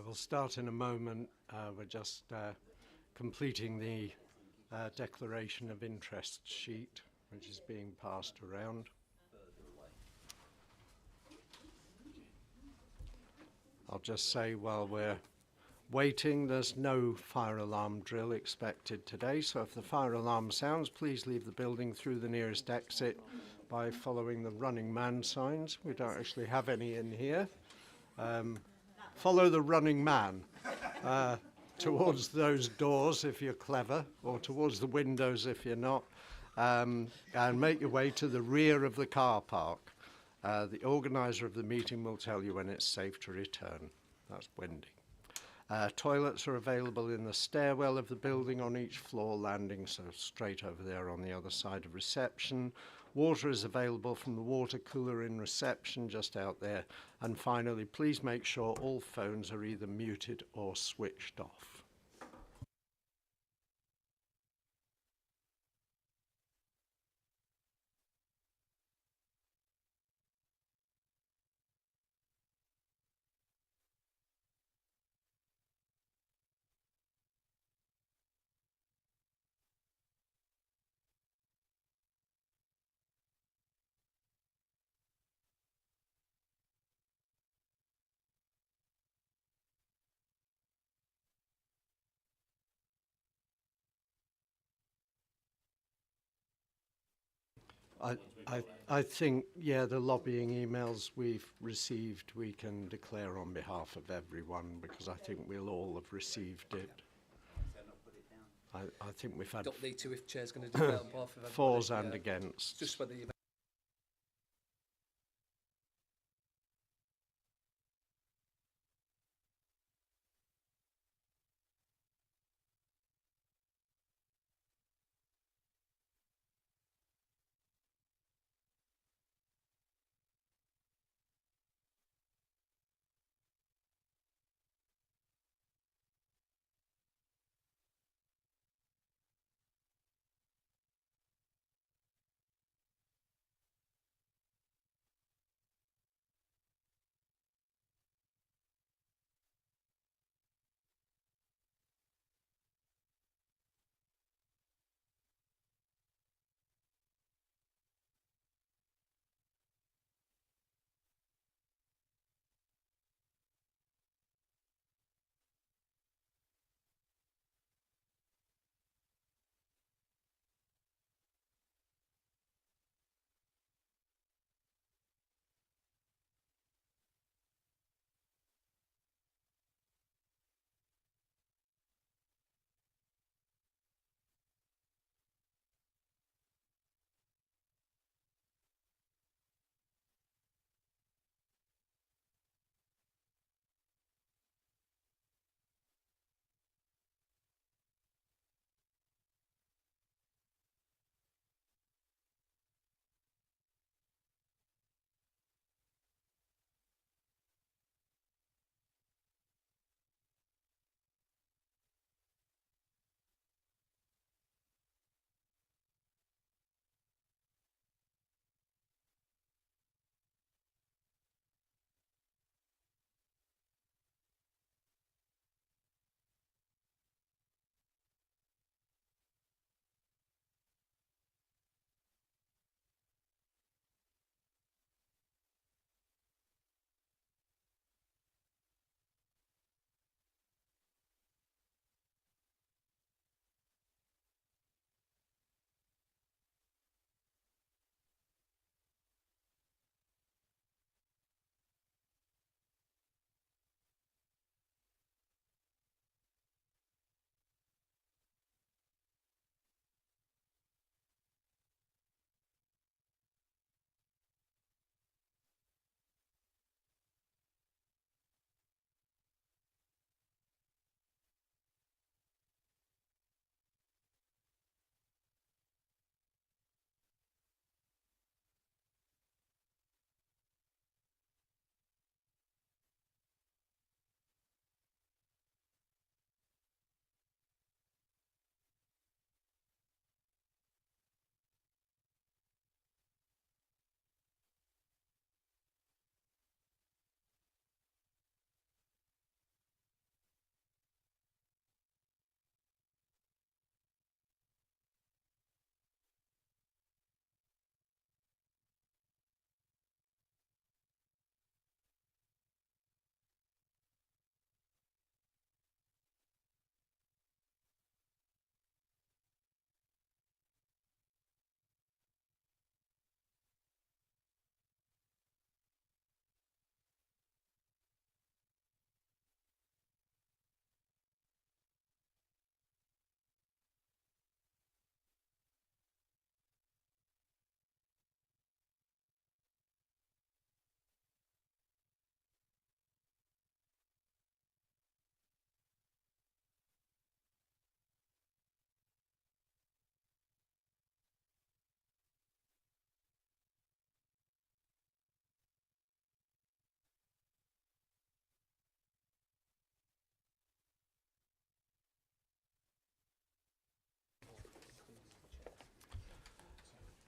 We'll start in a moment. We're just completing the declaration of interest sheet, which is being passed around. I'll just say while we're waiting, there's no fire alarm drill expected today, so if the fire alarm sounds, please leave the building through the nearest exit by following the running man signs. We don't actually have any in here. Follow the running man towards those doors if you're clever, or towards the windows if you're not, and make your way to the rear of the car park. The organiser of the meeting will tell you when it's safe to return. That's Wendy. Toilets are available in the stairwell of the building on each floor landing, so straight over there on the other side of reception. Water is available from the water cooler in reception just out there. And finally, please make sure all phones are either muted or switched off. I think, yeah, the lobbying emails we've received, we can declare on behalf of everyone, because I think we'll all have received it. I think we've had Don't need to if Chair's going to declare on behalf of everybody. fors and against. Just whether you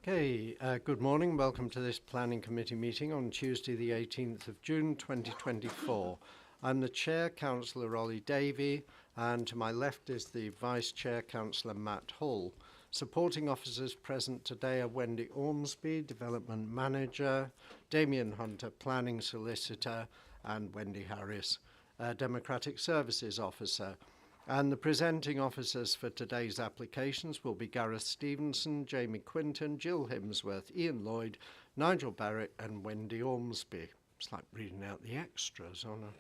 Okay, good morning. Welcome to this Planning Committee meeting on Tuesday the 18th of June 2024. I'm the Chair, Councillor Ollie Davey, and to my left is the Vice Chair, Councillor Matt Hall. Supporting officers present today are Wendy Ormsby, Development Manager, Damien Hunter, Planning Solicitor, and Wendy Harris, Democratic Services Officer. And the presenting officers for today's applications will be Gareth Stevenson, Jamie Quinton, Jill Himsworth, Ian Lloyd, Nigel Barrett and Wendy Ormsby. It's like reading out the extras on a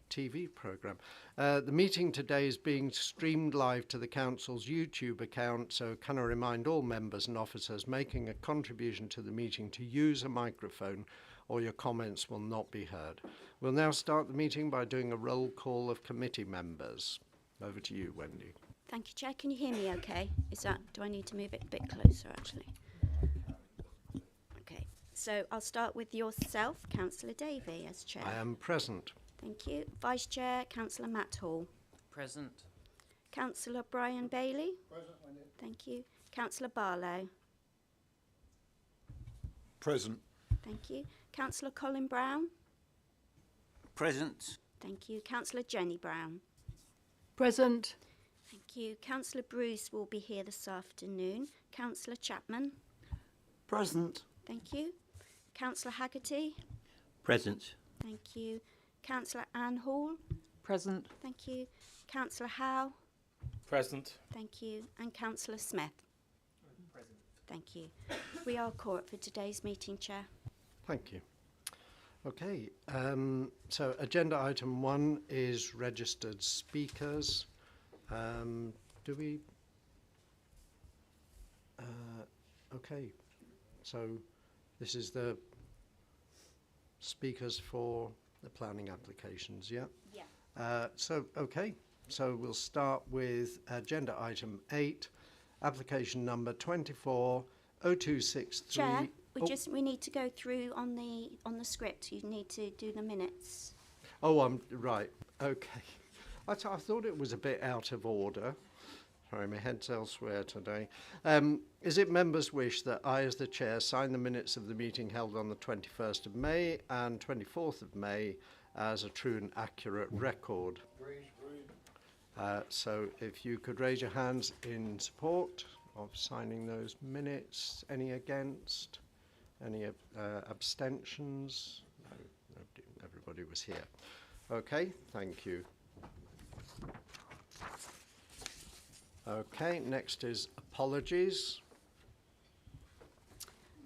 TV programme. The meeting today is being streamed live to the Council's YouTube account, so can I remind all members and officers making a contribution to the meeting to use a microphone or your comments will not be heard. We'll now start the meeting by doing a roll call of committee members. Over to you, Wendy. Thank you, Chair. Can you hear me okay? Do I need to move it a bit closer, actually? Okay, so I'll start with yourself, Councillor Davey, as Chair. I am present. Thank you. Vice Chair, Councillor Matt Hall. Present. Councillor Brian Bailey. Present, Wendy. Thank you. Councillor Barlow. Present. Thank you. Councillor Colin Brown. Present. Thank you. Councillor Jenny Brown. Present. Thank you. Councillor Bruce will be here this afternoon. Councillor Chapman. Present. Thank you. Councillor Haggerty. Present. Thank you. Councillor Anne Hall. Present. Thank you. Councillor Howe. Present. Thank you. And Councillor Smith. Present. Thank you. We are quorate for today's meeting, Chair. Thank you. Okay, so agenda item 1 is registered speakers. Do we? Okay, so this is the speakers for the planning applications, yeah? Yeah. So we'll start with agenda item 8, application number 240263. Chair, we need to go through on the script. You need to do the minutes. Oh, I'm right. Okay. I thought it was a bit out of order. Sorry, my head's elsewhere today. Is it members' wish that I, as the chair, sign the minutes of the meeting held on the 21st of May and 24th of May as a true and accurate record? So if you could raise your hands in support of signing those minutes. Any against? Any abstentions? No, nobody, everybody was here. Okay, thank you. Okay, next is apologies.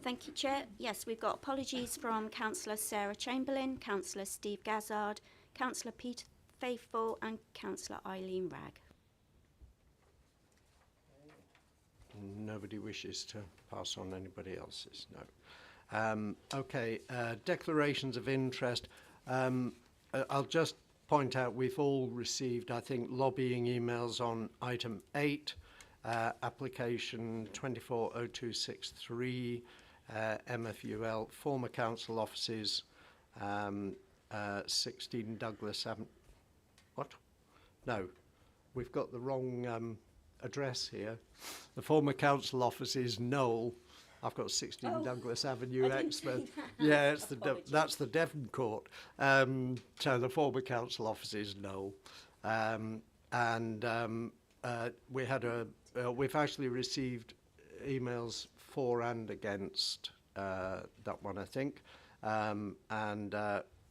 Thank you, Chair. Yes, we've got apologies from Councillor Sarah Chamberlain, Councillor Steve Gazzard, Councillor Peter Faithful and Councillor Eileen Ragg. Nobody wishes to pass on anybody else's, no. Okay, declarations of interest. I'll just point out we've all received, I think, lobbying emails on item 8, application 240263, MFUL, former council offices, 16 Douglas Avenue. What? No, we've got the wrong address here. The former council office is Knoll. I've got 16 Douglas Avenue, Exmouth. Yeah, it's that's the Devoncourt. So the former council office is Knoll, we had we've actually received emails for and against that one, I think, and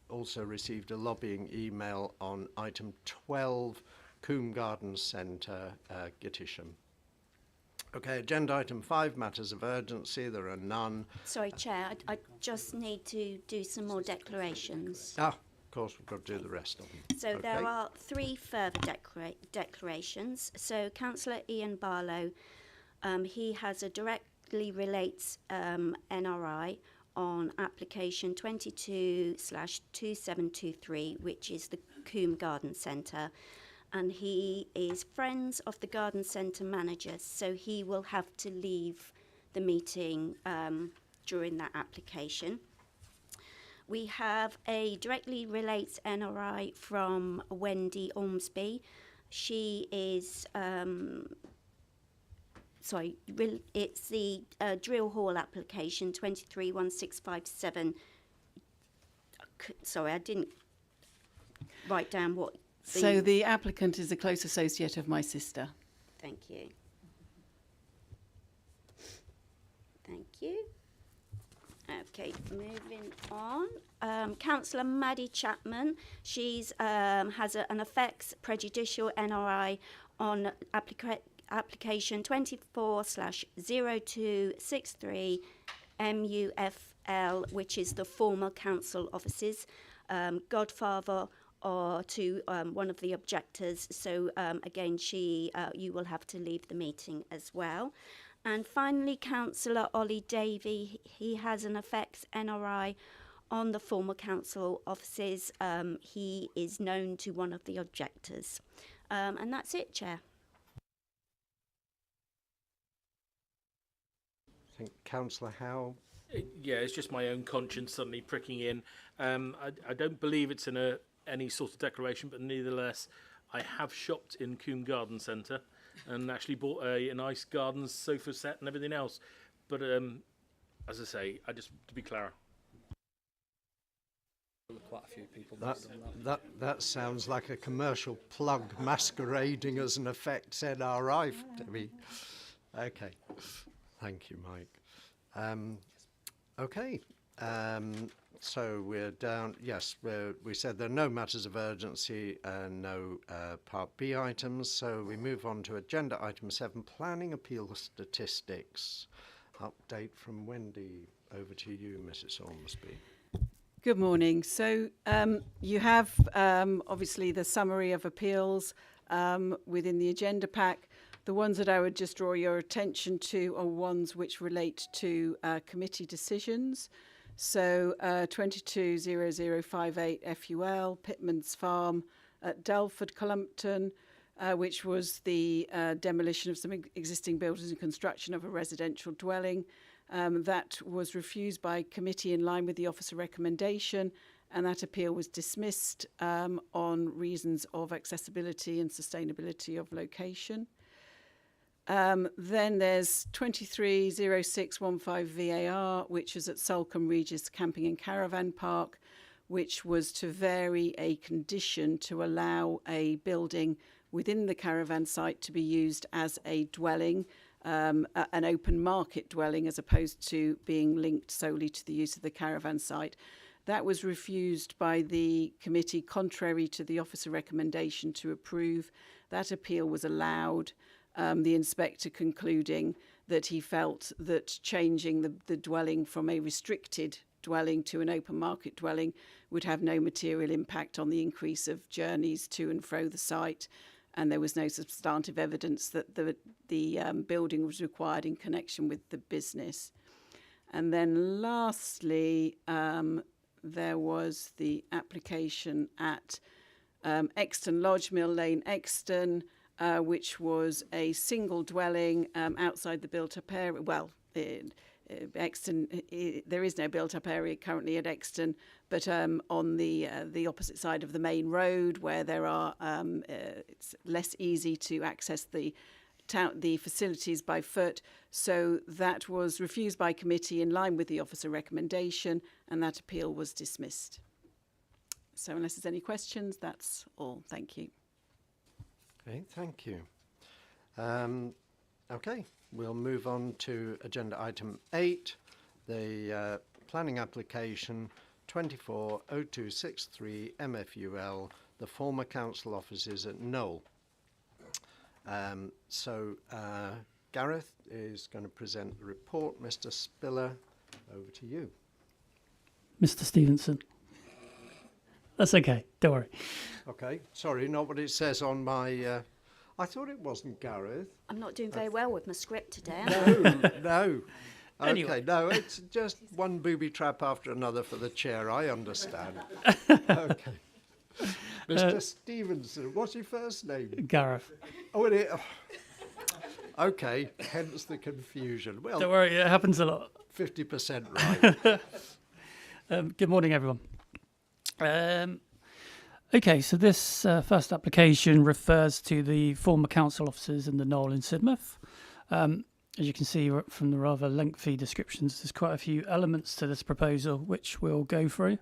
also received a lobbying email on item 12, Coombe Garden Centre, Gittisham. Okay, agenda item 5, matters of urgency. There are none. Sorry, Chair, I just need to do some more declarations. Of course, we've got to do the rest of them. So okay. There are 3 further declarations. So Councillor Ian Barlow, he has a directly relates NRI on application 22/2723, which is the Coombe Garden Centre. And he is friends of the garden centre managers, so he will have to leave the meeting during that application. We have a directly relates NRI from Wendy Ormsby. She is it's the drill hall application 231657. Sorry, I didn't write down what. So the applicant is a close associate of my sister. Thank you. Thank you. Okay, moving on. Councillor Maddie Chapman, she's has an effects prejudicial NRI on application 24/0263 MUFL, which is the former council offices, godfather or to one of the objectors. So again, you will have to leave the meeting as well. And finally, Councillor Ollie Davey, he has an effects NRI on the former council offices. He is known to one of the objectors. And that's it, Chair. I think Councillor Howe. Yeah, it's just my own conscience suddenly pricking in. I don't believe it's in any sort of declaration, but nevertheless, I have shopped in Coombe Garden Centre and actually bought a nice garden sofa set and everything else. But as I say, to be clear. Quite a few people. That sounds like a commercial plug masquerading as an effects NRI to me. Okay, thank you, Mike. Okay, so we're down. Yes, we said there are no matters of urgency and no Part B items. So we move on to agenda item 7: planning appeal statistics. Update from Wendy. Over to you, Mrs. Ormsby. Good morning. So you have obviously the summary of appeals within the agenda pack. The ones that I would just draw your attention to are ones which relate to committee decisions. So 220058 FUL, Pitman's Farm at Delford, Columpton, which was the demolition of some existing buildings and construction of a residential dwelling. That was refused by committee in line with the officer recommendation, and that appeal was dismissed on reasons of accessibility and sustainability of location. Then there's 230615 VAR, which is at Salcombe Regis Camping and Caravan Park, which was to vary a condition to allow a building within the caravan site to be used as a dwelling, an open market dwelling, as opposed to being linked solely to the use of the caravan site. That was refused by the committee, contrary to the officer recommendation to approve. That appeal was allowed, the inspector concluding that he felt that changing the dwelling from a restricted dwelling to an open market dwelling would have no material impact on the increase of journeys to and fro the site, and there was no substantive evidence that the building was required in connection with the business. And then lastly, there was the application at Exton Lodge, Mill Lane, Exton, which was a single dwelling outside the built-up area. Well, Exton, there is no built-up area currently at Exton, but on the opposite side of the main road, where there are, it's less easy to access the facilities by foot. So that was refused by committee in line with the officer recommendation, and that appeal was dismissed. So unless there's any questions, that's all. Thank you. Okay, thank you. Okay, we'll move on to agenda item 8, the planning application 240263 MFUL, the former council offices at Knoll. Gareth is going to present the report. Mr. Spiller, over to you. Mr. Stevenson. That's okay, don't worry. Okay, sorry, not what it says on my... I thought it wasn't Gareth. I'm not doing very well with my script today. No. Okay, Anyway. no, it's just one booby trap after another for the chair, I understand. Okay. Mr. Stevenson, what's your first name? Gareth. Okay, hence the confusion. Well, Don't worry, it happens a lot. 50% right. Good morning, everyone. Okay, so this first application refers to the former council offices in the Knoll in Sidmouth. as you can see from the rather lengthy descriptions, there's quite a few elements to this proposal which we'll go through.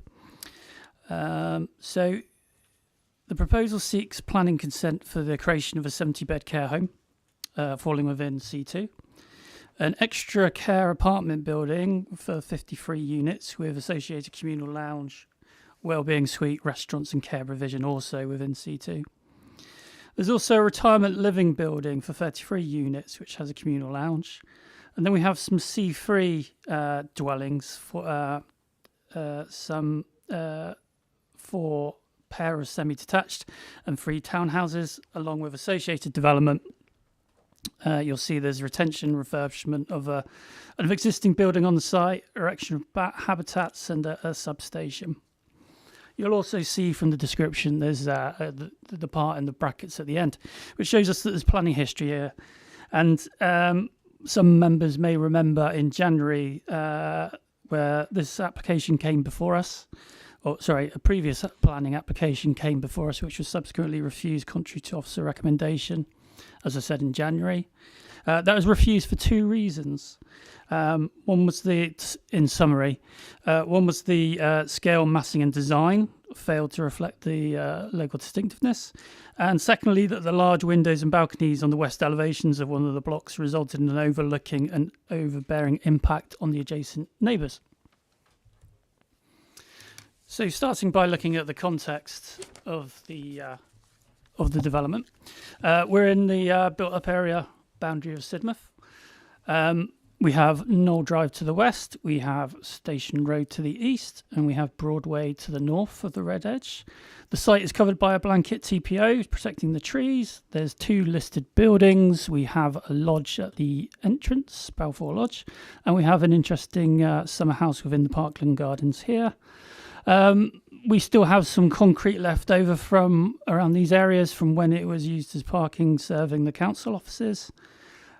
So the proposal seeks planning consent for the creation of a 70-bed care home falling within C2, an extra care apartment building for 53 units with associated communal lounge, wellbeing suite, restaurants and care provision also within C2. There's also a retirement living building for 33 units, which has a communal lounge. And then we have some C3 dwellings for for pair of semi-detached and 3 townhouses, along with associated development. You'll see there's retention, refurbishment of an existing building on the site, erection of bat habitats and a substation. You'll also see from the description there's the part in the brackets at the end, which shows us that there's planning history here. And some members may remember in January where this application came before us, a previous planning application came before us, which was subsequently refused contrary to officer recommendation, as I said, in January. That was refused for 2 reasons. One was in summary, one was the scale, massing and design failed to reflect the local distinctiveness. And secondly, that the large windows and balconies on the west elevations of one of the blocks resulted in an overlooking and overbearing impact on the adjacent neighbours. So starting by looking at the context of the development, we're in the built-up area boundary of Sidmouth. We have Knoll Drive to the west, we have Station Road to the east, and we have Broadway to the north of the red edge. The site is covered by a blanket TPO protecting the trees. There's 2 listed buildings. We have a lodge at the entrance, Balfour Lodge, and we have an interesting summer house within the Parkland Gardens here. We still have some concrete left over from around these areas from when it was used as parking, serving the council offices.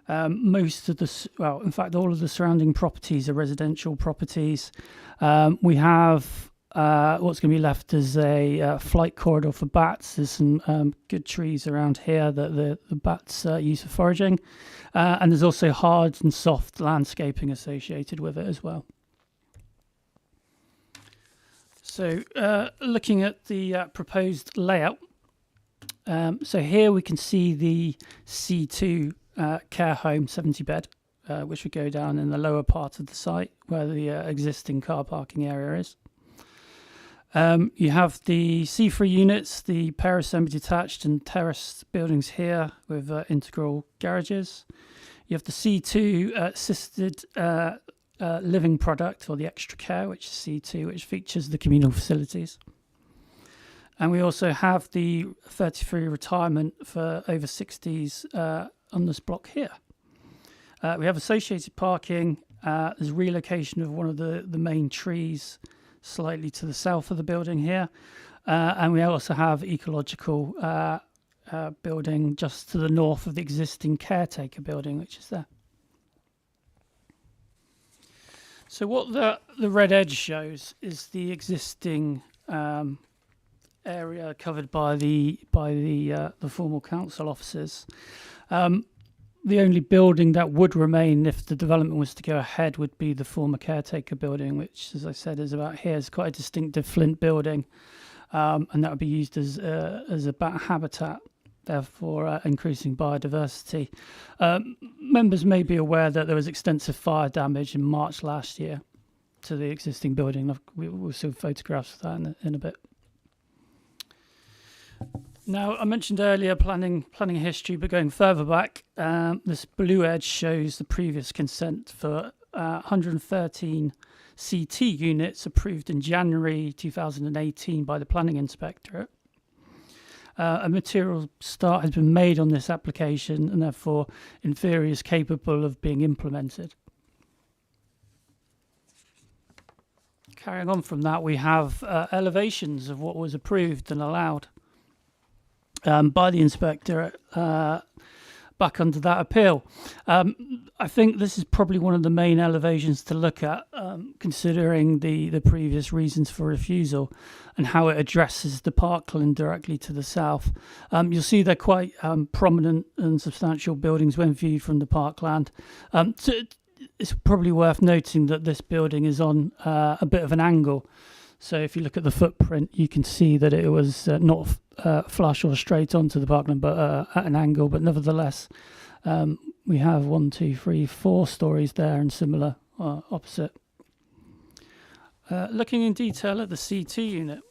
Most of in fact, all of the surrounding properties are residential properties. We have what's going to be left as a flight corridor for bats. There's some good trees around here that the bats use for foraging. And there's also hard and soft landscaping associated with it as well. So looking at the proposed layout, so here we can see the C2 care home 70-bed, which would go down in the lower part of the site where the existing car parking area is. You have the C3 units, the pair of semi-detached and terraced buildings here with integral garages. You have the C2 assisted living product, or the extra care, which is C2, which features the communal facilities. And we also have the 33 retirement for over 60s on this block here. We have associated parking. There's relocation of one of the main trees slightly to the south of the building here. And we also have ecological building just to the north of the existing caretaker building, which is there. So what the red edge shows is the existing area covered by the formal council offices. The only building that would remain if the development was to go ahead would be the former caretaker building, which, as I said, is about here. It's quite a distinctive flint building, and that would be used as a bat habitat, therefore increasing biodiversity. Members may be aware that there was extensive fire damage in March last year to the existing building. We'll see photographs of that in a bit. Now, I mentioned earlier planning history, but going further back, this blue edge shows the previous consent for 113 CT units approved in January 2018 by the Planning Inspectorate. A material start has been made on this application, and therefore, in theory, is capable of being implemented. Carrying on from that, we have elevations of what was approved and allowed by the inspector back under that appeal. I think this is probably one of the main elevations to look at, considering the previous reasons for refusal and how it addresses the parkland directly to the south. You'll see they're quite prominent and substantial buildings when viewed from the parkland. So it's probably worth noting that this building is on a bit of an angle. So if you look at the footprint, you can see that it was not flush or straight onto the parkland, but at an angle. But nevertheless, we have 1, 2, 3, 4 stories there and similar opposite. Looking in detail at the C2 unit.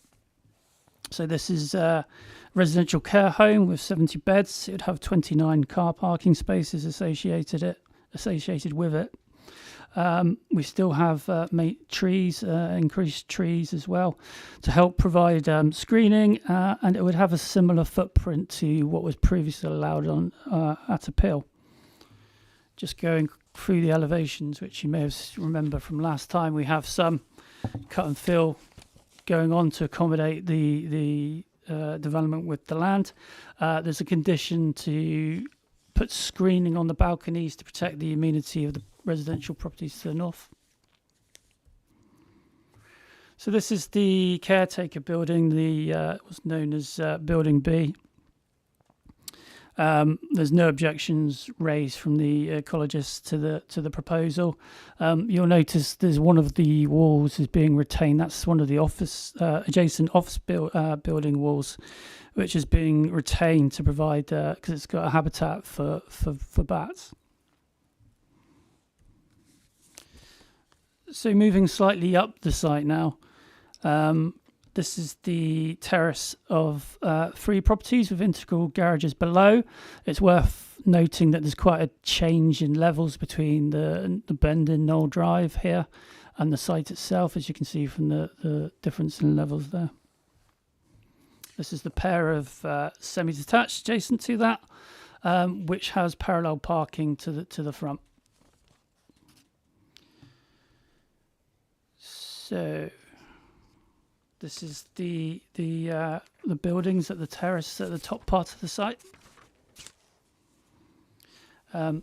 So this is a residential care home with 70 beds. It would have 29 car parking spaces associated with it. We still have increased trees as well to help provide screening, and it would have a similar footprint to what was previously allowed on at appeal. Just going through the elevations, which you may remember from last time, we have some cut and fill going on to accommodate the development with the land. There's a condition to put screening on the balconies to protect the amenity of the residential properties to the north. So this is the caretaker building, what's known as Building B. There's no objections raised from the ecologists to the proposal. You'll notice there's one of the walls is being retained. That's one of the adjacent office building walls, which is being retained to provide because it's got a habitat for bats. So moving slightly up the site now, this is the terrace of 3 properties with integral garages below. It's worth noting that there's quite a change in levels between the bend in Knoll Drive here and the site itself, as you can see from the difference in levels there. This is the pair of semi-detached adjacent to that, which has parallel parking to the front. So this is the buildings at the terrace at the top part of the site.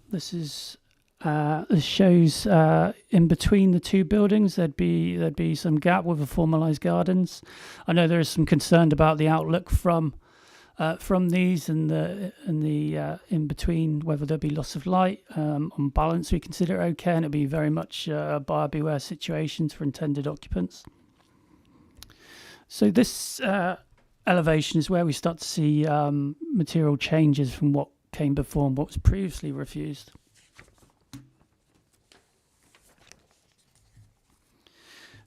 This shows in between the 2 buildings there'd be some gap with the formalised gardens. I know there is some concern about the outlook from these and the in between, whether there'll be loss of light. On balance, we consider it okay, and it'll be very much a buyer beware situation for intended occupants. So this elevation is where we start to see material changes from what came before and what was previously refused.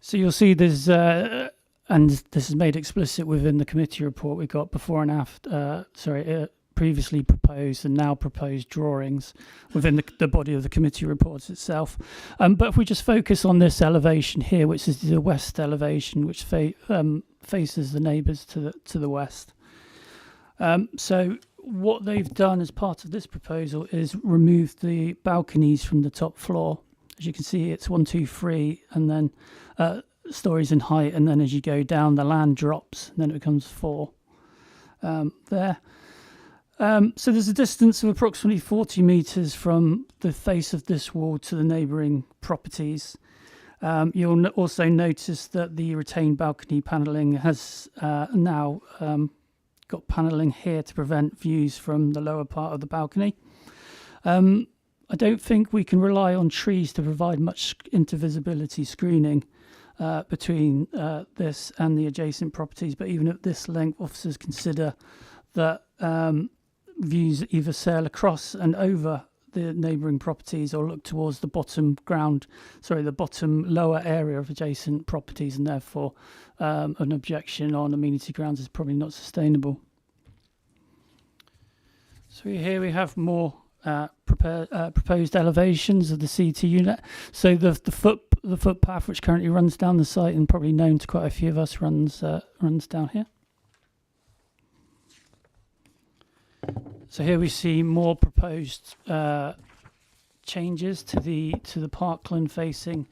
So you'll see there's, and this is made explicit within the committee report we got before and after, previously proposed and now proposed drawings within the body of the committee reports itself. But if we just focus on this elevation here, which is the west elevation, which faces the neighbours to the west. So what they've done as part of this proposal is remove the balconies from the top floor. As you can see, it's 1, 2, 3, and then stories in height, and then as you go down, the land drops, and then it becomes 4 there. So there's a distance of approximately 40 metres from the face of this wall to the neighbouring properties. You'll also notice that the retained balcony panelling has now got panelling here to prevent views from the lower part of the balcony. I don't think we can rely on trees to provide much intervisibility screening between this and the adjacent properties, but even at this length, officers consider that views either sail across and over the neighbouring properties or look towards the bottom lower area of adjacent properties, and therefore an objection on amenity grounds is probably not sustainable. So here we have more proposed elevations of the C2 unit. So the footpath which currently runs down the site, and probably known to quite a few of us, runs down here. So here we see more proposed changes to the parkland facing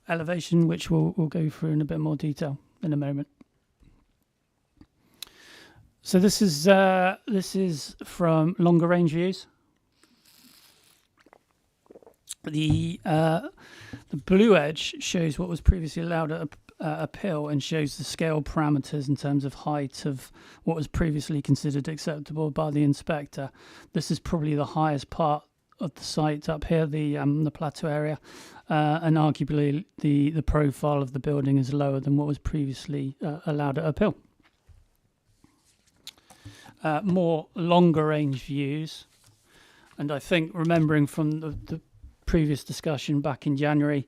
elevation, which we'll go through in a bit more detail in a moment. So this is from longer range views. The blue edge shows what was previously allowed at appeal and shows the scale parameters in terms of height of what was previously considered acceptable by the inspector. This is probably the highest part of the site up here, the plateau area, and arguably the profile of the building is lower than what was previously allowed at appeal. More longer range views, and I think remembering from the previous discussion back in January,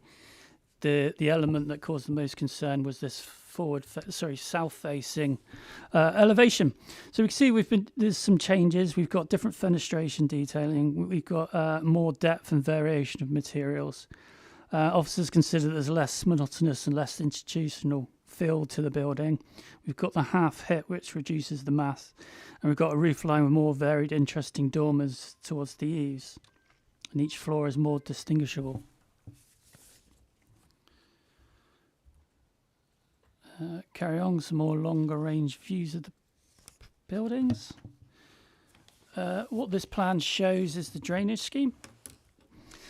the element that caused the most concern was this south-facing elevation. So we can see there's some changes. We've got different fenestration detailing. We've got more depth and variation of materials. Officers consider there's less monotonous and less institutional feel to the building. We've got the half hit, which reduces the mass, and we've got a roof line with more varied, interesting dormers towards the eaves, and each floor is more distinguishable. Carry on, some more longer range views of the buildings. What this plan shows is the drainage scheme.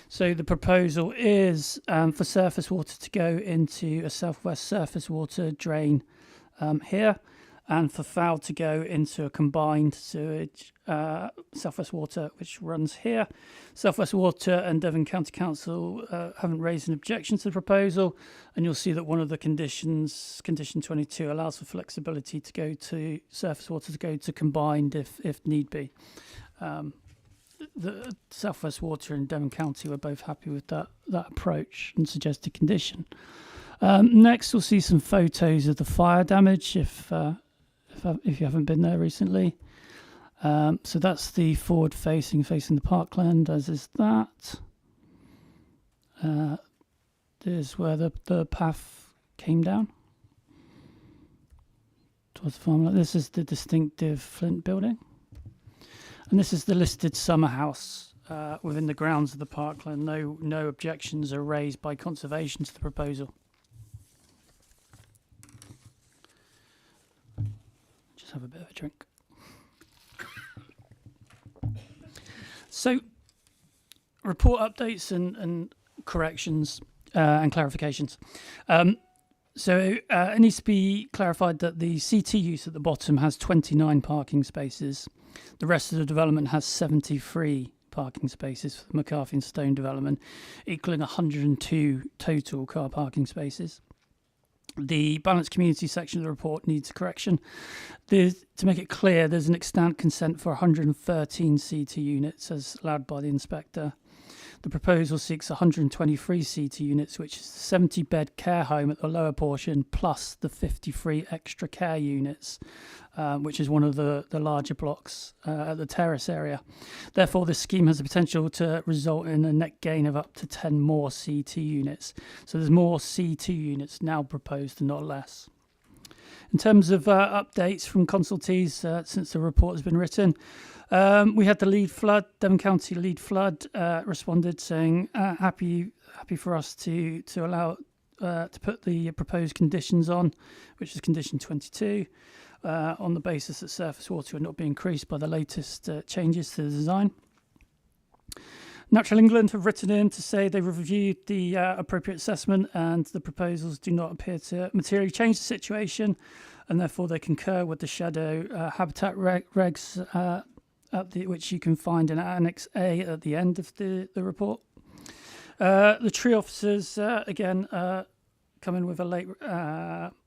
So the proposal is for surface water to go into a southwest surface water drain here, and for foul to go into a combined sewage southwest water which runs here. Southwest Water and Devon County Council haven't raised an objection to the proposal, and you'll see that one of the conditions, condition 22, allows for flexibility to go to surface water to go to combined if need be. The Southwest Water and Devon County were both happy with that approach and suggested condition. Next, we'll see some photos of the fire damage if you haven't been there recently. So that's the forward facing the parkland, as is that. There's where the path came down towards the farmland. This is the distinctive Flint building. And this is the listed summer house within the grounds of the parkland. No objections are raised by conservation to the proposal. Just have a bit of a drink. So, report updates and corrections and clarifications. So it needs to be clarified that the CT use at the bottom has 29 parking spaces. The rest of the development has 73 parking spaces for the McCarthy and Stone development, equaling 102 total car parking spaces. The balanced community section of the report needs a correction. To make it clear, there's an extant consent for 113 CT units as allowed by the inspector. The proposal seeks 123 CT units, which is a 70-bed care home at the lower portion, plus the 53 extra care units, which is one of the larger blocks at the terrace area. Therefore, this scheme has the potential to result in a net gain of up to 10 more CT units. So there's more CT units now proposed and not less. In terms of updates from consultees since the report has been written, we had the lead flood, Devon County lead flood responded saying happy for us to allow to put the proposed conditions on, which is condition 22, on the basis that surface water would not be increased by the latest changes to the design. Natural England have written in to say they've reviewed the appropriate assessment and the proposals do not appear to materially change the situation, and therefore they concur with the shadow habitat regs which you can find in Annex A at the end of the report. The tree officers, again, come in with a late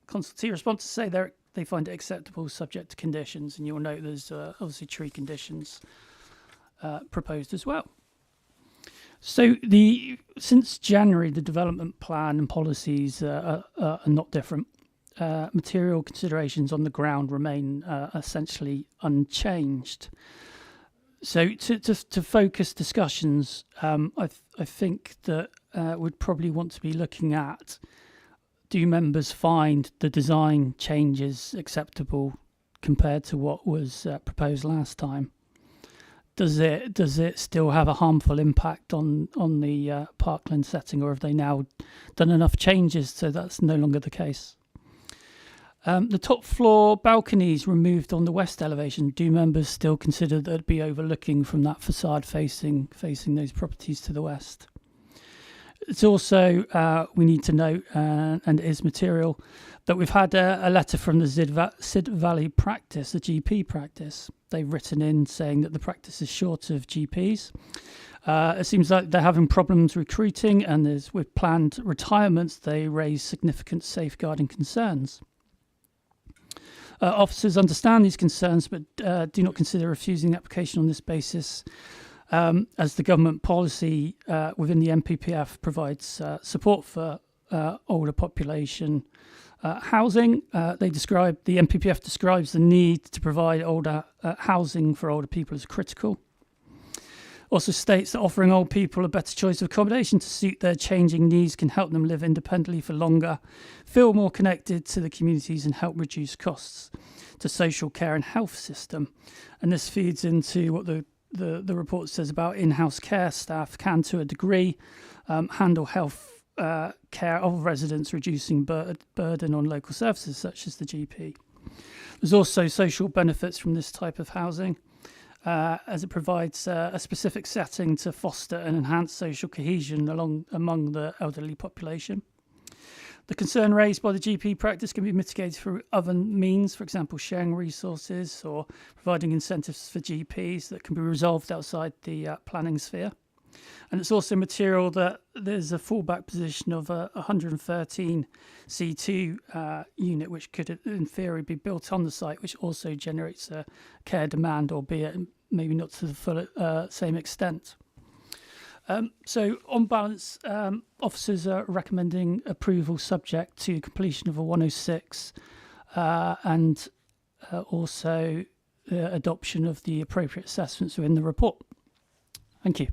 consultee response to say they find it acceptable subject to conditions, and you'll note there's obviously tree conditions proposed as well. So since January, the development plan and policies are not different. Material considerations on the ground remain essentially unchanged. So to focus discussions, I think that we'd probably want to be looking at, do members find the design changes acceptable compared to what was proposed last time? Does it still have a harmful impact on the parkland setting, or have they now done enough changes so that's no longer the case? The top floor balconies removed on the west elevation. Do members still consider that it'd be overlooking from that facade facing those properties to the west? it's also, we need to note, and it is material, that we've had a letter from the Sid Valley practice, the GP practice. They've written in saying that the practice is short of GPs. It seems like they're having problems recruiting, and with planned retirements, they raise significant safeguarding concerns. Officers understand these concerns, but do not consider refusing the application on this basis, as the government policy within the MPPF provides support for older population housing. The MPPF describes the need to provide older housing for older people as critical. Also states that offering old people a better choice of accommodation to suit their changing needs can help them live independently for longer, feel more connected to the communities, and help reduce costs to social care and health system. And this feeds into what the report says about in-house care staff can, to a degree, handle health care of residents, reducing burden on local services such as the GP. There's also social benefits from this type of housing, as it provides a specific setting to foster and enhance social cohesion among the elderly population. The concern raised by the GP practice can be mitigated through other means, for example, sharing resources or providing incentives for GPs that can be resolved outside the planning sphere. And it's also material that there's a fallback position of a 113 C2 unit, which could in theory be built on the site, which also generates a care demand, albeit maybe not to the full same extent. So on balance, officers are recommending approval subject to completion of a 106 and also adoption of the appropriate assessments within the report. Thank you.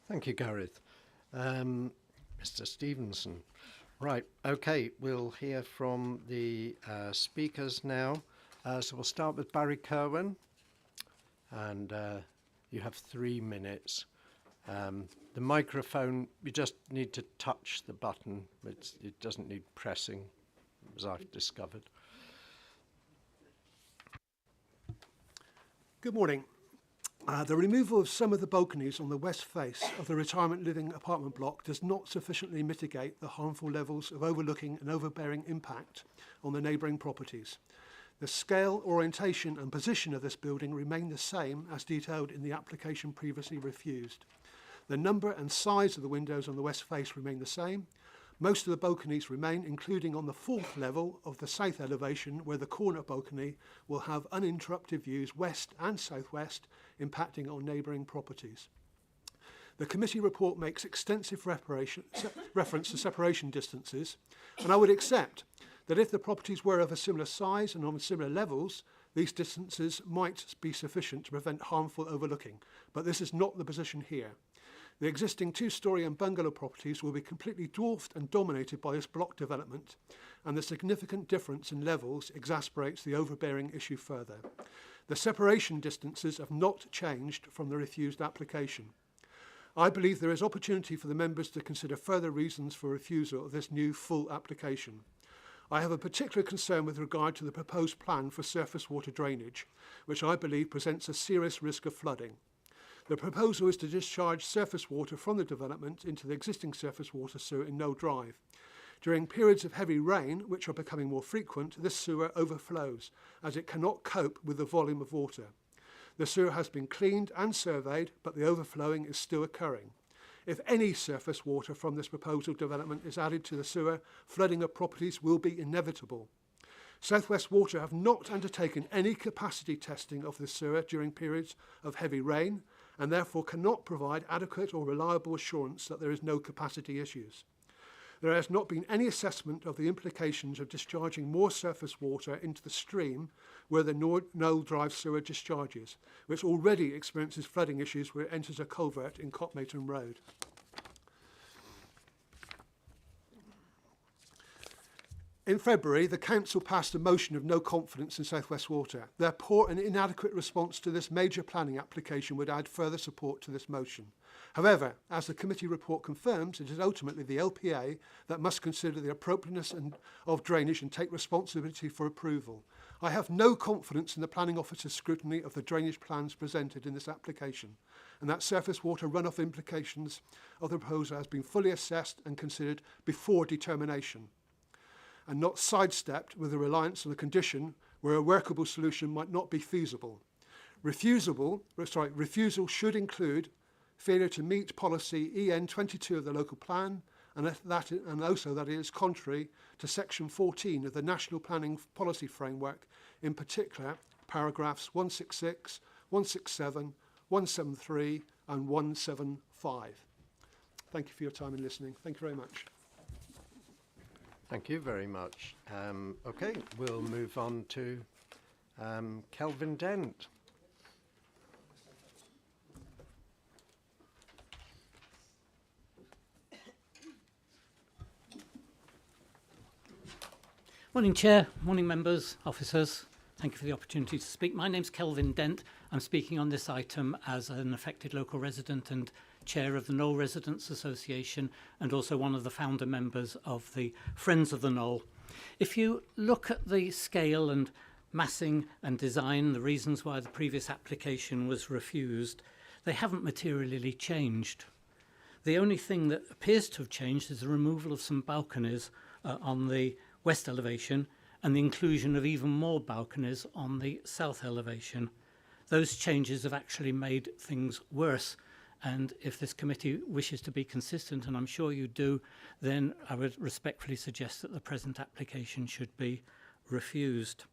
Thank you, Gareth. Mr. Stevenson. Right, okay, we'll hear from the speakers now. So we'll start with Barry Kerwin, and you have 3 minutes. The microphone, you just need to touch the button. It doesn't need pressing, as I've discovered. Good morning. The removal of some of the balconies on the west face of the retirement living apartment block does not sufficiently mitigate the harmful levels of overlooking and overbearing impact on the neighbouring properties. The scale, orientation and position of this building remain the same as detailed in the application previously refused. The number and size of the windows on the west face remain the same. Most of the balconies remain, including on the 4th level of the south elevation, where the corner balcony will have uninterrupted views west and southwest, impacting on neighbouring properties. The committee report makes extensive reference to separation distances, and I would accept that if the properties were of a similar size and on similar levels, these distances might be sufficient to prevent harmful overlooking, but this is not the position here. The existing 2-storey and bungalow properties will be completely dwarfed and dominated by this block development, and the significant difference in levels exasperates the overbearing issue further. The separation distances have not changed from the refused application. I believe there is opportunity for the members to consider further reasons for refusal of this new full application. I have a particular concern with regard to the proposed plan for surface water drainage, which I believe presents a serious risk of flooding. The proposal is to discharge surface water from the development into the existing surface water sewer in No Drive. During periods of heavy rain, which are becoming more frequent, this sewer overflows, as it cannot cope with the volume of water. The sewer has been cleaned and surveyed, but the overflowing is still occurring. If any surface water from this proposal development is added to the sewer, flooding of properties will be inevitable. South West Water have not undertaken any capacity testing of the sewer during periods of heavy rain, and therefore cannot provide adequate or reliable assurance that there is no capacity issues. There has not been any assessment of the implications of discharging more surface water into the stream where the Knoll Drive sewer discharges, which already experiences flooding issues where it enters a culvert in Copmayton Road. In February, the Council passed a motion of no confidence in South West Water. Their poor and inadequate response to this major planning application would add further support to this motion. However, as the committee report confirms, it is ultimately the LPA that must consider the appropriateness of drainage and take responsibility for approval. I have no confidence in the planning officer's scrutiny of the drainage plans presented in this application, and that surface water runoff implications of the proposal has been fully assessed and considered before determination, and not sidestepped with a reliance on a condition where a workable solution might not be feasible. Refusal should include failure to meet policy EN 22 of the local plan, and also that it is contrary to section 14 of the National Planning Policy Framework, in particular paragraphs 166, 167, 173 and 175. Thank you for your time and listening. Thank you very much. Thank you very much. Okay, we'll move on to Kelvin Dent. Morning Chair, morning members, officers. Thank you for the opportunity to speak. My name's Kelvin Dent. I'm speaking on this item as an affected local resident and chair of the Knoll Residents Association, and also one of the founder members of the Friends of the Knoll. If you look at the scale and massing and design, the reasons why the previous application was refused, they haven't materially changed. The only thing that appears to have changed is the removal of some balconies on the west elevation and the inclusion of even more balconies on the south elevation. Those changes have actually made things worse, and if this committee wishes to be consistent, and I'm sure you do, then I would respectfully suggest that the present application should be refused.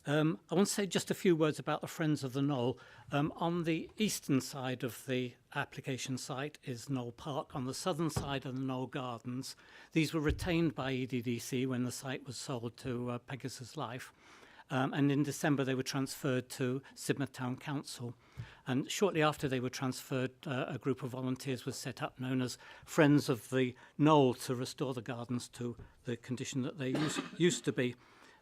I want to say just a few words about the Friends of the Knoll. On the eastern side of the application site is Knoll Park. On the southern side are the Knoll Gardens. These were retained by EDDC when the site was sold to Pegasus Life. And in December they were transferred to Sidmouth Town Council. And shortly after they were transferred, a group of volunteers was set up known as Friends of the Knoll to restore the gardens to the condition that they used to be.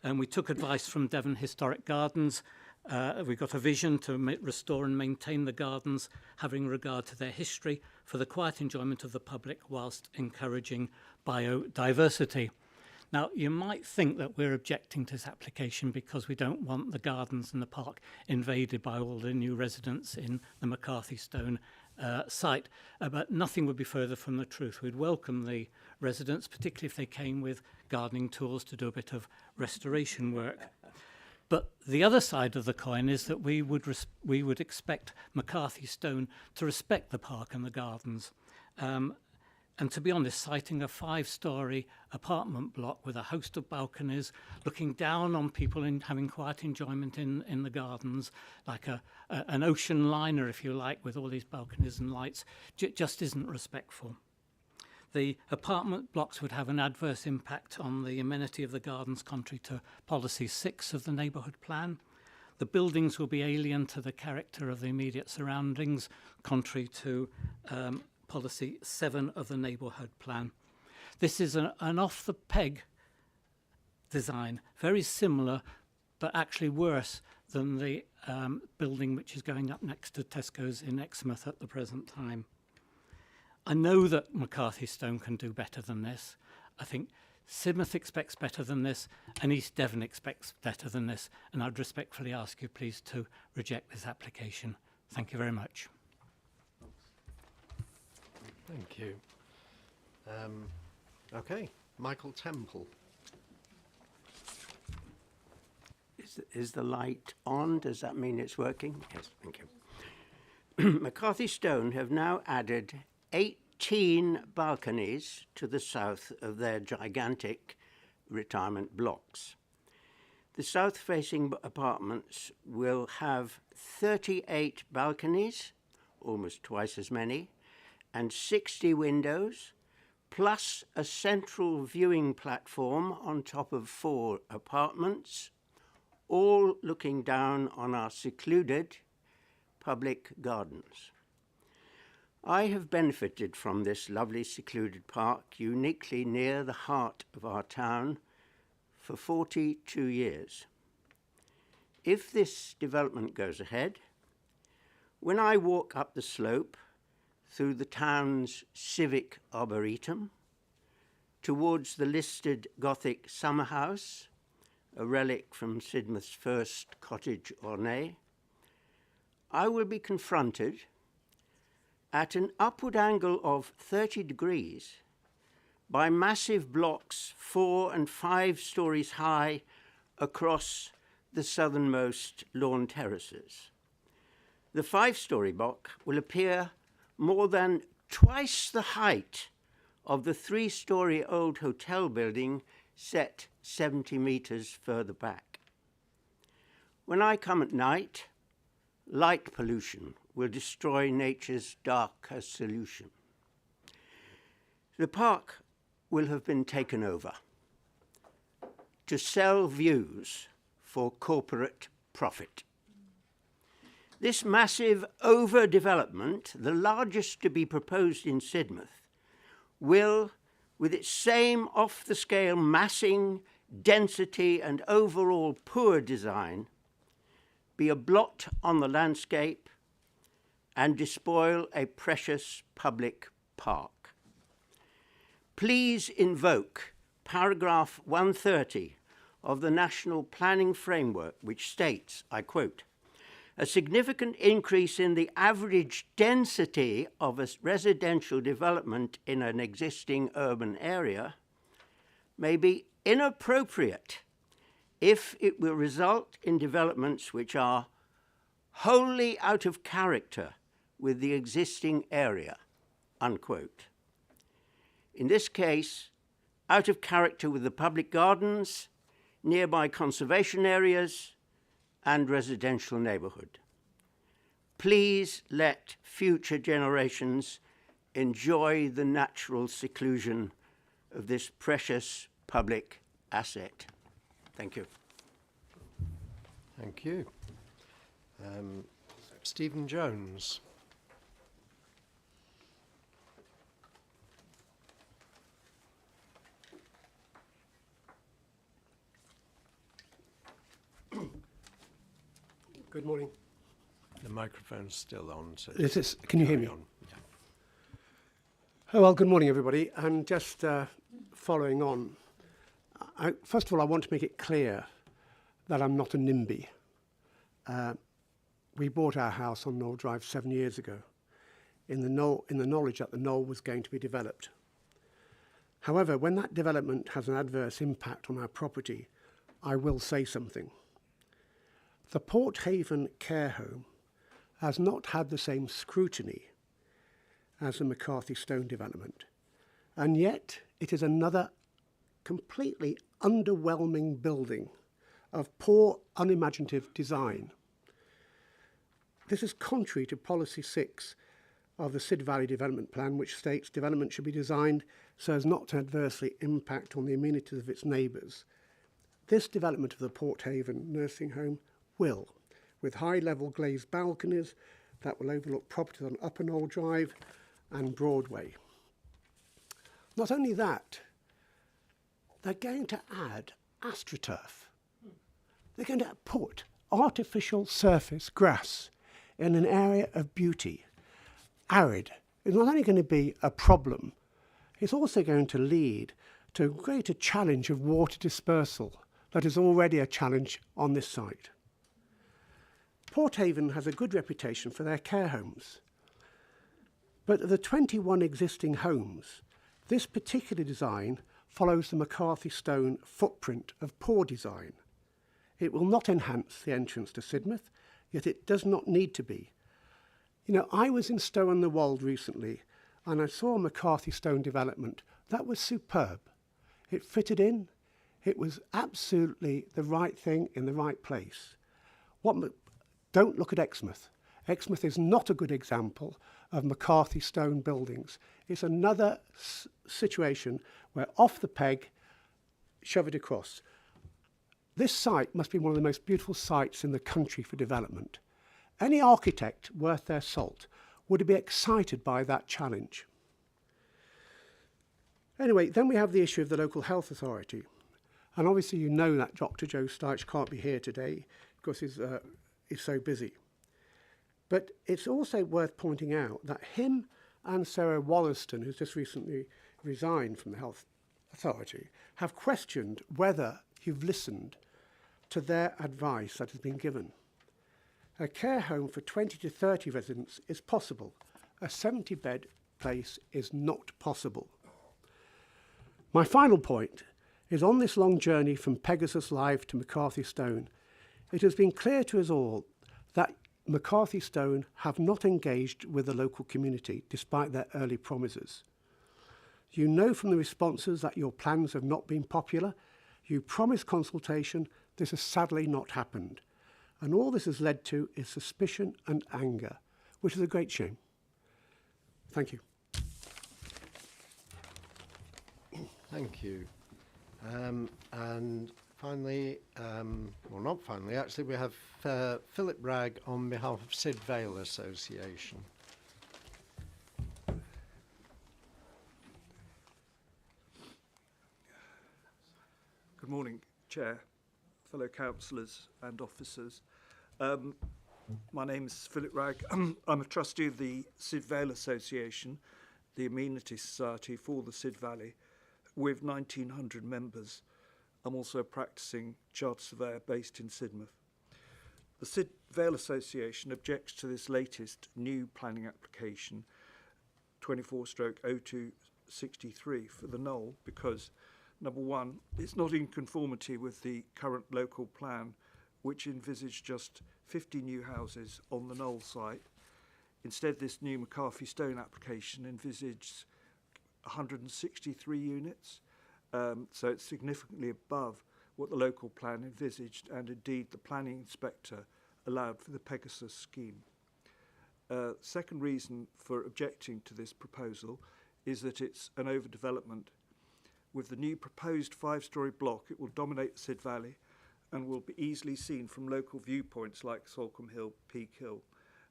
And we took advice from Devon Historic Gardens. We got a vision to restore and maintain the gardens, having regard to their history for the quiet enjoyment of the public whilst encouraging biodiversity. Now, you might think that we're objecting to this application because we don't want the gardens and the park invaded by all the new residents in the McCarthy Stone site, but nothing would be further from the truth. We'd welcome the residents, particularly if they came with gardening tools to do a bit of restoration work. But the other side of the coin is that we would expect McCarthy Stone to respect the park and the gardens. And to be honest, citing a 5-storey apartment block with a host of balconies, looking down on people and having quiet enjoyment in the gardens, like an ocean liner, if you like, with all these balconies and lights, just isn't respectful. The apartment blocks would have an adverse impact on the amenity of the gardens, contrary to Policy 6 of the Neighbourhood Plan. The buildings will be alien to the character of the immediate surroundings, contrary to Policy 7 of the Neighbourhood Plan. This is an off-the-peg design, very similar, but actually worse than the building which is going up next to Tesco's in Exmouth at the present time. I know that McCarthy Stone can do better than this. I think Sidmouth expects better than this, and East Devon expects better than this, and I'd respectfully ask you please to reject this application. Thank you very much. Thank you. Okay, Michael Temple. Is the light on? Does that mean it's working? Yes, thank you. McCarthy Stone have now added 18 balconies to the south of their gigantic retirement blocks. The south-facing apartments will have 38 balconies, almost twice as many, and 60 windows, plus a central viewing platform on top of 4 apartments, all looking down on our secluded public gardens. I have benefited from this lovely secluded park, uniquely near the heart of our town, for 42 years. If this development goes ahead, when I walk up the slope through the town's civic arboretum, towards the listed Gothic summer house a relic from Sidmouth's first cottage ornée, I will be confronted at an upward angle of 30 degrees by massive blocks 4 and 5 stories high across the southernmost lawn terraces. The 5-story block will appear more than twice the height of the 3-story old hotel building set 70 metres further back. When I come at night, light pollution will destroy nature's darker solution. The park will have been taken over to sell views for corporate profit. This massive overdevelopment, the largest to be proposed in Sidmouth, will, with its same off-the-scale massing, density and overall poor design, be a blot on the landscape and despoil a precious public park. Please invoke paragraph 130 of the National Planning Framework, which states, I quote, "A significant increase in the average density of a residential development in an existing urban area may be inappropriate if it will result in developments which are wholly out of character with the existing area," unquote. In this case, out of character with the public gardens, nearby conservation areas, and residential neighbourhood. Please let future generations enjoy the natural seclusion of this precious public asset. Thank you. Thank you. Stephen Jones. Good morning. The microphone's still on. So Can you hear me? carry on. Yeah. Oh, well, good morning, everybody. And just following on, first of all, I want to make it clear that I'm not a NIMBY. We bought our house on Knoll Drive 7 years ago in the knowledge that the Knoll was going to be developed. However, when that development has an adverse impact on our property, I will say something. The Porthaven care home has not had the same scrutiny as the McCarthy Stone development, and yet it is another completely underwhelming building of poor, unimaginative design. This is contrary to Policy 6 of the Sid Valley Development Plan, which states development should be designed so as not to adversely impact on the amenities of its neighbours. This development of the Porthaven nursing home will, with high-level glazed balconies that will overlook properties on Upper Knoll Drive and Broadway. Not only that, they're going to add AstroTurf. They're going to put artificial surface grass in an area of beauty, arid. It's not only going to be a problem, it's also going to lead to a greater challenge of water dispersal that is already a challenge on this site. Porthaven has a good reputation for their care homes, but of the 21 existing homes, this particular design follows the McCarthy Stone footprint of poor design. It will not enhance the entrance to Sidmouth, yet it does not need to be. You know, I was in Stow-on-the-Wold recently and I saw a McCarthy Stone development that was superb. It fitted in. It was absolutely the right thing in the right place. Don't look at Exmouth. Exmouth is not a good example of McCarthy Stone buildings. It's another situation where off the peg, shove it across. This site must be one of the most beautiful sites in the country for development. Any architect worth their salt would be excited by that challenge. Anyway, then we have the issue of the local health authority. And obviously you know that Dr. Joe Starch can't be here today because he's so busy. But it's also worth pointing out that him and Sarah Wollaston, who's just recently resigned from the health authority, have questioned whether you've listened to their advice that has been given. A care home for 20 to 30 residents is possible. A 70-bed place is not possible. My final point is on this long journey from Pegasus Live to McCarthy Stone, it has been clear to us all that McCarthy Stone have not engaged with the local community despite their early promises. You know from the responses that your plans have not been popular. You promised consultation. This has sadly not happened. And all this has led to is suspicion and anger, which is a great shame. Thank you. Thank you. And finally, well, not finally, actually, we have Philip Bragg on behalf of Sid Vale Association. Good morning, Chair, fellow councillors and officers. My name is Philip Bragg. I'm a trustee of the Sid Vale Association, the amenity society for the Sid Valley, with 1,900 members. I'm also a practising chartered surveyor based in Sidmouth. The Sid Vale Association objects to this latest new planning application, 24/0263 for the Knoll, because number one, it's not in conformity with the current local plan, which envisaged just 50 new houses on the Knoll site. Instead, this new McCarthy Stone application envisages 163 units, so it's significantly above what the local plan envisaged, and indeed the planning inspector allowed for the Pegasus scheme. Second reason for objecting to this proposal is that it's an overdevelopment. With the new proposed 5-storey block, it will dominate the Sid Valley and will be easily seen from local viewpoints like Salcombe Hill, Peak Hill,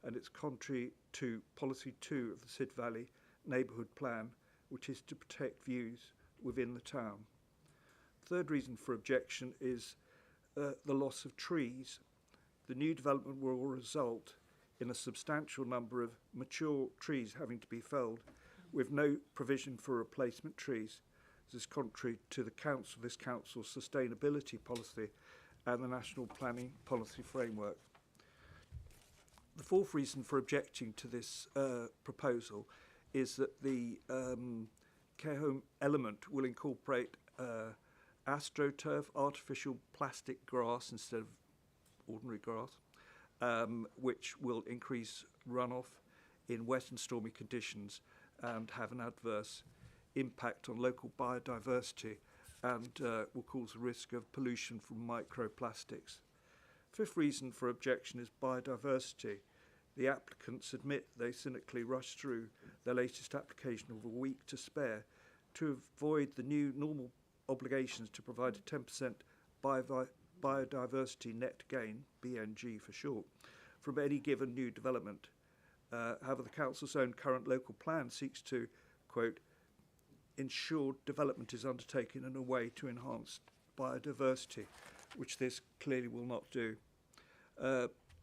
and it's contrary to Policy 2 of the Sid Valley Neighbourhood Plan, which is to protect views within the town. Third reason for objection is the loss of trees. The new development will result in a substantial number of mature trees having to be felled with no provision for replacement trees. This is contrary to this council's sustainability policy and the National Planning Policy Framework. The fourth reason for objecting to this proposal is that the care home element will incorporate AstroTurf, artificial plastic grass instead of ordinary grass, which will increase runoff in wet and stormy conditions and have an adverse impact on local biodiversity and will cause a risk of pollution from microplastics. Fifth reason for objection is biodiversity. The applicants admit they cynically rushed through their latest application with a week to spare to avoid the new normal obligations to provide a 10% biodiversity net gain, BNG for short, from any given new development. However, the council's own current local plan seeks to, quote, ensure development is undertaken in a way to enhance biodiversity, which this clearly will not do.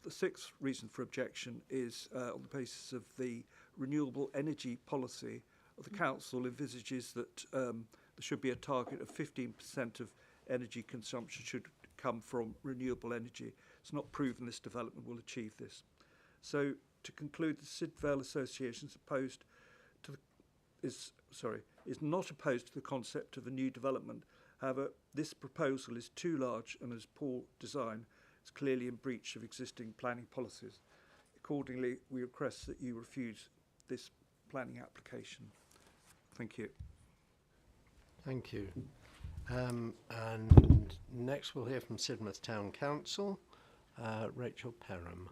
The sixth reason for objection is on the basis of the renewable energy policy of the council envisages that there should be a target of 15% of energy consumption should come from renewable energy. It's not proven this development will achieve this. So to conclude, the Sid Vale Association is not opposed to the concept of a new development. However, this proposal is too large and has poor design. It's clearly in breach of existing planning policies. Accordingly, we request that you refuse this planning application. Thank you. Thank you. And next we'll hear from Sidmouth Town Council, Rachel Perham.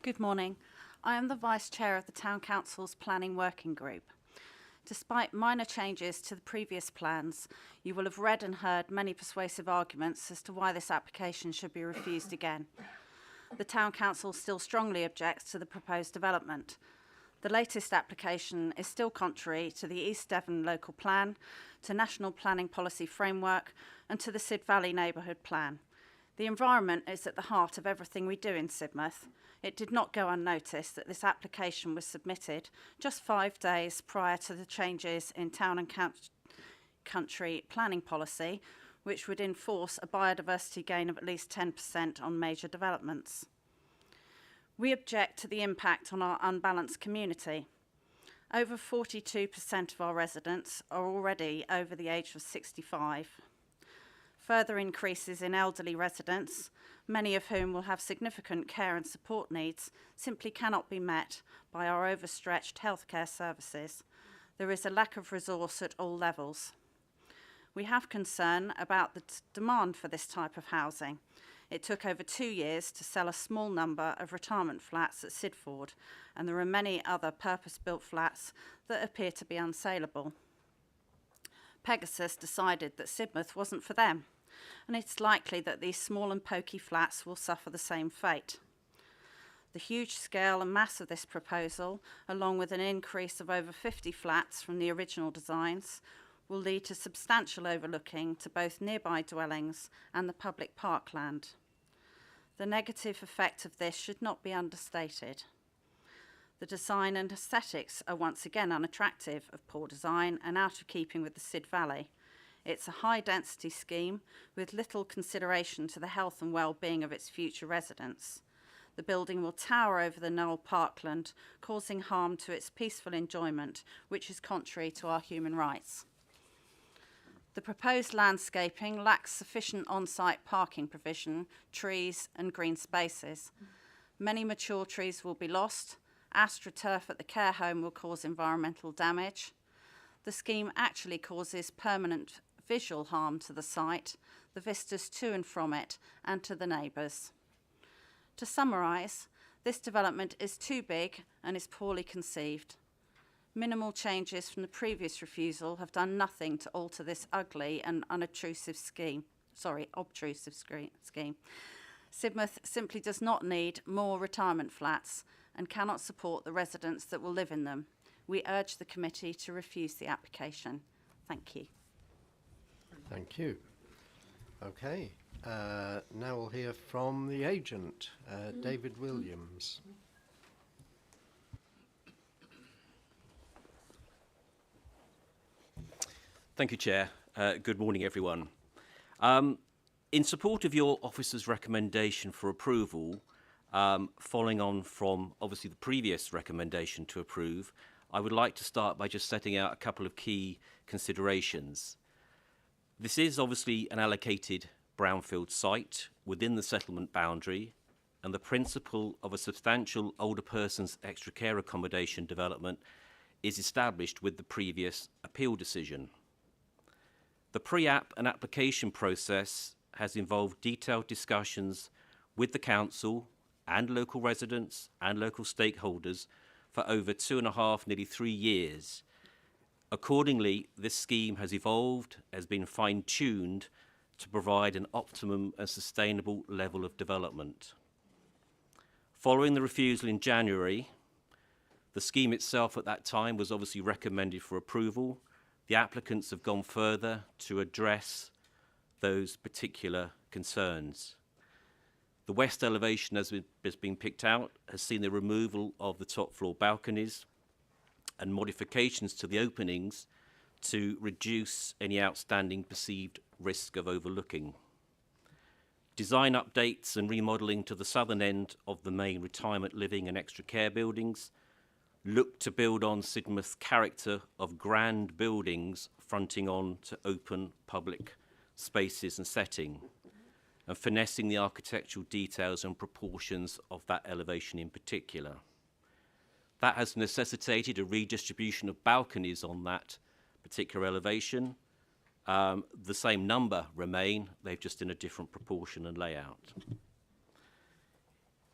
Good morning. I am the Vice Chair of the Town Council's Planning Working Group. Despite minor changes to the previous plans, you will have read and heard many persuasive arguments as to why this application should be refused again. The Town Council still strongly objects to the proposed development. The latest application is still contrary to the East Devon Local Plan, to National Planning Policy Framework, and to the Sid Valley Neighbourhood Plan. The environment is at the heart of everything we do in Sidmouth. It did not go unnoticed that this application was submitted just 5 days prior to the changes in town and country planning policy, which would enforce a biodiversity gain of at least 10% on major developments. We object to the impact on our unbalanced community. Over 42% of our residents are already over the age of 65. Further increases in elderly residents, many of whom will have significant care and support needs, simply cannot be met by our overstretched healthcare services. There is a lack of resource at all levels. We have concern about the demand for this type of housing. It took over 2 years to sell a small number of retirement flats at Sidford, and there are many other purpose-built flats that appear to be unsaleable. Pegasus decided that Sidmouth wasn't for them, and it's likely that these small and pokey flats will suffer the same fate. The huge scale and mass of this proposal, along with an increase of over 50 flats from the original designs, will lead to substantial overlooking to both nearby dwellings and the public parkland. The negative effect of this should not be understated. The design and aesthetics are once again unattractive, of poor design and out of keeping with the Sid Valley. It's a high-density scheme with little consideration to the health and well-being of its future residents. The building will tower over the Knoll parkland, causing harm to its peaceful enjoyment, which is contrary to our human rights. The proposed landscaping lacks sufficient on-site parking provision, trees and green spaces. Many mature trees will be lost. AstroTurf at the care home will cause environmental damage. The scheme actually causes permanent visual harm to the site, the vistas to and from it, and to the neighbours. To summarise, this development is too big and is poorly conceived. Minimal changes from the previous refusal have done nothing to alter this ugly and obtrusive scheme. Sidmouth simply does not need more retirement flats and cannot support the residents that will live in them. We urge the committee to refuse the application. Thank you. Thank you. Okay, now we'll hear from the agent, David Williams. Thank you, Chair. Good morning, everyone. In support of your officer's recommendation for approval, following on from obviously the previous recommendation to approve, I would like to start by just setting out a couple of key considerations. This is obviously an allocated brownfield site within the settlement boundary, and the principle of a substantial older persons extra care accommodation development is established with the previous appeal decision. The pre-app and application process has involved detailed discussions with the council and local residents and local stakeholders for over 2.5, nearly 3 years. Accordingly, this scheme has evolved, has been fine-tuned to provide an optimum and sustainable level of development. Following the refusal in January, the scheme itself at that time was obviously recommended for approval. The applicants have gone further to address those particular concerns. The west elevation, as has been picked out, has seen the removal of the top floor balconies and modifications to the openings to reduce any outstanding perceived risk of overlooking. Design updates and remodelling to the southern end of the main retirement living and extra care buildings look to build on Sidmouth's character of grand buildings fronting on to open public spaces and setting, and finessing the architectural details and proportions of that elevation in particular. That has necessitated a redistribution of balconies on that particular elevation. The same number remain, they've just in a different proportion and layout.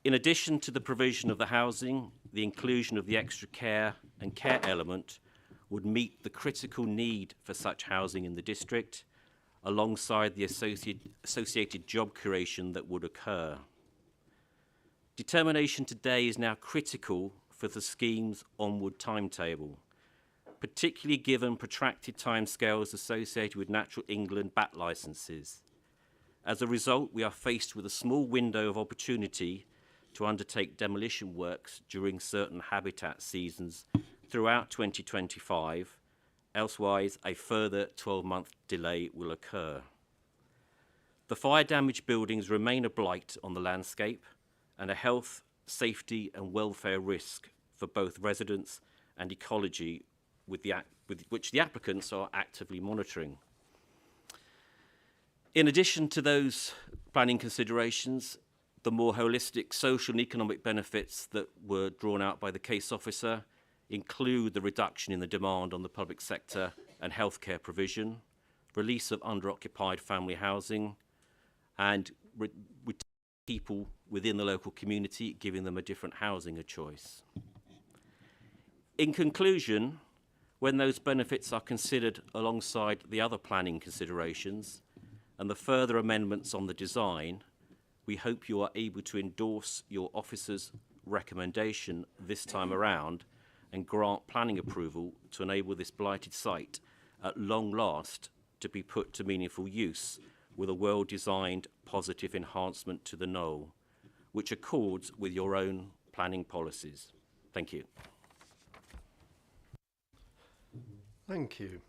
In addition to the provision of the housing, the inclusion of the extra care and care element would meet the critical need for such housing in the district, alongside the associated job creation that would occur. Determination today is now critical for the scheme's onward timetable, particularly given protracted timescales associated with Natural England bat licences. As a result, we are faced with a small window of opportunity to undertake demolition works during certain habitat seasons throughout 2025 elsewise a further 12-month delay will occur. The fire-damaged buildings remain a blight on the landscape and a health, safety and welfare risk for both residents and ecology with which the applicants are actively monitoring. In addition to those planning considerations, the more holistic social and economic benefits that were drawn out by the case officer include the reduction in the demand on the public sector and healthcare provision, release of under-occupied family housing, and with people within the local community, giving them a different housing choice. In conclusion, when those benefits are considered alongside the other planning considerations and the further amendments on the design, we hope you are able to endorse your officer's recommendation this time around and grant planning approval to enable this blighted site at long last to be put to meaningful use with a well-designed positive enhancement to the knoll, which accords with your own planning policies. Thank you. Thank you.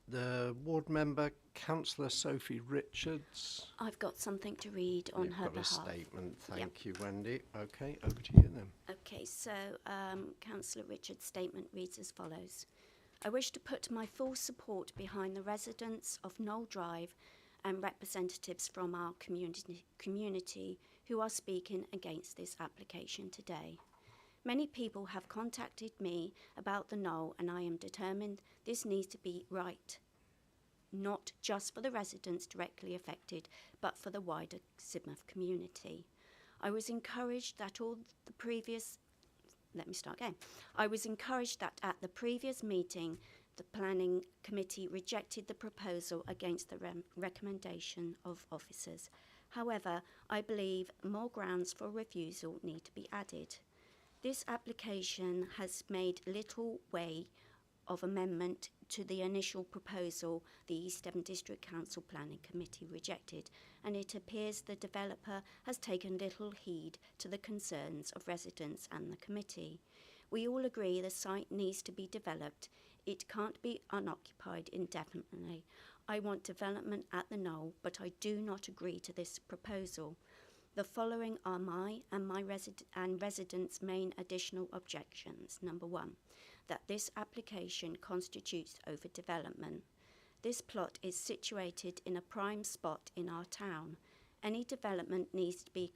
The ward member, Councillor Sophie Richards. I've got something to read on You've her got behalf. a statement. Thank Yep. you, Wendy. Okay, over to you then. Okay, so Councillor Richards' statement reads as follows. I wish to put my full support behind the residents of Knoll Drive and representatives from our community who are speaking against this application today. Many people have contacted me about the knoll, and I am determined this needs to be right, not just for the residents directly affected, but for the wider Sidmouth community. I was encouraged that I was encouraged that at the previous meeting, the planning committee rejected the proposal against the recommendation of officers. However, I believe more grounds for refusal need to be added. This application has made little way of amendment to the initial proposal the East Devon District Council Planning Committee rejected, and it appears the developer has taken little heed to the concerns of residents and the committee. We all agree the site needs to be developed. It can't be unoccupied indefinitely. I want development at the knoll, but I do not agree to this proposal. The following are my residents' main additional objections. Number one, that this application constitutes overdevelopment. This plot is situated in a prime spot in our town. Any development needs to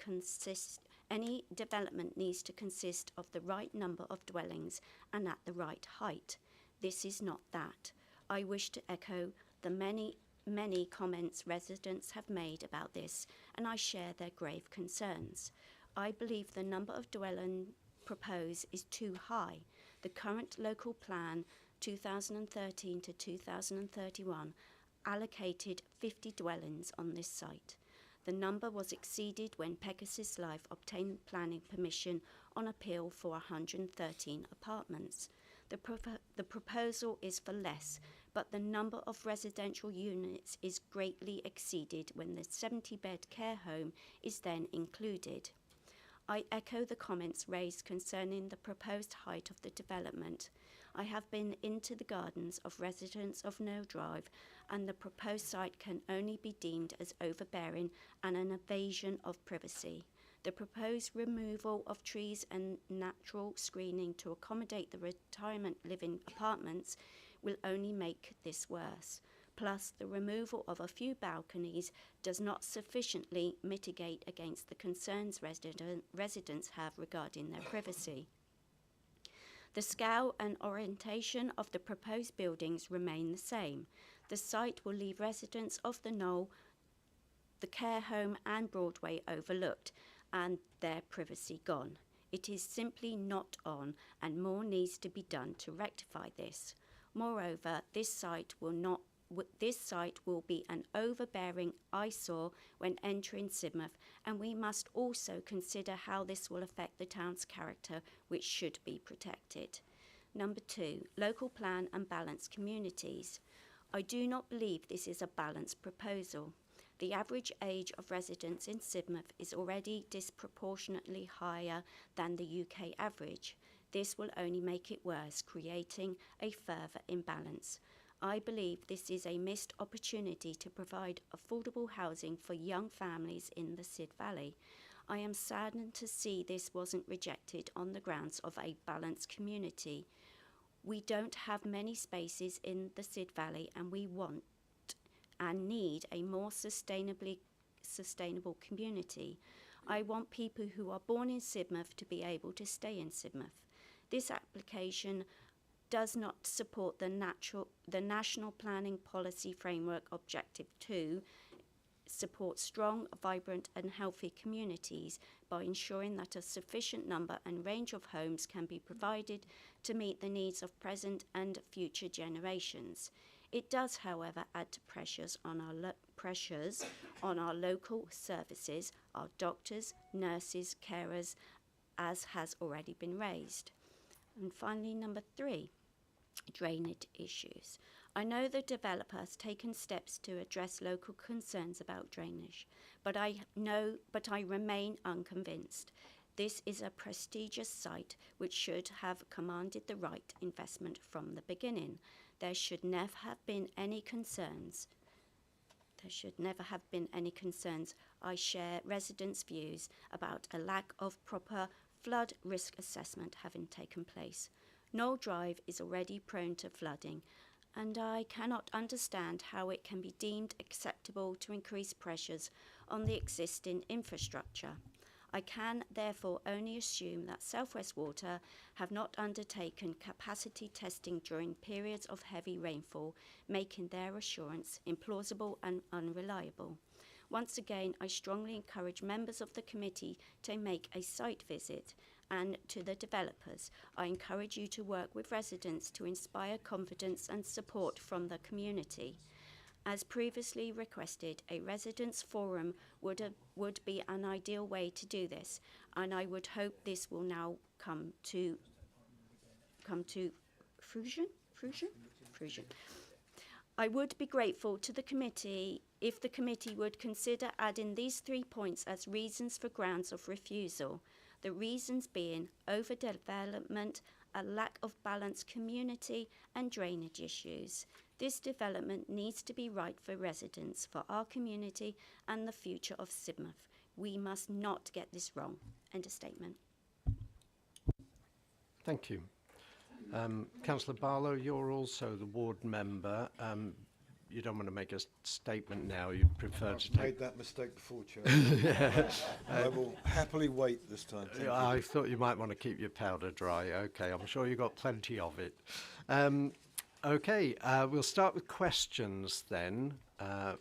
consist of the right number of dwellings and at the right height. This is not that. I wish to echo the many comments residents have made about this, and I share their grave concerns. I believe the number of dwellings proposed is too high. The current local plan 2013 to 2031 allocated 50 dwellings on this site. The number was exceeded when Pegasus Life obtained planning permission on appeal for 113 apartments. The proposal is for less, but the number of residential units is greatly exceeded when the 70-bed care home is then included. I echo the comments raised concerning the proposed height of the development. I have been into the gardens of residents of Knoll Drive, and the proposed site can only be deemed as overbearing and an invasion of privacy. The proposed removal of trees and natural screening to accommodate the retirement living apartments will only make this worse. Plus, the removal of a few balconies does not sufficiently mitigate against the concerns residents have regarding their privacy. The scale and orientation of the proposed buildings remain the same. The site will leave residents of the knoll, the care home and Broadway overlooked, and their privacy gone. It is simply not on, and more needs to be done to rectify this. Moreover, this site will be an overbearing eyesore when entering Sidmouth, and we must also consider how this will affect the town's character, which should be protected. Number two, local plan and balanced communities. I do not believe this is a balanced proposal. The average age of residents in Sidmouth is already disproportionately higher than the UK average. This will only make it worse, creating a further imbalance. I believe this is a missed opportunity to provide affordable housing for young families in the Sid Valley. I am saddened to see this wasn't rejected on the grounds of a balanced community. We don't have many spaces in the Sid Valley, and we want and need a more sustainable community. I want people who are born in Sidmouth to be able to stay in Sidmouth. This application does not support the National Planning Policy Framework Objective 2, support strong, vibrant and healthy communities by ensuring that a sufficient number and range of homes can be provided to meet the needs of present and future generations. It does, however, add to pressures on our local services, our doctors, nurses, carers, as has already been raised. And finally, number 3, drainage issues. I know the developer has taken steps to address local concerns about drainage, but I remain unconvinced. This is a prestigious site which should have commanded the right investment from the beginning. There should never have been any concerns. I share residents' views about a lack of proper flood risk assessment having taken place. Knoll Drive is already prone to flooding, and I cannot understand how it can be deemed acceptable to increase pressures on the existing infrastructure. I can therefore only assume that South West Water have not undertaken capacity testing during periods of heavy rainfall, making their assurance implausible and unreliable. Once again, I strongly encourage members of the committee to make a site visit, and to the developers, I encourage you to work with residents to inspire confidence and support from the community. As previously requested, a residents' forum would be an ideal way to do this, and I would hope this will now come to fruition. I would be grateful to the committee if the committee would consider adding these 3 points as reasons for grounds of refusal. The reasons being overdevelopment, a lack of balanced community and drainage issues. This development needs to be right for residents, for our community and the future of Sidmouth. We must not get this wrong. End of statement. Thank you. Councillor Barlow, you're also the ward member. You don't want to make a statement now. You'd prefer to take... made that mistake before, Chair. I will happily wait this time. Thank you. I thought you might want to keep your powder dry. Okay, I'm sure you've got plenty of it. Okay, we'll start with questions then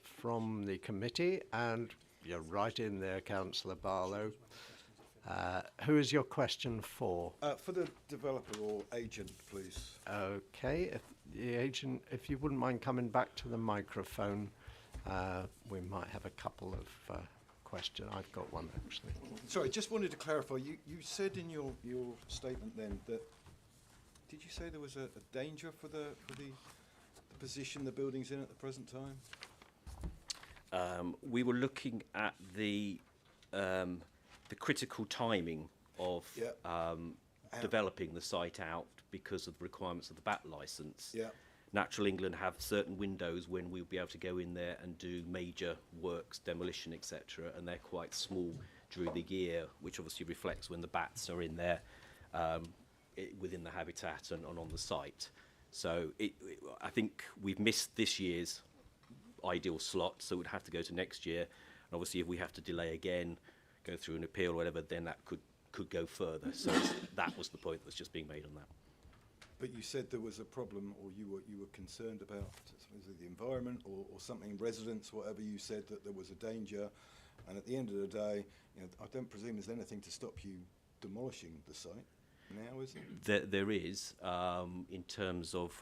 from the committee. And you're right in there, Councillor Barlow. Who is your question for? For the developer or agent, please. Okay, if the agent, if you wouldn't mind coming back to the microphone, we might have a couple of questions. I've got one, actually. Sorry, just wanted to clarify. You said in your statement then that, did you say there was a danger for the position the building's in at the present time? We were looking at the critical timing of developing the site out because of the requirements of the BAT licence. Yeah. Natural England have certain windows when we'll be able to go in there and do major works, demolition, etc., and they're quite small during the year, which obviously reflects when the bats are in there within the habitat and on the site. So I think we've missed this year's ideal slot, so we'd have to go to next year. And obviously, if we have to delay again, go through an appeal or whatever, then that could go further. So that was the point that was just being made on that. But you said there was a problem, or you were concerned about the environment or something, residents, whatever. You said that there was a danger, and at the end of the day, I don't presume there's anything to stop you demolishing the site now, is it? There is, in terms of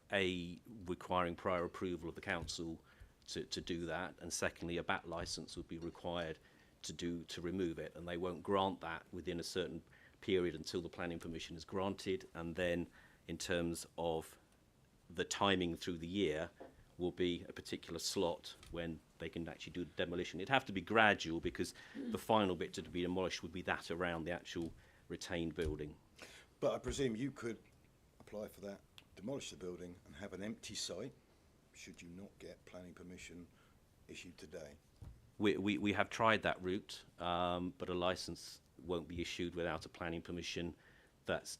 requiring prior approval of the council to do that, and secondly, a BAT licence would be required to remove it, and they won't grant that within a certain period until the planning permission is granted. And then in terms of the timing through the year will be a particular slot when they can actually do the demolition. It'd have to be gradual because the final bit to be demolished would be that around the actual retained building. But I presume you could apply for that, demolish the building and have an empty site, should you not get planning permission issued today? We have tried that route, but a licence won't be issued without a planning permission that's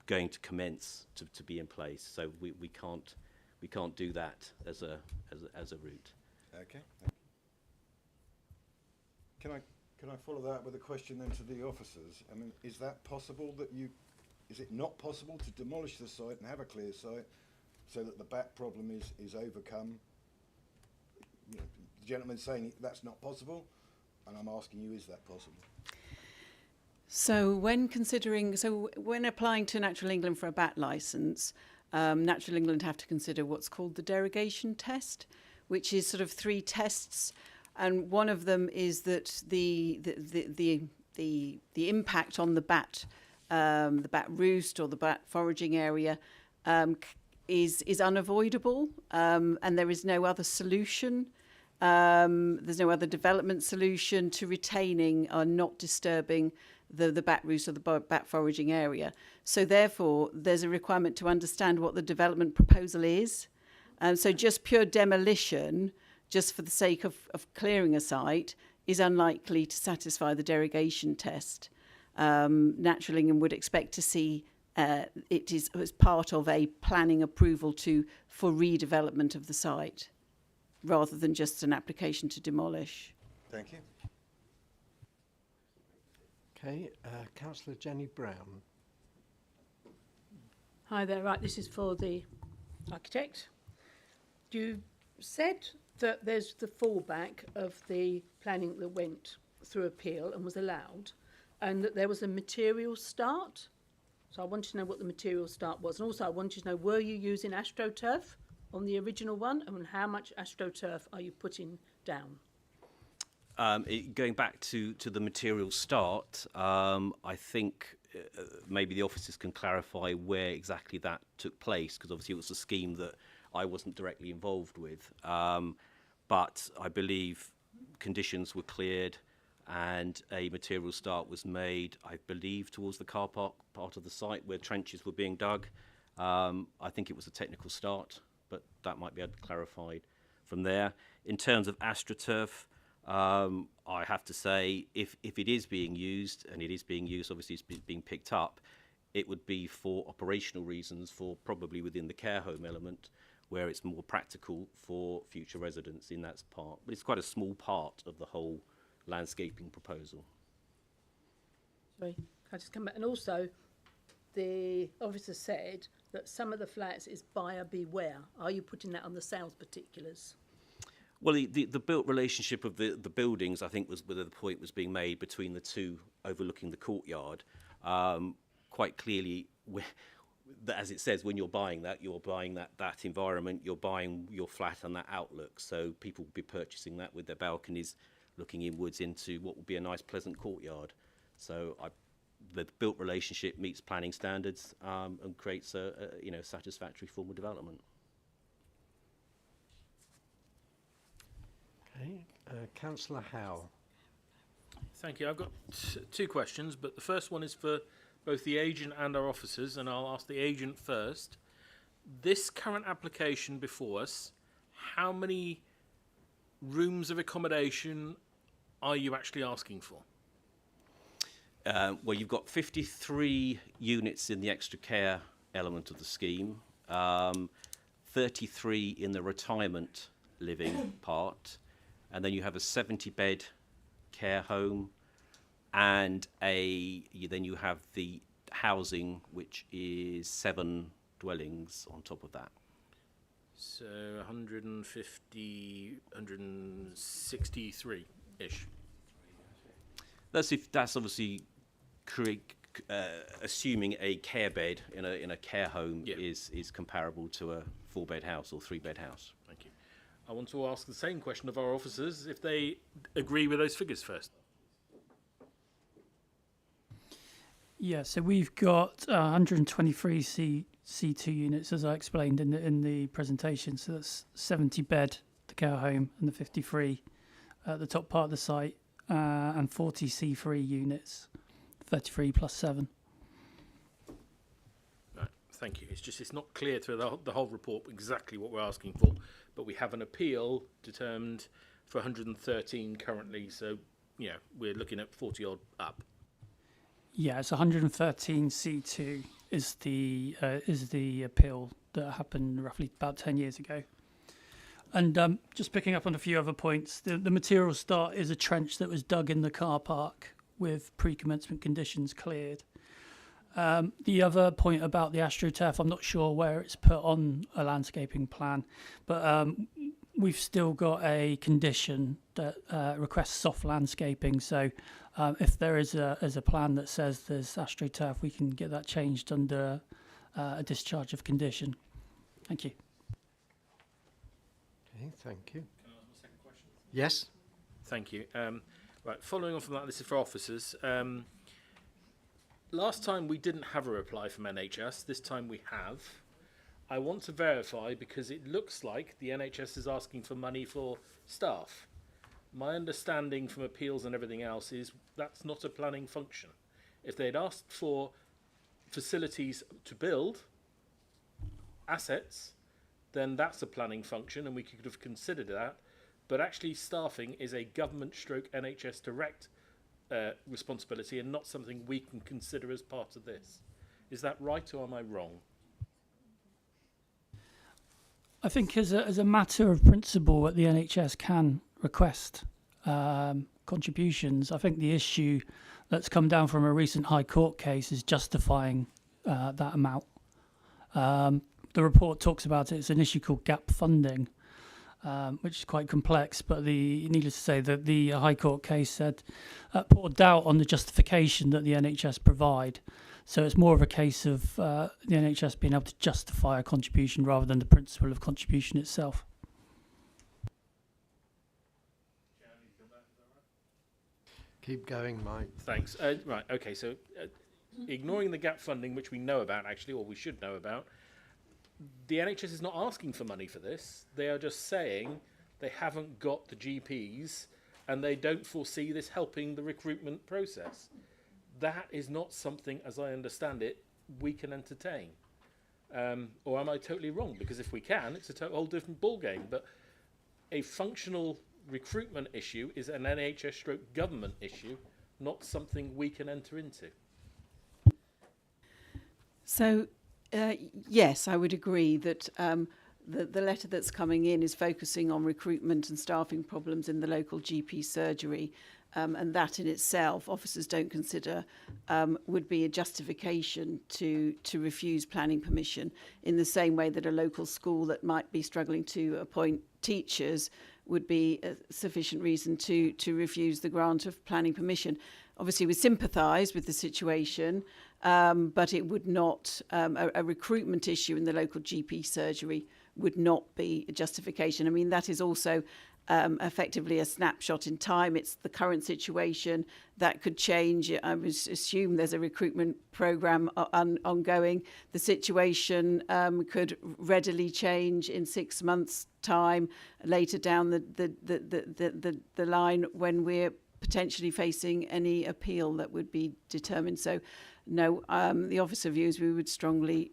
going to commence to be in place. So we can't do that as a route. Okay. Can I follow that with a question then to the officers? I mean, is that possible that is it not possible to demolish the site and have a clear site so that the bat problem is overcome? You know, the gentleman's saying that's not possible, and I'm asking you, is that possible? So when applying to Natural England for a bat licence, Natural England have to consider what's called the derogation test, which is sort of 3 tests, and one of them is that the impact on the bat roost or the bat foraging area is unavoidable, and there is no other solution. There's no other development solution to retaining or not disturbing the bat roost or the bat foraging area. So therefore, there's a requirement to understand what the development proposal is. So just pure demolition, just for the sake of clearing a site, is unlikely to satisfy the derogation test. Natural England would expect to see it is as part of a planning approval for redevelopment of the site, rather than just an application to demolish. Thank you. Okay, Councillor Jenny Brown. Hi there, right, this is for the architect. You said that there's the fallback of the planning that went through appeal and was allowed, and that there was a material start. So I wanted to know what the material start was. And also I wanted to know, were you using AstroTurf on the original one, and how much AstroTurf are you putting down? Going back to the material start, I think maybe the officers can clarify where exactly that took place, because obviously it was a scheme that I wasn't directly involved with. But I believe conditions were cleared and a material start was made, I believe, towards the car park part of the site where trenches were being dug. I think it was a technical start, but that might be clarified from there. In terms of AstroTurf, I have to say, if it is being used, and it is being used, obviously it's being picked up, it would be for operational reasons, for probably within the care home element, where it's more practical for future residents in that part. But it's quite a small part of the whole landscaping proposal. Sorry, can I just come back? And also, the officer said that some of the flats is buyer beware. Are you putting that on the sales particulars? Well, the built relationship of the buildings, I think, was where the point was being made between the two overlooking the courtyard. Quite clearly, as it says, when you're buying that environment, you're buying your flat and that outlook. So people will be purchasing that with their balconies, looking inwards into what would be a nice, pleasant courtyard. So the built relationship meets planning standards and creates a satisfactory form of development. Okay, Councillor Howe. Thank you. I've got 2 questions, but the first one is for both the agent and our officers, and I'll ask the agent first. This current application before us, how many rooms of accommodation are you actually asking for? Well, you've got 53 units in the extra care element of the scheme, 33 in the retirement living part, and then you have a 70-bed care home, and then you have the housing, which is 7 dwellings on top of that. So 150, 163-ish. That's obviously assuming a care bed in a care home is comparable to a 4-bed house or 3-bed house. Thank you. I want to ask the same question of our officers, if they agree with those figures first. Yeah, so we've got 123 C2 units, as I explained in the presentation. So that's 70 bed, the care home, and the 53 at the top part of the site, and 40 C3 units, 33 plus 7. Thank you. It's not clear through the whole report exactly what we're asking for, but we have an appeal determined for 113 currently, so we're looking at 40 odd up. Yeah, it's 113 C2 is the appeal that happened roughly about 10 years ago. And just picking up on a few other points, the material start is a trench that was dug in the car park with pre-commencement conditions cleared. The other point about the AstroTurf, I'm not sure where it's put on a landscaping plan, but we've still got a condition that requests soft landscaping. So if there is a plan that says there's AstroTurf, we can get that changed under a discharge of condition. Thank you. Okay, thank you. Can I ask my second question? Yes. Thank you. Right, following on from that, this is for officers. Last time we didn't have a reply from NHS. This time we have. I want to verify because it looks like the NHS is asking for money for staff. My understanding from appeals and everything else is that's not a planning function. If they'd asked for facilities to build, assets, then that's a planning function and we could have considered that. But actually staffing is a government stroke NHS direct responsibility and not something we can consider as part of this. Is that right or am I wrong? I think as a matter of principle that the NHS can request contributions, I think the issue that's come down from a recent High Court case is justifying that amount. The report talks about it. It's an issue called gap funding, which is quite complex, but needless to say that the High Court case said poured doubt on the justification that the NHS provide. So it's more of a case of the NHS being able to justify a contribution rather than the principle of contribution itself. Keep going, Mike. Thanks. Right, okay, so ignoring the gap funding, which we know about actually, or we should know about, the NHS is not asking for money for this. They are just saying they haven't got the GPs and they don't foresee this helping the recruitment process. That is not something, as I understand it, we can entertain. Or am I totally wrong? Because if we can, it's a whole different ballgame. But a functional recruitment issue is an NHS stroke government issue, not something we can enter into. So, yes, I would agree that the letter that's coming in is focusing on recruitment and staffing problems in the local GP surgery. And that in itself, officers don't consider would be a justification to refuse planning permission, in the same way that a local school that might be struggling to appoint teachers would be a sufficient reason to refuse the grant of planning permission. Obviously, we sympathise with the situation, but it would not, a recruitment issue in the local GP surgery would not be a justification. I mean, that is also effectively a snapshot in time. It's the current situation that could change. I would assume there's a recruitment programme ongoing. The situation could readily change in 6 months' time, later down the line when we're potentially facing any appeal that would be determined. So, no, the officer views we would strongly.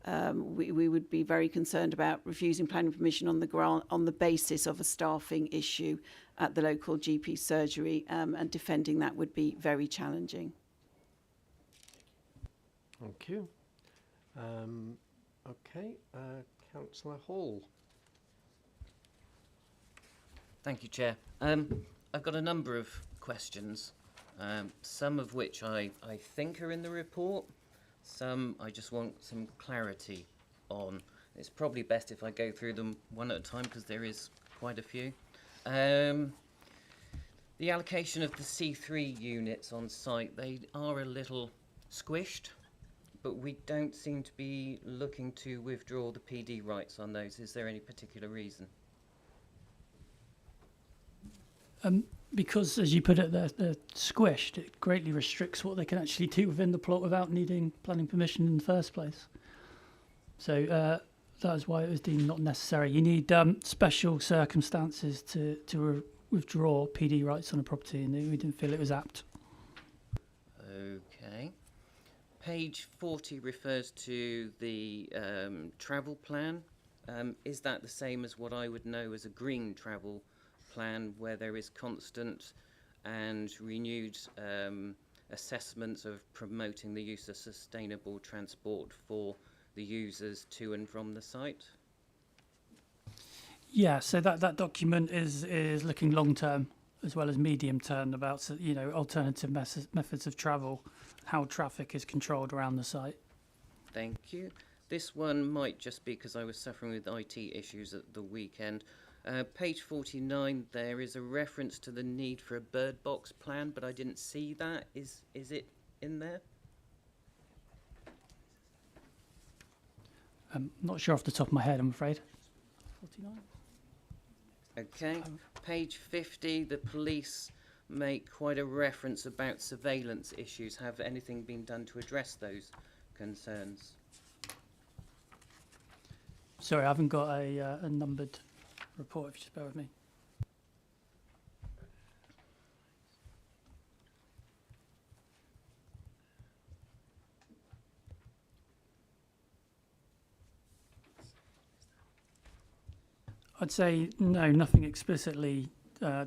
We would be very concerned about refusing planning permission on the basis of a staffing issue at the local GP surgery, and defending that would be very challenging. Thank you. Okay, Councillor Hall. Thank you, Chair. I've got a number of questions, some of which I think are in the report. Some I just want some clarity on. It's probably best if I go through them one at a time because there is quite a few. The allocation of the C3 units on site, they are a little squished, but we don't seem to be looking to withdraw the PD rights on those. Is there any particular reason? Because, as you put it, they're squished, it greatly restricts what they can actually do within the plot without needing planning permission in the first place. So that is why it was deemed not necessary. You need special circumstances to withdraw PD rights on a property, and we didn't feel it was apt. Okay. Page 40 refers to the travel plan. Is that the same as what I would know as a green travel plan, where there is constant and renewed assessments of promoting the use of sustainable transport for the users to and from the site? Yeah, so that document is looking long term as well as medium term about alternative methods of travel, how traffic is controlled around the site. Thank you. This one might just be because I was suffering with IT issues at the weekend. Page 49, there is a reference to the need for a bird box plan, but I didn't see that. Is it in there? I'm not sure off the top of my head, I'm afraid. 49? Okay. Page 50, the police make quite a reference about surveillance issues. Have anything been done to address those concerns? Sorry, I haven't got a numbered report, if you just bear with me. I'd say no, nothing explicitly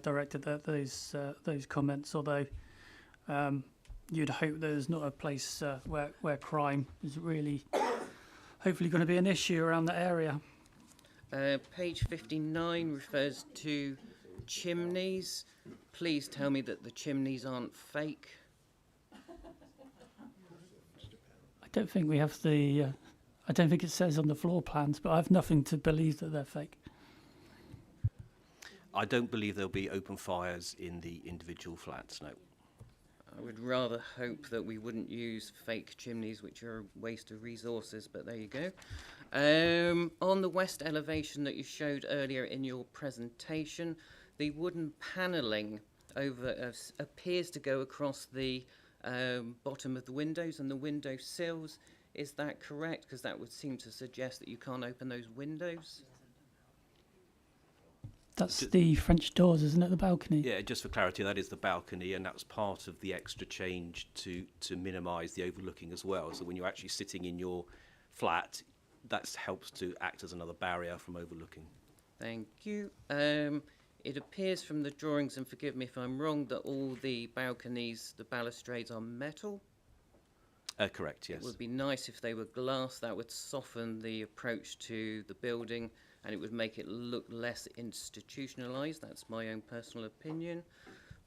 directed at those comments, although you'd hope there's not a place where crime is really hopefully going to be an issue around the area. Page 59 refers to chimneys. Please tell me that the chimneys aren't fake. I don't think we have the. I don't think it says on the floor plans, but I have nothing to believe that they're fake. I don't believe there'll be open fires in the individual flats, no. I would rather hope that we wouldn't use fake chimneys, which are a waste of resources, but there you go. On the west elevation that you showed earlier in your presentation, the wooden panelling appears to go across the bottom of the windows and the window sills. Is that correct? Because that would seem to suggest that you can't open those windows. That's the French doors, isn't it? The balcony. Yeah, just for clarity, that is the balcony, and that's part of the extra change to minimise the overlooking as well. So when you're actually sitting in your flat, that helps to act as another barrier from overlooking. Thank you. It appears from the drawings, and forgive me if I'm wrong, that all the balconies, the balustrades are metal. Correct, yes. It would be nice if they were glass. That would soften the approach to the building, and it would make it look less institutionalised. That's my own personal opinion.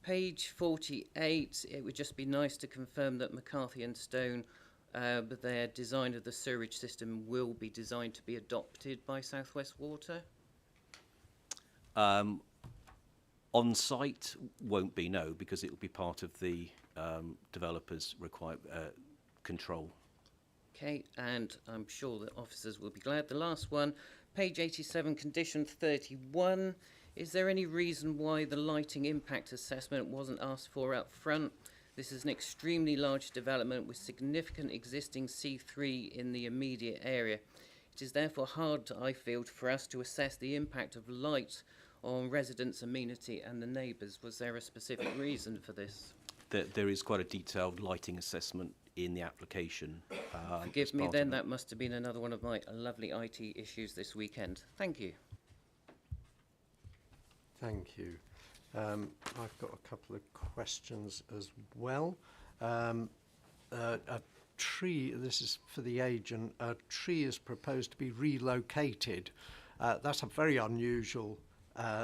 Page 48, it would just be nice to confirm that McCarthy and Stone, their design of the sewerage system will be designed to be adopted by South West Water. On site won't be, no, because it will be part of the developer's control. Okay, and I'm sure that officers will be glad. The last one, page 87, condition 31. Is there any reason why the lighting impact assessment wasn't asked for up front? This is an extremely large development with significant existing C3 in the immediate area. It is therefore hard, I feel, for us to assess the impact of light on residents' amenity and the neighbours. Was there a specific reason for this? There is quite a detailed lighting assessment in the application. Forgive me then, that must have been another one of my lovely IT issues this weekend. Thank you. Thank you. I've got a couple of questions as well. A tree, this is for the agent, a tree is proposed to be relocated. That's a very unusual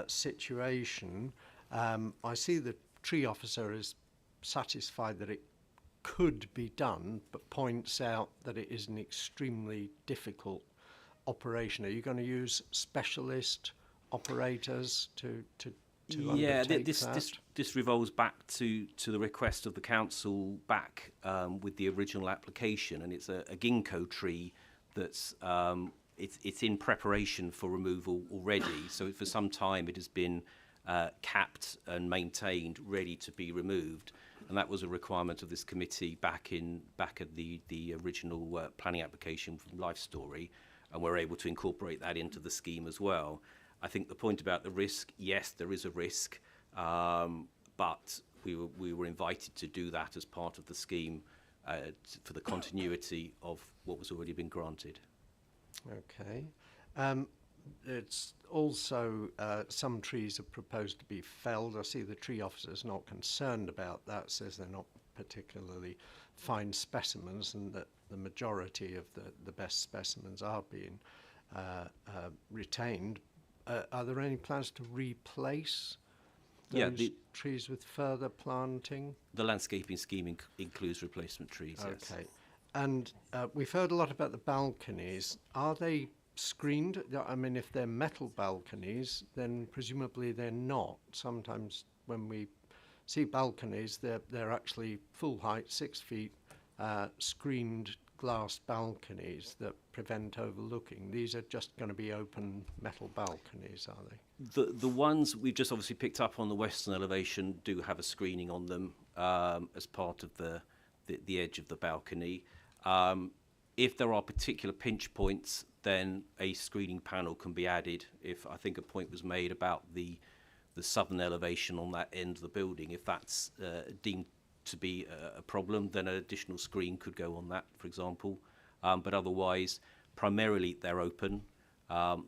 situation. I see the tree officer is satisfied that it could be done, but points out that it is an extremely difficult operation. Are you going to use specialist operators to undertake that? This revolves back to the request of the council back with the original application, and it's a ginkgo tree that's it's in preparation for removal already. So for some time it has been capped and maintained, ready to be removed, and that was a requirement of this committee back at the original planning application from Life Story, and we're able to incorporate that into the scheme as well. I think the point about the risk, yes, there is a risk, but we were invited to do that as part of the scheme for the continuity of what was already been granted. Okay. It's also some trees are proposed to be felled. I see the tree officer's not concerned about that, says they're not particularly fine specimens and that the majority of the best specimens are being retained. Are there any plans to replace those trees with further planting? The landscaping scheme includes replacement trees, yes. Okay. And we've heard a lot about the balconies. Are they screened? I mean, if they're metal balconies, then presumably they're not. Sometimes when we see balconies, they're actually full height, 6 feet, screened glass balconies that prevent overlooking. These are just going to be open metal balconies, are they? The ones we've just obviously picked up on the western elevation do have a screening on them as part of the edge of the balcony. If there are particular pinch points, then a screening panel can be added. If I think a point was made about the southern elevation on that end of the building, if that's deemed to be a problem, then an additional screen could go on that, for example. But otherwise, primarily they're open.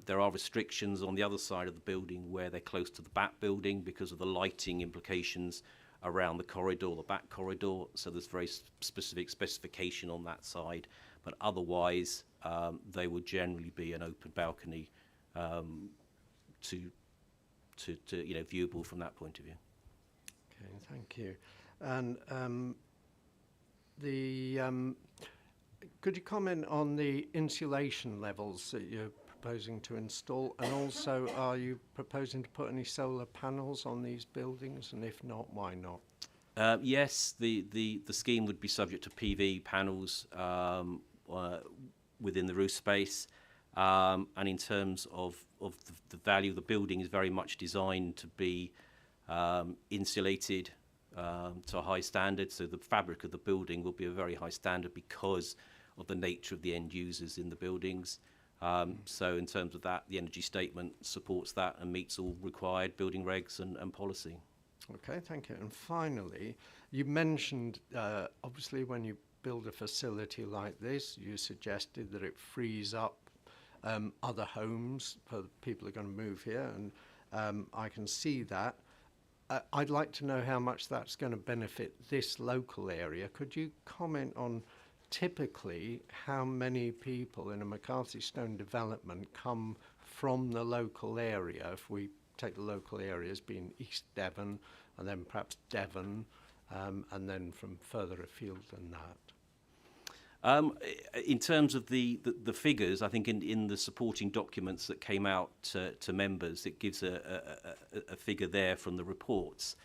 There are restrictions on the other side of the building where they're close to the back building because of the lighting implications around the corridor, the back corridor. So there's very specific specification on that side. But otherwise, they would generally be an open balcony to viewable from that point of view. Okay, thank you. And could you comment on the insulation levels that you're proposing to install, and also are you proposing to put any solar panels on these buildings, and if not, why not? Yes, the scheme would be subject to PV panels within the roof space, and in terms of the value of the building is very much designed to be insulated to a high standard, so the fabric of the building will be a very high standard because of the nature of the end users in the buildings. So in terms of that, the energy statement supports that and meets all required building regs and policy. Okay, thank you. And finally, you mentioned, obviously, when you build a facility like this, you suggested that it frees up other homes for people who are going to move here, and I can see that. I'd like to know how much that's going to benefit this local area. Could you comment on typically how many people in a McCarthy Stone development come from the local area, if we take the local areas being East Devon and then perhaps Devon, and then from further afield than that? In terms of the figures, I think in the supporting documents that came out to members, it gives a figure there from the reports.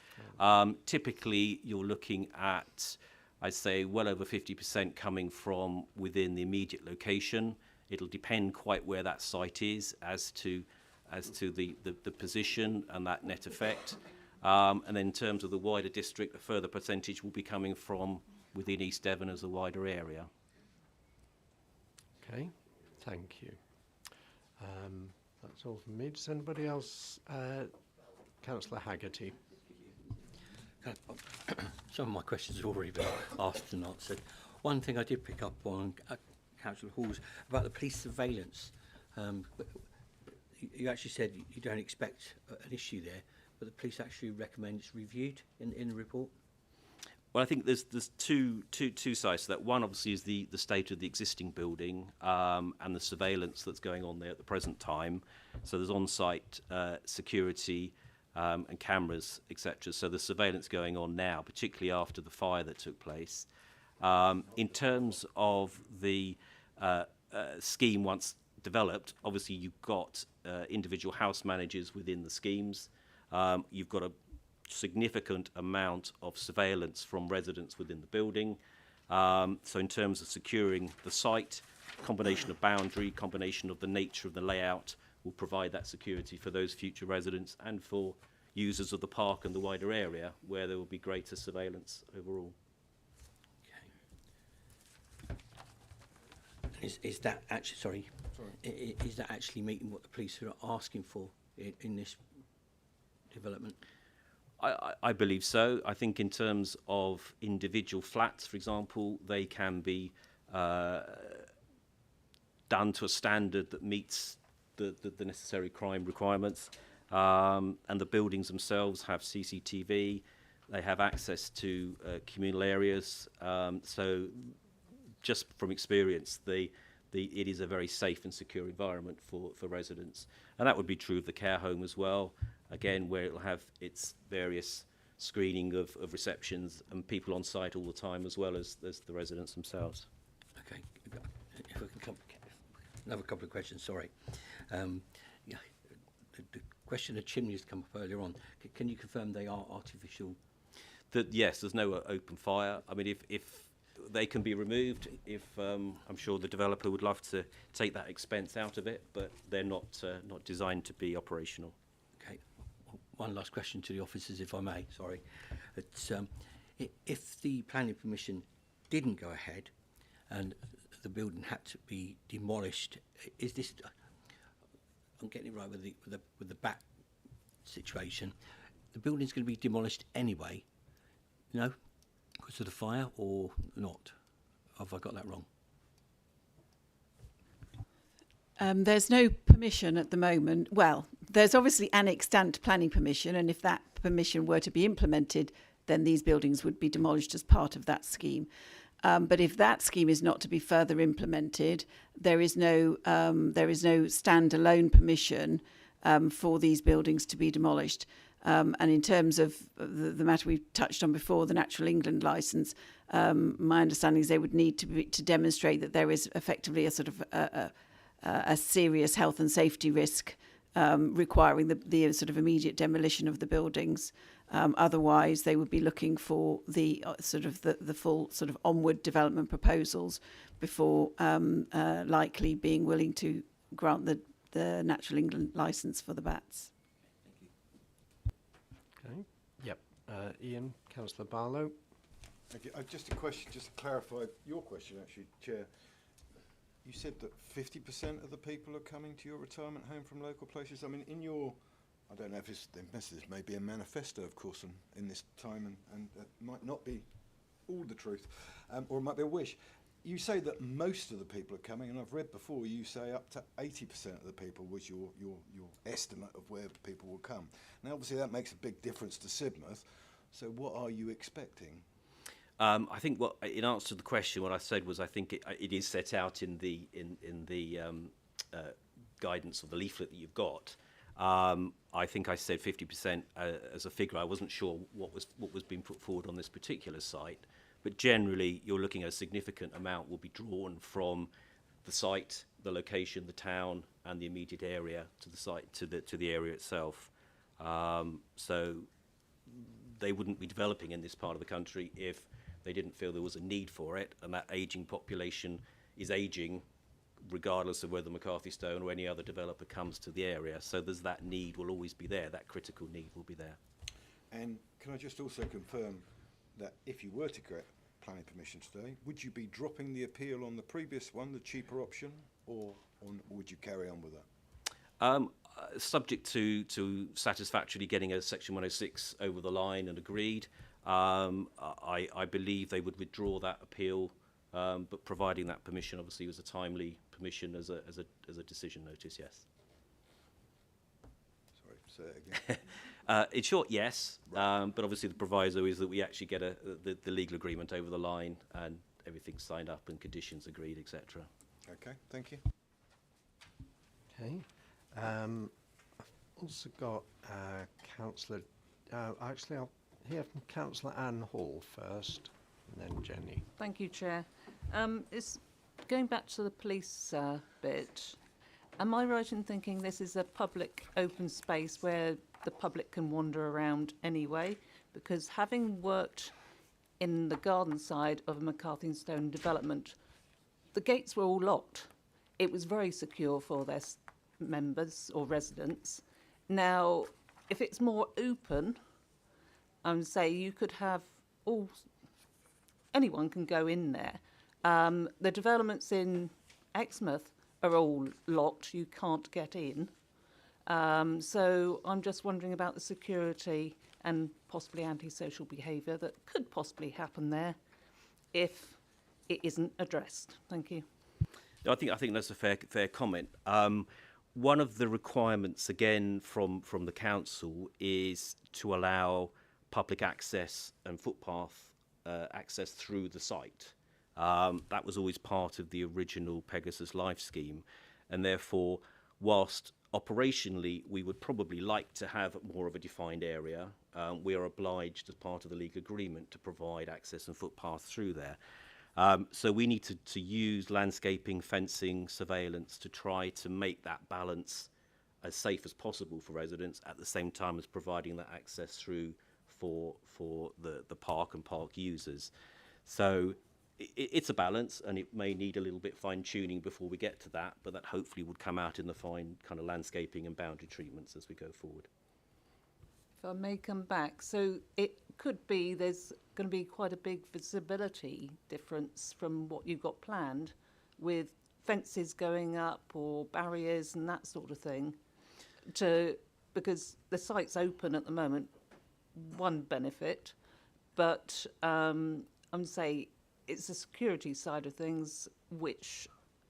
Typically, you're looking at, I'd say, well over 50% coming from within the immediate location. It'll depend quite where that site is as to the position and that net effect. And then in terms of the wider district, a further percentage will be coming from within East Devon as a wider area. Okay, thank you. That's all from me. Does anybody else? Councillor Haggerty. Some of my questions have already been asked and answered. One thing I did pick up on, Councillor Hall's, about the police surveillance. You actually said you don't expect an issue there, but the police actually recommend it's reviewed in the report. Well, I think there's two sides to that. One, obviously, is the state of the existing building and the surveillance that's going on there at the present time. So there's on-site security and cameras, etc. So the surveillance going on now, particularly after the fire that took place. In terms of the scheme once developed, obviously you've got individual house managers within the schemes. You've got a significant amount of surveillance from residents within the building. So in terms of securing the site, combination of boundary, combination of the nature of the layout will provide that security for those future residents and for users of the park and the wider area where there will be greater surveillance overall. Okay. Is that actually, is that actually meeting what the police are asking for in this development? I believe so. I think in terms of individual flats, for example, they can be done to a standard that meets the necessary crime requirements. And the buildings themselves have CCTV. They have access to communal areas. So just from experience, it is a very safe and secure environment for residents. And that would be true of the care home as well, again, where it'll have its various screening of receptions and people on site all the time, as well as the residents themselves. Okay, if I can come, another couple of questions, sorry. Yeah, the question of chimneys come up earlier on. Can you confirm they are artificial? Yes, there's no open fire. I mean, if they can be removed, I'm sure the developer would love to take that expense out of it, but they're not designed to be operational. Okay, one last question to the officers, if I may, sorry. It's, if the planning permission didn't go ahead and the building had to be demolished, is this, I'm getting it right with the back situation, the building's going to be demolished anyway, no? Because of the fire or not? Have I got that wrong? There's no permission at the moment. Well, there's obviously an extant planning permission, and if that permission were to be implemented, then these buildings would be demolished as part of that scheme. But if that scheme is not to be further implemented, there is no standalone permission for these buildings to be demolished. And in terms of the matter we've touched on before, the Natural England licence, my understanding is they would need to demonstrate that there is effectively a sort of a serious health and safety risk requiring the sort of immediate demolition of the buildings. Otherwise, they would be looking for the full sort of onward development proposals before likely being willing to grant the Natural England licence for the bats. Okay. Yep. Ian, Councillor Barlow. Thank you. Just a question, just to clarify your question, actually, Chair. You said that 50% of the people are coming to your retirement home from local places. I mean, in your, I don't know if this may be a manifesto, of course, in this time, and that might not be all the truth, or it might be a wish. You say that most of the people are coming, and I've read before you say up to 80% of the people was your estimate of where people will come. Now, obviously, that makes a big difference to Sidmouth. So, what are you expecting? I think in answer to the question, what I said was I think it is set out in the guidance of the leaflet that you've got. I think I said 50% as a figure. I wasn't sure what was being put forward on this particular site. But generally, you're looking at a significant amount will be drawn from the site, the location, the town, and the immediate area to the site, to the area itself. So they wouldn't be developing in this part of the country if they didn't feel there was a need for it, and that ageing population is ageing regardless of whether McCarthy Stone or any other developer comes to the area. So there's that need will always be there, that critical need will be there. And can I just also confirm that if you were to get planning permission today, would you be dropping the appeal on the previous one, the cheaper option, or would you carry on with that? Subject to satisfactorily getting a Section 106 over the line and agreed, I believe they would withdraw that appeal, but providing that permission obviously was a timely permission as a decision notice, yes. Sorry, say it again. In short, yes, right. But obviously the proviso is that we actually get the legal agreement over the line and everything's signed up and conditions agreed, etc. Okay, thank you. Okay. I've also got Councillor. Actually, I'll hear from Councillor Anne Hall first, and then Jenny. Thank you, Chair. It's going back to the police bit. Am I right in thinking this is a public open space where the public can wander around anyway? Because having worked in the garden side of a McCarthy and Stone development, the gates were all locked. It was very secure for their members or residents. Now, if it's more open, say you could have anyone can go in there. The developments in Exmouth are all locked. You can't get in. So I'm just wondering about the security and possibly antisocial behaviour that could possibly happen there if it isn't addressed. Thank you. I think that's a fair comment. One of the requirements, again, from the council is to allow public access and footpath access through the site. That was always part of the original Pegasus Life scheme, and therefore, whilst operationally we would probably like to have more of a defined area, we are obliged as part of the legal agreement to provide access and footpath through there. So we need to use landscaping, fencing, surveillance to try to make that balance as safe as possible for residents, at the same time as providing that access through for the park and park users. So it's a balance, and it may need a little bit fine-tuning before we get to that, but that hopefully would come out in the fine kind of landscaping and boundary treatments as we go forward. If I may come back, so it could be there's going to be quite a big visibility difference from what you've got planned, with fences going up or barriers and that sort of thing, because the site's open at the moment. One benefit, but I'm say it's the security side of things.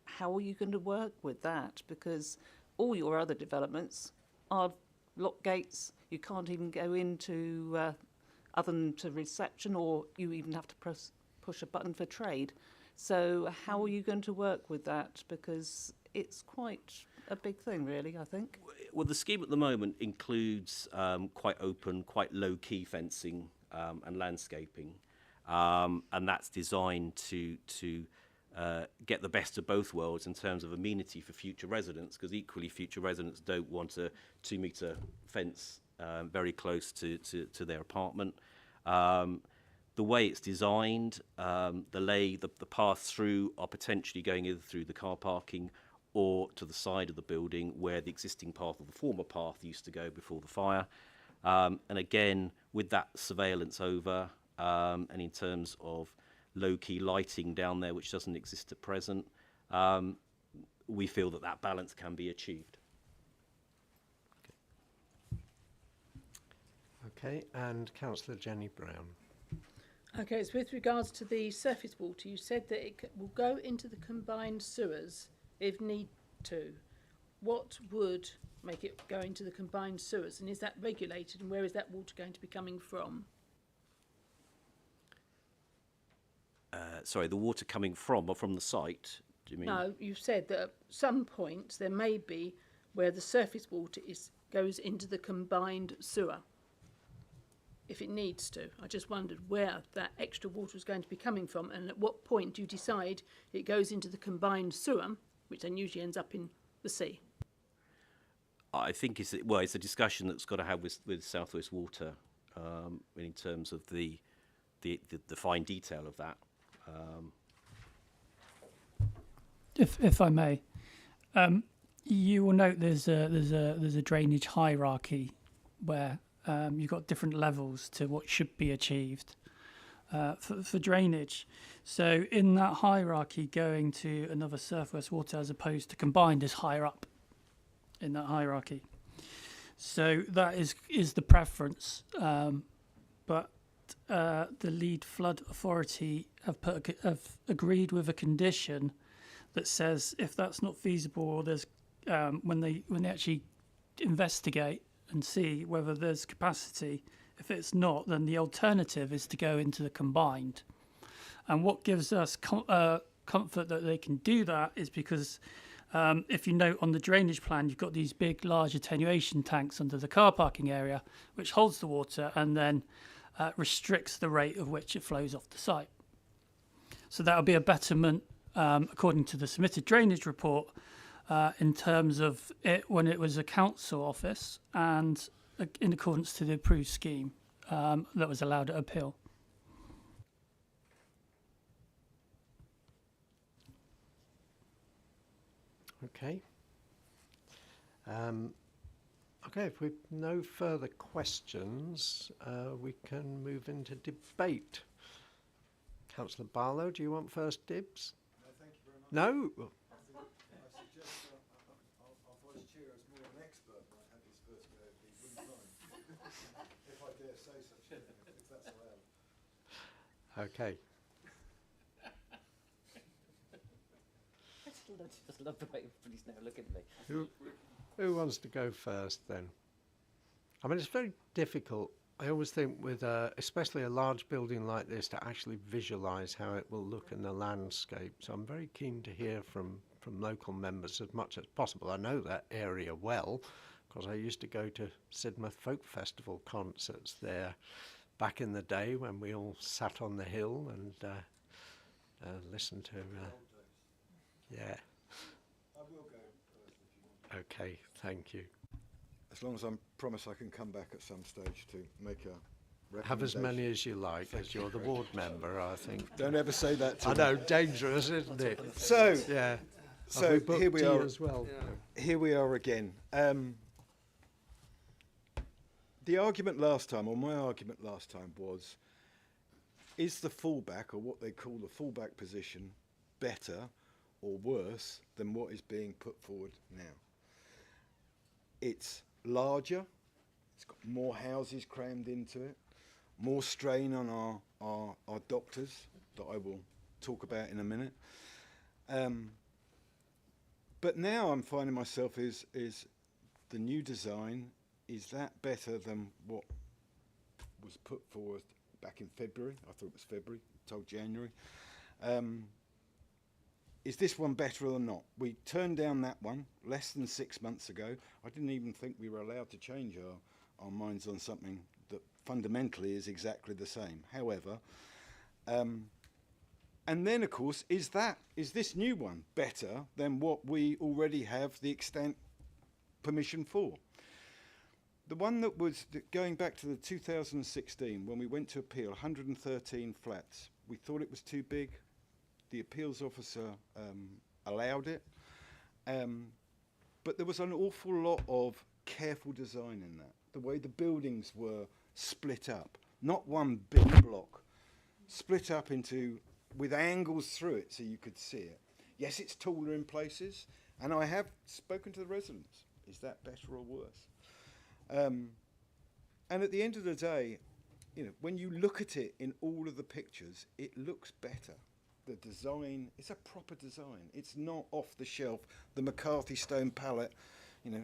How are you going to work with that? Because all your other developments are lock gates. You can't even go into other than to reception, or you even have to push a button for trade. So how are you going to work with that? Because it's quite a big thing, really, I think. Well, the scheme at the moment includes quite open, quite low-key fencing and landscaping, and that's designed to get the best of both worlds in terms of amenity for future residents, because equally future residents don't want a 2-metre fence very close to their apartment. The way it's designed, the paths through are potentially going either through the car parking or to the side of the building where the existing path, or the former path, used to go before the fire. And again, with that surveillance over, and in terms of low-key lighting down there, which doesn't exist at present, we feel that balance can be achieved. Okay, and Councillor Jenny Brown. Okay, so with regards to the surface water, you said that it will go into the combined sewers if need to. What would make it go into the combined sewers, and is that regulated, and where is that water going to be coming from? Sorry, the water coming from the site, do you mean? No, you've said that at some point there may be where the surface water goes into the combined sewer, if it needs to. I just wondered where that extra water is going to be coming from, and at what point do you decide it goes into the combined sewer, which then usually ends up in the sea? I think it's a discussion that's got to have with South West Water in terms of the fine detail of that. If I may, you will note there's a drainage hierarchy where you've got different levels to what should be achieved for drainage. So in that hierarchy, going to another Surf West Water as opposed to combined is higher up in that hierarchy. So that is the preference, but the Lead Flood Authority have agreed with a condition that says if that's not feasible, or there's when they actually investigate and see whether there's capacity, if it's not, then the alternative is to go into the combined. And what gives us comfort that they can do that is because if you note on the drainage plan, you've got these big, large attenuation tanks under the car parking area, which holds the water and then restricts the rate of which it flows off the site. So that'll be a betterment, according to the submitted drainage report, in terms of it when it was a council office and in accordance to the approved scheme that was allowed at appeal. Okay. Okay, if we've no further questions, we can move into debate. Councillor Barlow, do you want first dibs? No, thank you very much. No? I suggest our vice chair is more an expert might have his first go, if he wouldn't mind. If I dare say Okay. I just love the way everybody's now looking at me. Who wants to go first then? I mean, it's very difficult. I always think with especially a large building like this to actually visualise how it will look in the landscape. So I'm very keen to hear from local members as much as possible. I know that area well because I used to go to Sidmouth Folk Festival concerts there back in the day when we all sat on the hill and listened to. Yeah. I will go first if you want. Okay. Thank you. As long as I promise I can come back at some stage to make a Have as recommendation. many as you like, as you're the ward member, I think. Don't ever say that to I me. know, dangerous, isn't it? So, yeah. So Have we here booked we tea are as well. Here we are again. The argument last time, or my argument last time, was: is the fullback, or what they call the fullback position, better or worse than what is being put forward now? It's larger. It's got more houses crammed into it. More strain on our doctors that I will talk about in a minute. But now I'm finding myself is the new design, is that better than what was put forward back in February? I thought it was February, told January. Is this one better or not? We turned down that one less than 6 months ago. I didn't even think we were allowed to change our minds on something that fundamentally is exactly the same. However, and then of course, is this new one better than what we already have the extent permission for? The one that was going back to the 2016 when we went to appeal, 113 flats. We thought it was too big. The appeals officer allowed it, but there was an awful lot of careful design in that. The way the buildings were split up, not one big block, split up into with angles through it so you could see it. Yes, it's taller in places, and I have spoken to the residents. Is that better or worse? And at the end of the day, when you look at it in all of the pictures, it looks better. The design, it's a proper design. It's not off the shelf. The McCarthy stone palette,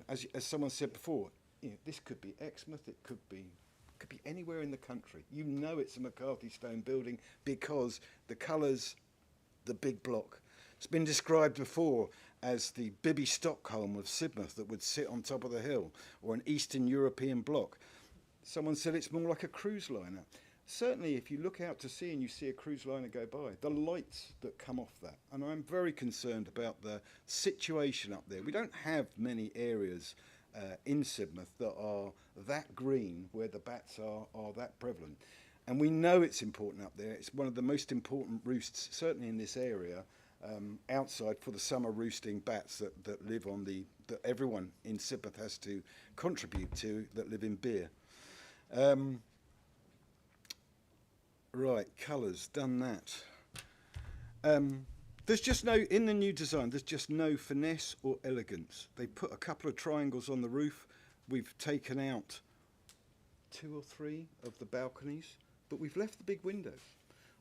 as someone said before, this could be Exmouth, it could be anywhere in the country. It's a McCarthy stone building because the colours, the big block. It's been described before as the Bibby Stockholm of Sidmouth that would sit on top of the hill, or an Eastern European block. Someone said it's more like a cruise liner. Certainly, if you look out to sea and you see a cruise liner go by, the lights that come off that, and I'm very concerned about the situation up there. We don't have many areas in Sidmouth that are that green, where the bats are that prevalent. And we know it's important up there. It's one of the most important roosts, certainly in this area, outside for the summer roosting bats that live on that everyone in Sidmouth has to contribute to, that live in Beer. Right, colours, done that. There's just in the new design, there's just no finesse or elegance. They put a couple of triangles on the roof. We've taken out 2 or 3 of the balconies, but we've left the big windows.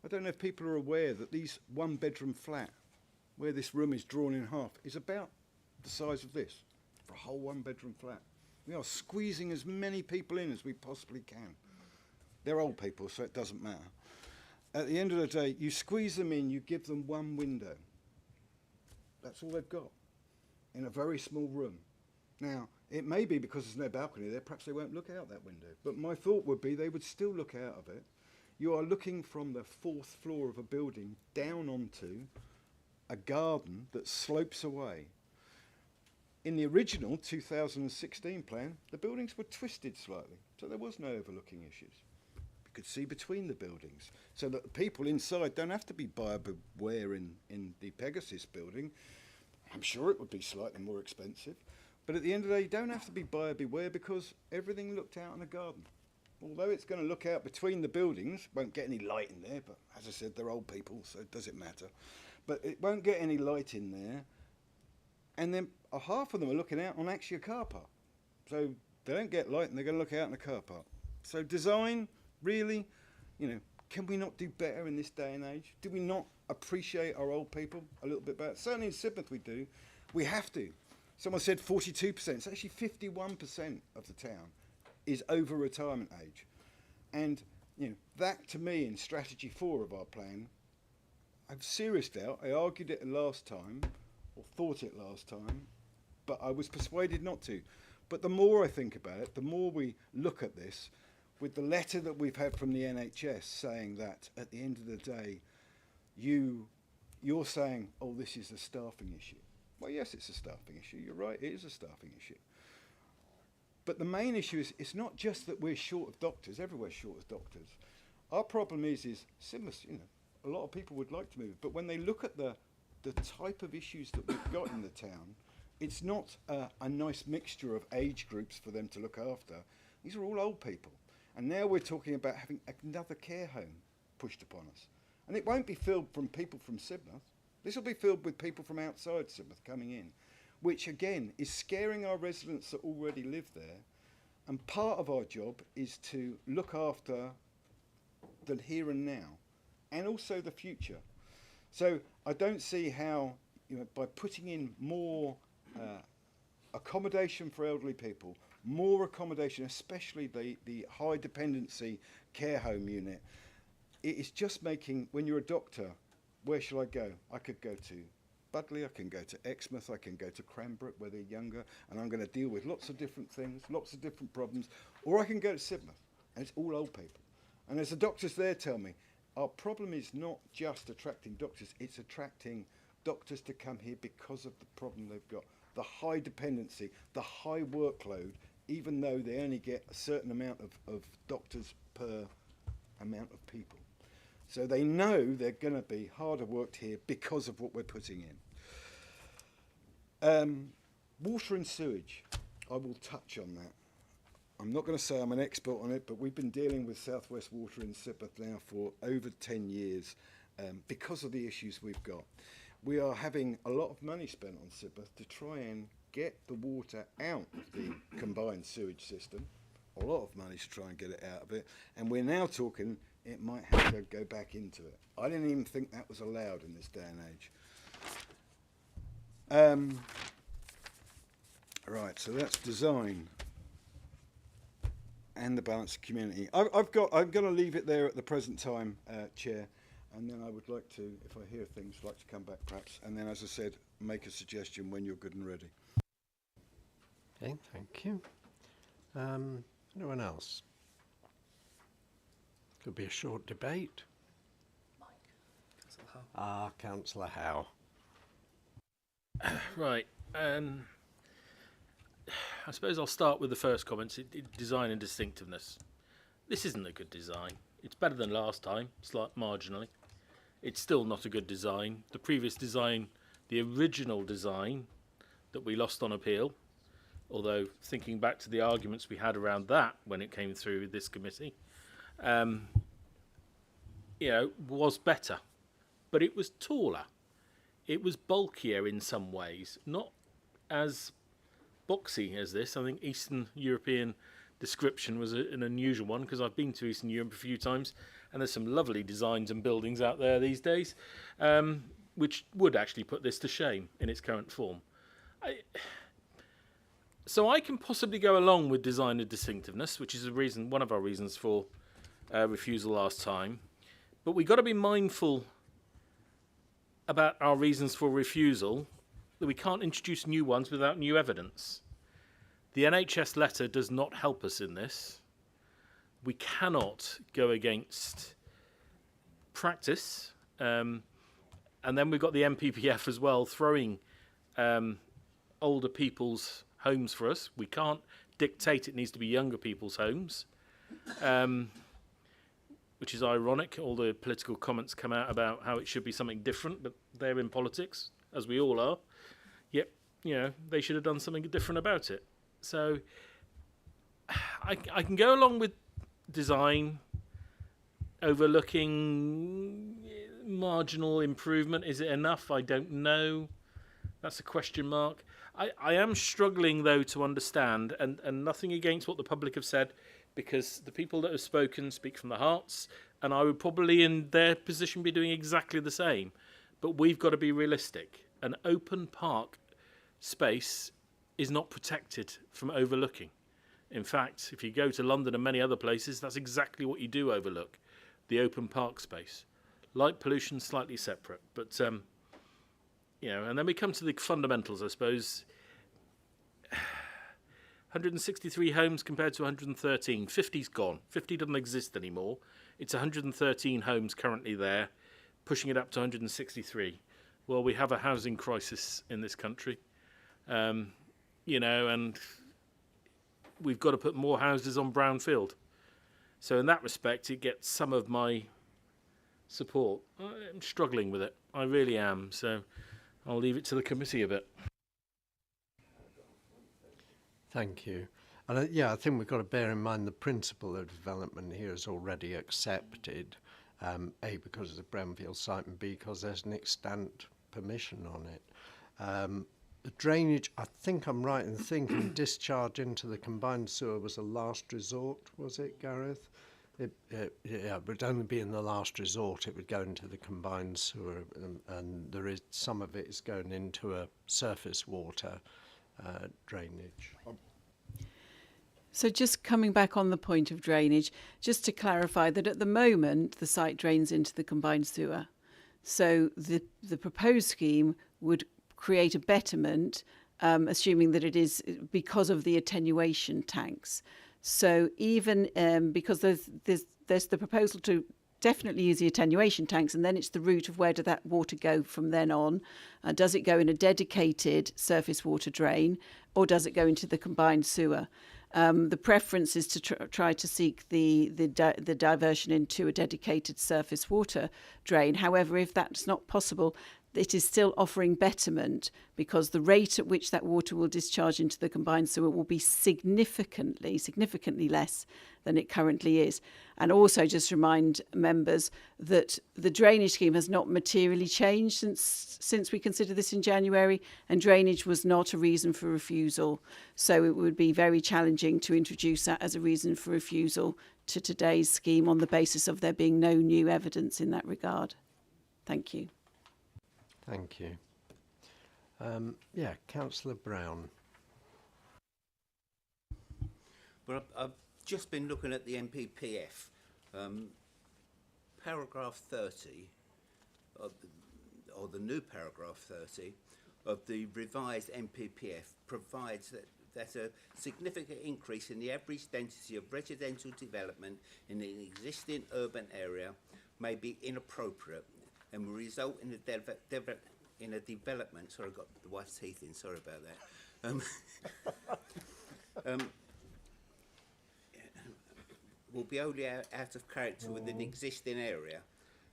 I don't know if people are aware that these 1-bedroom flat, where this room is drawn in half, is about the size of this, for a whole 1-bedroom flat. We are squeezing as many people in as we possibly can. They're old people, so it doesn't matter. At the end of the day, you squeeze them in, you give them 1 window. That's all they've got in a very small room. Now, it may be because there's no balcony there, perhaps they won't look out that window. But my thought would be they would still look out of it. You are looking from the 4th floor of a building down onto a garden that slopes away. In the original 2016 plan, the buildings were twisted slightly, so there was no overlooking issues. You could see between the buildings, so that the people inside don't have to be buyer beware in the Pegasus building. I'm sure it would be slightly more expensive, but at the end of the day, you don't have to be buyer beware because everything looked out in a garden. Although it's going to look out between the buildings, won't get any light in there, but as I said, they're old people, so it doesn't matter. But it won't get any light in there. And then half of them are looking out on actually a car park. So they don't get light and they're going to look out in a car park. So design, really, can we not do better in this day and age? Do we not appreciate our old people a little bit better? Certainly in Sidmouth we do. We have to. Someone said 42%. It's actually 51% of the town is over retirement age. And that to me in strategy 4 of our plan, I have serious doubt. I argued it last time, or thought it last time, but I was persuaded not to. But the more I think about it, the more we look at this, with the letter that we've had from the NHS saying that at the end of the day, you're saying, oh, this is a staffing issue. Well, yes, it's a staffing issue. You're right, it is a staffing issue. But the main issue is it's not just that we're short of doctors. Everywhere's short of doctors. Our problem is similar. A lot of people would like to move, but when they look at the type of issues that we've got in the town, it's not a nice mixture of age groups for them to look after. These are all old people. And now we're talking about having another care home pushed upon us. And it won't be filled from people from Sidmouth. This will be filled with people from outside Sidmouth coming in, which again is scaring our residents that already live there. And part of our job is to look after the here and now and also the future. So I don't see how, by putting in more accommodation for elderly people, more accommodation, especially the high dependency care home unit, it is just making, when you're a doctor, where shall I go? I could go to Budley, I can go to Exmouth, I can go to Cranbrook where they're younger, and I'm going to deal with lots of different things, lots of different problems, or I can go to Sidmouth, and it's all old people. And as the doctors there tell me, our problem is not just attracting doctors, it's attracting doctors to come here because of the problem they've got. The high dependency, the high workload, even though they only get a certain amount of doctors per amount of people. So they know they're going to be harder worked here because of what we're putting in. Water and sewage, I will touch on that. I'm not going to say I'm an expert on it, but we've been dealing with South West Water in Sidmouth now for over 10 years because of the issues we've got. We are having a lot of money spent on Sidmouth to try and get the water out of the combined sewage system. A lot of money to try and get it out of it. And we're now talking it might have to go back into it. I didn't even think that was allowed in this day and age. Right, so that's design and the balance of community. I'm going to leave it there at the present time, Chair, and then I would like to, if I hear things, like to come back perhaps, and then, as I said, make a suggestion when you're good and ready. Okay, thank you. Anyone else? Could be a short debate. Councillor Howe. Right. I suppose I'll start with the first comments. Design and distinctiveness. This isn't a good design. It's better than last time, marginally. It's still not a good design. The previous design, the original design that we lost on appeal, although thinking back to the arguments we had around that when it came through this committee, was better. But it was taller. It was bulkier in some ways, not as boxy as this. I think Eastern European description was an unusual one because I've been to Eastern Europe a few times and there's some lovely designs and buildings out there these days, which would actually put this to shame in its current form. So I can possibly go along with design and distinctiveness, which is one of our reasons for refusal last time. But we've got to be mindful about our reasons for refusal, that we can't introduce new ones without new evidence. The NHS letter does not help us in this. We cannot go against practice. And then we've got the MPPF as well throwing older people's homes for us. We can't dictate it needs to be younger people's homes, which is ironic. All the political comments come out about how it should be something different, but they're in politics, as we all are. Yet, they should have done something different about it. So I can go along with design, overlooking marginal improvement. Is it enough? I don't know. That's a question mark. I am struggling, though, to understand, and nothing against what the public have said, because the people that have spoken speak from their hearts, and I would probably in their position be doing exactly the same. But we've got to be realistic. An open park space is not protected from overlooking. In fact, if you go to London and many other places, that's exactly what you do overlook, the open park space. Light pollution, slightly separate, but and then we come to the fundamentals, I suppose. 163 homes compared to 113. 50's gone. 50 doesn't exist anymore. It's 113 homes currently there, pushing it up to 163. Well, we have a housing crisis in this country, and we've got to put more houses on brownfield. So in that respect, it gets some of my support. I'm struggling with it. I really am. So I'll leave it to the committee a bit. Thank you. And I think we've got to bear in mind the principle of development here is already accepted, A, because it's a brownfield site, and B, because there's an extant permission on it. The drainage, I think I'm right in thinking discharge into the combined sewer was a last resort, was it, Gareth? It would only be in the last resort. It would go into the combined sewer, and there is some of it is going into a surface water drainage. So just coming back on the point of drainage, just to clarify that at the moment the site drains into the combined sewer. So the proposed scheme would create a betterment, assuming that it is because of the attenuation tanks. So even because there's the proposal to definitely use the attenuation tanks, and then it's the route of where did that water go from then on. Does it go in a dedicated surface water drain, or does it go into the combined sewer? The preference is to try to seek the diversion into a dedicated surface water drain. However, if that's not possible, it is still offering betterment, because the rate at which that water will discharge into the combined sewer will be significantly less than it currently is. And also just remind members that the drainage scheme has not materially changed since we considered this in January, and drainage was not a reason for refusal. So it would be very challenging to introduce that as a reason for refusal to today's scheme on the basis of there being no new evidence in that regard. Thank you. Thank you. Councillor Brown. Well, I've just been looking at the NPPF. Paragraph 30, or the new paragraph 30 of the revised NPPF provides that a significant increase in the average density of residential development in an existing urban area may be inappropriate and will result in a development. Sorry, I got the wife's teeth in. Sorry about that. Will be only out of character with an existing area.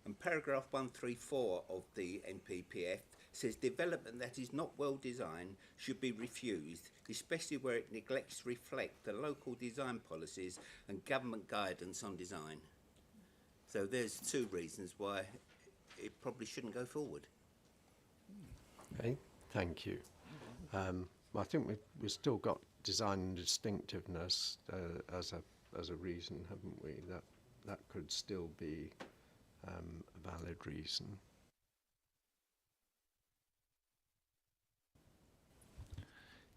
And paragraph 134 of the NPPF says development that is not well designed should be refused, especially where it neglects to reflect the local design policies and government guidance on design. So there's two reasons why it probably shouldn't go forward. Okay, thank you. I think we've still got design and distinctiveness as a reason, haven't we? That could still be a valid reason.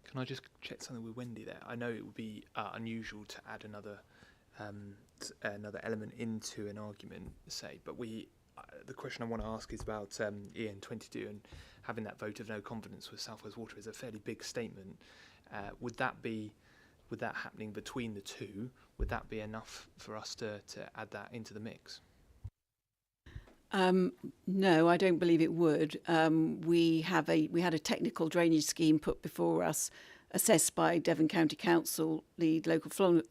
Can I just check something with Wendy there? I know it would be unusual to add another element into an argument, say, but the question I want to ask is about EN22 and having that vote of no confidence with South Wales Water is a fairly big statement. Would that happening between the two, would that be enough for us to add that into the mix? No, I don't believe it would. We had a technical drainage scheme put before us, assessed by Devon County Council, lead local flood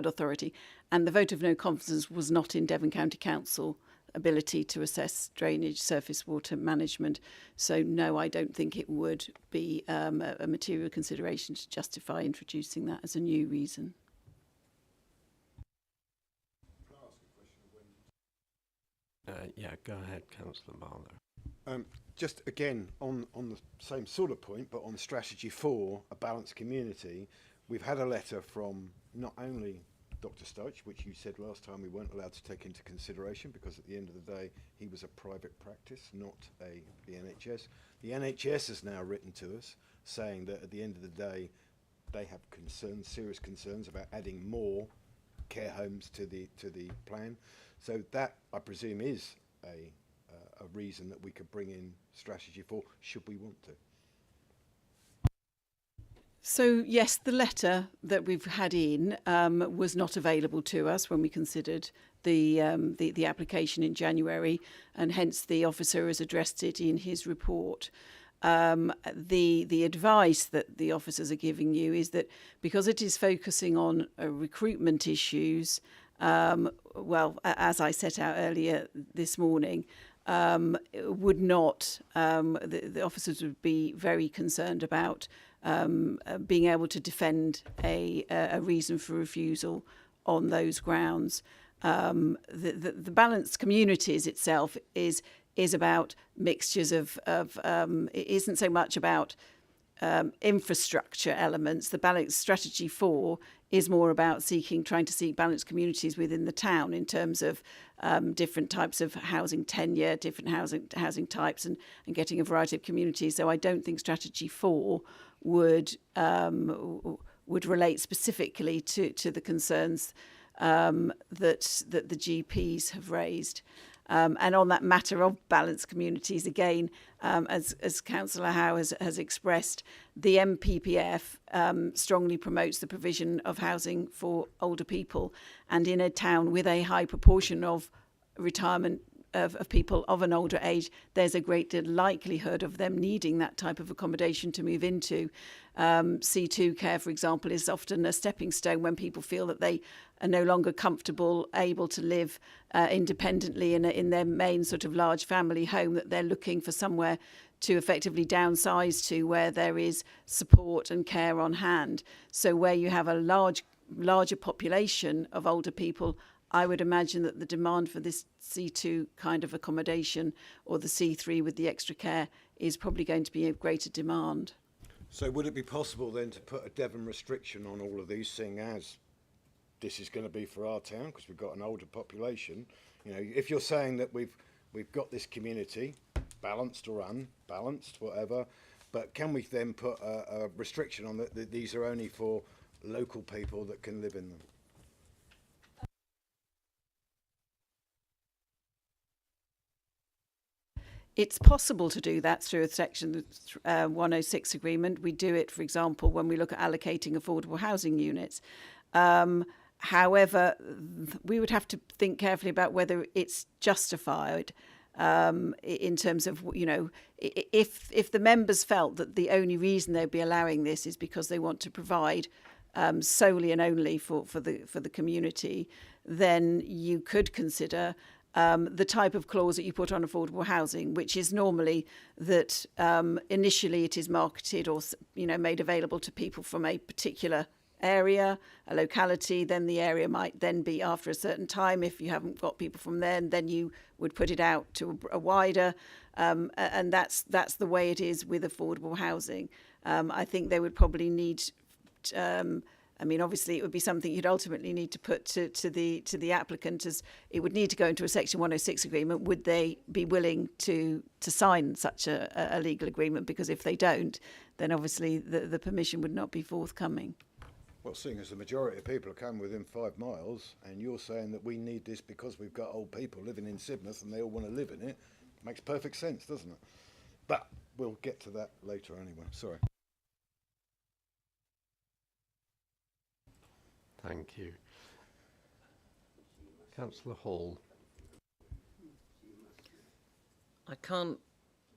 authority, and the vote of no confidence was not in Devon County Council ability to assess drainage, surface water management. So no, I don't think it would be a material consideration to justify introducing that as a new reason. Go ahead, Councillor Marlow. Just again, on the same sort of point, but on strategy for a balanced community, we've had a letter from not only Dr. Stoich, which you said last time we weren't allowed to take into consideration because at the end of the day he was a private practice, not the NHS. The NHS has now written to us saying that at the end of the day they have concerns, serious concerns about adding more care homes to the plan. So that, I presume, is a reason that we could bring in strategy for, should we want to. So yes, the letter that we've had in was not available to us when we considered the application in January, and hence the officer has addressed it in his report. The advice that the officers are giving you is that because it is focusing on recruitment issues, well, as I set out earlier this morning, would not, the officers would be very concerned about being able to defend a reason for refusal on those grounds. The balanced communities itself is about mixtures of it isn't so much about infrastructure elements. The balanced strategy 4 is more about trying to seek balanced communities within the town in terms of different types of housing tenure, different housing types, and getting a variety of communities. So I don't think strategy 4 would relate specifically to the concerns that the GPs have raised. And on that matter of balanced communities, again, as Councillor Howe has expressed, the MPPF strongly promotes the provision of housing for older people. And in a town with a high proportion of retirement of people of an older age, there's a great likelihood of them needing that type of accommodation to move into. C2 care, for example, is often a stepping stone when people feel that they are no longer comfortable, able to live independently in their main sort of large family home, that they're looking for somewhere to effectively downsize to, where there is support and care on hand. So where you have a larger population of older people, I would imagine that the demand for this C2 kind of accommodation, or the C3 with the extra care, is probably going to be of greater demand. So would it be possible then to put a Devon restriction on all of these, seeing as this is going to be for our town, because we've got an older population? You know, if you're saying that we've got this community, balanced or unbalanced, whatever, but can we then put a restriction on that these are only for local people that can live in them? It's possible to do that through a Section 106 agreement. We do it, for example, when we look at allocating affordable housing units. However, we would have to think carefully about whether it's justified in terms of, you know, if the members felt that the only reason they'd be allowing this is because they want to provide solely and only for the community, then you could consider the type of clause that you put on affordable housing, which is normally that initially it is marketed or, you know, made available to people from a particular area, a locality. Then the area might then be, after a certain time, if you haven't got people from there, then you would put it out to a wider, and that's the way it is with affordable housing. I think they would probably need. I mean, obviously, it would be something you'd ultimately need to put to the applicant, as it would need to go into a Section 106 agreement. Would they be willing to sign such a legal agreement? Because if they don't, then obviously the permission would not be forthcoming. Well, seeing as the majority of people are coming within 5 miles, and you're saying that we need this because we've got old people living in Sidmouth and they all want to live in it, makes perfect sense, doesn't it? But we'll get to that later anyway. Sorry. Thank you. Councillor Hall. I can't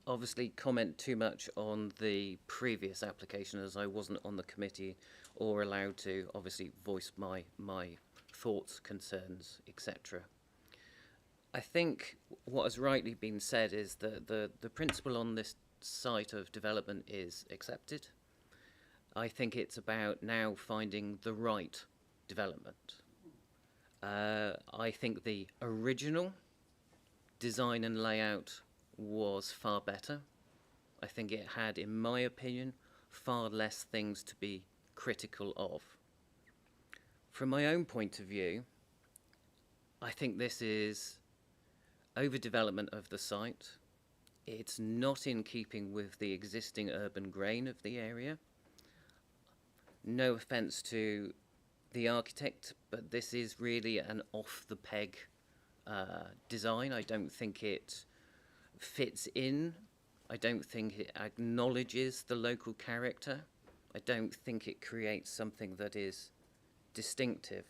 obviously comment too much on the previous application, as I wasn't on the committee or allowed to obviously voice my thoughts, concerns, etc. I think what has rightly been said is that the principle on this site of development is accepted. I think it's about now finding the right development. I think the original design and layout was far better. I think it had, in my opinion, far less things to be critical of. From my own point of view, I think this is overdevelopment of the site. It's not in keeping with the existing urban grain of the area. No offence to the architect, but this is really an off-the-peg design. I don't think it fits in. I don't think it acknowledges the local character. I don't think it creates something that is distinctive.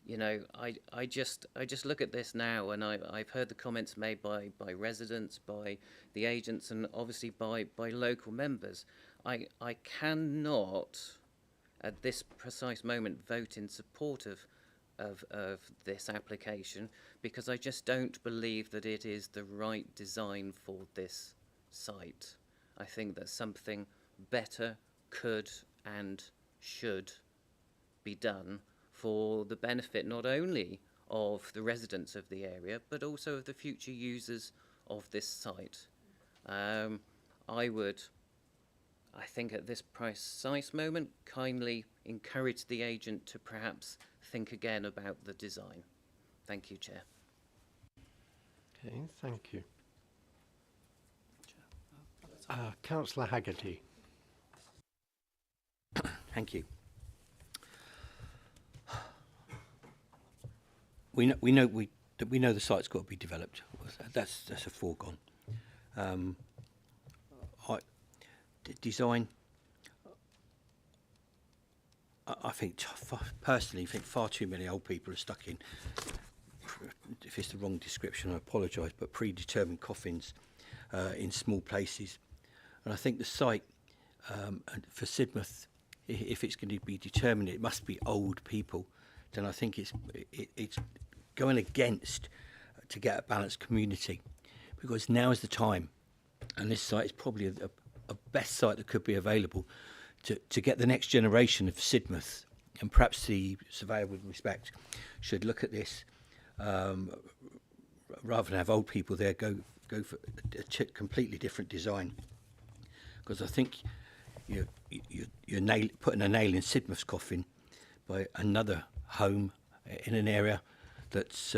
You know, I just look at this now, and I've heard the comments made by residents, by the agents, and obviously by local members. I cannot, at this precise moment, vote in support of this application, because I just don't believe that it is the right design for this site. I think that something better could and should be done for the benefit not only of the residents of the area, but also of the future users of this site. I think at this precise moment, kindly encourage the agent to perhaps think again about the design. Thank you, Chair. Okay, thank you. Councillor Haggerty. Thank you. We know the site's got to be developed. That's a foregone. Design. I think personally, far too many old people are stuck in. If it's the wrong description, I apologise, but predetermined coffins in small places. And I think the site for Sidmouth, if it's going to be determined, it must be old people. Then I think it's going against to get a balanced community, because now is the time, and this site is probably a best site that could be available to get the next generation of Sidmouth, and perhaps the surveyor, with respect, should look at this rather than have old people there. Go for a completely different design, because I think you're putting a nail in Sidmouth's coffin by another home in an area that's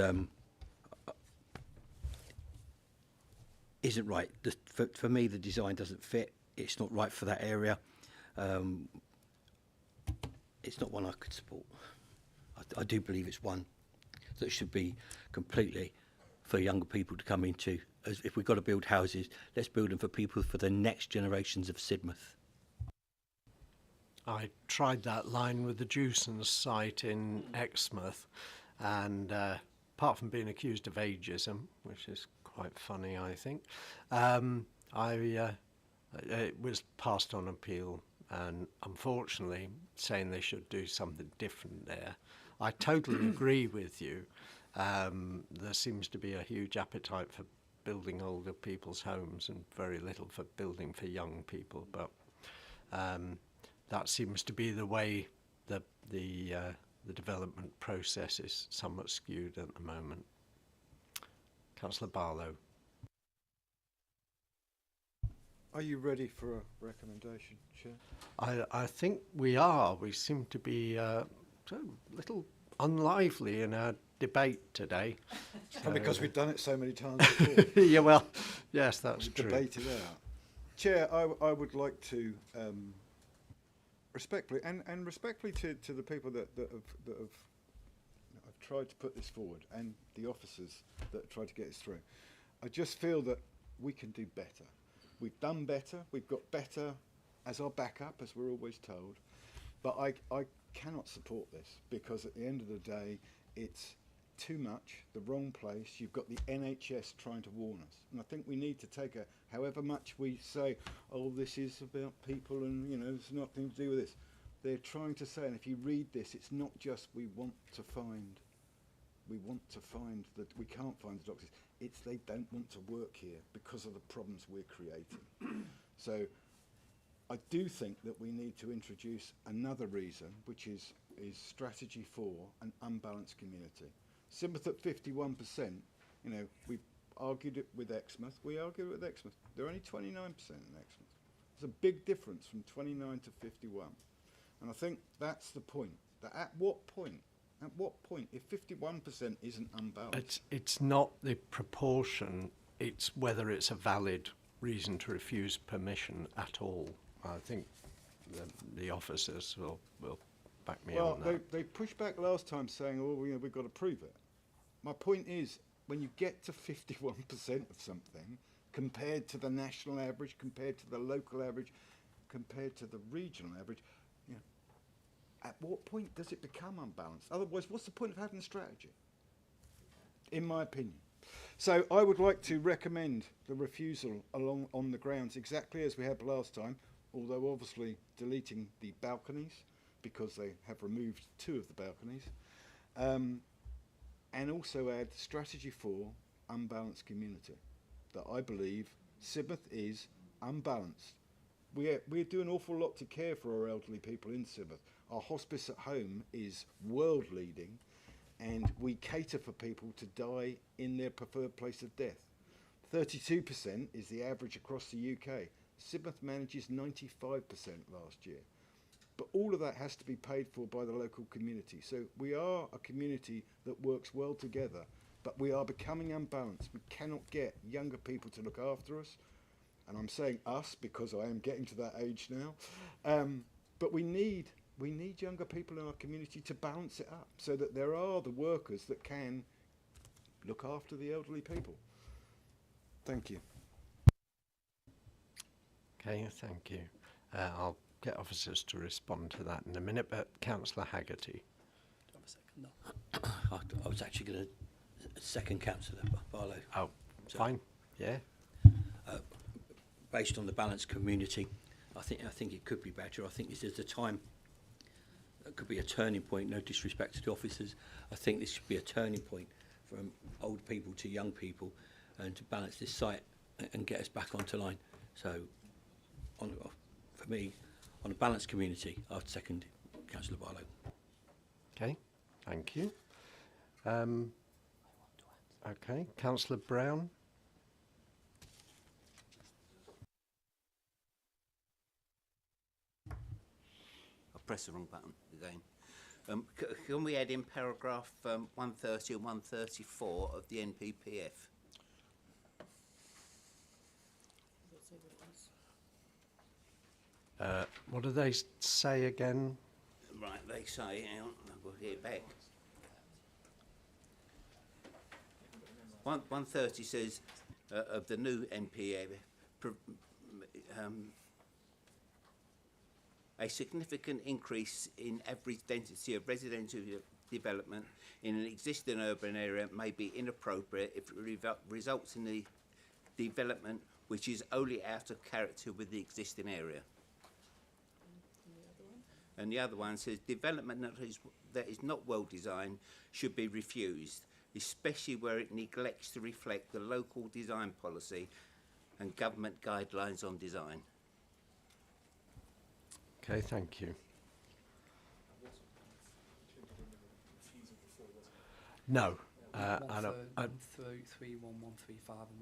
isn't right. For me, the design doesn't fit. It's not right for that area. It's not one I could support. I do believe it's one that should be completely for younger people to come into. As if we've got to build houses, let's build them for people, for the next generations of Sidmouth. I tried that line with the Jewson's site in Exmouth, and apart from being accused of ageism, which is quite funny, I think, it was passed on appeal, and unfortunately saying they should do something different there. I totally agree with you. There seems to be a huge appetite for building older people's homes and very little for building for young people, but that seems to be the way the development process is somewhat skewed at the moment. Councillor Barlow. Are you ready for a recommendation, Chair? I think we are. We seem to be a little unlively in our debate today. Probably because we've done it so many times before. Yeah, well, yes, that's true. Debate it out. Chair, I would like to respectfully and respectfully to the people that have tried to put this forward, and the officers that have tried to get this through. I just feel that we can do better. We've done better. We've got better as our backup, as we're always told. But I cannot support this, because at the end of the day, it's too much, the wrong place. You've got the NHS trying to warn us. And I think we need to take however much we say, oh, this is about people and, you know, it's nothing to do with this. They're trying to say, and if you read this, it's not just we can't find the doctors. It's they don't want to work here because of the problems we're creating. So I do think that we need to introduce another reason, which is strategy for an unbalanced community. Sidmouth at 51%, you know, we argued it with Exmouth. We argued it with Exmouth. They're only 29% in Exmouth. There's a big difference from 29 to 51. And I think that's the point. That at what point, if 51% isn't unbalanced? It's not the proportion, it's whether it's a valid reason to refuse permission at all. I think the officers will back me on that. They pushed back last time saying, oh, we've got to prove it. My point is, when you get to 51% of something, compared to the national average, compared to the local average, compared to the regional average, at what point does it become unbalanced? Otherwise, what's the point of having a strategy? In my opinion. So I would like to recommend the refusal along on the grounds exactly as we had last time, although obviously deleting the balconies because they have removed 2 of the balconies, and also add strategy 4, unbalanced community. That I believe Sidmouth is unbalanced. We do an awful lot to care for our elderly people in Sidmouth. Our hospice at home is world leading, and we cater for people to die in their preferred place of death. 32% is the average across the UK. Sidmouth manages 95% last year. But all of that has to be paid for by the local community. So we are a community that works well together, but we are becoming unbalanced. We cannot get younger people to look after us. And I'm saying us because I am getting to that age now. But we need younger people in our community to balance it up so that there are the workers that can look after the elderly people. Thank you. Okay, thank you. I'll get officers to respond to that in a minute, but Councillor Haggerty. I was actually going to second Councillor Barlow. Oh, fine. Yeah. Based on the balanced community, I think it could be better. I think this is the time. It could be a turning point. No disrespect to the officers. I think this should be a turning point from old people to young people, and to balance this site and get us back onto line. So, for me, on a balanced community, I'd second Councillor Barlow. Okay, thank you. Okay, Councillor Brown. Press the wrong button again. Can we add in paragraph 130 and 134 of the NPPF? What do they say again? Right, they say, hang on, I've got to get it back. 130 says of the new NPA, a significant increase in average density of residential development in an existing urban area may be inappropriate if it results in the development which is only out of character with the existing area. And the other one says development that is not well designed should be refused, especially where it neglects to reflect the local design policy and government guidelines on design. Okay, thank you. No. I don't. 133, 1135 and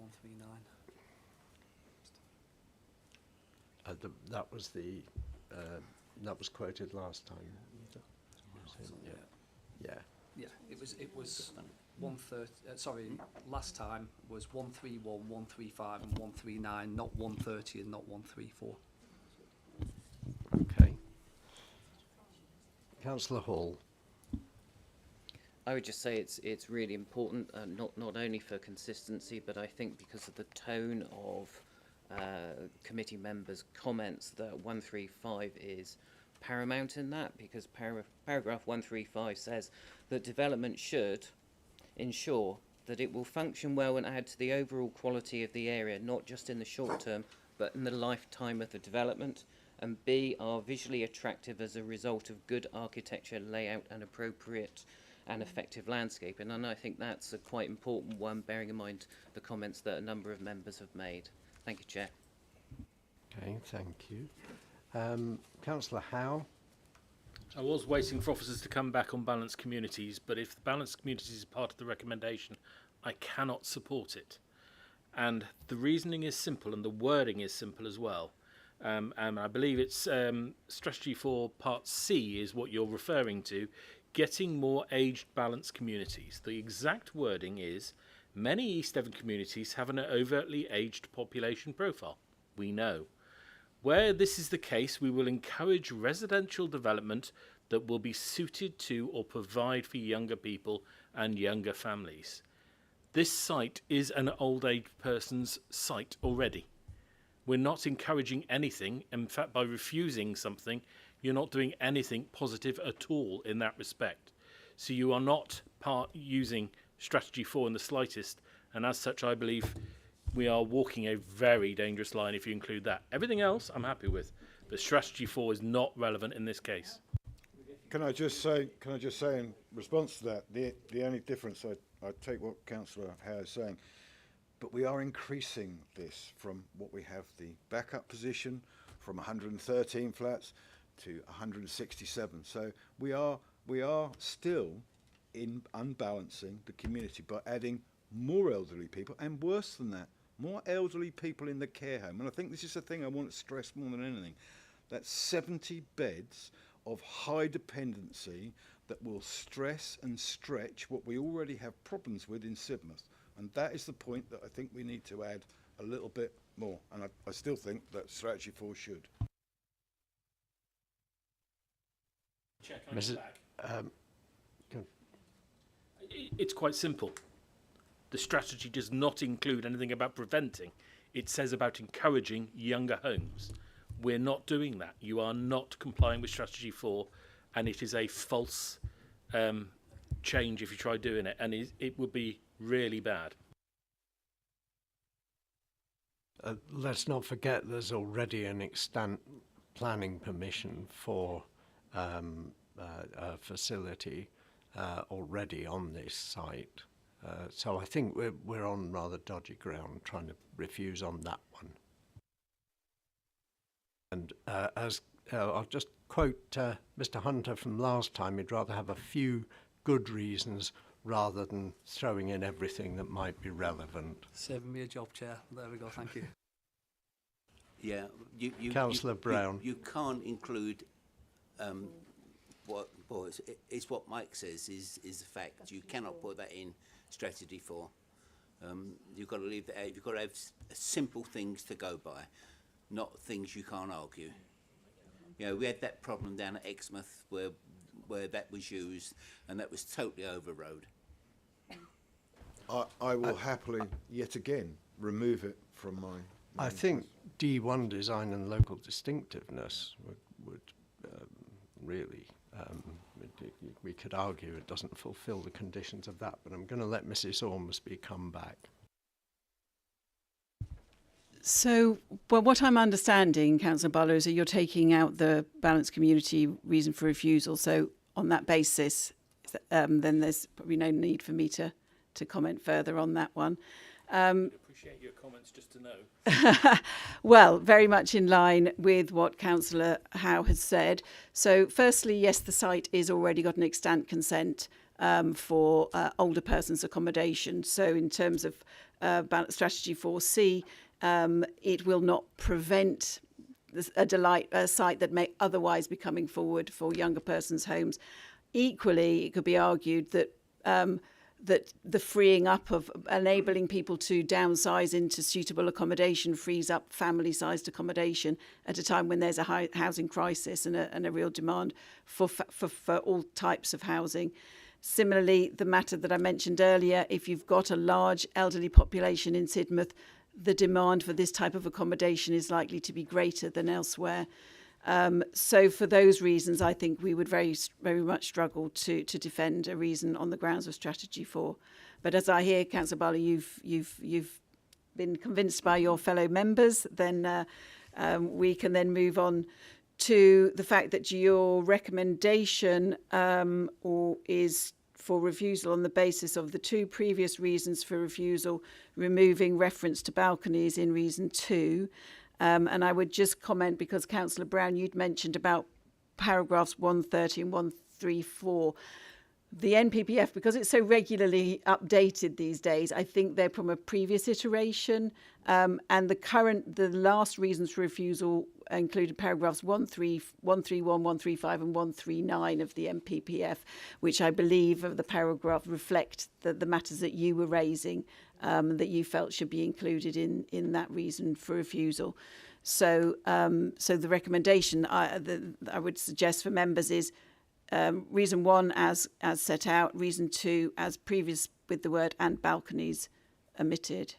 139. That was the. That was quoted last time. Yeah. Yeah, it was 130. Sorry, last time was 131, 135 and 139, not 130 and not 134. Okay. Councillor Hall. I would just say it's really important, not only for consistency, but I think because of the tone of committee members' comments, that 135 is paramount in that, because paragraph 135 says that development should ensure that it will function well and add to the overall quality of the area, not just in the short term, but in the lifetime of the development, and B, are visually attractive as a result of good architecture, layout and appropriate and effective landscaping. And I think that's a quite important one, bearing in mind the comments that a number of members have made. Thank you, Chair. Okay, thank you. Councillor Howe. I was waiting for officers to come back on balanced communities, but if the balanced communities is part of the recommendation, I cannot support it. And the reasoning is simple and the wording is simple as well. And I believe it's strategy for part C is what you're referring to, getting more aged balanced communities. The exact wording is, many East Devon communities have an overtly aged population profile. We know. Where this is the case, we will encourage residential development that will be suited to or provide for younger people and younger families. This site is an old age person's site already. We're not encouraging anything. In fact, by refusing something, you're not doing anything positive at all in that respect. So you are not using strategy 4 in the slightest, and as such I believe we are walking a very dangerous line if you include that. Everything else I'm happy with, but strategy 4 is not relevant in this case. Can I just say in response to that, the only difference, I take what Councillor Howe is saying, but we are increasing this from what we have the backup position from 113 flats to 167. So we are still unbalancing the community by adding more elderly people, and worse than that, more elderly people in the care home. And I think this is the thing I want to stress more than anything. That's 70 beds of high dependency that will stress and stretch what we already have problems with in Sidmouth. And that is the point that I think we need to add a little bit more. And I still think that strategy 4 should. It's quite simple. The strategy does not include anything about preventing. It says about encouraging younger homes. We're not doing that. You are not complying with strategy 4, and it is a false change if you try doing it, and it would be really bad. Let's not forget there's already an extant planning permission for a facility already on this site. So I think we're on rather dodgy ground trying to refuse on that one. And as I'll just quote Mr. Hunter from last time, he'd rather have a few good reasons rather than throwing in everything that might be relevant. Saving me a job, Chair. There we go, thank you. Yeah, Councillor Brown. You can't include it's what Mike says is the fact. You cannot put that in strategy 4. You've got to leave that out. You've got to have simple things to go by, not things you can't argue. You know, we had that problem down at Exmouth where that was used, and that was totally overrode. I will happily, yet again, remove it from my... I think D1 design and local distinctiveness would really, we could argue it doesn't fulfil the conditions of that, but I'm going to let Mrs. Ormsby come back. So, well, what I'm understanding, Councillor Barlow, is that you're taking out the balanced community reason for refusal. So on that basis, then there's probably no need for me to comment further on that one. Appreciate your comments, just to know. Well, very much in line with what Councillor Howe has said. So firstly, yes, the site is already got an extant consent for older persons accommodation. So in terms of strategy 4C, it will not prevent a site that may otherwise be coming forward for younger persons' homes. Equally, it could be argued that that the freeing up of enabling people to downsize into suitable accommodation frees up family-sized accommodation at a time when there's a housing crisis and a real demand for all types of housing. Similarly, the matter that I mentioned earlier, if you've got a large elderly population in Sidmouth, the demand for this type of accommodation is likely to be greater than elsewhere. So for those reasons, I think we would very much struggle to defend a reason on the grounds of strategy 4. But as I hear, Councillor Barlow, you've been convinced by your fellow members, then we can then move on to the fact that your recommendation is for refusal on the basis of the 2 previous reasons for refusal, removing reference to balconies in reason 2. And I would just comment, because Councillor Brown, you'd mentioned about paragraphs 130 and 134. the NPPF, because it's so regularly updated these days, I think they're from a previous iteration. And the last reasons for refusal included paragraphs 131, 135 and 139 of the NPPF, which I believe of the paragraph reflect the matters that you were raising, that you felt should be included in that reason for refusal. So the recommendation I would suggest for members is reason 1 as set out, reason 2 as previous with the word and balconies omitted.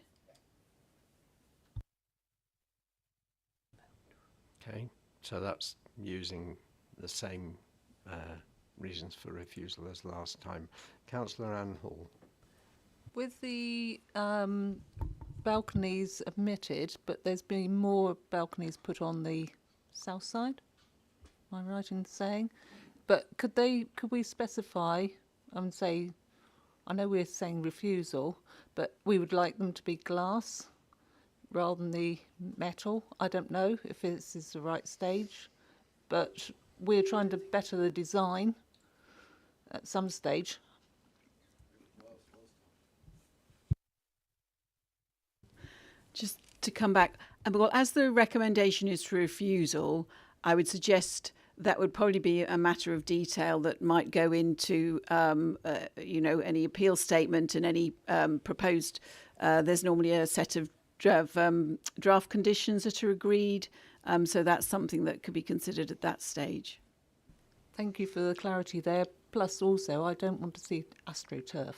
Okay, so that's using the same reasons for refusal as last time. Councillor Anne Hall. With the balconies omitted, but there's been more balconies put on the south side, am I right in saying? But could we specify and say, I know we're saying refusal, but we would like them to be glass rather than the metal. I don't know if this is the right stage, but we're trying to better the design at some stage. Just to come back, well, as the recommendation is for refusal, I would suggest that would probably be a matter of detail that might go into, any appeal statement and any proposed. There's normally a set of draft conditions that are agreed, so that's something that could be considered at that stage. Thank you for the clarity there. Plus, also, I don't want to see AstroTurf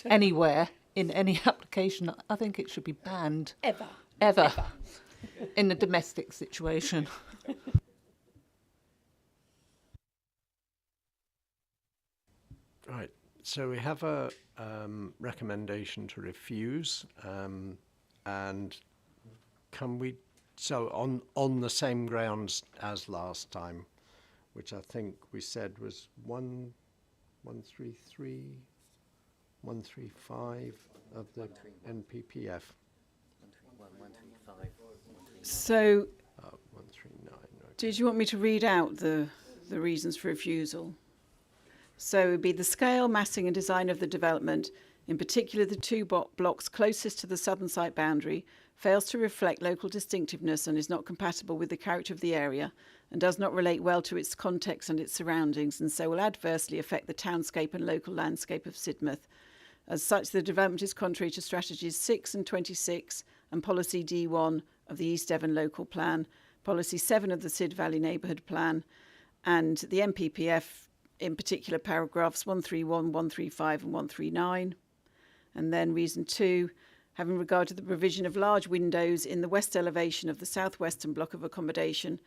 anywhere in any application. I think it should be banned. Ever. In a domestic situation. Right, so we have a recommendation to refuse, and can we, so on the same grounds as last time, which I think we said was 133, 135 of the NPPF. 135. So, 139. Okay. Did you want me to read out the reasons for refusal? So it would be the scale, massing and design of the development, in particular the two blocks closest to the southern site boundary, fails to reflect local distinctiveness and is not compatible with the character of the area and does not relate well to its context and its surroundings, and so will adversely affect the townscape and local landscape of Sidmouth. As such, the development is contrary to strategies 6 and 26 and policy D1 of the East Devon Local Plan, policy 7 of the Sid Valley Neighbourhood Plan, and the NPPF, in particular paragraphs 131, 135 and 139. And then reason 2, having regard to the provision of large windows in the west elevation of the southwestern block of accommodation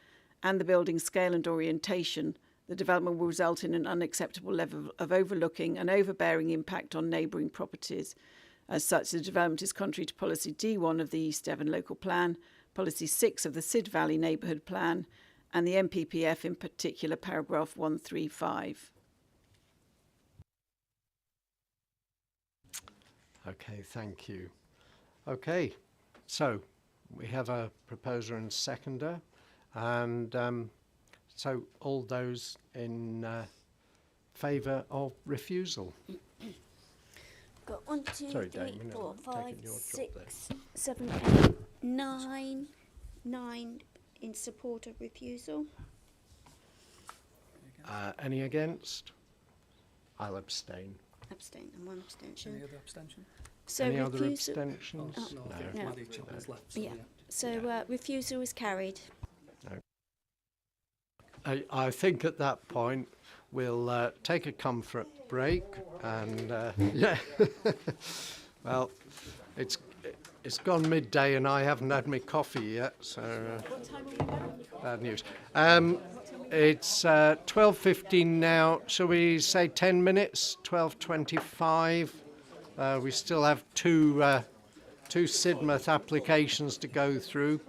and the building's scale and orientation, the development will result in an unacceptable level of overlooking and overbearing impact on neighbouring properties. As such, the development is contrary to policy D1 of the East Devon Local Plan, policy 6 of the Sid Valley Neighbourhood Plan, and the NPPF, in particular paragraph 135. Okay, thank you. Okay, so we have a proposer and seconder, and so all those in favour of refusal. Got 1, 2, Sorry, 3, Damien, 4, I'm 5, taking your job 6, 7, 8, 9 in support of refusal. Any against? I'll abstain. Abstain and 1 abstention. Any other abstention? So Any other refusal. abstentions? Oh, no, I think one of each of us left. So Yeah. So refusal is carried. I think at that point we'll take a comfort break, and yeah, well, it's gone midday and I haven't had my coffee yet, so bad news. It's 12:15 now. Shall we say 10 minutes? 12:25. We still have two Sidmouth applications to go through.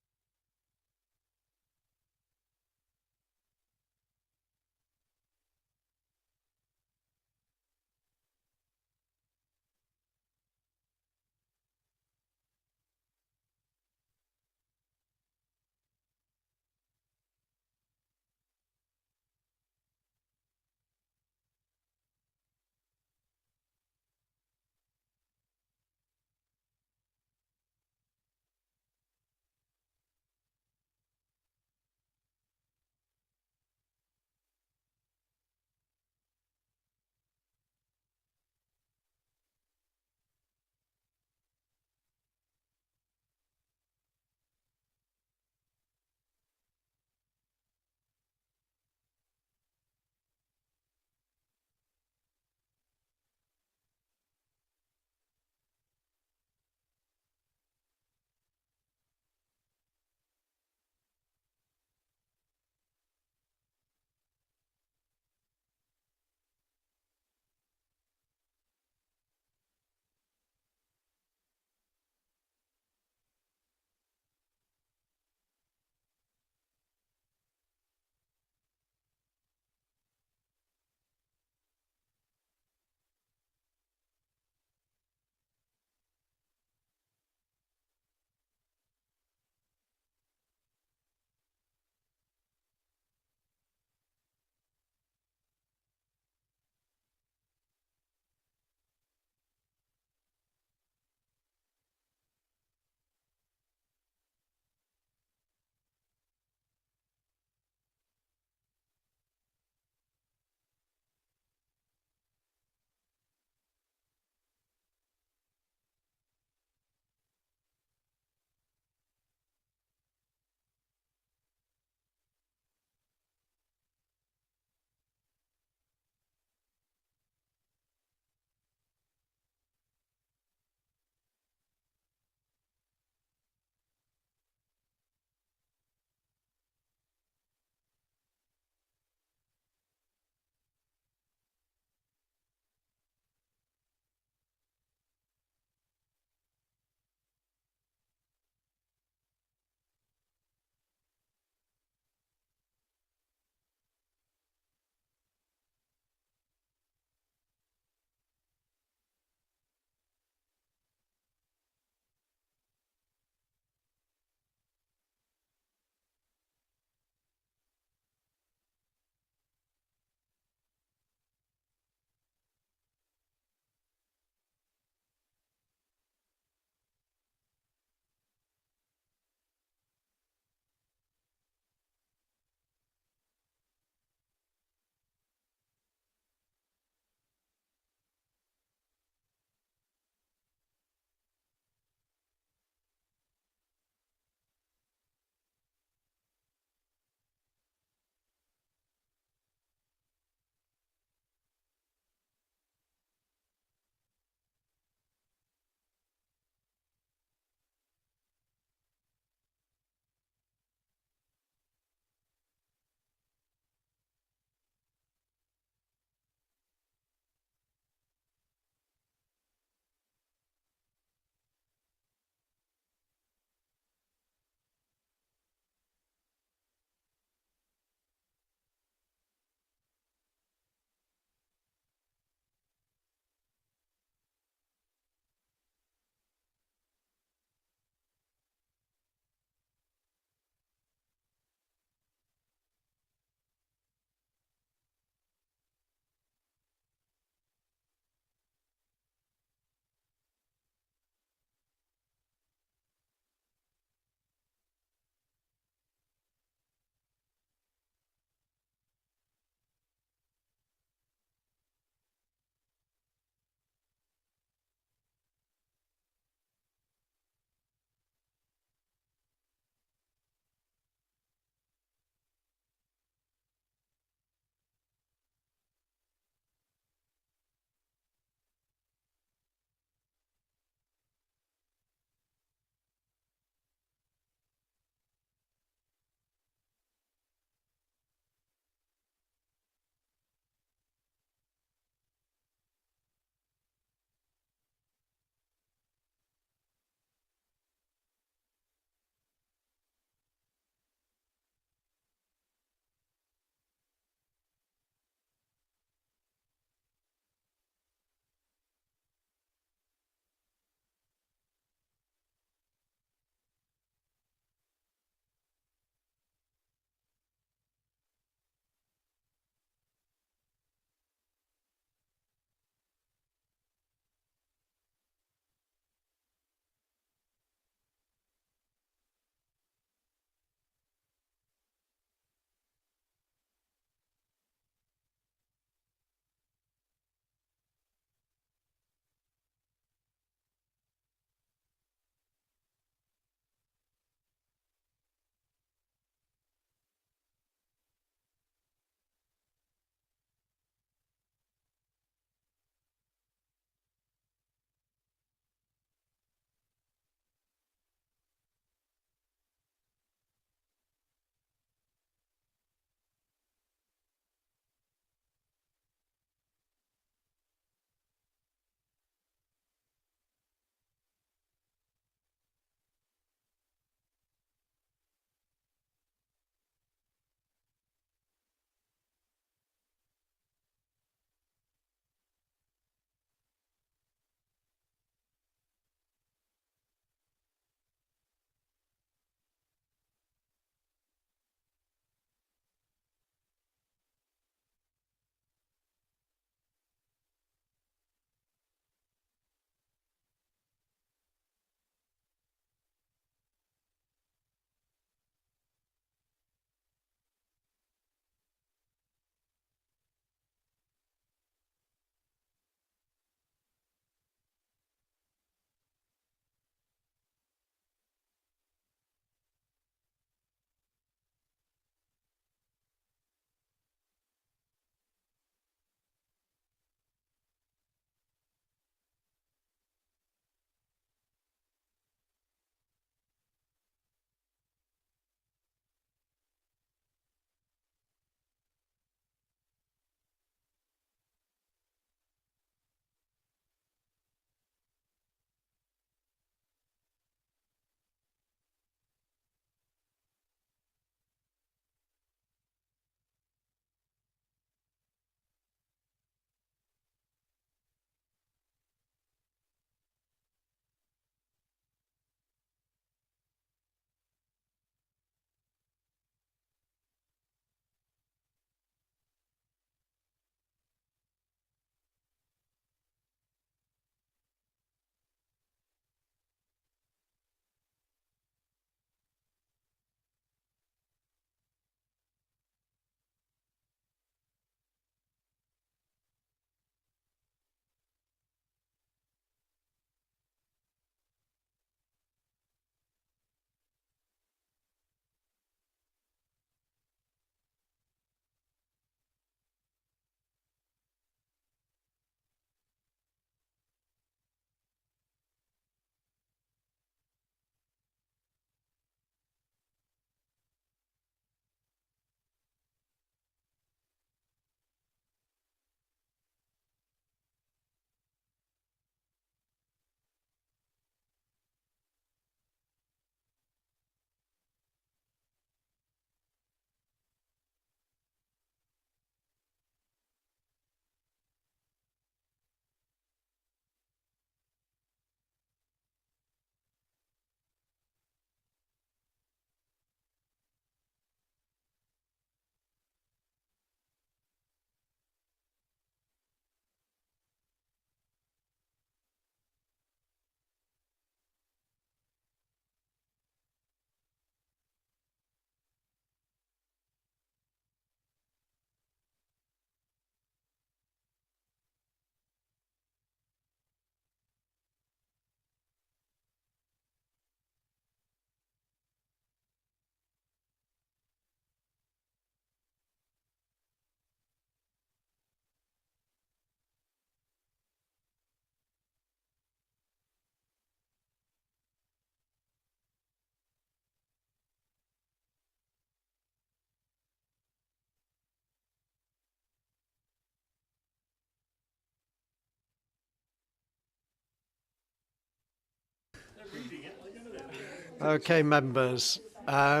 Okay, members. I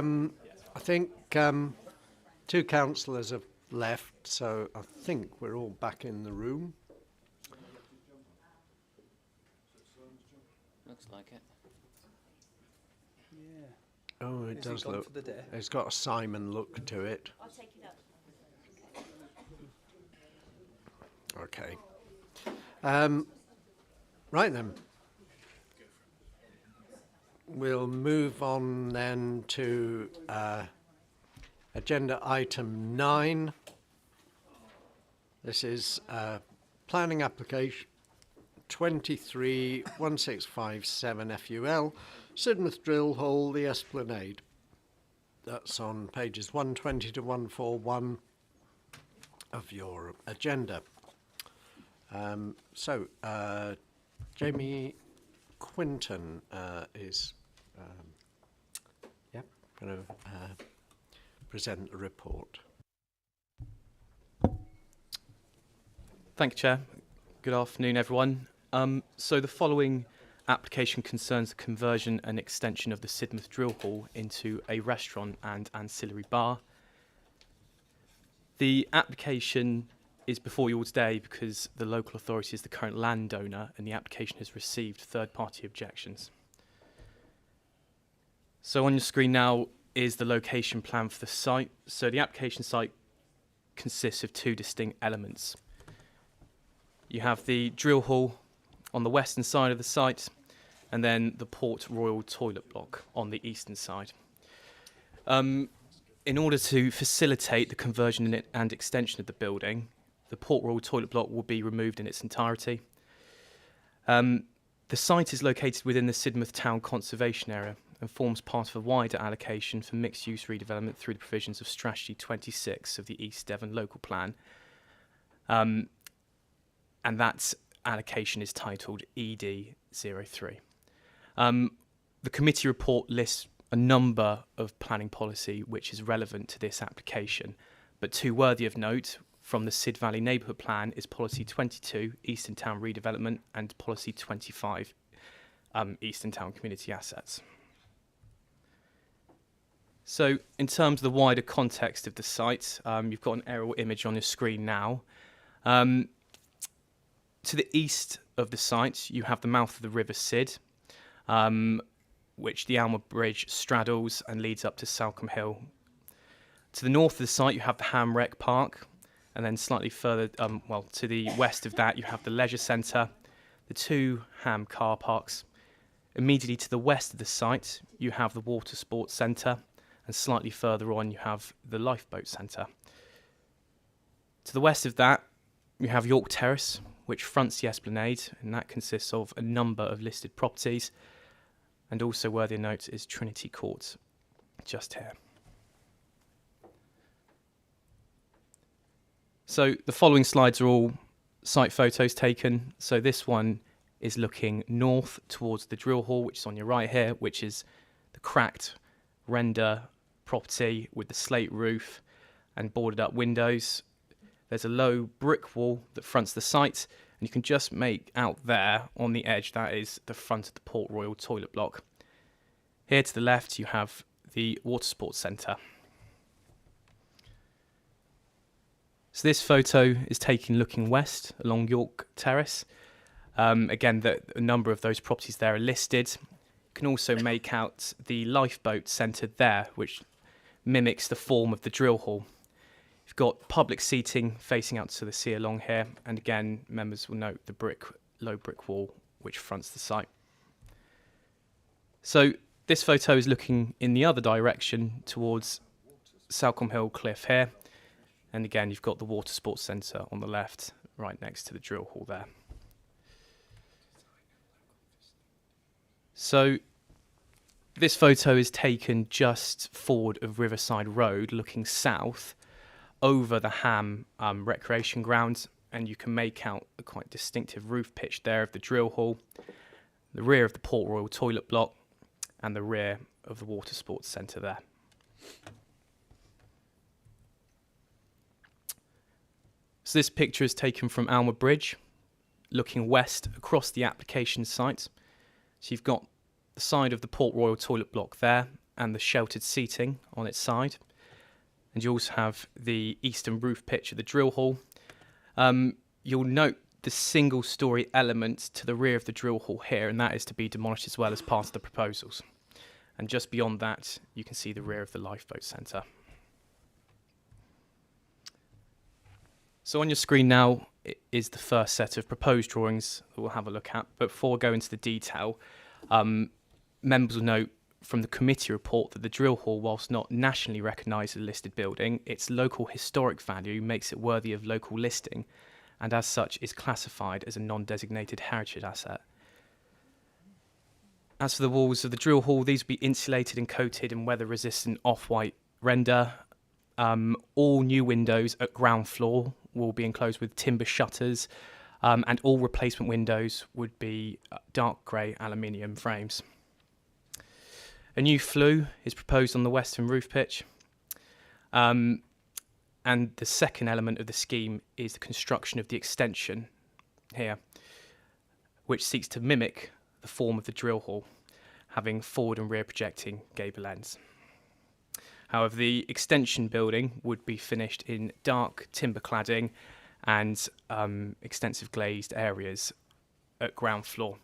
think 2 councillors have left, so I think we're all back in the room. Looks like it. Oh, it Is he does gone look. for the day? It's got a Simon look to it. I'll take it up. Okay. Right then. We'll move on then to agenda item 9. This is planning application 231657 FUL, Sidmouth Drill Hole, the Esplanade. That's on pages 120 to 141 of your agenda. Jamie Quinton is going to present the report. Thank you, Chair. Good afternoon, everyone. So the following application concerns the conversion and extension of the Sidmouth Drill Hall into a restaurant and ancillary bar. The application is before you all today because the local authority is the current landowner and the application has received third-party objections. So on your screen now is the location plan for the site. So the application site consists of 2 distinct elements. You have the drill hall on the western side of the site and then the Port Royal toilet block on the eastern side. In order to facilitate the conversion and extension of the building, the Port Royal toilet block will be removed in its entirety. The site is located within the Sidmouth Town Conservation Area and forms part of a wider allocation for mixed-use redevelopment through the provisions of Strategy 26 of the East Devon Local Plan. And that allocation is titled ED03. The committee report lists a number of planning policy which is relevant to this application, but 2 worthy of note from the Sid Valley Neighbourhood Plan is Policy 22, Eastern Town Redevelopment, and Policy 25, Eastern Town Community Assets. So in terms of the wider context of the site, you've got an aerial image on your screen now. To the east of the site, you have the mouth of the River Sid, which the Alma Bridge straddles and leads up to Salcombe Hill. To the north of the site, you have the Ham Rec Park, and then slightly further, to the west of that, you have the Leisure Centre, the 2 Ham car parks. Immediately to the west of the site, you have the Water Sports Centre, and slightly further on, you have the Lifeboat Centre. To the west of that, you have York Terrace, which fronts the Esplanade, and that consists of a number of listed properties. And also worthy of note is Trinity Court, just here. So the following slides are all site photos taken. So this one is looking north towards the drill hall, which is on your right here, which is the cracked render property with the slate roof and boarded up windows. There's a low brick wall that fronts the site, and you can just make out there on the edge, that is the front of the Port Royal toilet block. Here to the left, you have the Water Sports Centre. So this photo is taken looking west along York Terrace. Again, a number of those properties there are listed. You can also make out the Lifeboat Centre there, which mimics the form of the drill hall. You've got public seating facing out to the sea along here, and again, members will note the low brick wall which fronts the site. So this photo is looking in the other direction towards Salcombe Hill Cliff here, and again, you've got the Water Sports Centre on the left, right next to the drill hall there. So this photo is taken just forward of Riverside Road, looking south over the Ham recreation grounds, and you can make out a quite distinctive roof pitch there of the drill hall, the rear of the Port Royal toilet block, and the rear of the Water Sports Centre there. So this picture is taken from Alma Bridge, looking west across the application site. So you've got the side of the Port Royal toilet block there and the sheltered seating on its side. And you also have the eastern roof pitch of the drill hall. You'll note the single-storey element to the rear of the drill hall here, and that is to be demolished as well as part of the proposals. And just beyond that, you can see the rear of the lifeboat centre. So on your screen now is the first set of proposed drawings that we'll have a look at. But before we go into the detail, members will note from the committee report that the drill hall, whilst not nationally recognised as a listed building, its local historic value makes it worthy of local listing, and as such is classified as a non-designated heritage asset. As for the walls of the drill hall, these will be insulated and coated in weather-resistant off-white render. All new windows at ground floor will be enclosed with timber shutters, and all replacement windows would be dark grey aluminium frames. A new flue is proposed on the western roof pitch. And the second element of the scheme is the construction of the extension here, which seeks to mimic the form of the drill hall, having forward and rear projecting gable ends. However, the extension building would be finished in dark timber cladding and extensive glazed areas at ground floor.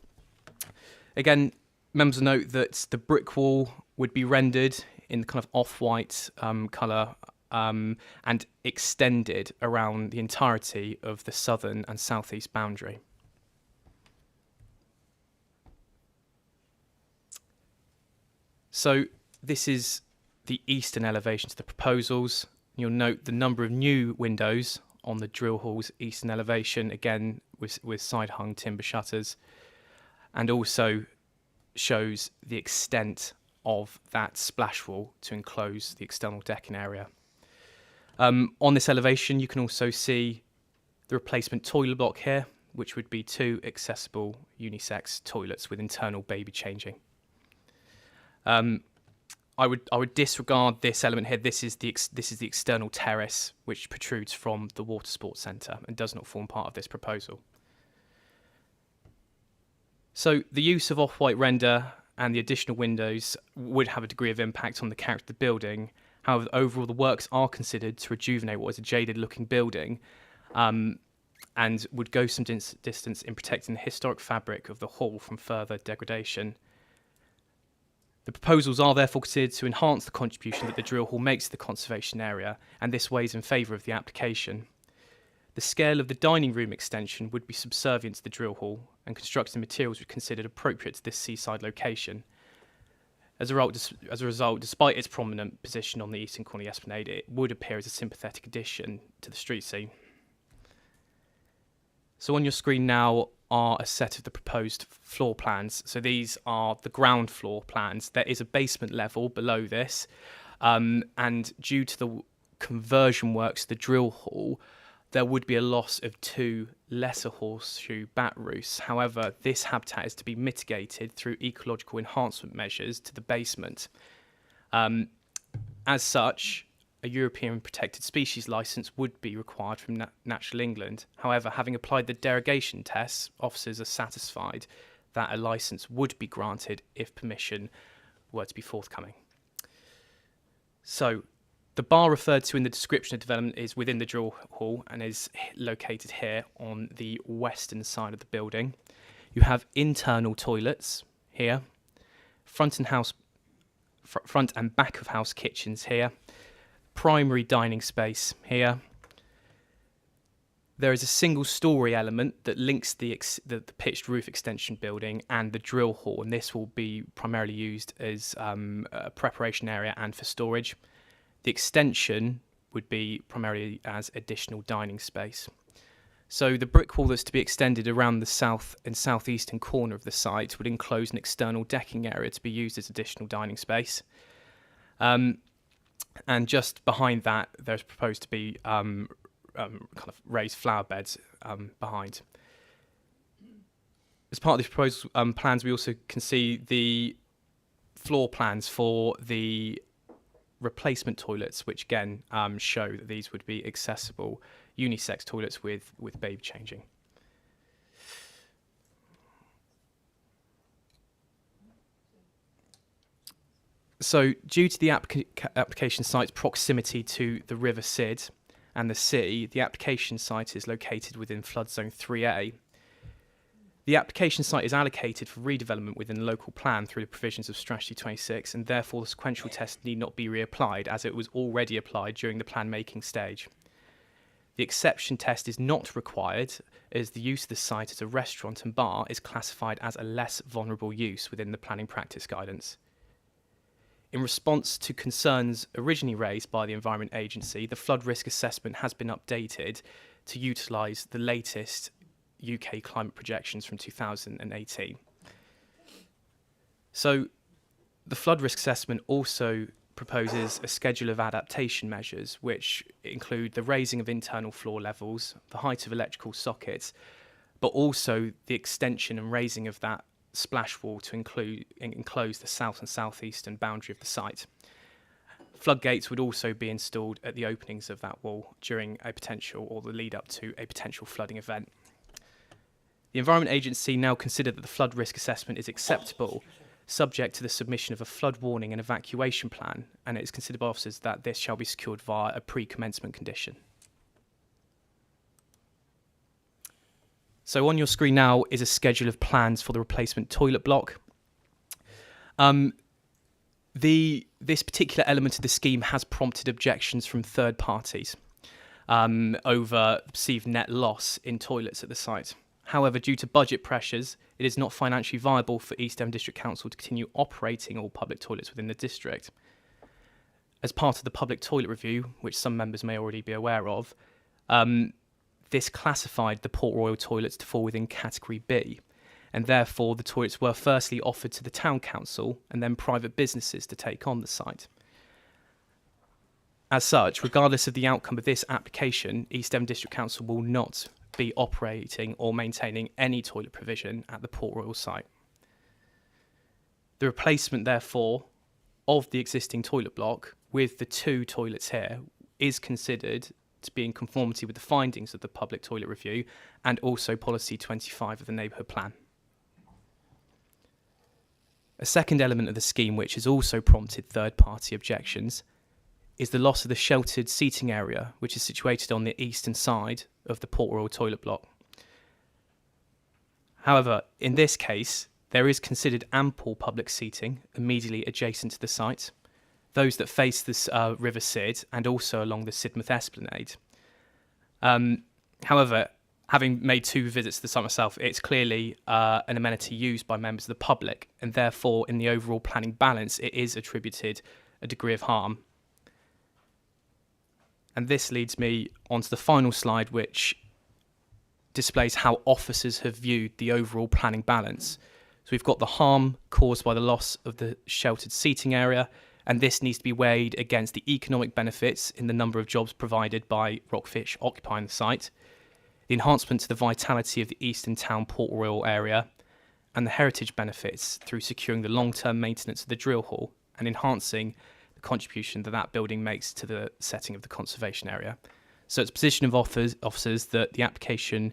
Again, members note that the brick wall would be rendered in the kind of off-white colour and extended around the entirety of the southern and southeast boundary. So this is the eastern elevation to the proposals. You'll note the number of new windows on the drill hall's eastern elevation, again with side-hung timber shutters, and also shows the extent of that splash wall to enclose the external decking area. On this elevation, you can also see the replacement toilet block here, which would be 2 accessible unisex toilets with internal baby changing. I would disregard this element here. This is the external terrace which protrudes from the water sports centre and does not form part of this proposal. So the use of off-white render and the additional windows would have a degree of impact on the character of the building. However, overall the works are considered to rejuvenate what is a jaded-looking building, and would go some distance in protecting the historic fabric of the hall from further degradation. The proposals are therefore considered to enhance the contribution that the drill hall makes to the conservation area, and this weighs in favour of the application. The scale of the dining room extension would be subservient to the drill hall, and construction materials were considered appropriate to this seaside location. As a result, despite its prominent position on the eastern corner of the esplanade, it would appear as a sympathetic addition to the street scene. So on your screen now are a set of the proposed floor plans. So these are the ground floor plans. There is a basement level below this, and due to the conversion works to the drill hall, there would be a loss of 2 lesser horseshoe bat roosts. However, this habitat is to be mitigated through ecological enhancement measures to the basement. As such, a European protected species licence would be required from Natural England. However, having applied the derogation tests, officers are satisfied that a licence would be granted if permission were to be forthcoming. So, the bar referred to in the description of development is within the drill hall and is located here on the western side of the building. You have internal toilets here, front and back of house kitchens here, primary dining space here. There is a single storey element that links the pitched roof extension building and the drill hall, and this will be primarily used as a preparation area and for storage. The extension would be primarily as additional dining space. So the brick wall that's to be extended around the south and southeastern corner of the site would enclose an external decking area to be used as additional dining space. And just behind that, there's proposed to be kind of raised flower beds behind. As part of these proposed plans, we also can see the floor plans for the replacement toilets, which again show that these would be accessible unisex toilets with baby changing. So, due to the application site's proximity to the River Sid and the sea, the application site is located within Flood Zone 3A. The application site is allocated for redevelopment within the local plan through the provisions of Strategy 26, and therefore the sequential test need not be reapplied as it was already applied during the plan making stage. The exception test is not required as the use of the site as a restaurant and bar is classified as a less vulnerable use within the planning practice guidance. In response to concerns originally raised by the Environment Agency, the flood risk assessment has been updated to utilise the latest UK climate projections from 2018. So the flood risk assessment also proposes a schedule of adaptation measures which include the raising of internal floor levels, the height of electrical sockets, but also the extension and raising of that splash wall to enclose the south and southeastern boundary of the site. Floodgates would also be installed at the openings of that wall during a potential or the lead up to a potential flooding event. The Environment Agency now consider that the flood risk assessment is acceptable, subject to the submission of a flood warning and evacuation plan, and it is considered by officers that this shall be secured via a pre-commencement condition. So on your screen now is a schedule of plans for the replacement toilet block. This particular element of the scheme has prompted objections from third parties over perceived net loss in toilets at the site. However, due to budget pressures, it is not financially viable for East Devon District Council to continue operating all public toilets within the district. As part of the public toilet review, which some members may already be aware of, this classified the Port Royal toilets to fall within Category B, and therefore the toilets were firstly offered to the Town Council and then private businesses to take on the site. As such, regardless of the outcome of this application, East Devon District Council will not be operating or maintaining any toilet provision at the Port Royal site. The replacement, therefore, of the existing toilet block with the 2 toilets here is considered to be in conformity with the findings of the public toilet review and also policy 25 of the neighbourhood plan. A second element of the scheme which has also prompted third-party objections is the loss of the sheltered seating area, which is situated on the eastern side of the Port Royal toilet block. However, in this case, there is considered ample public seating immediately adjacent to the site, those that face the River Sid and also along the Sidmouth Esplanade. However, having made 2 visits to the site myself, it's clearly an amenity used by members of the public, and therefore in the overall planning balance it is attributed a degree of harm. And this leads me onto the final slide, which displays how officers have viewed the overall planning balance. So we've got the harm caused by the loss of the sheltered seating area, and this needs to be weighed against the economic benefits in the number of jobs provided by Rockfish occupying the site, the enhancement to the vitality of the Eastern Town Port Royal area, and the heritage benefits through securing the long-term maintenance of the drill hall and enhancing the contribution that that building makes to the setting of the conservation area. So it's a position of officers that the application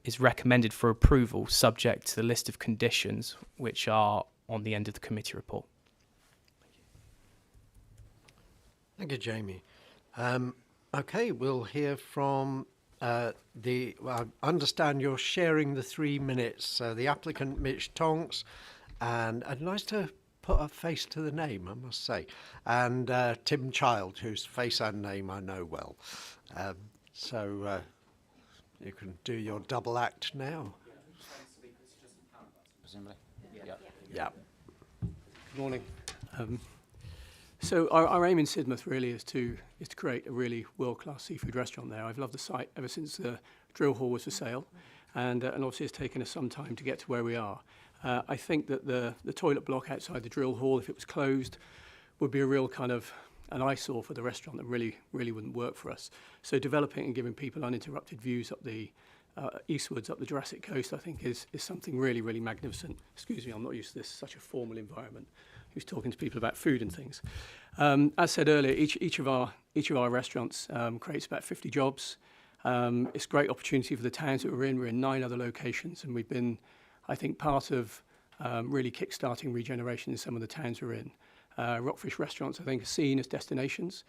is recommended for approval subject to the list of conditions which are on the end of the committee report. Thank you, Jamie. Okay, we'll hear from I understand you're sharing the 3 minutes. The applicant, Mitch Tonks, and nice to put a face to the name, I must say, and Tim Child, whose face and name I know well. So you can do your double act now. Presumably. Yeah. Good morning. So our aim in Sidmouth really is to create a really world-class seafood restaurant there. I've loved the site ever since the drill hall was for sale, and obviously it's taken us some time to get to where we are. I think that the toilet block outside the drill hall, if it was closed, would be a real kind of an eyesore for the restaurant that really wouldn't work for us. So developing and giving people uninterrupted views up the eastwards, up the Jurassic Coast, I think is something really magnificent. Excuse me, I'm not used to this, such a formal environment. Who's talking to people about food and things. As said earlier, each of our restaurants creates about 50 jobs. It's a great opportunity for the towns that we're in. We're in 9 other locations, and we've been, I think, part of really kick-starting regeneration in some of the towns we're in. Rockfish restaurants, I think, are seen as destinations.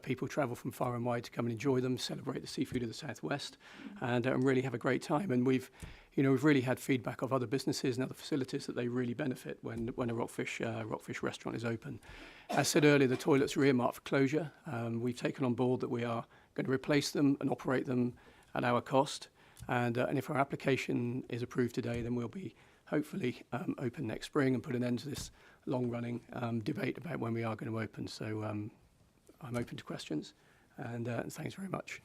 People travel from far and wide to come and enjoy them, celebrate the seafood of the southwest, and really have a great time. And we've really had feedback of other businesses and other facilities that they really benefit when a Rockfish restaurant is open. As said earlier, the toilets are earmarked for closure. We've taken on board that we are going to replace them and operate them at our cost. And if our application is approved today, then we'll be hopefully open next spring and put an end to this long-running debate about when we are going to open. So I'm open to questions, and thanks very much.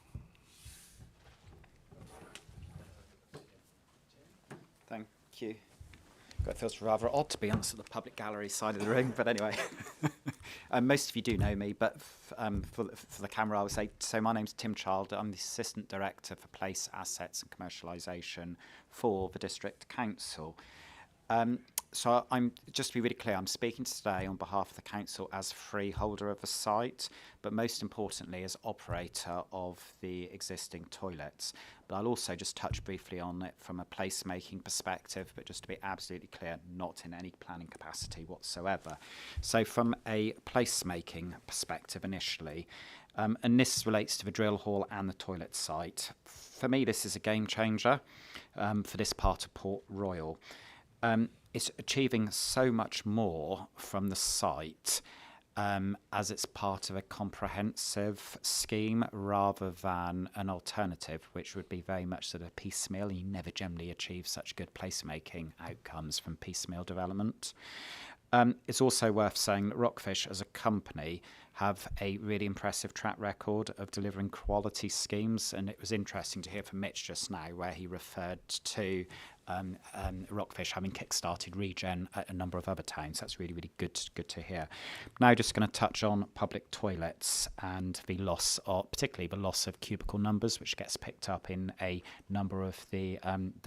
Thank you. It feels rather odd to be honest at the public gallery side of the room, but anyway. Most of you do know me, but for the camera I would say, so my name's Tim Child. I'm the Assistant Director for Place Assets and Commercialisation for the District Council. So I'm just to be really clear, I'm speaking today on behalf of the council as freeholder of the site, but most importantly as operator of the existing toilets. But I'll also just touch briefly on it from a placemaking perspective, but just to be absolutely clear, not in any planning capacity whatsoever. So from a placemaking perspective initially, and this relates to the drill hall and the toilet site. For me, this is a game changer for this part of Port Royal. It's achieving so much more from the site as it's part of a comprehensive scheme rather than an alternative, which would be very much sort of piecemeal. You never generally achieve such good placemaking outcomes from piecemeal development. It's also worth saying that Rockfish as a company have a really impressive track record of delivering quality schemes, and it was interesting to hear from Mitch just now where he referred to Rockfish having kick-started Regen at a number of other towns. That's really, really good to hear. Now just going to touch on public toilets and the loss of, particularly the loss of cubicle numbers, which gets picked up in a number of the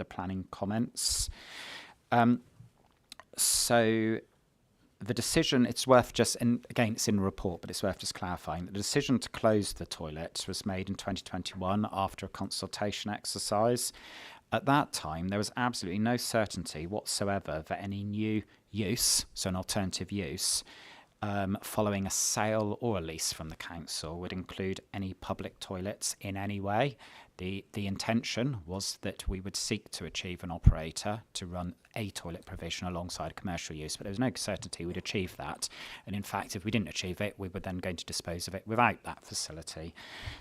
planning comments. So the decision, it's worth just, and again, it's in the report, but it's worth just clarifying. The decision to close the toilets was made in 2021 after a consultation exercise. At that time, there was absolutely no certainty whatsoever that any new use, so an alternative use, following a sale or a lease from the council would include any public toilets in any way. The intention was that we would seek to achieve an operator to run a toilet provision alongside commercial use, but there was no certainty we'd achieve that. And in fact, if we didn't achieve it, we were then going to dispose of it without that facility.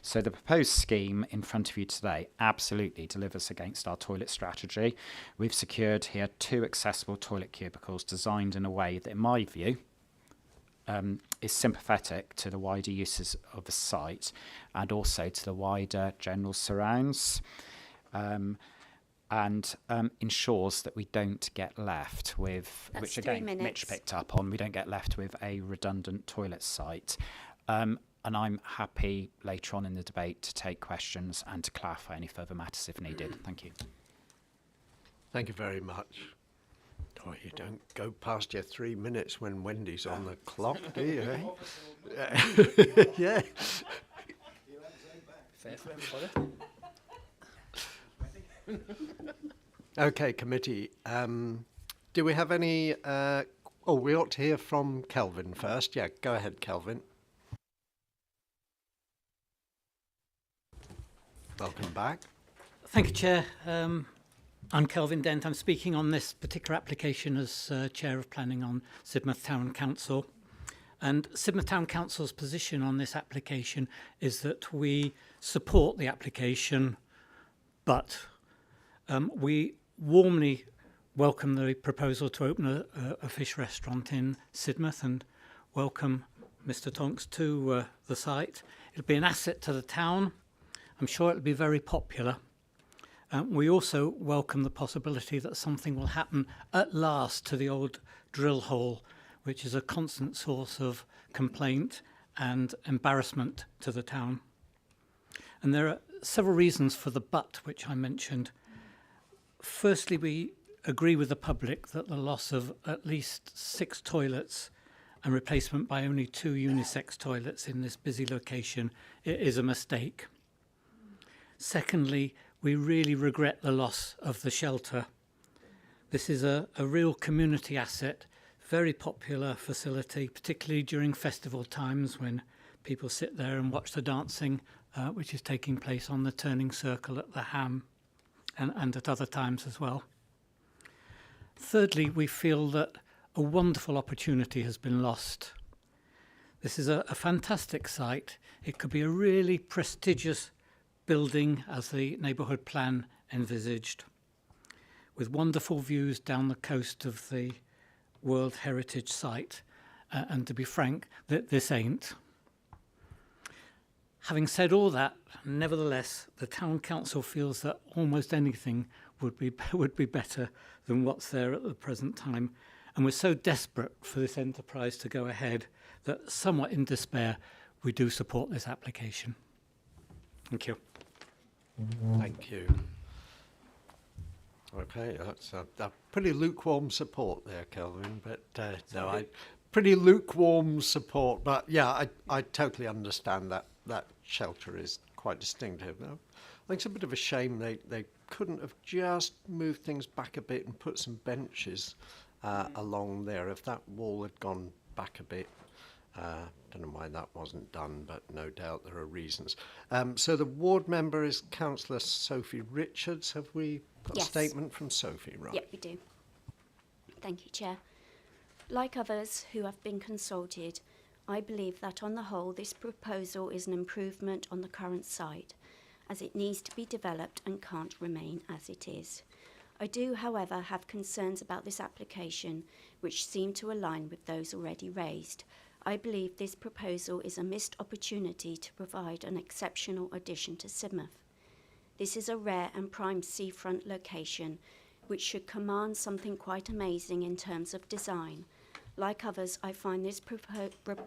So the proposed scheme in front of you today absolutely delivers against our toilet strategy. We've secured here 2 accessible toilet cubicles designed in a way that, in my view, is sympathetic to the wider uses of the site and also to the wider general surrounds, and ensures that we don't get left with, That's which again Mitch picked up on, we don't get left with a redundant toilet site. And I'm happy later on in the debate to take questions and to clarify any further matters if needed. Thank you. Thank you very much. Oh, you don't go past your 3 minutes when Wendy's on the clock, do you? Eh? Yeah. Fair for everybody. Okay, committee. Do we have any? We ought to hear from Kelvin first. Yeah, go ahead, Kelvin. Welcome back. Thank you, Chair. I'm Kelvin Dent. I'm speaking on this particular application as Chair of Planning on Sidmouth Town Council. And Sidmouth Town Council's position on this application is that we support the application, but we warmly welcome the proposal to open a fish restaurant in Sidmouth and welcome Mr. Tonks to the site. It'll be an asset to the town. I'm sure it'll be very popular. We also welcome the possibility that something will happen at last to the old drill hole, which is a constant source of complaint and embarrassment to the town. And there are several reasons for the but, which I mentioned. Firstly, we agree with the public that the loss of at least 6 toilets and replacement by only 2 unisex toilets in this busy location is a mistake. Secondly, we really regret the loss of the shelter. This is a real community asset very popular facility, particularly during festival times when people sit there and watch the dancing, which is taking place on the turning circle at the Ham and at other times as well. Thirdly, we feel that a wonderful opportunity has been lost. This is a fantastic site. It could be a really prestigious building as the neighbourhood plan envisaged, with wonderful views down the coast of the World Heritage Site. And to be frank, this ain't. Having said all that, nevertheless, the Town Council feels that almost anything would be better than what's there at the present time. And we're so desperate for this enterprise to go ahead that, somewhat in despair, we do support this application. Thank you. Thank you. Okay, that's a pretty lukewarm support there, Kelvin, but pretty lukewarm support. But yeah, I totally understand that shelter is quite distinctive. I think it's a bit of a shame they couldn't have just moved things back a bit and put some benches along there. If that wall had gone back a bit, don't know why that wasn't done, but no doubt there are reasons. So the ward member is Councillor Sophie Richards. Have we got Yes. a statement from Sophie, right? Yep, we do. Thank you, Chair. Like others who have been consulted, I believe that on the whole this proposal is an improvement on the current site, as it needs to be developed and can't remain as it is. I do, however, have concerns about this application which seem to align with those already raised. I believe this proposal is a missed opportunity to provide an exceptional addition to Sidmouth. This is a rare and prime seafront location which should command something quite amazing in terms of design. Like others, I find this proposal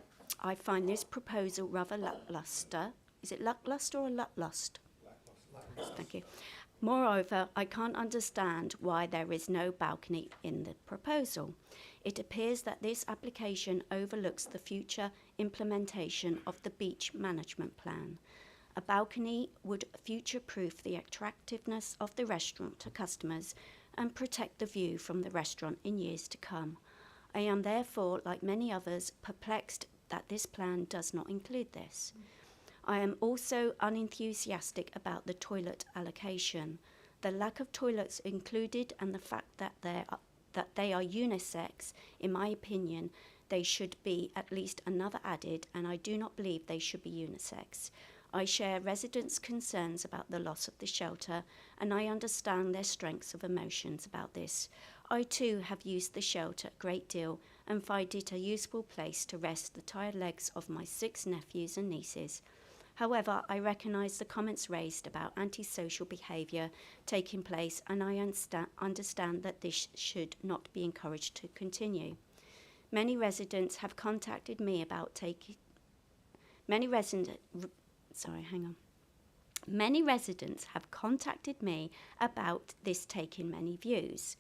rather lackluster. Is it lackluster or lacklust? Thank you. Moreover, I can't understand why there is no balcony in the proposal. It appears that this application overlooks the future implementation of the beach management plan. A balcony would future-proof the attractiveness of the restaurant to customers and protect the view from the restaurant in years to come. I am therefore, like many others, perplexed that this plan does not include this. I am also unenthusiastic about the toilet allocation. The lack of toilets included and the fact that they are unisex, in my opinion, they should be at least another added, and I do not believe they should be unisex. I share residents' concerns about the loss of the shelter, and I understand their strengths of emotions about this. I too have used the shelter a great deal and find it a useful place to rest the tired legs of my 6 nephews and nieces. However, I recognise the comments raised about antisocial behaviour taking place, and I understand that this should not be encouraged to continue. Many residents have contacted me about taking... Many residents have contacted me about this taking many views.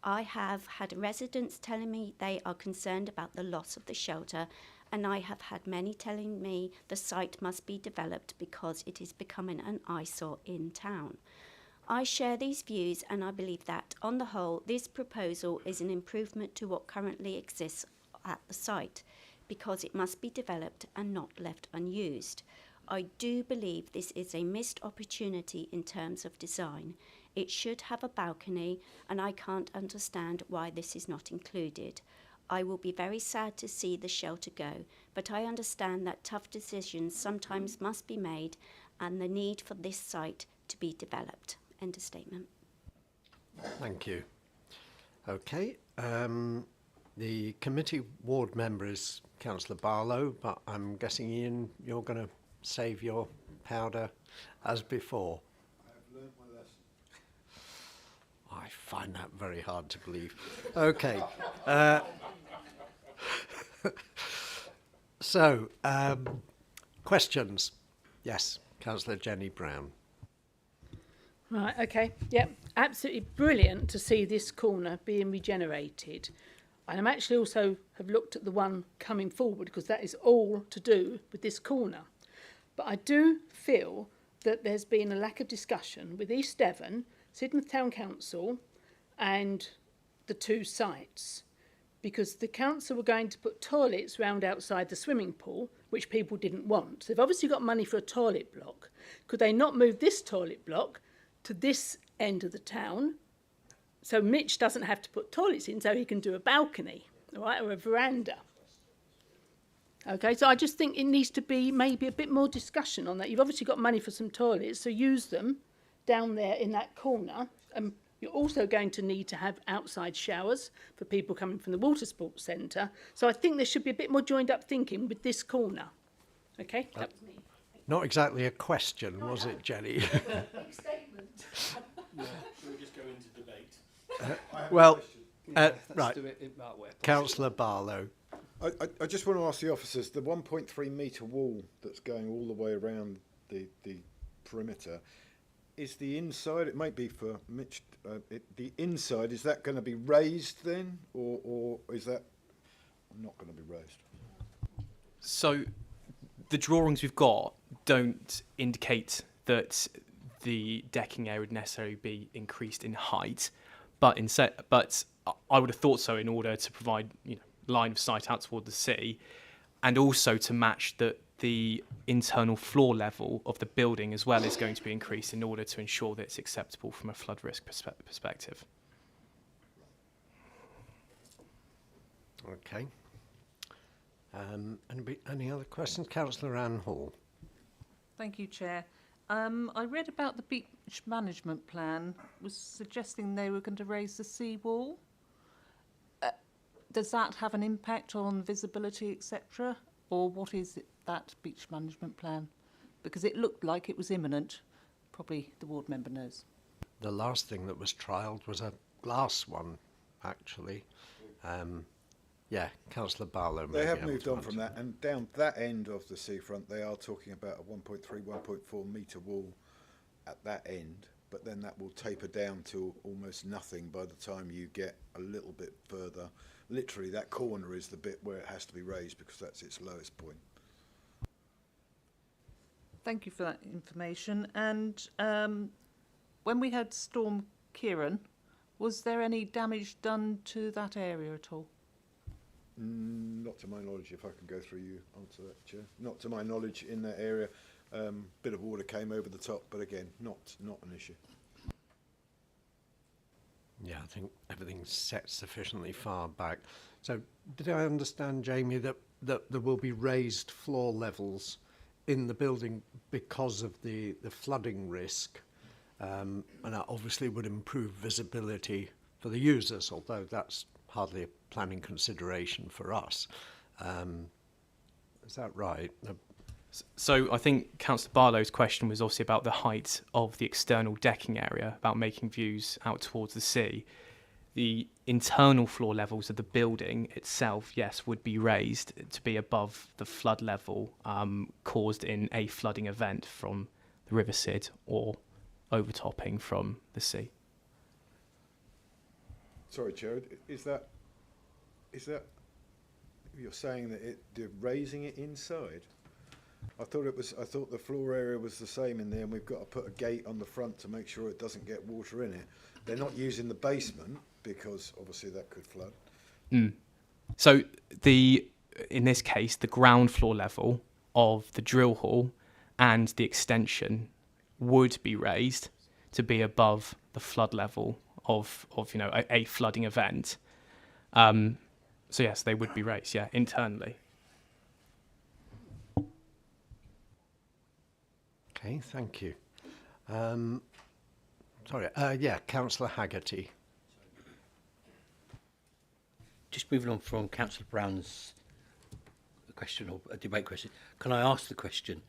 I have had residents telling me they are concerned about the loss of the shelter, and I have had many telling me the site must be developed because it is becoming an eyesore in town. I share these views, and I believe that, on the whole, this proposal is an improvement to what currently exists at the site, because it must be developed and not left unused. I do believe this is a missed opportunity in terms of design. It should have a balcony, and I can't understand why this is not included. I will be very sad to see the shelter go, but I understand that tough decisions sometimes must be made and the need for this site to be developed. End of statement. Thank you. Okay. The committee ward member is Councillor Barlow, but I'm guessing, Ian, you're going to save your powder as before. I've learnt my lesson. I find that very hard to believe. Okay. So, questions? Yes, Councillor Jenny Brown. Right, okay. Yep, absolutely brilliant to see this corner being regenerated. And I'm actually also have looked at the one coming forward, because that is all to do with this corner. But I do feel that there's been a lack of discussion with East Devon, Sidmouth Town Council and the 2 sites, because the council were going to put toilets round outside the swimming pool, which people didn't want. So they've obviously got money for a toilet block. Could they not move this toilet block to this end of the town, so Mitch doesn't have to put toilets in, so he can do a balcony, all right, or a veranda? Okay, so I just think it needs to be maybe a bit more discussion on that. You've obviously got money for some toilets, so use them down there in that corner. You're also going to need to have outside showers for people coming from the water sports centre. So I think there should be a bit more joined up thinking with this corner. Okay, that was me. Not exactly a question, was it, Jenny? Big statement. Shall we just go into debate? Well, Let's right. do it in that way. Councillor Barlow. I just want to ask the officers, the 1.3 metre wall that's going all the way around the perimeter, is the inside, it might be for Mitch, the inside, is that going to be raised then? Or is that not going to be raised? So the drawings we've got don't indicate that the decking area would necessarily be increased in height, but I would have thought so in order to provide, you know, line of sight out toward the sea, and also to match that the internal floor level of the building as well is going to be increased in order to ensure that it's acceptable from a flood risk perspective. Okay. Any other questions? Councillor Anne Hall. Thank you, Chair. I read about the beach management plan was suggesting they were going to raise the seawall. Does that have an impact on visibility, etc.? Or what is it, that beach management plan? Because it looked like it was imminent. Probably the ward member knows. The last thing that was trialled was a glass one, actually. Yeah, Councillor Barlow. They have moved on from that, and down that end of the seafront, they are talking about a 1.3, 1.4 metre wall at that end, but then that will taper down to almost nothing by the time you get a little bit further. Literally, that corner is the bit where it has to be raised because that's its lowest point. Thank you for that information. And when we had Storm Kieran, was there any damage done to that area at all? Not to my knowledge, if I can go through you, answer that, Chair. Not to my knowledge in that area. Bit of water came over the top, but again, not an issue. Yeah, I think everything's set sufficiently far back. So did I understand, Jamie, that there will be raised floor levels in the building because of the flooding risk? And that obviously would improve visibility for the users, although that's hardly a planning consideration for us. Is that right? So I think Councillor Barlow's question was obviously about the height of the external decking area, about making views out towards the sea. The internal floor levels of the building itself, yes, would be raised to be above the flood level caused in a flooding event from the River Sid or overtopping from the sea. Sorry, Chair, is that you're saying that they're raising it inside? I thought the floor area was the same in there, and we've got to put a gate on the front to make sure it doesn't get water in it. They're not using the basement because obviously that could flood. So in this case, the ground floor level of the drill hall and the extension would be raised to be above the flood level of a flooding event. So yes, they would be raised, yeah, internally. Okay, thank you. Councillor Haggerty. Just moving on from Councillor Brown's question or a debate question, can I ask the question,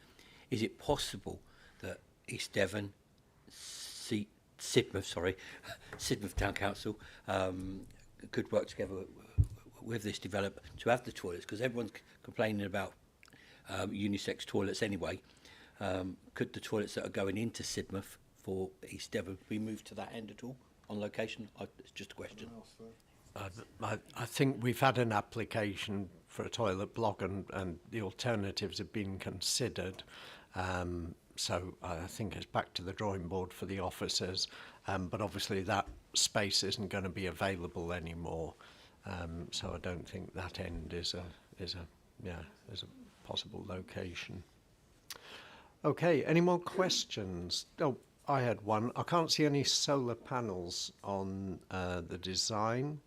is it possible that East Devon, Sidmouth Town Council could work together with this developer to have the toilets? Because everyone's complaining about unisex toilets anyway. Could the toilets that are going into Sidmouth for East Devon be moved to that end at all on location? It's just a question. I think we've had an application for a toilet block and the alternatives have been considered. So I think it's back to the drawing board for the officers. But obviously that space isn't going to be available anymore. So I don't think that end is a possible location. Okay, any more questions? Oh, I had one. I can't see any solar panels on the design.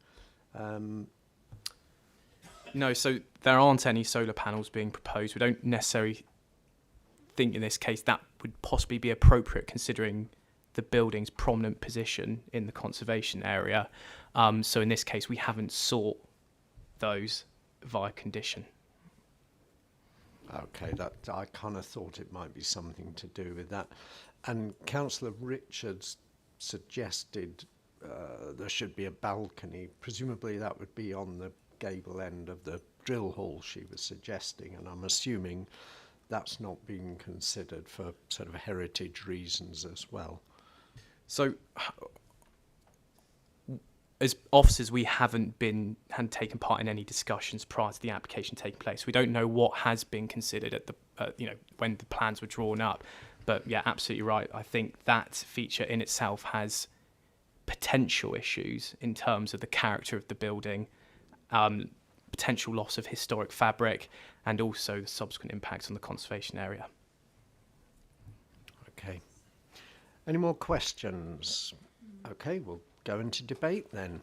No, so there aren't any solar panels being proposed. We don't necessarily think in this case that would possibly be appropriate considering the building's prominent position in the conservation area. So in this case, we haven't sought those via condition. Okay, that I kind of thought it might be something to do with that. And Councillor Richards suggested there should be a balcony. Presumably that would be on the gable end of the drill hall she was suggesting, and I'm assuming that's not being considered for sort of heritage reasons as well. So as officers, we hadn't taken part in any discussions prior to the application taking place. We don't know what has been considered at the when the plans were drawn up. But yeah, absolutely right. I think that feature in itself has potential issues in terms of the character of the building, potential loss of historic fabric, and also the subsequent impacts on the conservation area. Okay. Any more questions? Okay, we'll go into debate then.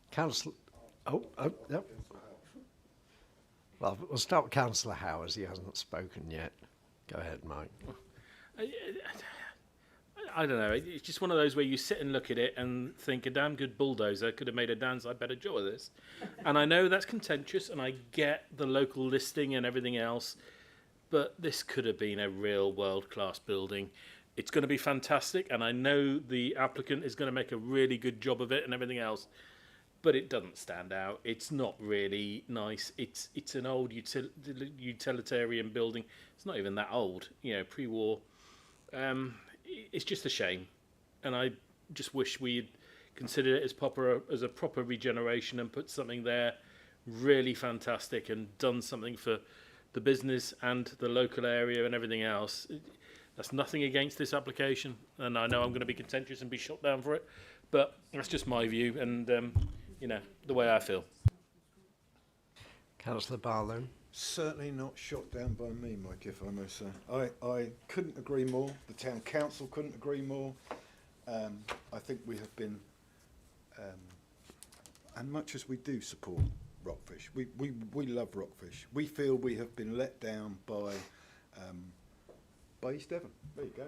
Councillor, yep. Well, we'll start with Councillor Howe as he hasn't spoken yet. Go ahead, Mike. I don't know. It's just one of those where you sit and look at it and think a damn good bulldozer could have made a damn sight better job of this. And I know that's contentious, and I get the local listing and everything else, but this could have been a real world-class building. It's going to be fantastic, and I know the applicant is going to make a really good job of it and everything else, but it doesn't stand out. It's not really nice. It's an old utilitarian building. It's not even that old, pre-war. It's just a shame, and I just wish we'd considered it as a proper regeneration and put something there really fantastic and done something for the business and the local area and everything else. That's nothing against this application, and I know I'm going to be contentious and be shot down for it, but that's just my view and the way I feel. Councillor Barlow. Certainly not shot down by me, Mike, if I may say. I couldn't agree more. The town council couldn't agree more. I think we have been, and much as we do support Rockfish, we love Rockfish. We feel we have been let down by East Devon. There you go.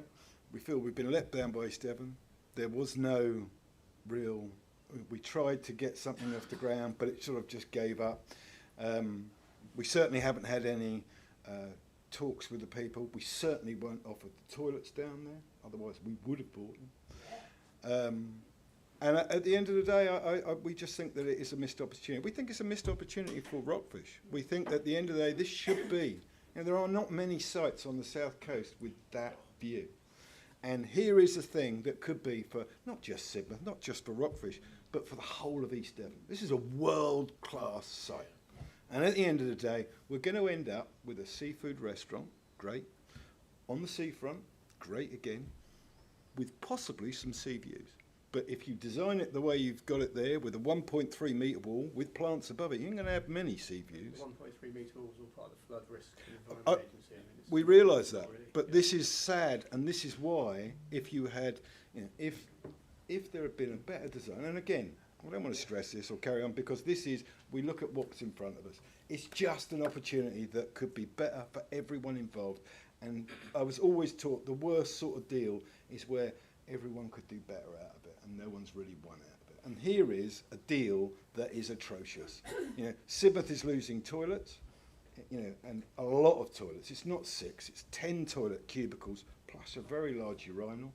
We feel we've been let down by East Devon. There was no real. We tried to get something off the ground, but it sort of just gave up. We certainly haven't had any talks with the people. We certainly weren't offered the toilets down there. Otherwise, we would have bought them. And at the end of the day, we just think that it is a missed opportunity. We think it's a missed opportunity for Rockfish. We think that at the end of the day, this should be. There are not many sites on the south coast with that view. And here is a thing that could be for not just Sidmouth, not just for Rockfish, but for the whole of East Devon. This is a world-class site. And at the end of the day, we're going to end up with a seafood restaurant, great, on the seafront, great again, with possibly some sea views. But if you design it the way you've got it there, with a 1.3 metre wall, with plants above it, you ain't going to have many sea views. 1.3 metre wall was all part of the flood risk environment agency. We realise that, but this is sad, and this is why if you had, if there had been a better design, and again, I don't want to stress this or carry on because this is, we look at what's in front of us. It's just an opportunity that could be better for everyone involved. And I was always taught the worst sort of deal is where everyone could do better out of it and no one's really won out of it. And here is a deal that is atrocious. Sidmouth is losing toilets, and a lot of toilets. It's not 6, it's 10 toilet cubicles plus a very large urinal.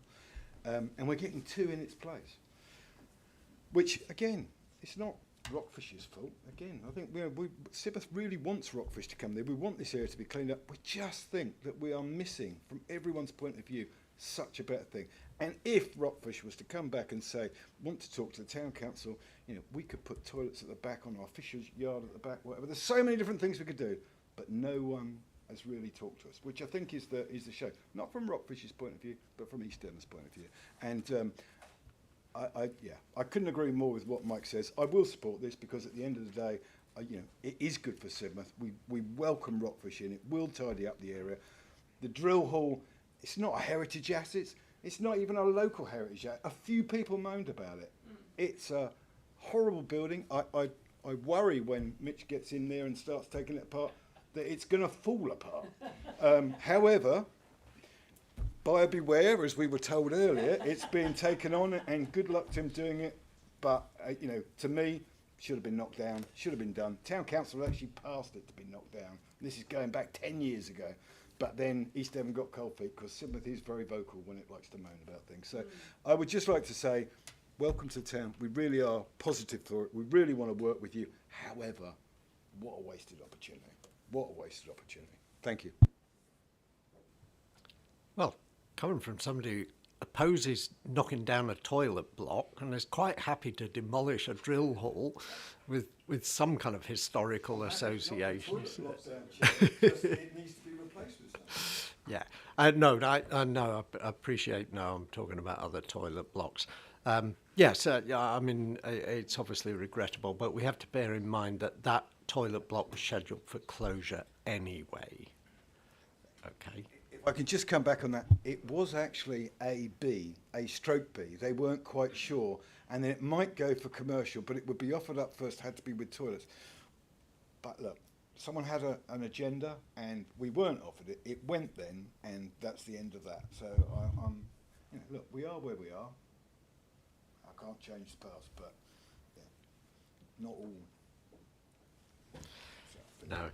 And we're getting 2 in its place. Which, again, it's not Rockfish's fault. Again, I think Sidmouth really wants Rockfish to come there. We want this area to be cleaned up. We just think that we are missing, from everyone's point of view, such a better thing. And if Rockfish was to come back and say, want to talk to the town council, we could put toilets at the back on our fishers' yard at the back, whatever. There's so many different things we could do, but no one has really talked to us, which I think is the show. Not from Rockfish's point of view, but from East Devon's point of view. And I couldn't agree more with what Mike says. I will support this because at the end of the day, you know, it is good for Sidmouth. We welcome Rockfish in. It will tidy up the area. The drill hall, it's not a heritage asset. It's not even a local heritage asset. A few people moaned about it. It's a horrible building. I worry when Mitch gets in there and starts taking it apart that it's going to fall apart. However, buyer beware, as we were told earlier, it's being taken on, and good luck to him doing it. But, you know, to me, should have been knocked down, should have been done. Town Council actually passed it to be knocked down. This is going back 10 years ago. But then East Devon got cold feet because Sidmouth is very vocal when it likes to moan about things. So I would just like to say, welcome to the town. We really are positive for it. We really want to work with you. However, what a wasted opportunity. What a wasted opportunity. Thank you. Well, coming from somebody who opposes knocking down a toilet block and is quite happy to demolish a drill hall with some kind of historical associations. It needs to be replaced with something. Yeah, I appreciate. No, I'm talking about other toilet blocks. Yes, I mean, it's obviously regrettable, but we have to bear in mind that that toilet block was scheduled for closure anyway. Okay. If I can just come back on that, it was actually A stroke B. They weren't quite sure, and then it might go for commercial, but it would be offered up first, had to be with toilets. But look, someone had an agenda, and we weren't offered it. It went then, and that's the end of that. So I'm, you know, look, we are where we are. I can't change the past, but yeah, not all. No.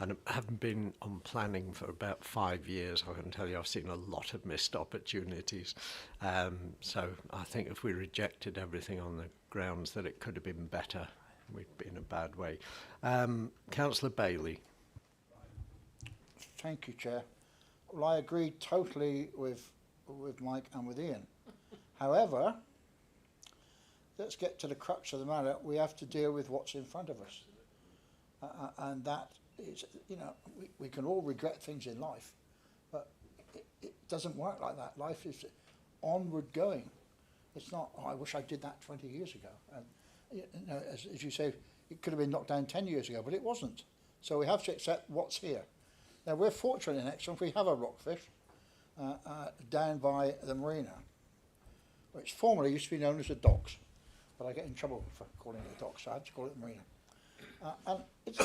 And having been on planning for about 5 years, I can tell you I've seen a lot of missed opportunities. So I think if we rejected everything on the grounds that it could have been better, we'd be in a bad way. Councillor Bailey. Thank you, Chair. Well, I agree totally with Mike and with Ian. However, let's get to the crux of the matter. We have to deal with what's in front of us. And that is, you know, we can all regret things in life, but it doesn't work like that. Life is onward going. It's not, oh, I wish I did that 20 years ago. And, you know, as you say, it could have been knocked down 10 years ago, but it wasn't. So we have to accept what's here. Now, we're fortunate in Exton, we have a Rockfish down by the marina, which formerly used to be known as the docks, but I get in trouble for calling it the docks, so I have to call it the marina. And it's,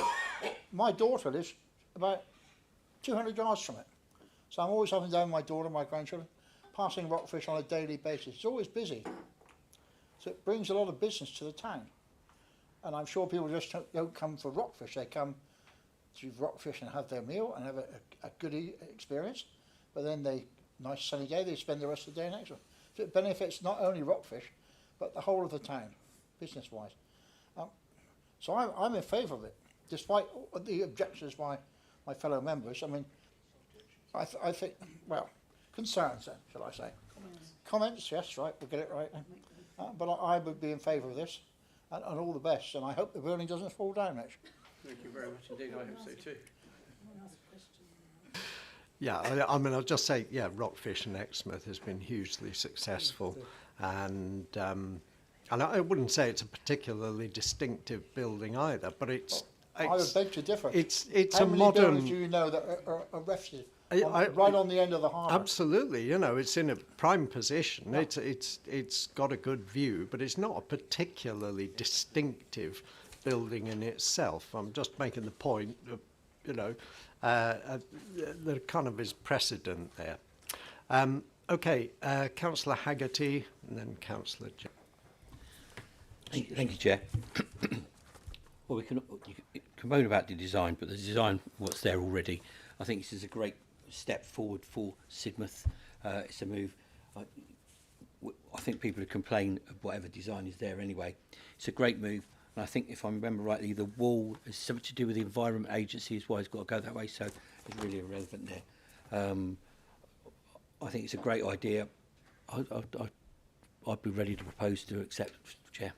my daughter lives about 200 yards from it. So I'm always having down my daughter, my grandchildren, passing Rockfish on a daily basis. It's always busy. So it brings a lot of business to the town. And I'm sure people just don't come for Rockfish. They come to Rockfish and have their meal and have a good experience. But then nice sunny day, they spend the rest of the day in Exton. So it benefits not only Rockfish, but the whole of the town, business-wise. So I'm in favour of it, despite the objections by my fellow members. I mean, I think, well, concerns then, shall I say. Comments, yes, right, we'll get it right. But I would be in favour of this, and all the best, and I hope the building doesn't fall down, Mitch. Thank you very much indeed, I hope so too. Yeah, I mean, I'll just say, yeah, Rockfish and Exmouth has been hugely successful, and I wouldn't say it's a particularly distinctive building either, but it's I would beg to differ. It's How a many modern. buildings do you know that are refuges? Right on the end of the harbour. Absolutely, you know, it's in a prime position. Yeah. It's got a good view, but it's not a particularly distinctive building in itself. I'm just making the point, you know, there kind of is precedent there. Okay, Councillor Haggerty and then Councillor. Thank you, Chair. Well, you can moan about the design, but the design, what's there already, I think this is a great step forward for Sidmouth. It's a move. I think people would complain of whatever design is there anyway. It's a great move, and I think, if I remember rightly, the wall is something to do with the Environment Agency is why it's got to go that way, so it's really irrelevant there. I think it's a great idea. I'd be ready to propose to accept, Chair.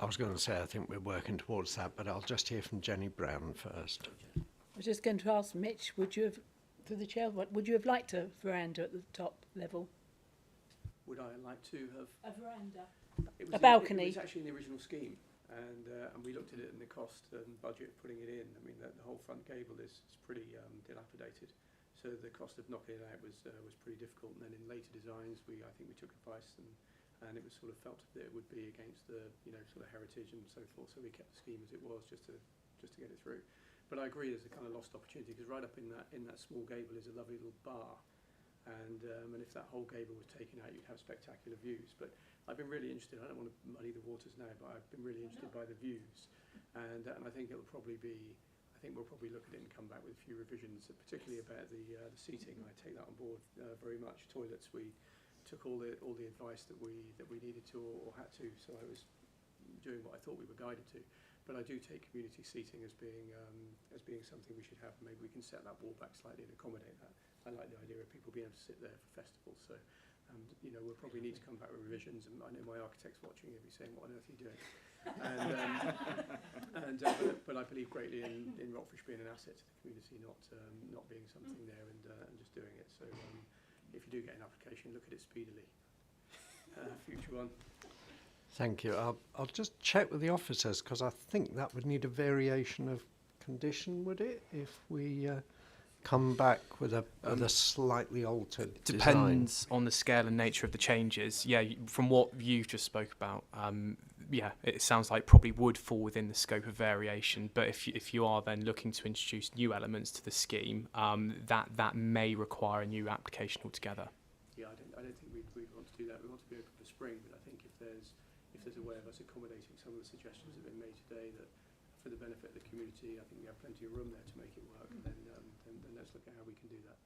I was going to say I think we're working towards that, but I'll just hear from Jenny Brown first. I was just going to ask Mitch, would you have, through the chair, would you have liked a veranda at the top level? would I like to have A veranda. It was A in- balcony. It was actually in the original scheme, and we looked at it and the cost and budget of putting it in. I mean, the whole front gable is pretty dilapidated, so the cost of knocking it out was pretty difficult. And then in later designs, I think we took advice, and it was sort of felt that it would be against the sort of heritage and so forth. So we kept the scheme as it was, just to get it through. But I agree, there's a kind of lost opportunity, because right up in that small gable is a lovely little bar. And if that whole gable was taken out, you'd have spectacular views. But I've been really interested. I don't want to muddy the waters now, but I've been really interested by the views, and I think it'll probably be. I think we'll probably look at it and come back with a few revisions, particularly about the seating. I take that on board very much. Toilets, we took all the advice that we needed to or had to. So I was doing what I thought we were guided to. But I do take community seating as being something we should have. Maybe we can set that wall back slightly and accommodate that. I like the idea of people being able to sit there for festivals. So, we'll probably need to come back with revisions. And I know my architect's watching. He'll be saying, "What on earth are you doing?" But I believe greatly in Rockfish being an asset to the community, not being something there and just doing it. So, if you do get an application, look at it speedily. Future one. Thank you. I'll just check with the officers, because I think that would need a variation of condition, would it, if we come back with a slightly altered Depends on the scale and nature of the changes. Yeah, from what you've just spoke about, yeah, it sounds like probably would fall within the scope of variation. But if you are then looking to introduce new elements to the scheme, that may require a new application altogether. Yeah, I don't think we'd want to do that. We want to be open for spring, but I think if there's a way of us accommodating some of the suggestions that have been made today that for the benefit of the community, I think we have plenty of room there to make it work, then let's look at how we can do that.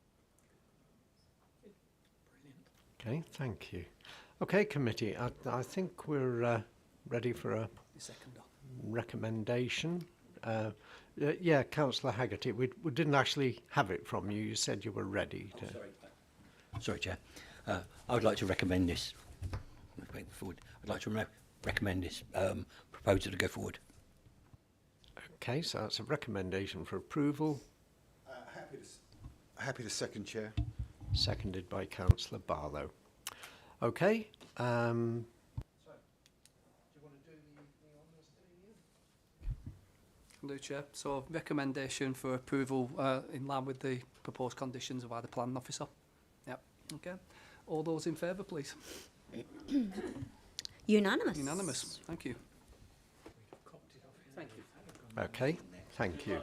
Okay, thank you. Okay, committee, I think we're ready for a recommendation. Yeah, Councillor Haggerty, we didn't actually have it from you. You said you were ready to... Sorry, Chair. I would like to recommend this. Forward. I'd like to recommend this proposal to go forward. Okay, so that's a recommendation for approval. Happy to second, Chair. Seconded by Councillor Barlow. Okay. Can do, Chair. So recommendation for approval in line with the proposed conditions by the planning officer. Yep. Okay. All those in favour, please. Unanimous. Unanimous. Thank you. Thank you. Okay, thank you.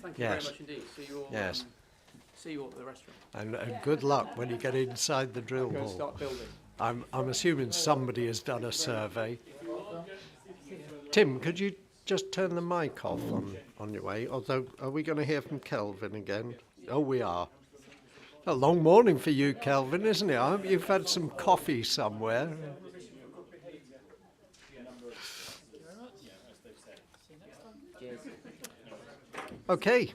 Thank you Yes. very much indeed. Yes. See you all at the restaurant. And good luck when you get inside the drill Go hall. start building. I'm assuming somebody has done a survey. Tim, could you just turn the mic off on your way? Although, are we going to hear from Kelvin again? Oh, we are. A long morning for you, Kelvin, isn't it? I hope you've had some coffee somewhere. Okay.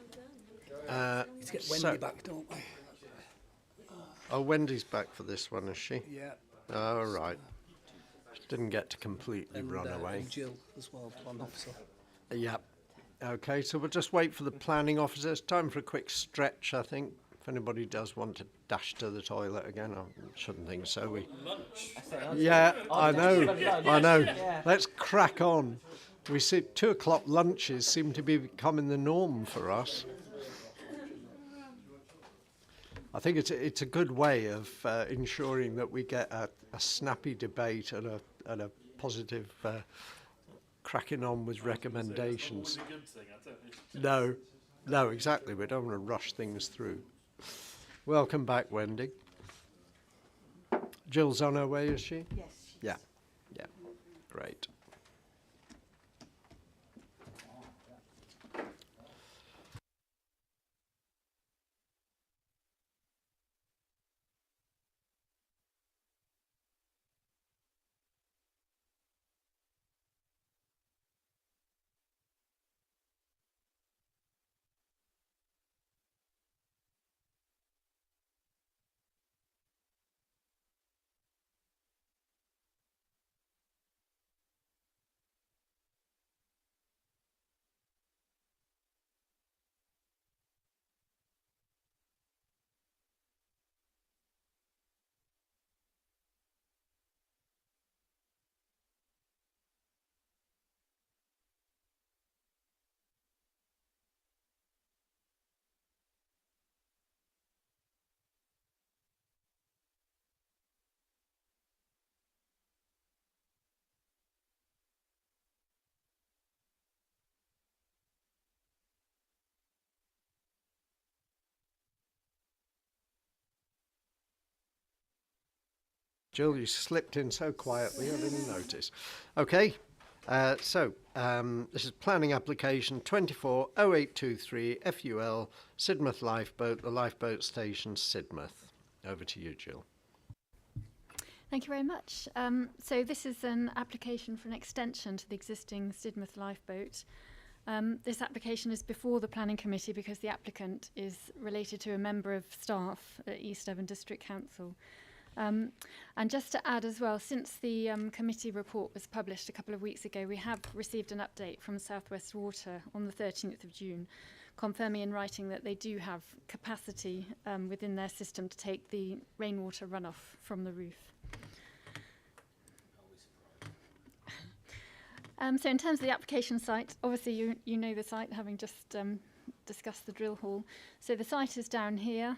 Let's get Wendy back, don't we? Oh, Wendy's back for this one, is she? Yeah. All right. Didn't get to completely run away. And Jill as well, planning officer. Yep. Okay, so we'll just wait for the planning officer. It's time for a quick stretch, I think. If anybody does want to dash to the toilet again, I shouldn't think so. Yeah, I know. Let's crack on. We see 2 o'clock lunches seem to be becoming the norm for us. I think it's a good way of ensuring that we get a snappy debate and a positive cracking on with recommendations. No, exactly. We don't want to rush things through. Welcome back, Wendy. Jill's on her way, is she? Yes. Yeah. Great. Jill, you slipped in so quietly I didn't notice. Okay, this is planning application 240823 FUL Sidmouth Lifeboat, the lifeboat station Sidmouth. Over to you, Jill. Thank you very much. So this is an application for an extension to the existing Sidmouth lifeboat. This application is before the Planning Committee because the applicant is related to a member of staff at East Devon District Council. And just to add as well, since the committee report was published a couple of weeks ago, we have received an update from South West Water on the 13th of June, confirming in writing that they do have capacity within their system to take the rainwater runoff from the roof. So in terms of the application site, obviously you know the site, having just discussed the drill hall. So the site is down here.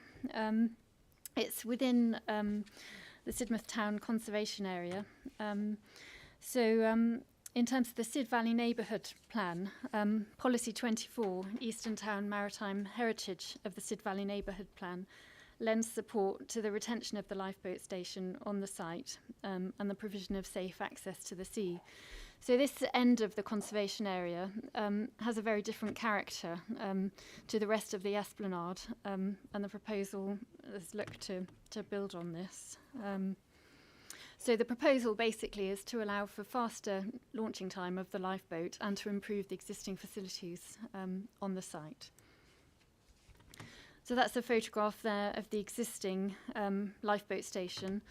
It's within the Sidmouth Town Conservation Area. In terms of the Sid Valley Neighbourhood Plan, Policy 24, Eastern Town Maritime Heritage of the Sid Valley Neighbourhood Plan, lends support to the retention of the lifeboat station on the site and the provision of safe access to the sea. So this end of the conservation area has a very different character to the rest of the esplanade, and the proposal has looked to build on this. So the proposal basically is to allow for faster launching time of the lifeboat and to improve the existing facilities on the site. So that's a photograph there of the existing lifeboat station.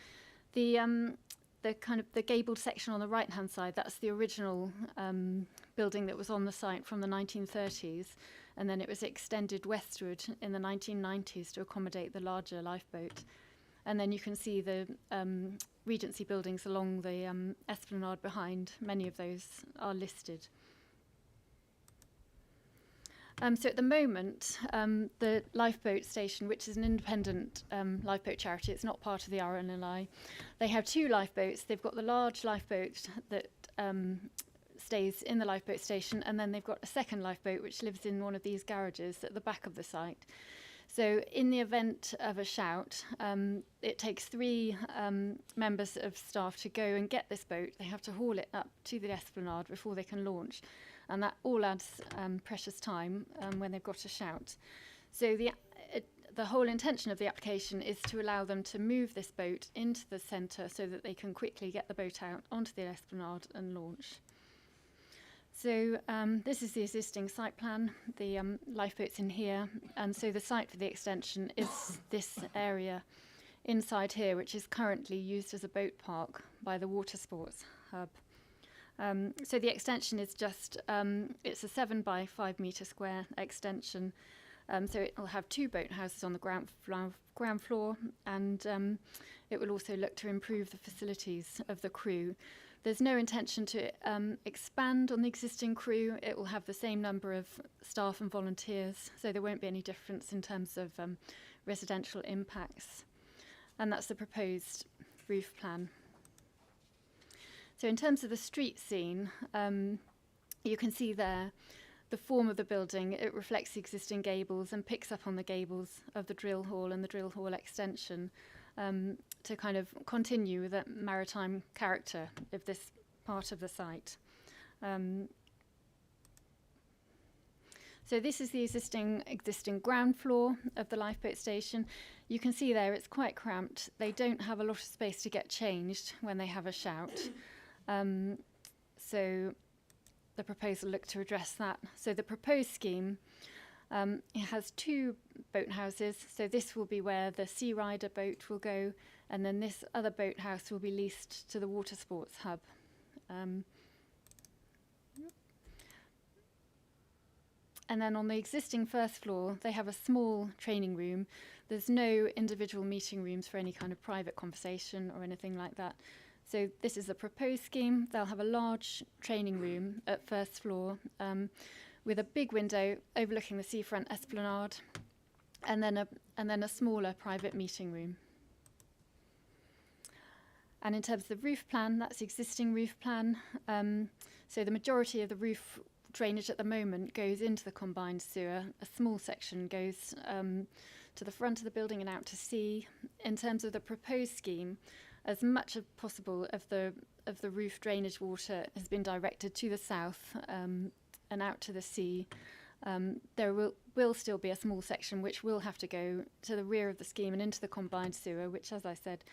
The kind of the gabled section on the right-hand side, that's the original building that was on the site from the 1930s, and then it was extended westward in the 1990s to accommodate the larger lifeboat. And then you can see the Regency buildings along the esplanade behind. Many of those are listed. So at the moment, the lifeboat station, which is an independent lifeboat charity, it's not part of the RNLI, they have two lifeboats. They've got the large lifeboat that stays in the lifeboat station, and then they've got a second lifeboat which lives in one of these garages at the back of the site. So in the event of a shout, it takes 3 members of staff to go and get this boat. They have to haul it up to the esplanade before they can launch. And that all adds precious time when they've got a shout. So the whole intention of the application is to allow them to move this boat into the centre so that they can quickly get the boat out onto the esplanade and launch. So this is the existing site plan. The lifeboat's in here. And so the site for the extension is this area inside here, which is currently used as a boat park by the Water Sports Hub. So the extension is just, it's a 7 by 5 metre square extension. So it will have 2 boathouses on the ground floor, and it will also look to improve the facilities of the crew. There's no intention to expand on the existing crew. It will have the same number of staff and volunteers, so there won't be any difference in terms of residential impacts. And that's the proposed roof plan. So in terms of the street scene, you can see there the form of the building. It reflects the existing gables and picks up on the gables of the drill hall and the drill hall extension to kind of continue with that maritime character of this part of the site. So this is the existing ground floor of the lifeboat station. You can see there it's quite cramped. They don't have a lot of space to get changed when they have a shout. So the proposal looked to address that. So the proposed scheme, it has 2 boathouses. So this will be where the Sea Rider boat will go, and then this other boathouse will be leased to the Water Sports Hub. And then on the existing first floor, they have a small training room. There's no individual meeting rooms for any kind of private conversation or anything like that. So this is a proposed scheme. They'll have a large training room at first floor with a big window overlooking the seafront esplanade, and then a smaller private meeting room. And in terms of the roof plan, that's the existing roof plan. So the majority of the roof drainage at the moment goes into the combined sewer. A small section goes to the front of the building and out to sea. In terms of the proposed scheme, as much as possible of the roof drainage water has been directed to the south and out to the sea. There will still be a small section which will have to go to the rear of the scheme and into the combined sewer, which, as I said,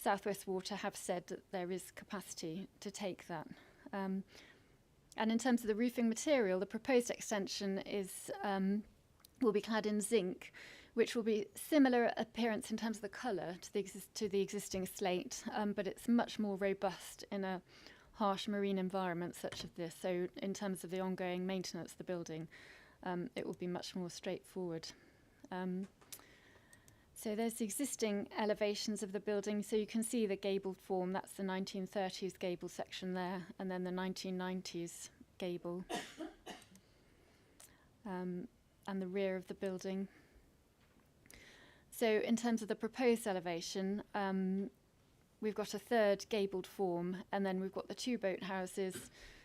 South West Water have said that there is capacity to take that. And in terms of the roofing material, the proposed extension will be clad in zinc, which will be similar appearance in terms of the colour to the existing slate, but it's much more robust in a harsh marine environment such as this. So in terms of the ongoing maintenance of the building, it will be much more straightforward. So there's the existing elevations of the building. So you can see the gabled form. That's the 1930s gable section there, and then the 1990s gable. And the rear of the building. So in terms of the proposed elevation, we've got a third gabled form, and then we've got the 2 boathouses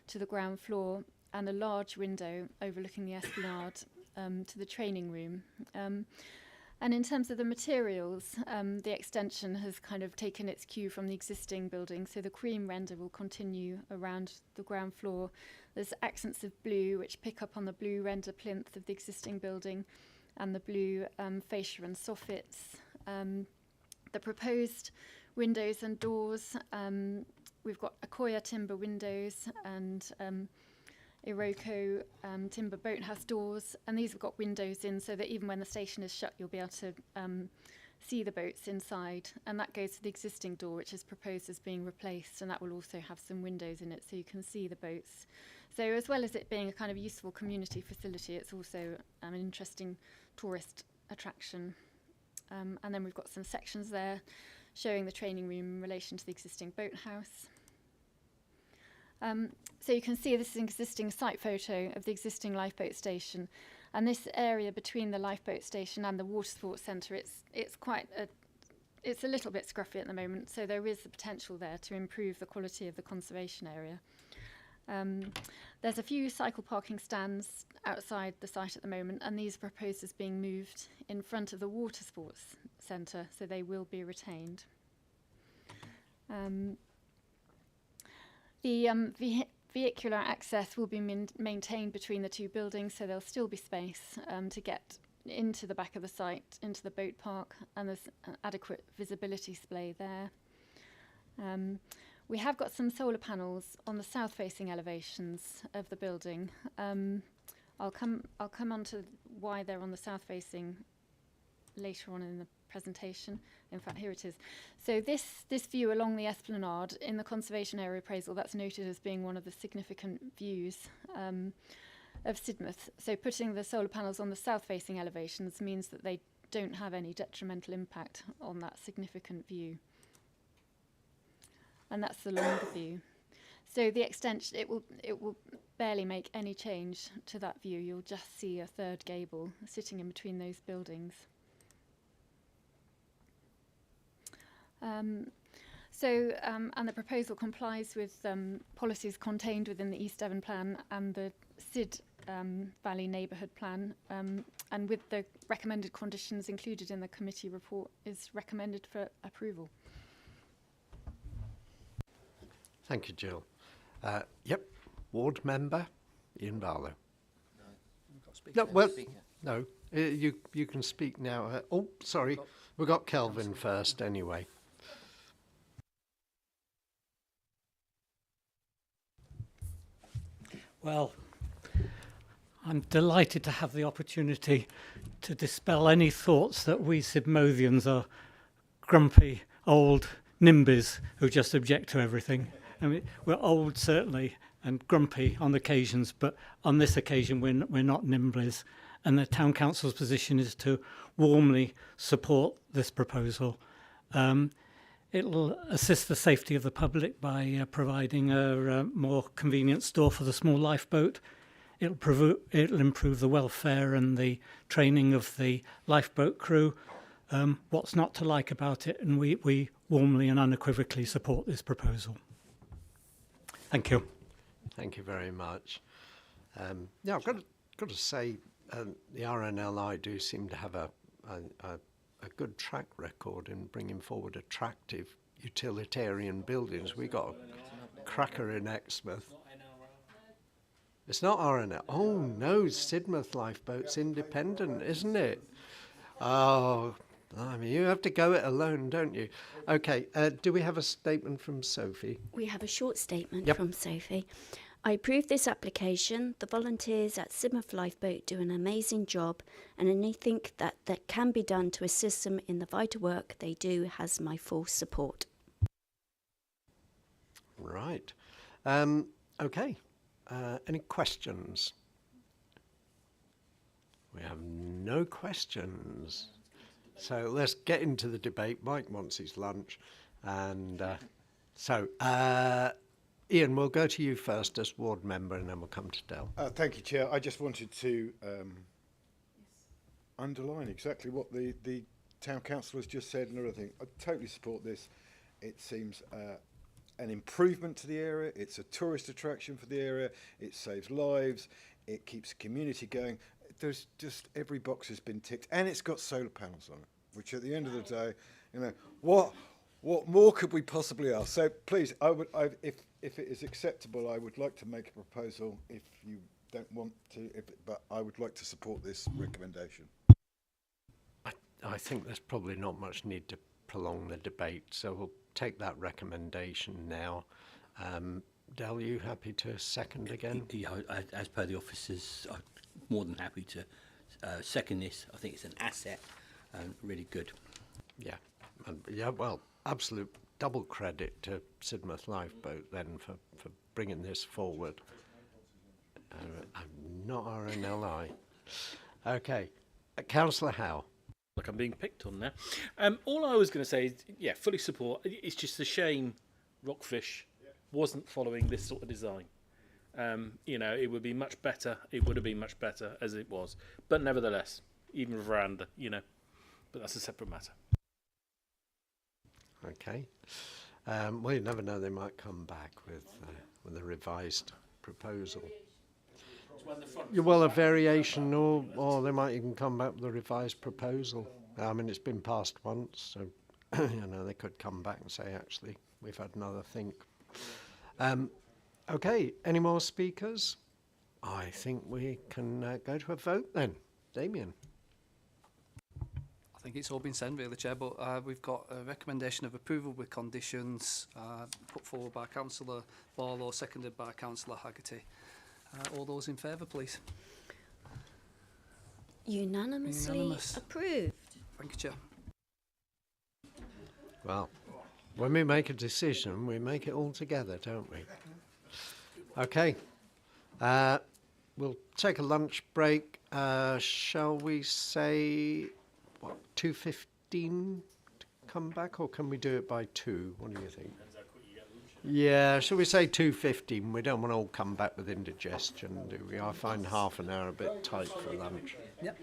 to the ground floor and a large window overlooking the esplanade to the training room. And in terms of the materials, the extension has kind of taken its cue from the existing building. So the cream render will continue around the ground floor. There's accents of blue which pick up on the blue render plinth of the existing building and the blue fascia and soffits. The proposed windows and doors, we've got Akoya timber windows and Iroko timber boathouse doors, and these have got windows in so that even when the station is shut you'll be able to see the boats inside, and that goes to the existing door which is proposed as being replaced, and that will also have some windows in it so you can see the boats. So as well as it being a kind of useful community facility, it's also an interesting tourist attraction. And then we've got some sections there showing the training room in relation to the existing boathouse. So you can see this is an existing site photo of the existing lifeboat station, and this area between the lifeboat station and the water sports centre, it's a little bit scruffy at the moment, so there is the potential there to improve the quality of the conservation area. There's a few cycle parking stands outside the site at the moment, and these are proposed as being moved in front of the water sports centre, so they will be retained. The vehicular access will be maintained between the 2 buildings, so there'll still be space to get into the back of the site, into the boat park, and there's an adequate visibility display there. We have got some solar panels on the south-facing elevations of the building. I'll come on to why they're on the south-facing later on in the presentation. In fact, here it is. So this view along the esplanade in the conservation area appraisal, that's noted as being one of the significant views of Sidmouth. So putting the solar panels on the south-facing elevations means that they don't have any detrimental impact on that significant view. And that's the longer view. So the extension, it will barely make any change to that view. You'll just see a third gable sitting in between those buildings. And the proposal complies with policies contained within the East Devon Plan and the Sid Valley Neighbourhood Plan, and with the recommended conditions included in the committee report, is recommended for approval. Thank you, Jill. Yep, ward member Ian Barlow. No, well, no, you can speak now. Oh, sorry, we got Kelvin first anyway. Well, I'm delighted to have the opportunity to dispel any thoughts that we Sidmothians are grumpy old NIMBYs who just object to everything. I mean, we're old, certainly, and grumpy on occasions, but on this occasion we're not NIMBYs. And the Town Council's position is to warmly support this proposal. It'll assist the safety of the public by providing a more convenient store for the small lifeboat. It'll improve the welfare and the training of the lifeboat crew. What's not to like about it? And we warmly and unequivocally support this proposal. Thank you. Thank you very much. Yeah, I've got to say, the RNLI do seem to have a good track record in bringing forward attractive utilitarian buildings. We got a cracker in Exmouth. It's not RNL. Oh no, Sidmouth Lifeboat's independent, isn't it? Oh, I mean, you have to go it alone, don't you? Okay, do we have a statement from Sophie? We have a short statement Yep. from Sophie. I approve this application. The volunteers at Sidmouth Lifeboat do an amazing job, and anything that can be done to assist them in the vital work they do has my full support. Right. Okay. Any questions? We have no questions. So let's get into the debate. Mike wants his lunch. And Ian, we'll go to you first as ward member, and then we'll come to Del. Thank you, Chair. I just wanted to underline exactly what the town council has just said and everything. I totally support this. It seems an improvement to the area. It's a tourist attraction for the area. It saves lives. It keeps the community going. There's just every box has been ticked, and it's got solar panels on it, which at the end of the day, you know, what more could we possibly ask? So please, if it is acceptable, I would like to make a proposal. If you don't want to, but I would like to support this recommendation. I think there's probably not much need to prolong the debate, so we'll take that recommendation now. Del, you happy to second again? Yeah, as per the officers, I'm more than happy to second this. I think it's an asset and really good. Yeah, yeah. Well, absolute double credit to Sidmouth Lifeboat then for bringing this forward. I'm not RNLI. Okay, Councillor Howe. Like I'm being picked on now. All I was going to say is, yeah, fully support. It's just a shame Rockfish wasn't following this sort of design. You know, it would be much better. It would have been much better as it was. But nevertheless, even veranda, you know, but that's a separate matter. Okay. Well, you never know, they might come back with a revised proposal. Well, a variation, or they might even come back with a revised proposal. I mean, it's been passed once, so you know, they could come back and say, actually, we've had another think. Okay, any more speakers? I think we can go to a vote then. Damien. I think it's all been said, really, Chair, but we've got a recommendation of approval with conditions put forward by Councillor Barlow, seconded by Councillor Haggerty. All those in favour, please. Unanimously approved. Thank you, Chair. Well, when we make a decision, we make it all together, don't we? Okay. We'll take a lunch break. Shall we say, what, 2:15 to come back, or can we do it by 2? What do you think? Yeah, shall we say 2:15? We don't want to all come back with indigestion, do we? I find half an hour a bit tight for lunch. Yep.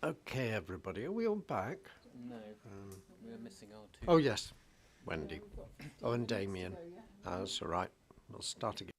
Okay, everybody, are we all back? No, we're missing our two. Oh, yes, Wendy. Oh, and Damien. That's all right. We'll start again.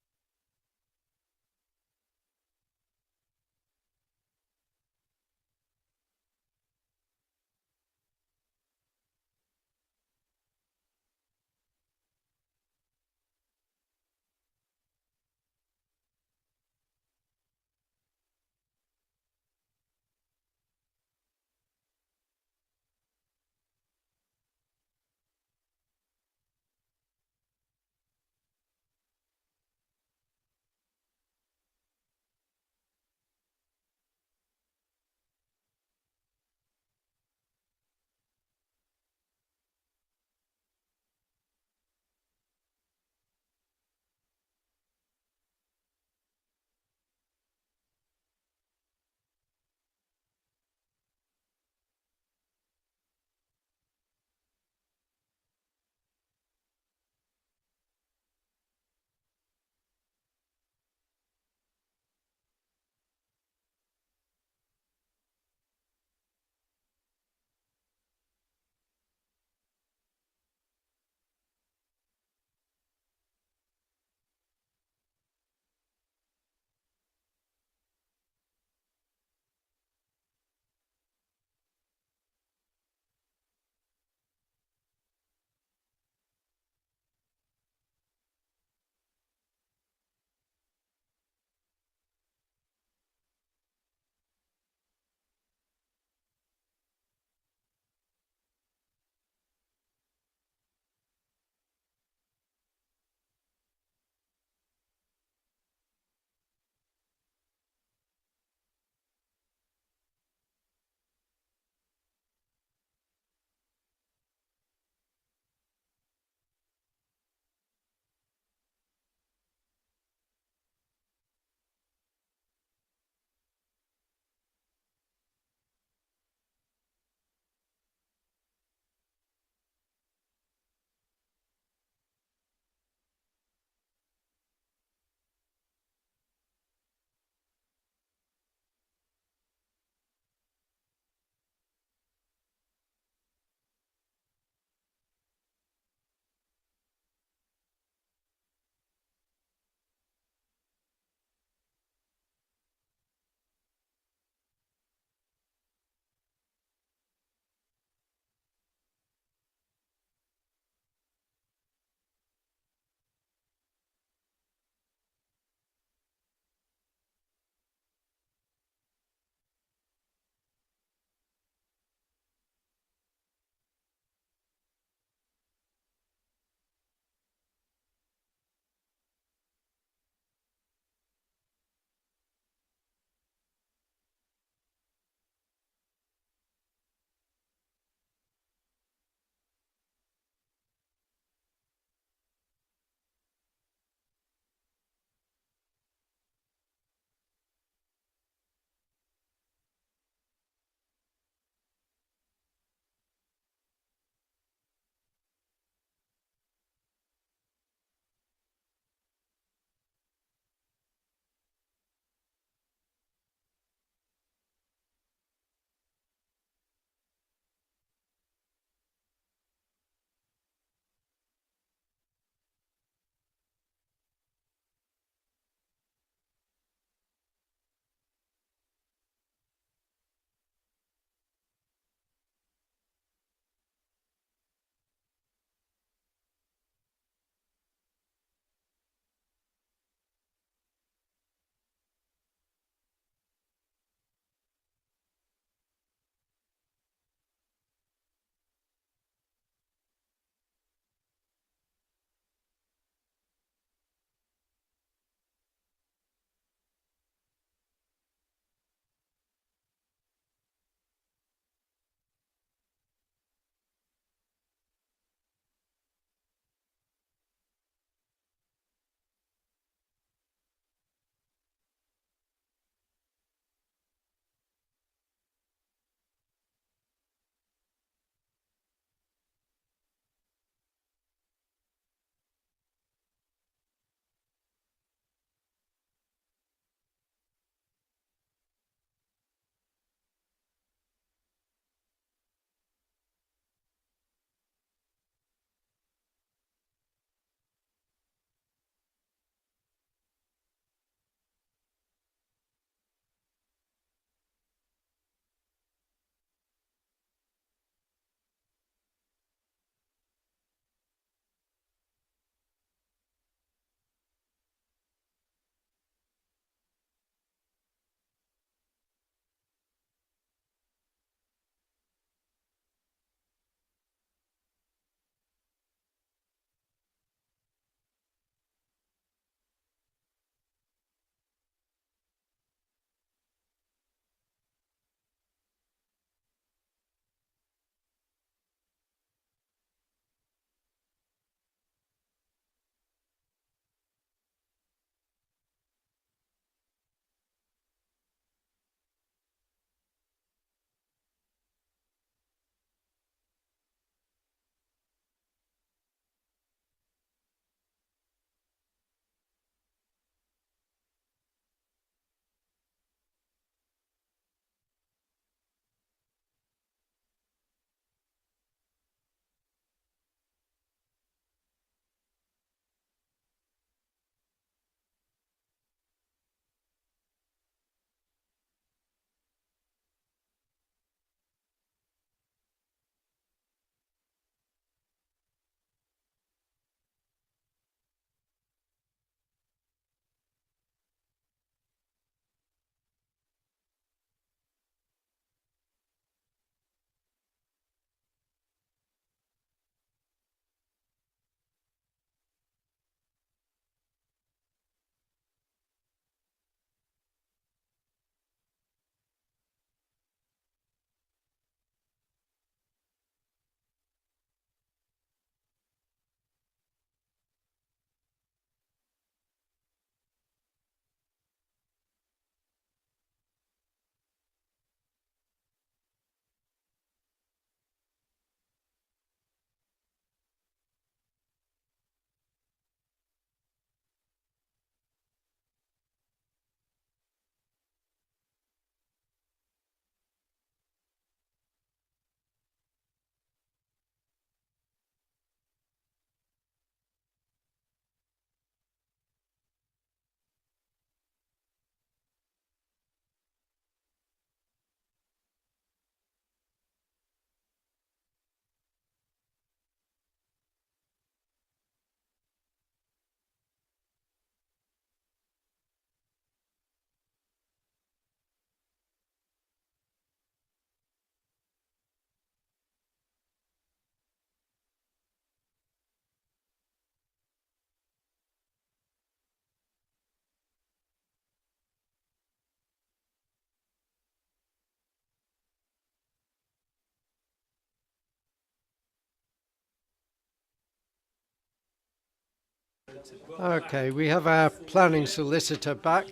Okay, we have our planning solicitor back.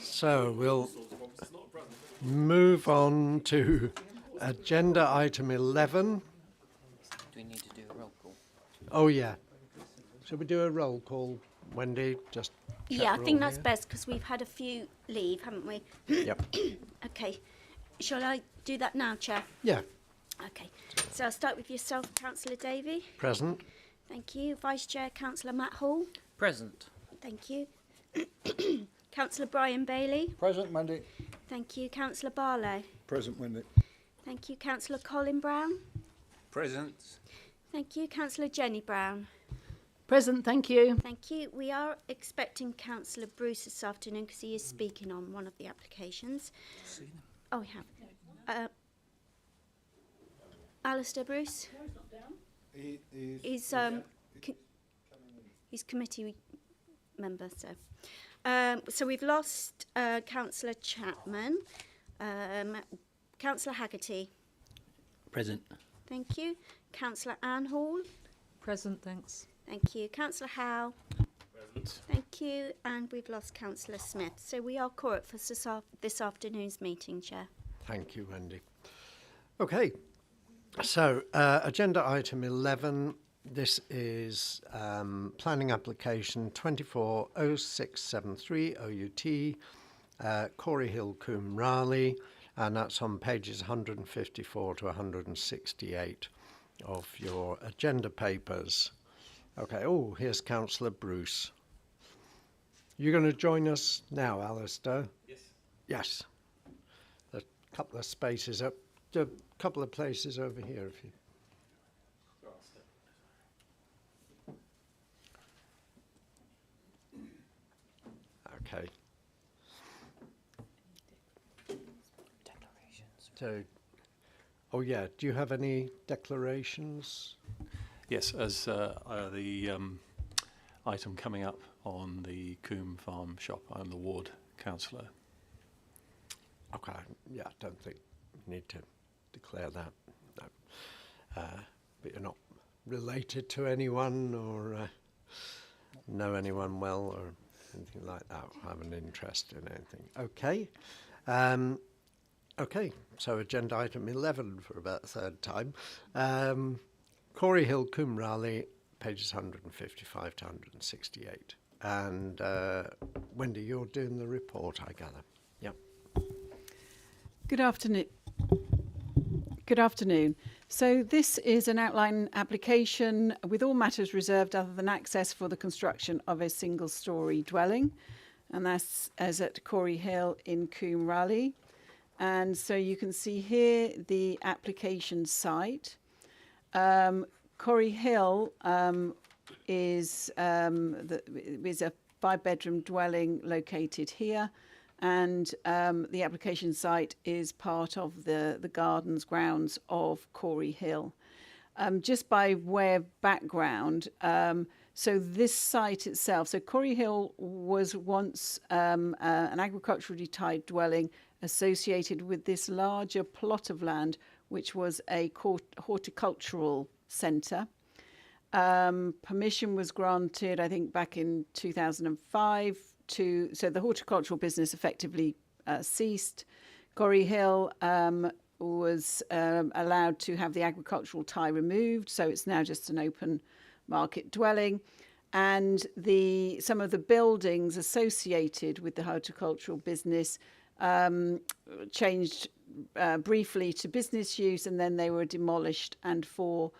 So we'll move on to agenda item 11. Do we need to do a roll call? Oh, yeah. Shall we do a roll call, Wendy? Just check Yeah, I we're think all that's here. best because we've had a few leave, haven't we? Yep. Okay. Shall I do that now, Chair? Yeah, Okay. So I'll start with yourself, Councillor Davey. present. Thank you. Vice Chair, Councillor Matt Hall. Present. Thank you. Councillor Brian Bailey. Present, Wendy. Thank you. Councillor Barlow. Present, Wendy. Thank you. Councillor Colin Brown. Present. Thank you. Councillor Jenny Brown. Present, thank you. Thank you. We are expecting Councillor Bruce this afternoon because he is speaking on one of the applications. Oh, we have. Alistair Bruce. He's he's committee member. So we've lost Councillor Chapman. Councillor Haggerty. Present. Thank you. Councillor Ann Hall. Present, thanks. Thank you. Councillor Howe. Present. Thank you. And we've lost Councillor Smith. So we are caught for this afternoon's meeting, Chair. Thank you, Wendy. Okay, so agenda item 11. This is planning application 240673 OUT, Corey Hill, Coombe Raleigh, and that's on pages 154 to 168 of your agenda papers. Okay, oh, here's Councillor Bruce. You're going to join us now, Alistair? Yes. Yes. A couple of spaces up, a couple of places over here if you... Okay. So, oh yeah, do you have any declarations? Yes, as the item coming up on the Coombe Farm shop, I'm the ward councillor. Okay, yeah, I don't think you need to declare that. No. But you're not related to anyone or know anyone well or anything like that, or have an interest in anything. Okay. Okay, so agenda item 11 for about a third time. Corey Hill, Coombe Raleigh, pages 155 to 168. And Wendy, you're doing the report, I gather. Yep. Good afternoon. Good afternoon. So this is an outline application with all matters reserved other than access for the construction of a single-storey dwelling, and that's as at Corey Hill in Coombe Raleigh. And so you can see here the application site. Corey Hill is a 5-bedroom dwelling located here, and the application site is part of the gardens grounds of Corey Hill. Just by way of background, so this site itself, so Corey Hill was once an agriculturally tied dwelling associated with this larger plot of land, which was a horticultural centre. Permission was granted, I think, back in 2005 so the horticultural business effectively ceased. Corey Hill was allowed to have the agricultural tie removed, so it's now just an open market dwelling. And some of the buildings associated with the horticultural business changed briefly to business use, and then they were demolished, and 4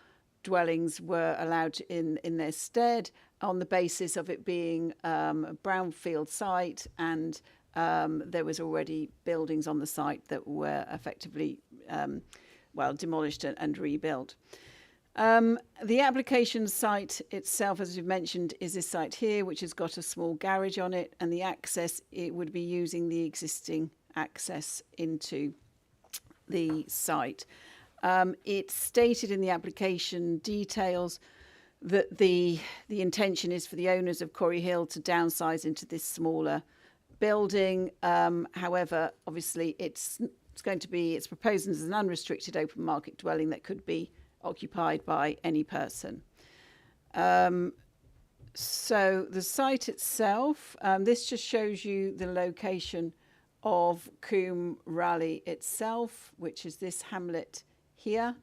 dwellings were allowed in their stead on the basis of it being a brownfield site, and there was already buildings on the site that were effectively demolished and rebuilt. The application site itself, as we've mentioned, is this site here, which has got a small garage on it, and the access, it would be using the existing access into the site. It's stated in the application details that the intention is for the owners of Corey Hill to downsize into this smaller building. However, obviously it's proposed as an unrestricted open market dwelling that could be occupied by any person. So the site itself, this just shows you the location of Coombe Raleigh itself, which is this hamlet here,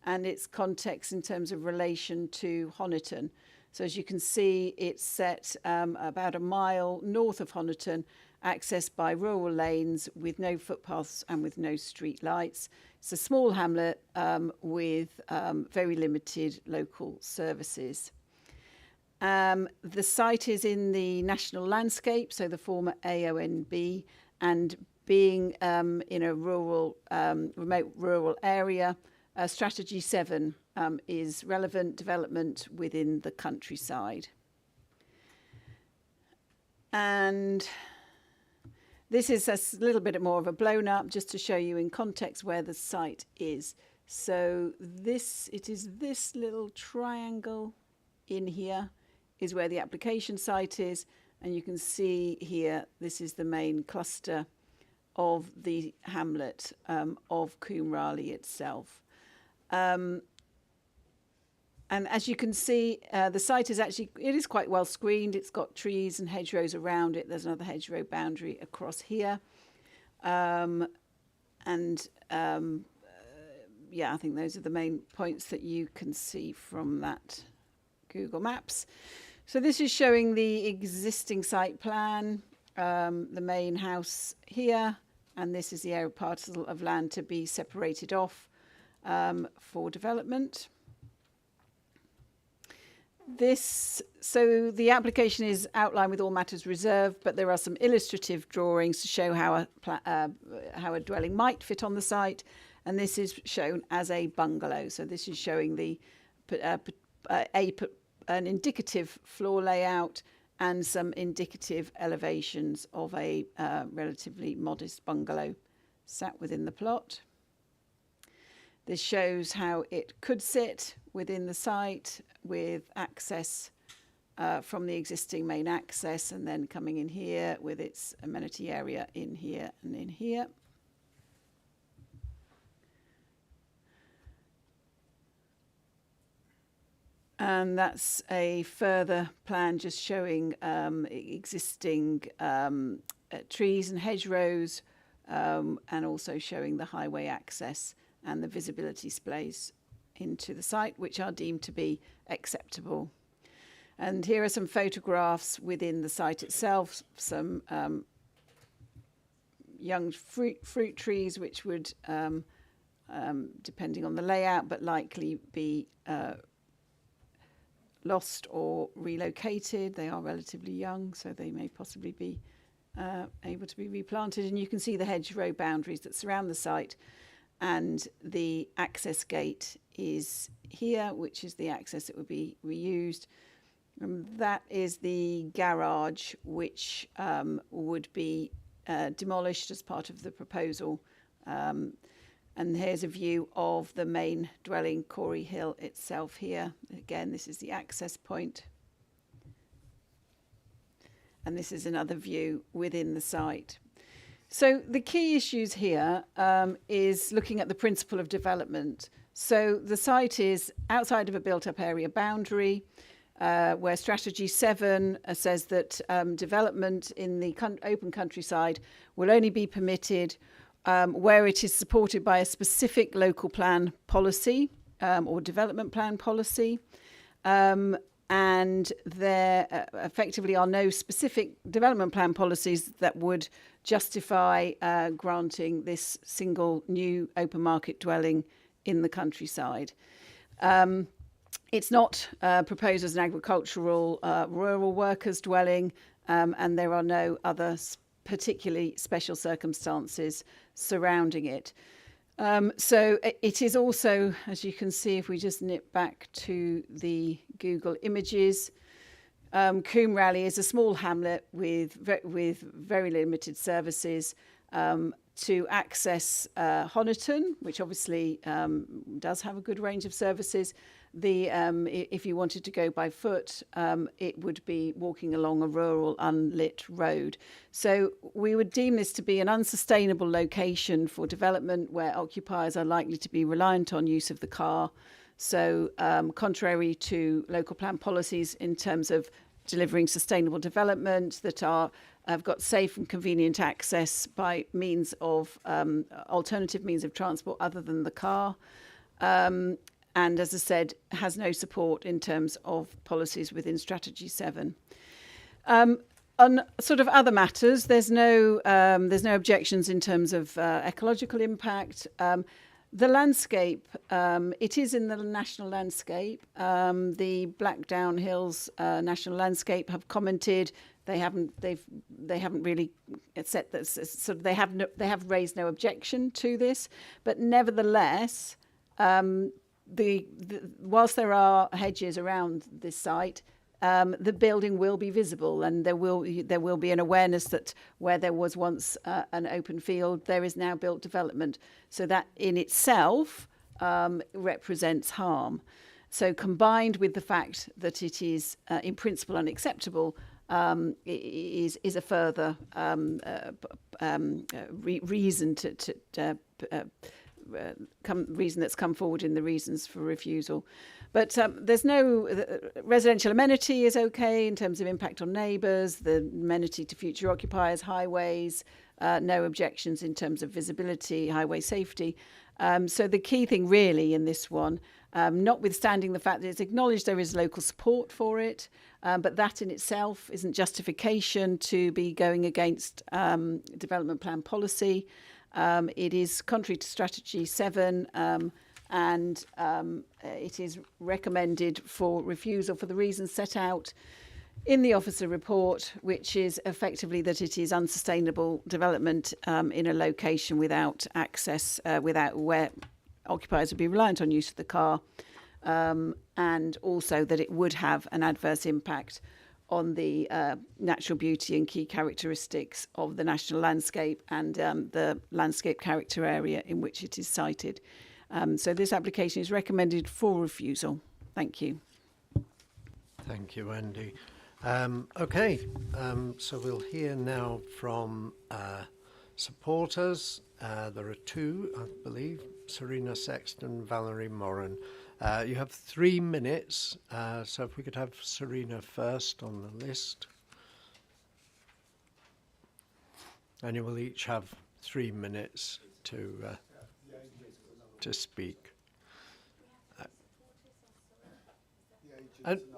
and its context in terms of relation to Honiton. So as you can see, it's set about a mile north of Honiton, accessed by rural lanes with no footpaths and with no street lights. It's a small hamlet with very limited local services. The site is in the national landscape, so the former AONB, and being in a rural, remote rural area, Strategy 7 is relevant development within the countryside. And this is a little bit more of a blown up, just to show you in context where the site is. So it is this little triangle in here is where the application site is, and you can see here this is the main cluster of the hamlet of Coombe Raleigh itself. And as you can see, the site is it is quite well screened. It's got trees and hedgerows around it. There's another hedgerow boundary across here. Yeah, I think those are the main points that you can see from that Google Maps. So this is showing the existing site plan, the main house here, and this is the area parcel of land to be separated off for development. So the application is outlined with all matters reserved, but there are some illustrative drawings to show how a dwelling might fit on the site, and this is shown as a bungalow. So this is showing an indicative floor layout and some indicative elevations of a relatively modest bungalow sat within the plot. This shows how it could sit within the site with access from the existing main access, and then coming in here with its amenity area in here and in here. And that's a further plan just showing existing trees and hedgerows, and also showing the highway access and the visibility displays into the site, which are deemed to be acceptable. And here are some photographs within the site itself, some young fruit trees, which would, depending on the layout, but likely be lost or relocated. They are relatively young, so they may possibly be able to be replanted. And you can see the hedgerow boundaries that surround the site, and the access gate is here, which is the access that would be reused. That is the garage, which would be demolished as part of the proposal. And here's a view of the main dwelling, Corey Hill itself here. Again, this is the access point. And this is another view within the site. So the key issues here is looking at the principle of development. So the site is outside of a built-up area boundary, where Strategy 7 says that development in the open countryside will only be permitted where it is supported by a specific local plan policy or development plan policy. And there effectively are no specific development plan policies that would justify granting this single new open market dwelling in the countryside. It's not proposed as an agricultural rural workers dwelling, and there are no other particularly special circumstances surrounding it. So it is also, as you can see, if we just nip back to the Google images, Coombe Raleigh is a small hamlet with very limited services. To access Honiton, which obviously does have a good range of services, if you wanted to go by foot, it would be walking along a rural unlit road. So we would deem this to be an unsustainable location for development, where occupiers are likely to be reliant on use of the car So contrary to local plan policies in terms of delivering sustainable development that have got safe and convenient access by means of alternative means of transport other than the car. And as I said, has no support in terms of policies within Strategy 7. On sort of other matters, there's no objections in terms of ecological impact. The landscape, it is in the national landscape. The Blackdown Hills National Landscape have commented. They haven't really set that. Sort of they have raised no objection to this, but nevertheless, whilst there are hedges around this site, the building will be visible, and there will be an awareness that where there was once an open field, there is now built development. So that in itself represents harm. So combined with the fact that it is in principle unacceptable, is a further reason reason that's come forward in the reasons for refusal. But there's no residential amenity is okay in terms of impact on neighbours, the amenity to future occupiers, highways, no objections in terms of visibility, highway safety. So the key thing really in this one, notwithstanding the fact that it's acknowledged there is local support for it, but that in itself isn't justification to be going against development plan policy. It is contrary to Strategy 7, and it is recommended for refusal for the reasons set out in the officer report, which is effectively that it is unsustainable development in a location without access, without where occupiers would be reliant on use of the car, and also that it would have an adverse impact on the natural beauty and key characteristics of the national landscape and the landscape character area in which it is sited. So this application is recommended for refusal. Thank you. Thank you, Wendy. Okay, so we'll hear now from supporters. There are two, I believe, Serena Sexton, Valerie Moran. You have 3 minutes, so if we could have Serena first on the list. And you will each have 3 minutes to speak.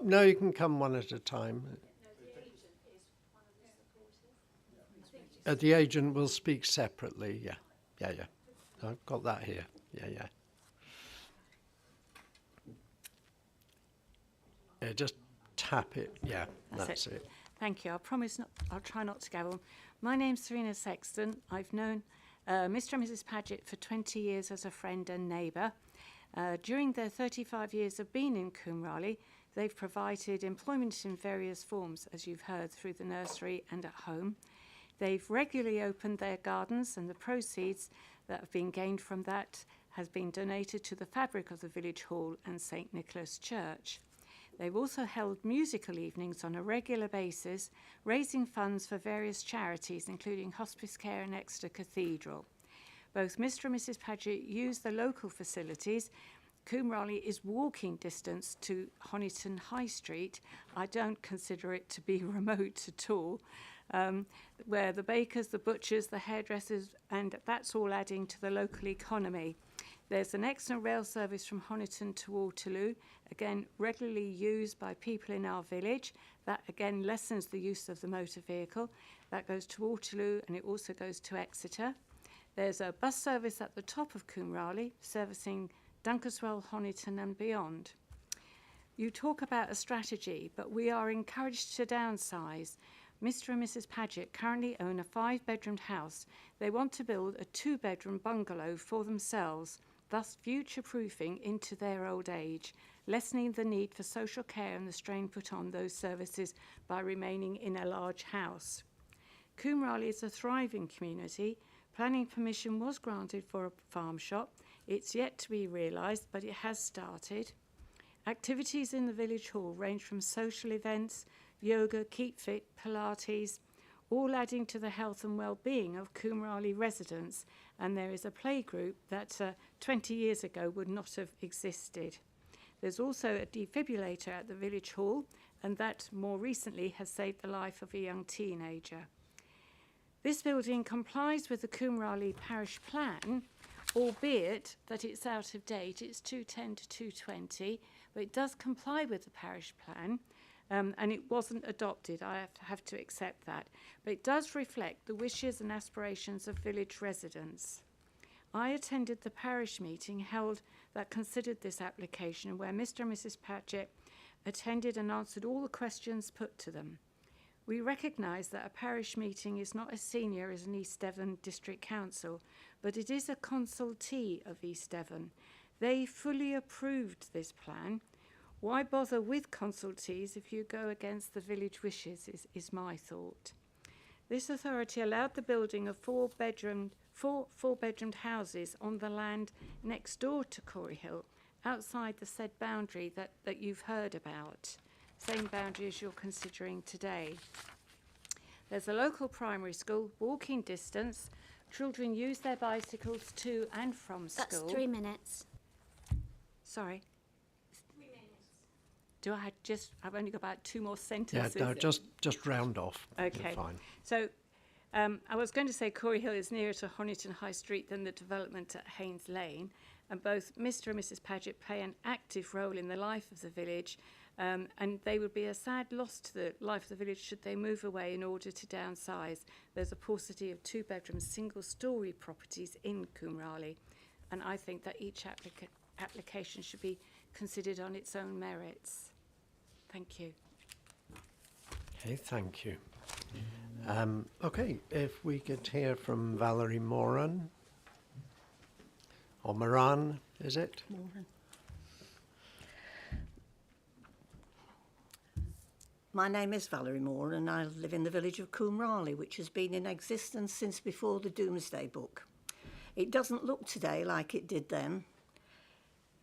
No, you can come one at a time. The agent will speak separately, yeah. I've got that here, yeah. Yeah, just tap it. Yeah, that's it. Thank you. I'll try not to gabble. My name's Serena Sexton. I've known Mr. and Mrs. Paget for 20 years as a friend and neighbour. During their 35 years of being in Coombe Raleigh, they've provided employment in various forms, as you've heard, through the nursery and at home. They've regularly opened their gardens, and the proceeds that have been gained from that has been donated to the fabric of the village hall and St Nicholas Church. They've also held musical evenings on a regular basis, raising funds for various charities, including Hospice Care and Exeter Cathedral. Both Mr. and Mrs. Paget use the local facilities. Coombe Raleigh is walking distance to Honiton High Street. I don't consider it to be remote at all, where the bakers, the butchers, the hairdressers, and that's all adding to the local economy. There's an excellent rail service from Honiton to Waterloo, again regularly used by people in our village. That again lessens the use of the motor vehicle. That goes to Waterloo and it also goes to Exeter. There's a bus service at the top of Coombe Raleigh servicing Dunkeswell, Honiton and beyond. You talk about a strategy, but we are encouraged to downsize. Mr. and Mrs. Paget currently own a 5-bedroomed house. They want to build a 2-bedroom bungalow for themselves, thus future-proofing into their old age, lessening the need for social care and the strain put on those services by remaining in a large house. Coombe Raleigh is a thriving community. Planning permission was granted for a farm shop. It's yet to be realised, but it has started. Activities in the village hall range from social events, yoga, keep fit, Pilates, all adding to the health and well-being of Coombe Raleigh residents, and there is a playgroup that 20 years ago would not have existed. There's also a defibrillator at the village hall, and that more recently has saved the life of a young teenager. This building complies with the Coombe Raleigh Parish Plan, albeit that it's out of date. It's 210 to 220, but it does comply with the parish plan, and it wasn't adopted. I have to accept that. But it does reflect the wishes and aspirations of village residents. I attended the parish meeting held that considered this application, where Mr. and Mrs. Paget attended and answered all the questions put to them. We recognise that a parish meeting is not as senior as an East Devon District Council, but it is a consultee of East Devon. They fully approved this plan. Why bother with consultees if you go against the village wishes, is my thought. This authority allowed the building of four-bedroomed houses on the land next door to Corey Hill, outside the said boundary that you've heard about, same boundary as you're considering today. There's a local primary school, walking distance. Children use their bicycles to and from school. That's 3 minutes. Sorry. 3 minutes. I've only got about 2 more sentences. Yeah, no, just round off. Okay. You're fine. So I was going to say Corey Hill is nearer to Honiton High Street than the development at Haynes Lane, and both Mr. and Mrs. Paget play an active role in the life of the village, and they would be a sad loss to the life of the village should they move away in order to downsize. There's a paucity of 2-bedroom, single-storey properties in Coombe Raleigh, and I think that each application should be considered on its own merits. Thank you. Okay, thank you. Okay, if we could hear from Valerie Moran, or Moran, is it? Moran. My name is Valerie Moore and I live in the village of Coombe Raleigh, which has been in existence since before the Domesday Book. It doesn't look today like it did then.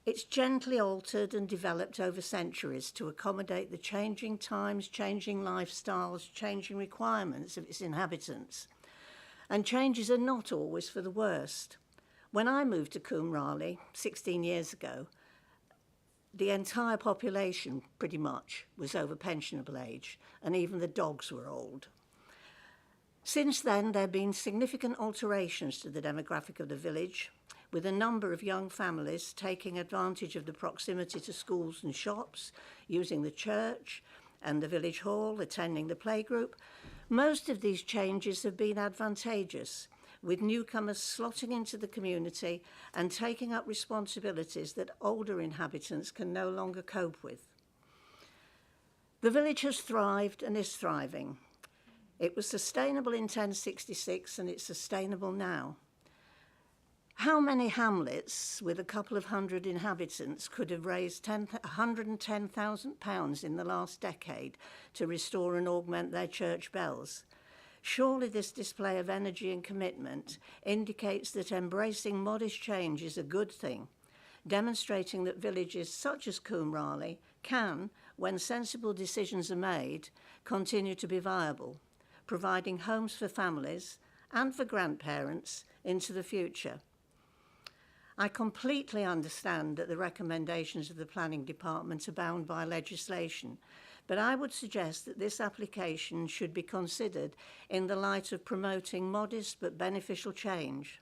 It's gently altered and developed over centuries to accommodate the changing times, changing lifestyles, changing requirements of its inhabitants. And changes are not always for the worst. When I moved to Coombe Raleigh 16 years ago, the entire population pretty much was over pensionable age, and even the dogs were old. Since then, there have been significant alterations to the demographic of the village, with a number of young families taking advantage of the proximity to schools and shops, using the church and the village hall, attending the playgroup. Most of these changes have been advantageous, with newcomers slotting into the community and taking up responsibilities that older inhabitants can no longer cope with. The village has thrived and is thriving. It was sustainable in 1066 and it's sustainable now. How many hamlets with a couple of hundred inhabitants could have raised £110,000 in the last decade to restore and augment their church bells? Surely this display of energy and commitment indicates that embracing modest change is a good thing, demonstrating that villages such as Coombe Raleigh can, when sensible decisions are made, continue to be viable, providing homes for families and for grandparents into the future. I completely understand that the recommendations of the Planning Department are bound by legislation, but I would suggest that this application should be considered in the light of promoting modest but beneficial change.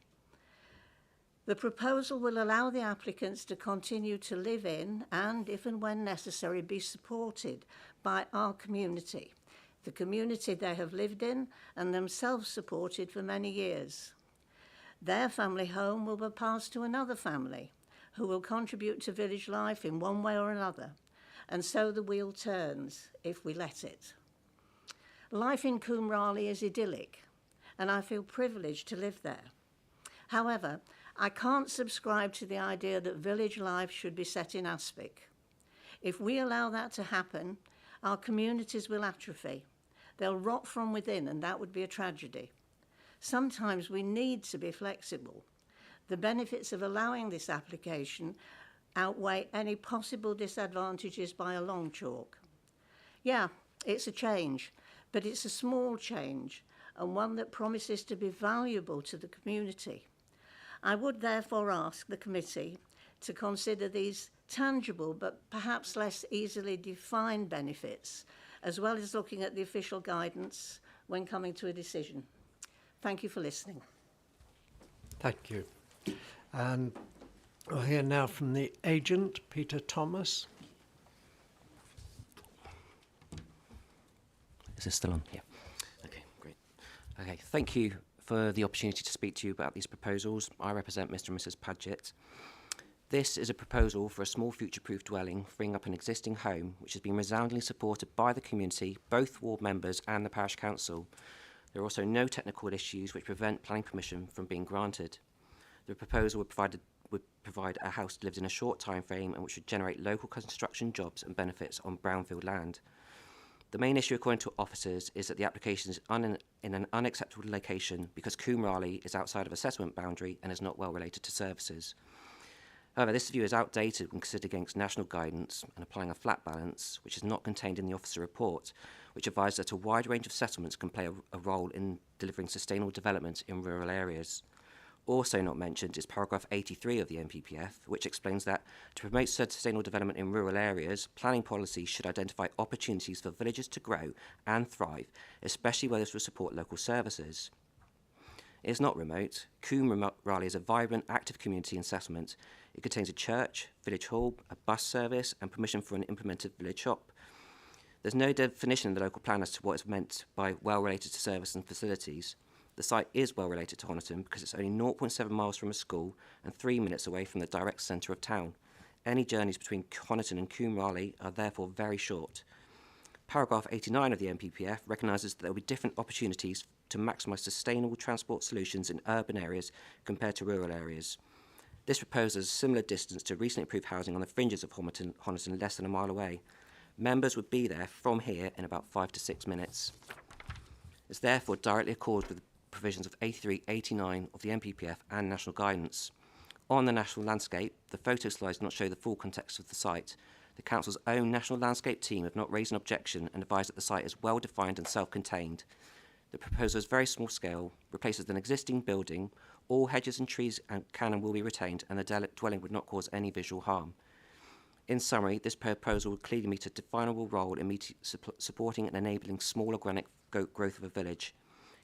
The proposal will allow the applicants to continue to live in and, if and when necessary, be supported by our community, the community they have lived in and themselves supported for many years. Their family home will be passed to another family who will contribute to village life in one way or another, and so the wheel turns if we let it. Life in Coombe Raleigh is idyllic, and I feel privileged to live there. However, I can't subscribe to the idea that village life should be set in aspic. If we allow that to happen, our communities will atrophy. They'll rot from within, and that would be a tragedy. Sometimes we need to be flexible. The benefits of allowing this application outweigh any possible disadvantages by a long chalk. Yeah, it's a change, but it's a small change and one that promises to be valuable to the community. I would therefore ask the committee to consider these tangible but perhaps less easily defined benefits, as well as looking at the official guidance when coming to a decision. Thank you for listening. Thank you. And we'll hear now from the agent, Peter Thomas. Is this still on? Yeah. Okay, great. Okay, thank you for the opportunity to speak to you about these proposals. I represent Mr. and Mrs. Padgett. This is a proposal for a small future-proof dwelling, freeing up an existing home, which has been resoundingly supported by the community, both ward members and the parish council. There are also no technical issues which prevent planning permission from being granted. The proposal would provide a house lived in a short time frame and which would generate local construction jobs and benefits on brownfield land. The main issue, according to officers, is that the application is in an unacceptable location because Coombe Raleigh is outside of a settlement boundary and is not well related to services. However, this view is outdated when considered against national guidance and applying a flat balance, which is not contained in the officer report, which advises that a wide range of settlements can play a role in delivering sustainable development in rural areas. Also not mentioned is paragraph 83 of the NPPF, which explains that to promote sustainable development in rural areas, planning policy should identify opportunities for villages to grow and thrive, especially where this will support local services. It is not remote. Coombe Raleigh is a vibrant, active community and settlement. It contains a church, village hall, a bus service, and permission for an implemented village shop. There's no definition in the local plan as to what is meant by well related to service and facilities. The site is well related to Honiton because it's only 0.7 miles from a school and 3 minutes away from the direct centre of town. Any journeys between Honiton and Coombe Raleigh are therefore very short. Paragraph 89 of the NPPF recognises that there will be different opportunities to maximise sustainable transport solutions in urban areas compared to rural areas. This proposes a similar distance to recently approved housing on the fringes of Honiton, less than a mile away. Members would be there from here in about 5 to 6 minutes. It's therefore directly accords with the provisions of 83, 89 of the NPPF and national guidance. On the national landscape, the photo slides do not show the full context of the site. The Council's own national landscape team have not raised an objection and advised that the site is well defined and self-contained. The proposal is very small scale, replaces an existing building, all hedges and trees can and will be retained, and the dwelling would not cause any visual harm. In summary, this proposal would clearly meet a definable role in supporting and enabling small organic growth of a village.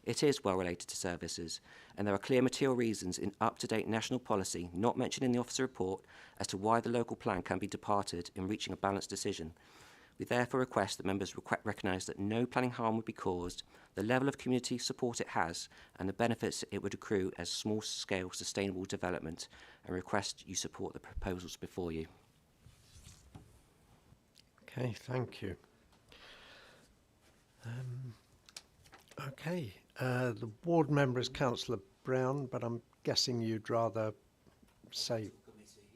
It is well related to services, and there are clear material reasons in up-to-date national policy, not mentioned in the officer report, as to why the local plan can be departed in reaching a balanced decision. We therefore request that members recognise that no planning harm would be caused, the level of community support it has, and the benefits it would accrue as small-scale sustainable development, and request you support the proposals before you. Okay, thank you. Okay, the ward member is Councillor Brown, but I'm guessing you'd rather say...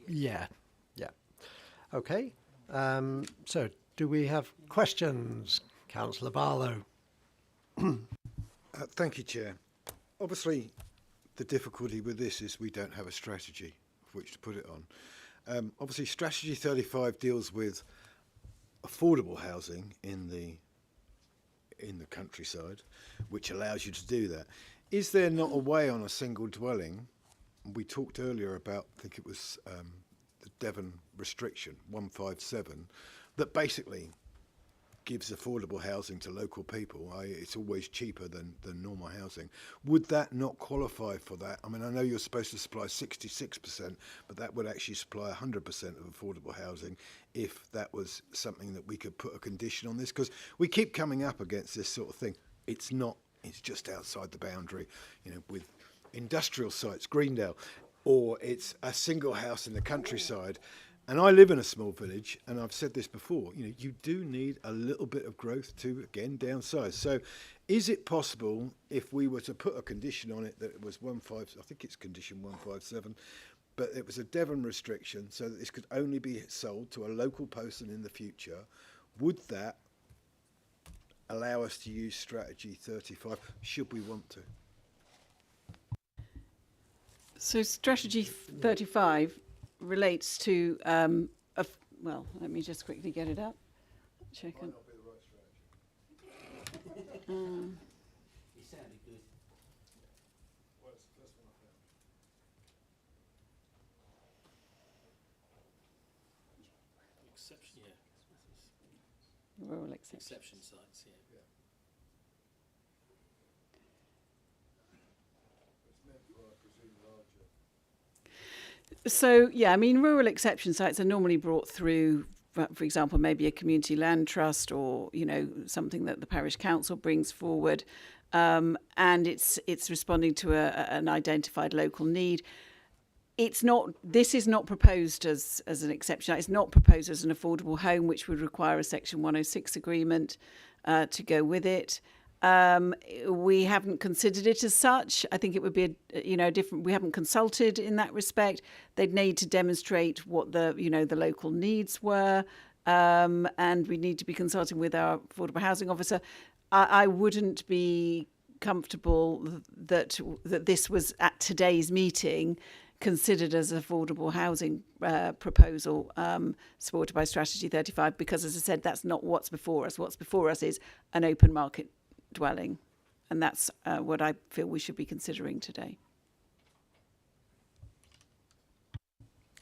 Yeah. Okay, so do we have questions? Councillor Barlow. Thank you, Chair. Obviously, the difficulty with this is we don't have a strategy for which to put it on. Obviously, Strategy 35 deals with affordable housing in the countryside, which allows you to do that. Is there not a way on a single dwelling? We talked earlier about, I think it was the Devon restriction, 157, that basically gives affordable housing to local people. It's always cheaper than normal housing. Would that not qualify for that? I mean, I know you're supposed to supply 66%, but that would actually supply 100% of affordable housing if that was something that we could put a condition on this. Because we keep coming up against this sort of thing. It's just outside the boundary, with industrial sites, Greendale, or it's a single house in the countryside. And I live in a small village, and I've said this before, you do need a little bit of growth to, again, downsize. So is it possible, if we were to put a condition on it that it was I think it's condition 157, but it was a Devon restriction so that this could only be sold to a local person in the future, would that allow us to use Strategy 35, should we want to? So Strategy 35 relates to, well, let me just quickly get it up. Check it. Exception, yeah. Rural exception. Exception sites, yeah. So, yeah, I mean, rural exception sites are normally brought through, for example, maybe a community land trust or, you know, something that the parish council brings forward. And it's responding to an identified local need. This is not proposed as an exception. It's not proposed as an affordable home, which would require a Section 106 agreement to go with it. We haven't considered it as such. I think it would be different. We haven't consulted in that respect. They'd need to demonstrate what the local needs were, and we need to be consulting with our affordable housing officer. I wouldn't be comfortable that this was at today's meeting considered as affordable housing proposal supported by Strategy 35, because, as I said, that's not what's before us. What's before us is an open market dwelling, and that's what I feel we should be considering today.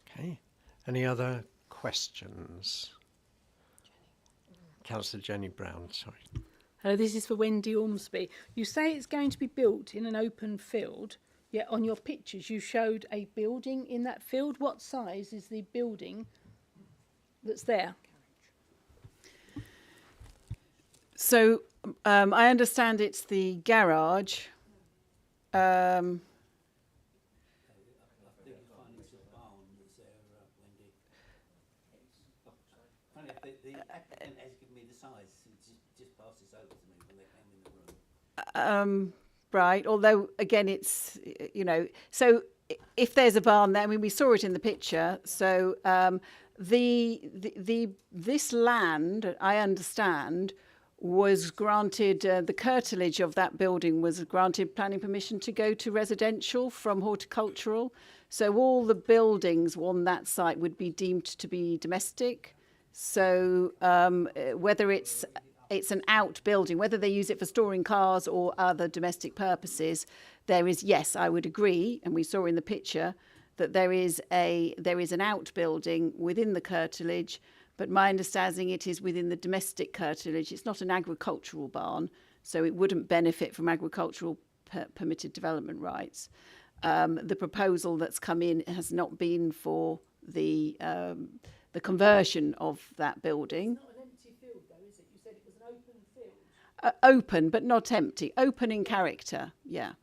Okay. Any other questions? Councillor Jenny Brown, sorry. Hello, this is for Wendy Ormsby. You say it's going to be built in an open field, yet on your pictures you showed a building in that field. What size is the building that's there? So I understand it's the garage. The applicant has given me the size. Just pass this over to me when they came in the room. Right. Although, again, it's, so if there's a barn there, I mean, we saw it in the picture. So this land, I understand, was granted, the curtilage of that building was granted planning permission to go to residential from horticultural. So all the buildings on that site would be deemed to be domestic. So whether it's an outbuilding, whether they use it for storing cars or other domestic purposes, there is, yes, I would agree, and we saw in the picture that there is an outbuilding within the curtilage, but my understanding it is within the domestic curtilage. It's not an agricultural barn, so it wouldn't benefit from agricultural permitted development rights. The proposal that's come in has not been for the conversion of that building. It's not an empty field, though, is it? You said it was an open field. Open, but not empty. Open in character. Yeah.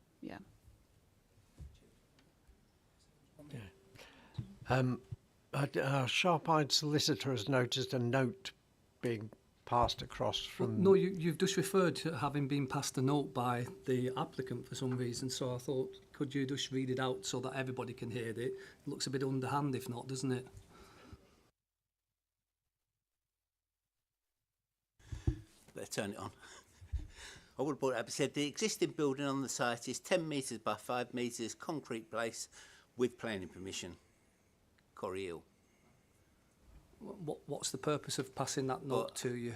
Our sharp-eyed solicitor has noticed a note being passed across from... No, you've just referred to having been passed a note by the applicant for some reason, so I thought, could you just read it out so that everybody can hear it? It looks a bit underhand, if not, doesn't it? Better turn it on. I would have brought it up. It said the existing building on the site is 10 metres by 5 metres, concrete base with planning permission. Corrie Hill. What's the purpose of passing that note to you?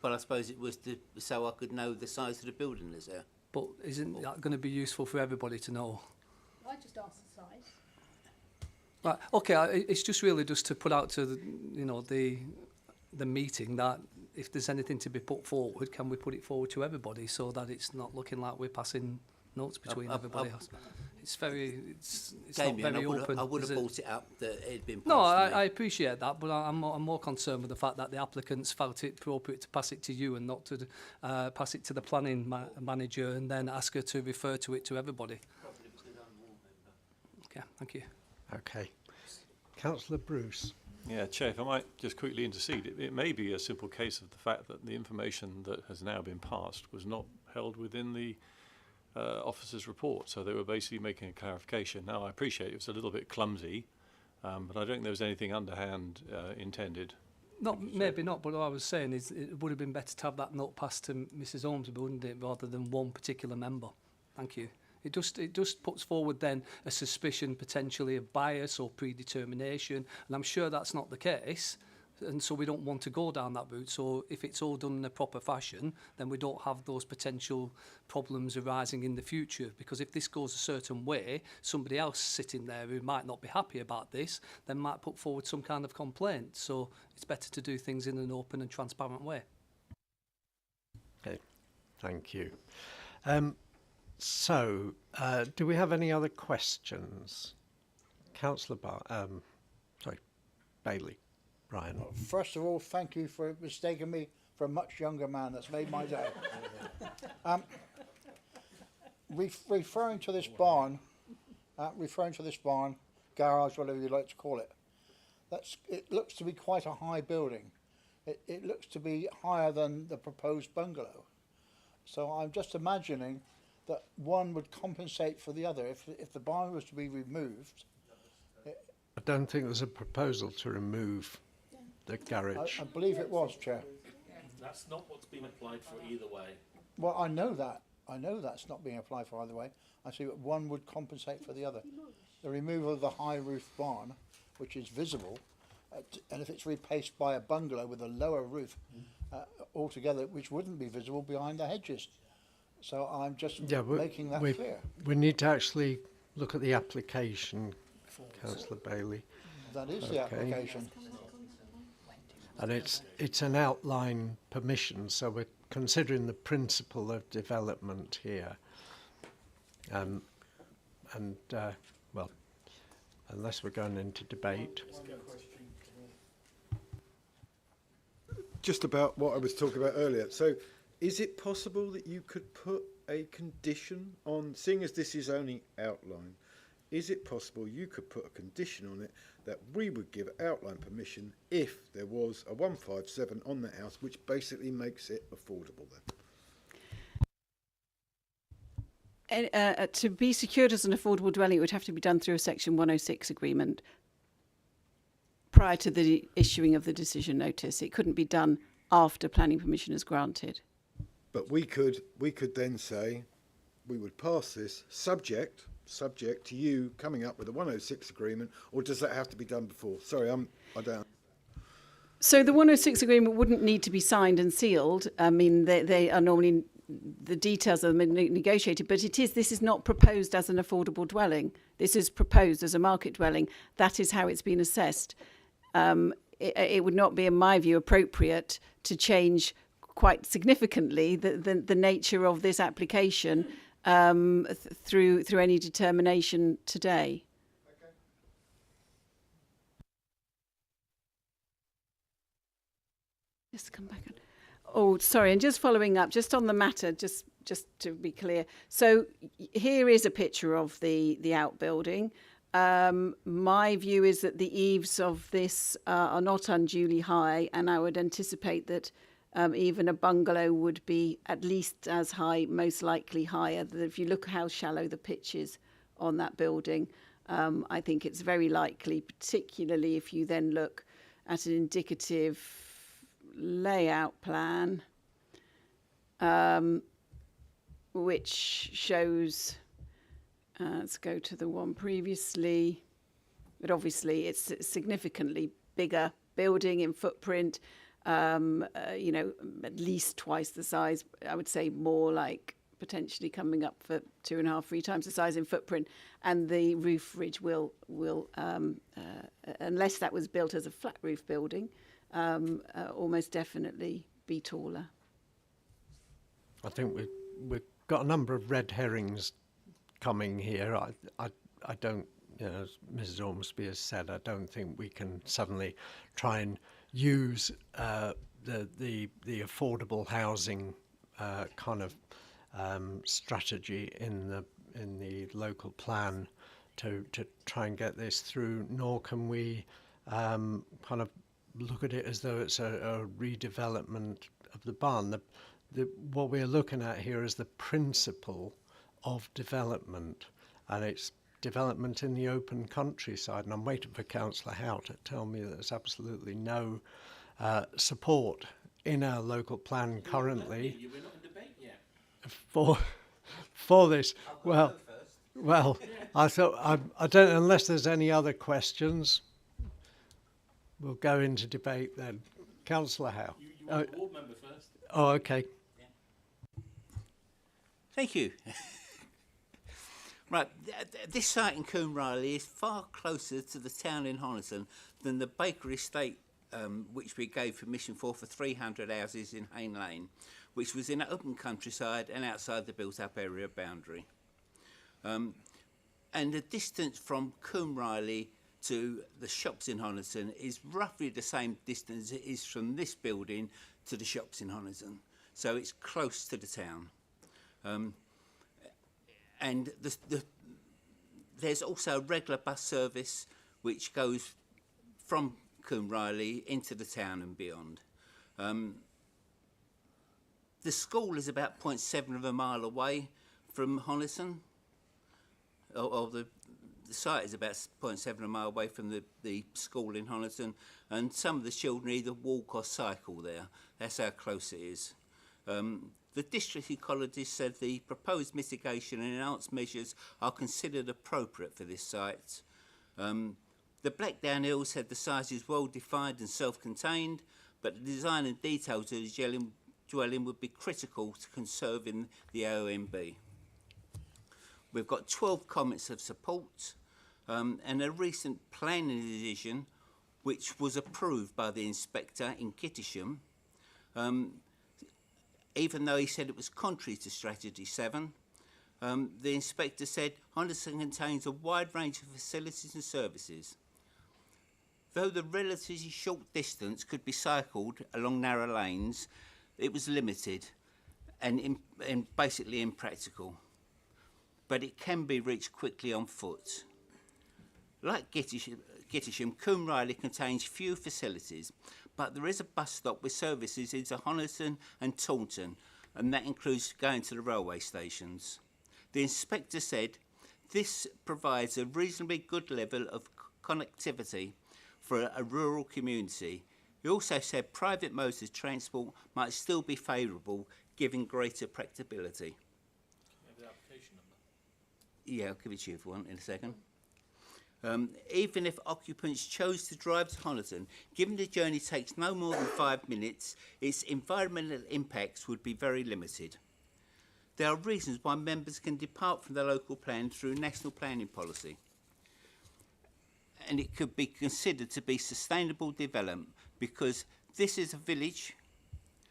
Well, I suppose it was so I could know the size of the building that's there. But isn't that going to be useful for everybody to know? I just asked the size. Right. Okay. It's just really just to put out to the meeting that if there's anything to be put forward, can we put it forward to everybody so that it's not looking like we're passing notes between everybody else? It's not very open. I would have brought it up that it had been passed. No, I appreciate that, but I'm more concerned with the fact that the applicants felt it appropriate to pass it to you and not to pass it to the planning manager and then ask her to refer to it to everybody. Okay, thank you. Okay. Councillor Bruce. Yeah, Chair, if I might just quickly intercede, it may be a simple case of the fact that the information that has now been passed was not held within the officer's report, so they were basically making a clarification. Now, I appreciate it was a little bit clumsy, but I don't think there was anything underhand intended. Maybe not, but what I was saying is it would have been better to have that note passed to Mrs. Ormsby, wouldn't it, rather than one particular member. Thank you. It just puts forward then a suspicion potentially of bias or predetermination, and I'm sure that's not the case, And so we don't want to go down that route. So if it's all done in a proper fashion, then we don't have those potential problems arising in the future. Because if this goes a certain way, somebody else sitting there who might not be happy about this, then might put forward some kind of complaint. So it's better to do things in an open and transparent way. Okay, thank you. Do we have any other questions? Councillor Bailey. Brian. First of all, thank you for mistaking me for a much younger man. That's made my day. Referring to this barn, garage, whatever you like to call it, it looks to be quite a high building. It looks to be higher than the proposed bungalow. So I'm just imagining that one would compensate for the other. If the barn was to be removed. I don't think there's a proposal to remove the garage. I believe it was, Chair. That's not what's been applied for either way. Well, I know that. I know that's not being applied for either way. I see that one would compensate for the other. The removal of the high roof barn, which is visible, and if it's replaced by a bungalow with a lower roof altogether, which wouldn't be visible behind the hedges. So I'm just making that clear. We need to actually look at the application, Councillor Bailey. That is the application. And it's an outline permission, so we're considering the principle of development here. Well, unless we're going into debate. Just about what I was talking about earlier. So is it possible that you could put a condition on, seeing as this is only outline, is it possible you could put a condition on it that we would give outline permission if there was a 157 on the house, which basically makes it affordable then? To be secured as an affordable dwelling, it would have to be done through a Section 106 agreement prior to the issuing of the decision notice. It couldn't be done after planning permission is granted. But we could then say we would pass this subject to you coming up with a 106 agreement, or does that have to be done before? Sorry, I don't. So the 106 agreement wouldn't need to be signed and sealed. I mean, they are normally, the details are negotiated, but this is not proposed as an affordable dwelling. This is proposed as a market dwelling. That is how it's been assessed. It would not be, in my view, appropriate to change quite significantly the nature of this application through any determination today. Okay. Just come back on. Oh, sorry, and just following up, just on the matter, just to be clear. So here is a picture of the outbuilding. My view is that the eaves of this are not unduly high, and I would anticipate that even a bungalow would be at least as high, most likely higher. If you look how shallow the pitch is on that building, I think it's very likely, particularly if you then look at an indicative layout plan, which shows, let's go to the one previously, but obviously it's a significantly bigger building in footprint. At least twice the size. I would say more like potentially coming up for 2.5, 3 times the size in footprint. And the roof ridge will unless that was built as a flat roof building, almost definitely be taller. I think we've got a number of red herrings coming here. I don't, as Mrs. Ormsby has said, I don't think we can suddenly try and use the affordable housing kind of strategy in the local plan to try and get this through, nor can we kind of look at it as though it's a redevelopment of the barn. What we're looking at here is the principle of development, and it's development in the open countryside. And I'm waiting for Councillor Howe to tell me that there's absolutely no support in our local plan currently We're not in debate yet. for this. Well, I thought I don't, unless there's any other questions. We'll go into debate then. Councillor Howe. You want the ward member first? Oh, okay. Thank you. Right, this site in Coombe Riley is far closer to the town in Honiton than the Baker Estate, which we gave permission for 300 houses in Hayne Lane, which was in open countryside and outside the built-up area boundary. And the distance from Coombe Riley to the shops in Honiton is roughly the same distance it is from this building to the shops in Honiton. So it's close to the town. And there's also a regular bus service which goes from Coombe Riley into the town and beyond. The school is about 0.7 of a mile away from Honiton, or the site is about 0.7 of a mile away from the school in Honiton, and some of the children either walk or cycle there. That's how close it is. The district ecologist said the proposed mitigation and enhanced measures are considered appropriate for this site. The Blackdown Hills said the site is well defined and self-contained, but the design and details of the dwelling would be critical to conserving the AONB. We've got 12 comments of support and a recent planning decision which was approved by the inspector in Gittisham, even though he said it was contrary to Strategy 7. The inspector said Honiton contains a wide range of facilities and services. Though the relatively short distance could be cycled along narrow lanes, it was limited and basically impractical. But it can be reached quickly on foot. Like Gittisham, Coombe Riley contains few facilities, but there is a bus stop with services into Honiton and Taunton, and that includes going to the railway stations. The inspector said this provides a reasonably good level of connectivity for a rural community. He also said private modes of transport might still be favourable, giving greater practicability. The application number. Yeah, I'll give it to you if you want in a second. Even if occupants chose to drive to Honiton, given the journey takes no more than 5 minutes, its environmental impacts would be very limited. There are reasons why members can depart from the local plan through national planning policy. And it could be considered to be sustainable development because this is a village,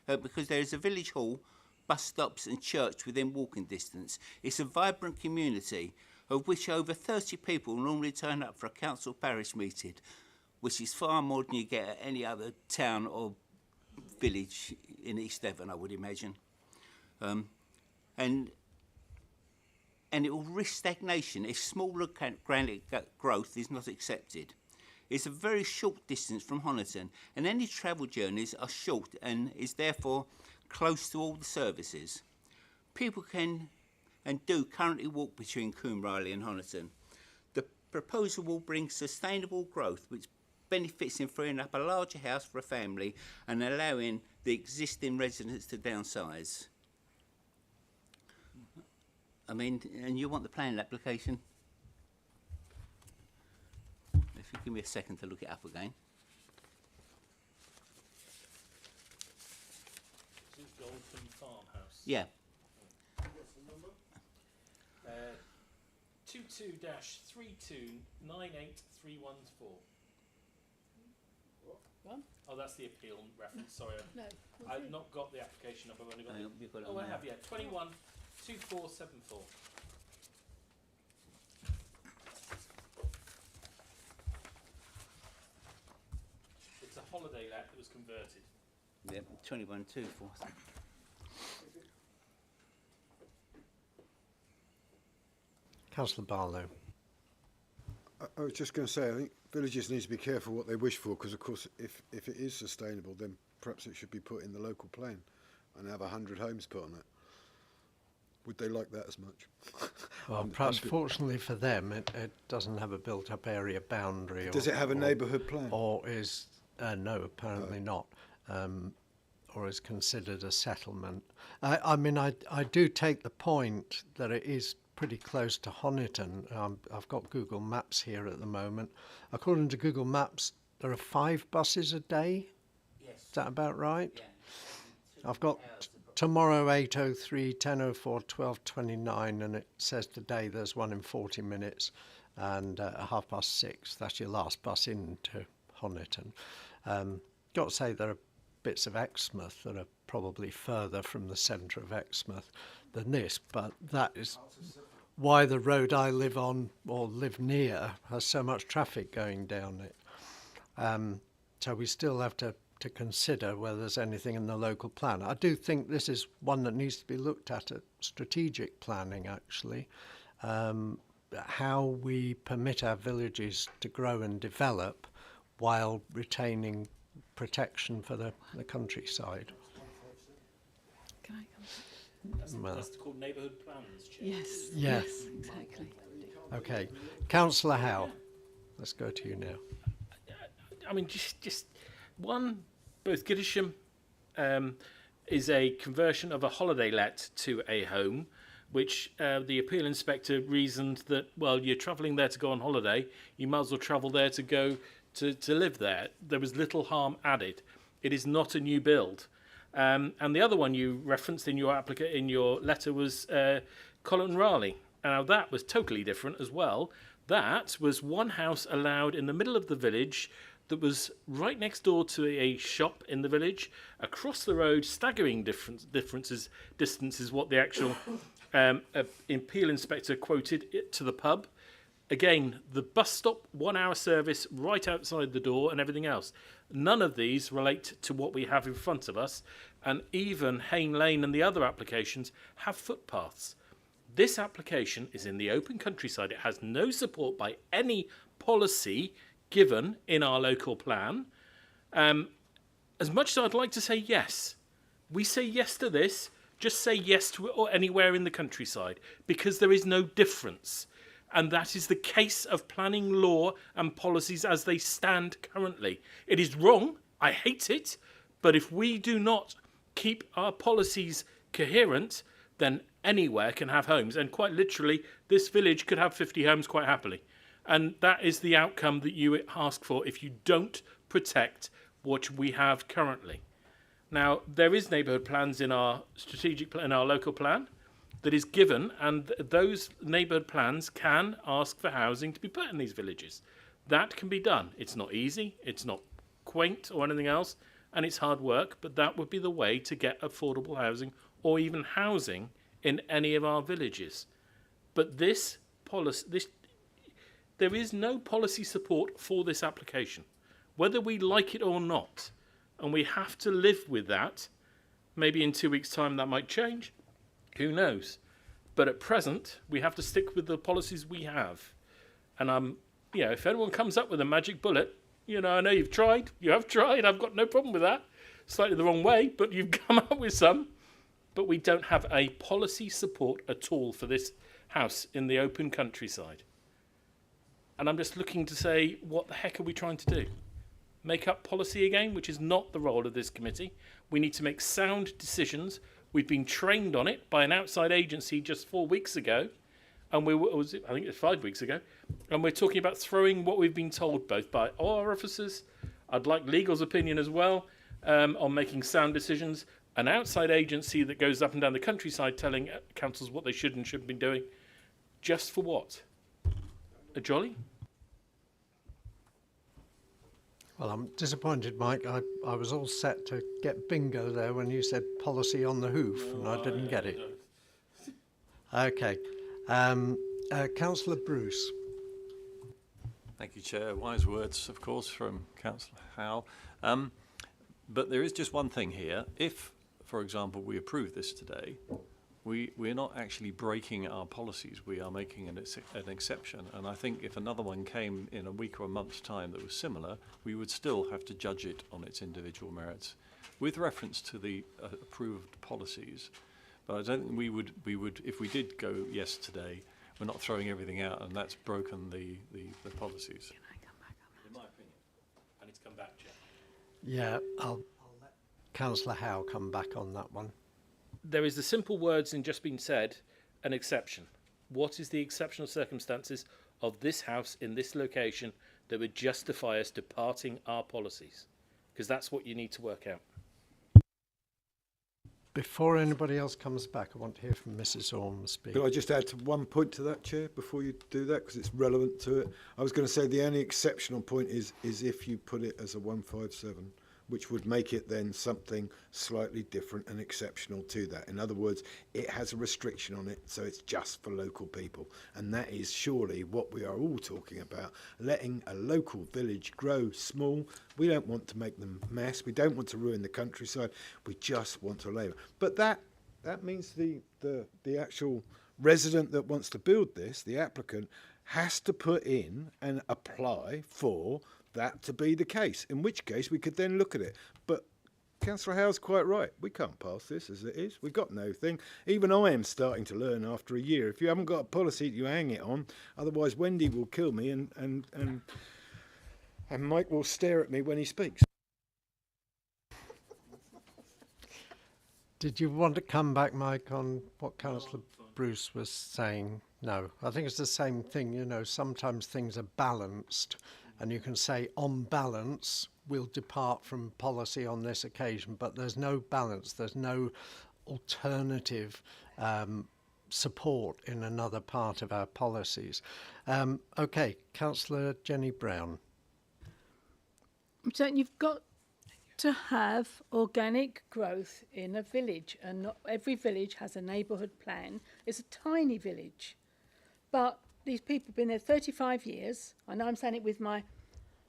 because there is a village hall, bus stops and church within walking distance. It's a vibrant community of which over 30 people normally turn up for a council parish meeting, which is far more than you get at any other town or village in East Devon, I would imagine. And it will risk stagnation if smaller granite growth is not accepted. It's a very short distance from Honiton, and any travel journeys are short and is therefore close to all the services. People can and do currently walk between Coombe Riley and Honiton. The proposal will bring sustainable growth which benefits in freeing up a larger house for a family and allowing the existing residents to downsize. I mean, and you want the planning application? If you give me a second to look it up again. This is Goldton Farmhouse. Yeah. What's the number? 22-32983114. What? Oh, that's the appeal reference. Sorry, No. I've not got the application number. I've only got. Hang on, you've got it Oh, on I there. have. Yeah, 21-2474. It's a holiday let that was converted. Yeah, 21-24. Councillor Barlow. I was just going to say, I think villages need to be careful what they wish for, because of course, if it is sustainable, then perhaps it should be put in the local plan and have 100 homes put on it. Would they like that as much? Well, perhaps fortunately for them, it doesn't have a built-up area boundary. Does it have a neighbourhood plan? Or is, no, apparently not, or is considered a settlement. I mean, I do take the point that it is pretty close to Honiton. I've got Google Maps here at the moment. According to Google Maps, there are 5 buses a day. Yes. Is that about right? Yeah. I've got tomorrow 8:03, 10:04, 12:29, and it says today there's one in 40 minutes, and at 6:30 that's your last bus into Honiton. Got to say there are bits of Exmouth that are probably further from the centre of Exmouth than this, but that is why the road I live on or live near has so much traffic going down it. So we still have to consider whether there's anything in the local plan. I do think this is one that needs to be looked at strategic planning, actually. How we permit our villages to grow and develop while retaining protection for the countryside. Can I come? That's called neighbourhood plans, Chair. Yes. Yeah. Yes, exactly. Okay. Councillor Howe, let's go to you now. I mean, just one, both Giddisham is a conversion of a holiday let to a home, which the appeal inspector reasoned that, well, you're travelling there to go on holiday, you might as well travel there to go to live there. There was little harm added. It is not a new build. And the other one you referenced in your letter was Colin Raleigh. Now that was totally different as well. That was one house allowed in the middle of the village that was right next door to a shop in the village. Across the road, staggering distances what the actual appeal inspector quoted it to the pub. Again, the bus stop, 1 hour service right outside the door and everything else. None of these relate to what we have in front of us, and even Hayne Lane and the other applications have footpaths. This application is in the open countryside. It has no support by any policy given in our local plan. As much as I'd like to say yes, we say yes to this, just say yes to it or anywhere in the countryside, because there is no difference. And that is the case of planning law and policies as they stand currently. It is wrong, I hate it, but if we do not keep our policies coherent, then anywhere can have homes. And quite literally, this village could have 50 homes quite happily. And that is the outcome that you ask for if you don't protect what we have currently. Now, there is neighbourhood plans in our in our local plan that is given, and those neighbourhood plans can ask for housing to be put in these villages. That can be done. It's not easy, it's not quaint or anything else, and it's hard work, but that would be the way to get affordable housing or even housing in any of our villages. But this policy, there is no policy support for this application, whether we like it or not, and we have to live with that. Maybe in 2 weeks' time that might change. Who knows? But at present, we have to stick with the policies we have. And if anyone comes up with a magic bullet, I know you have tried, I've got no problem with that. Slightly the wrong way, but you've come up with some. But we don't have a policy support at all for this house in the open countryside. And I'm just looking to say, what the heck are we trying to do? Make up policy again, which is not the role of this committee. We need to make sound decisions. We've been trained on it by an outside agency just 4 weeks ago, and I think it was 5 weeks ago, and we're talking about throwing what we've been told both by our officers. I'd like legal's opinion as well on making sound decisions. An outside agency that goes up and down the countryside telling councils what they should and shouldn't be doing. Just for what? A jolly? Well, I'm disappointed, Mike. I was all set to get bingo there when you said policy on the hoof, and I didn't get it. Okay. Councillor Bruce. Thank you, Chair. Wise words, of course, from Councillor Howe. But there is just one thing here. If, for example, we approve this today, we're not actually breaking our policies. We are making an exception. And I think if another one came in a week or a month's time that was similar, we would still have to judge it on its individual merits with reference to the approved policies. But I don't think we would, if we did go yes today, we're not throwing everything out, and that's broken the policies. Can I come back on that? In my opinion. I need to come back, Chair. Yeah, I'll let Councillor Howe come back on that one. There is the simple words in just been said, an exception. What is the exceptional circumstances of this house in this location that would justify us departing our policies, because that's what you need to work out. Before anybody else comes back, I want to hear from Mrs. Ormsby. Could I just add to one point to that, Chair, before you do that, because it's relevant to it? I was going to say the only exceptional point is if you put it as a 157, which would make it then something slightly different and exceptional to that. In other words, it has a restriction on it, so it's just for local people. And that is surely what we are all talking about, letting a local village grow small. We don't want to make them mass. We don't want to ruin the countryside. We just want to allow it. But that means the actual resident that wants to build this, the applicant, has to put in and apply for that to be the case, in which case we could then look at it. But Councillor Howe's quite right. We can't pass this as it is. We've got no thing. Even I am starting to learn after a year. If you haven't got a policy you hang it on, otherwise Wendy will kill me and Mike will stare at me when he speaks. Did you want to come back, Mike, on what Councillor Bruce was saying? No, I think it's the same thing. You know, sometimes things are balanced, and you can say, on balance, we'll depart from policy on this occasion, but there's no balance. There's no alternative support in another part of our policies. Okay, Councillor Jenny Brown. So you've got to have organic growth in a village, and not every village has a neighbourhood plan. It's a tiny village, but these people have been there 35 years. I know I'm saying it with my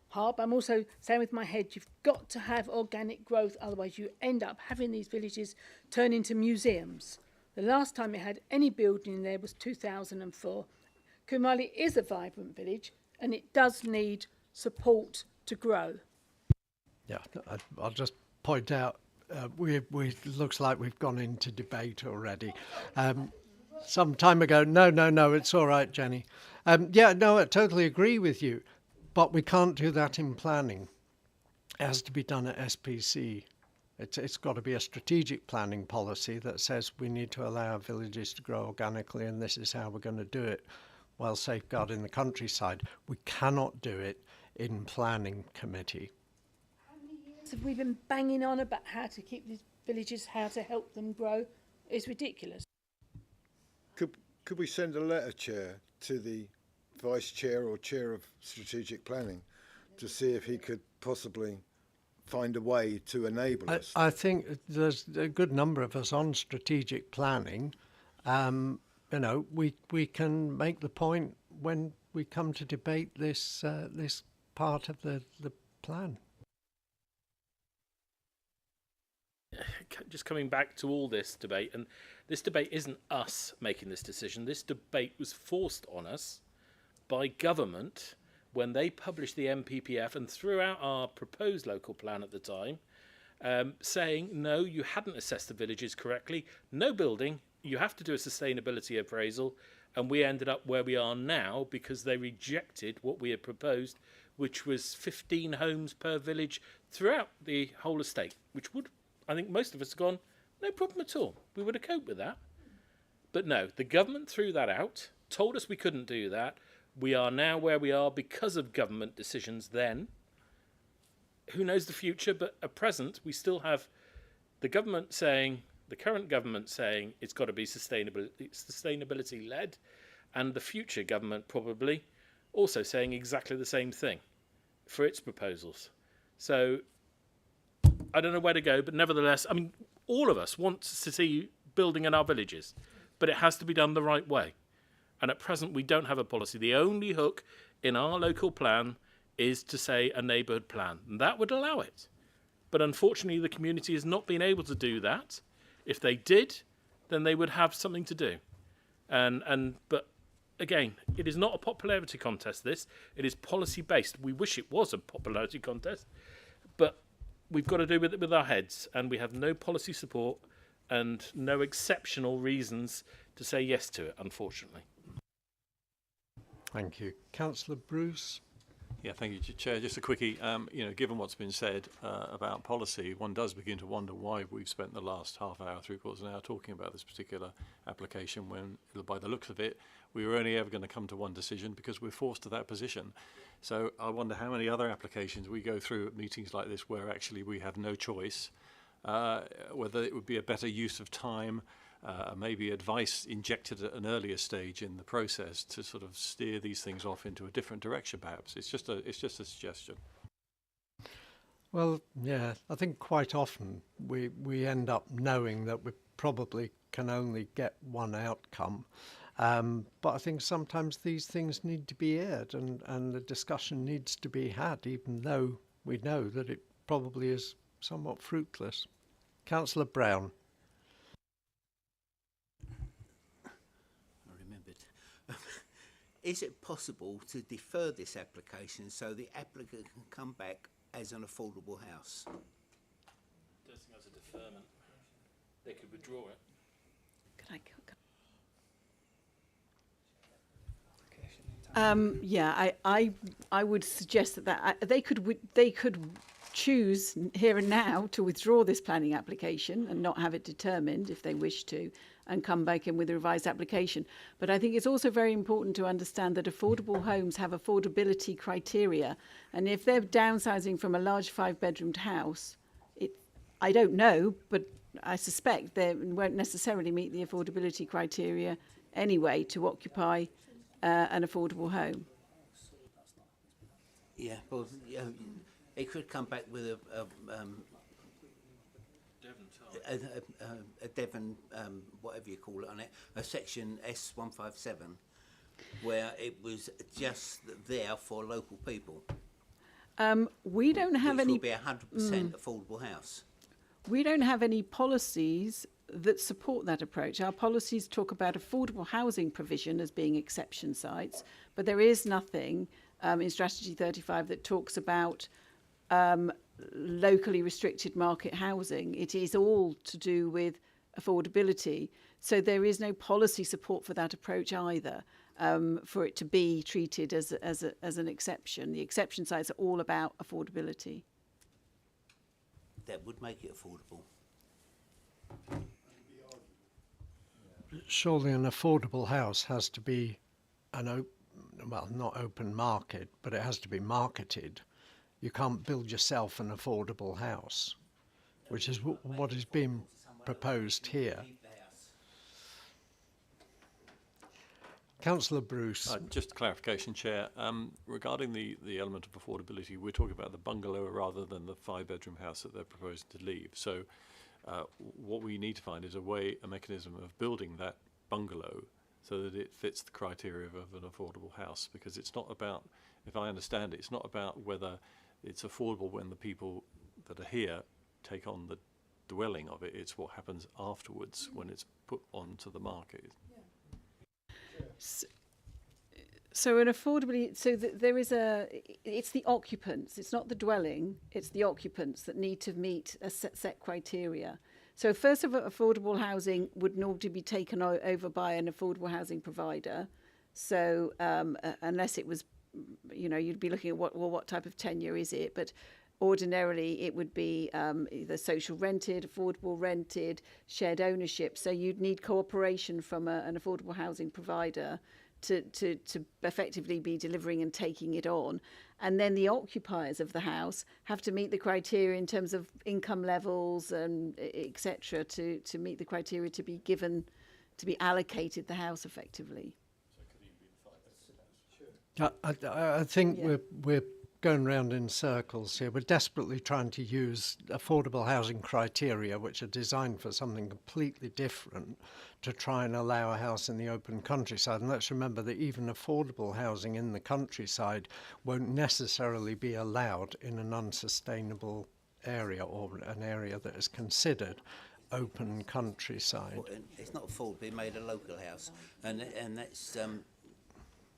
heart, but I'm also saying with my head, you've got to have organic growth, otherwise you end up having these villages turn into museums. The last time it had any building there was 2004. Kumali is a vibrant village, and it does need support to grow. Yeah, I'll just point out, we looks like we've gone into debate already. Some time ago, no, it's all right, Jenny. Yeah, no, I totally agree with you, but we can't do that in planning. It has to be done at SPC. It's got to be a strategic planning policy that says we need to allow our villages to grow organically, and this is how we're going to do it while safeguarding the countryside. We cannot do it in planning committee. Have we been banging on about how to keep these villages, how to help them grow? It's ridiculous. Could we send a letter, Chair, to the Vice Chair or Chair of Strategic Planning to see if he could possibly find a way to enable us? I think there's a good number of us on strategic planning. You know, we can make the point when we come to debate this this part of the plan. Just coming back to all this debate, and this debate isn't us making this decision. This debate was forced on us by government when they published the MPPF and threw out our proposed local plan at the time, saying, no, you hadn't assessed the villages correctly, no building, you have to do a sustainability appraisal, and we ended up where we are now because they rejected what we had proposed, which was 15 homes per village throughout the whole estate, which would, I think most of us have gone, no problem at all. We would have coped with that. But no, the government threw that out, told us we couldn't do that. We are now where we are because of government decisions then. Who knows the future, but at present we still have the government saying, the current government saying it's got to be sustainability led, and the future government probably also saying exactly the same thing for its proposals. So I don't know where to go, but nevertheless, I mean, all of us want to see building in our villages, but it has to be done the right way. And at present, we don't have a policy. The only hook in our local plan is to say a neighbourhood plan. And that would allow it. But unfortunately, the community has not been able to do that. If they did, then they would have something to do. But again, it is not a popularity contest, this. It is policy-based. We wish it was a popularity contest, but we've got to do with it with our heads, and we have no policy support and no exceptional reasons to say yes to it, unfortunately. Thank you. Councillor Bruce? Yeah, thank you, Chair. Just a quickie. Given what's been said about policy, one does begin to wonder why we've spent the last half hour, 3/4 an hour talking about this particular application when, by the looks of it, we were only ever going to come to one decision because we're forced to that position. So I wonder how many other applications we go through at meetings like this where actually we have no choice, whether it would be a better use of time, maybe advice injected at an earlier stage in the process to sort of steer these things off into a different direction. Perhaps it's just a suggestion. Well, yeah, I think quite often we end up knowing that we probably can only get one outcome. But I think sometimes these things need to be aired and the discussion needs to be had, even though we know that it probably is somewhat fruitless. Councillor Brown. Is it possible to defer this application so the applicant can come back as an affordable house? I don't think that's a deferment. They could withdraw it. I would suggest that they could choose here and now to withdraw this planning application and not have it determined if they wish to, and come back in with a revised application. But I think it's also very important to understand that affordable homes have affordability criteria, and if they're downsizing from a large 5-bedroomed house, I don't know, but I suspect they won't necessarily meet the affordability criteria anyway to occupy an affordable home. Yeah, well, it could come back with a Devon, whatever you call it on it, a section S157, where it was just there for local people. We don't have which any. Will be 100% affordable house. We don't have any policies that support that approach. Our policies talk about affordable housing provision as being exception sites, but there is nothing in Strategy 35 that talks about locally restricted market housing. It is all to do with affordability. So there is no policy support for that approach either, for it to be treated as an exception. The exception sites are all about affordability. That would make it affordable. Surely an affordable house has to be not open market, but it has to be marketed. You can't build yourself an affordable house, which is what is being proposed here. Councillor Bruce. Just a clarification, Chair. Regarding the element of affordability, we're talking about the bungalow rather than the 5-bedroom house that they're proposing to leave. So what we need to find is a mechanism of building that bungalow so that it fits the criteria of an affordable house, because it's not about, if I understand it, it's not about whether it's affordable when the people that are here take on the dwelling of it. It's what happens afterwards when it's put onto the market. So an affordability, there is it's the occupants, it's not the dwelling, it's the occupants that need to meet a set criteria. So first of all, affordable housing would normally be taken over by an affordable housing provider. So unless it was, you'd be looking at what type of tenure is it, but ordinarily it would be either social rented, affordable rented, shared ownership. So you'd need cooperation from an affordable housing provider to effectively be delivering and taking it on. And then the occupiers of the house have to meet the criteria in terms of income levels and etc. to meet the criteria to be given, to be allocated the house effectively. I think we're going round in circles here. We're desperately trying to use affordable housing criteria, which are designed for something completely different, to try and allow a house in the open countryside. And let's remember that even affordable housing in the countryside won't necessarily be allowed in an unsustainable area or an area that is considered open countryside. It's not affordable, it made a local house, and that's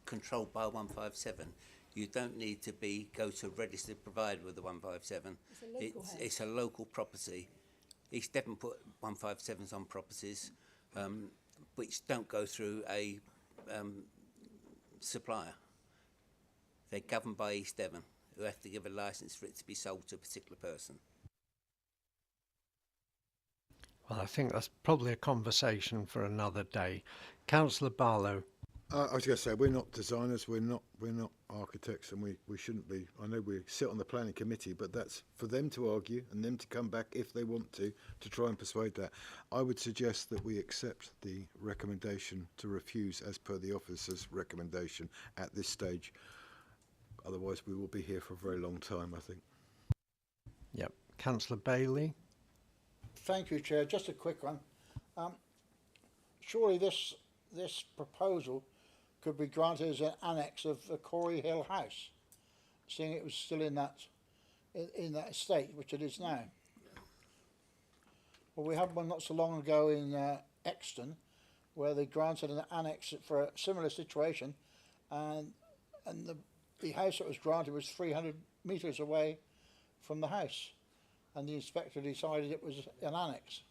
controlled by 157. You don't need to go to a registered provider with the 157. It's a local property. East Devon put 157s on properties which don't go through a supplier. They're governed by East Devon, who have to give a licence for it to be sold to a particular person. Well, I think that's probably a conversation for another day. Councillor Barlow. I was going to say, we're not designers, we're not architects, and we shouldn't be. I know we sit on the planning committee, but that's for them to argue and them to come back if they want to try and persuade that. I would suggest that we accept the recommendation to refuse as per the officer's recommendation at this stage. Otherwise, we will be here for a very long time, I think. Yep. Councillor Bailey. Thank you, Chair. Just a quick one. Surely this proposal could be granted as an annex of the Corey Hill house, seeing it was still in that estate, which it is now. Well, we had one not so long ago in Exton, where they granted an annex for a similar situation, and the house that was granted was 300 metres away from the house, and the inspector decided it was an annex.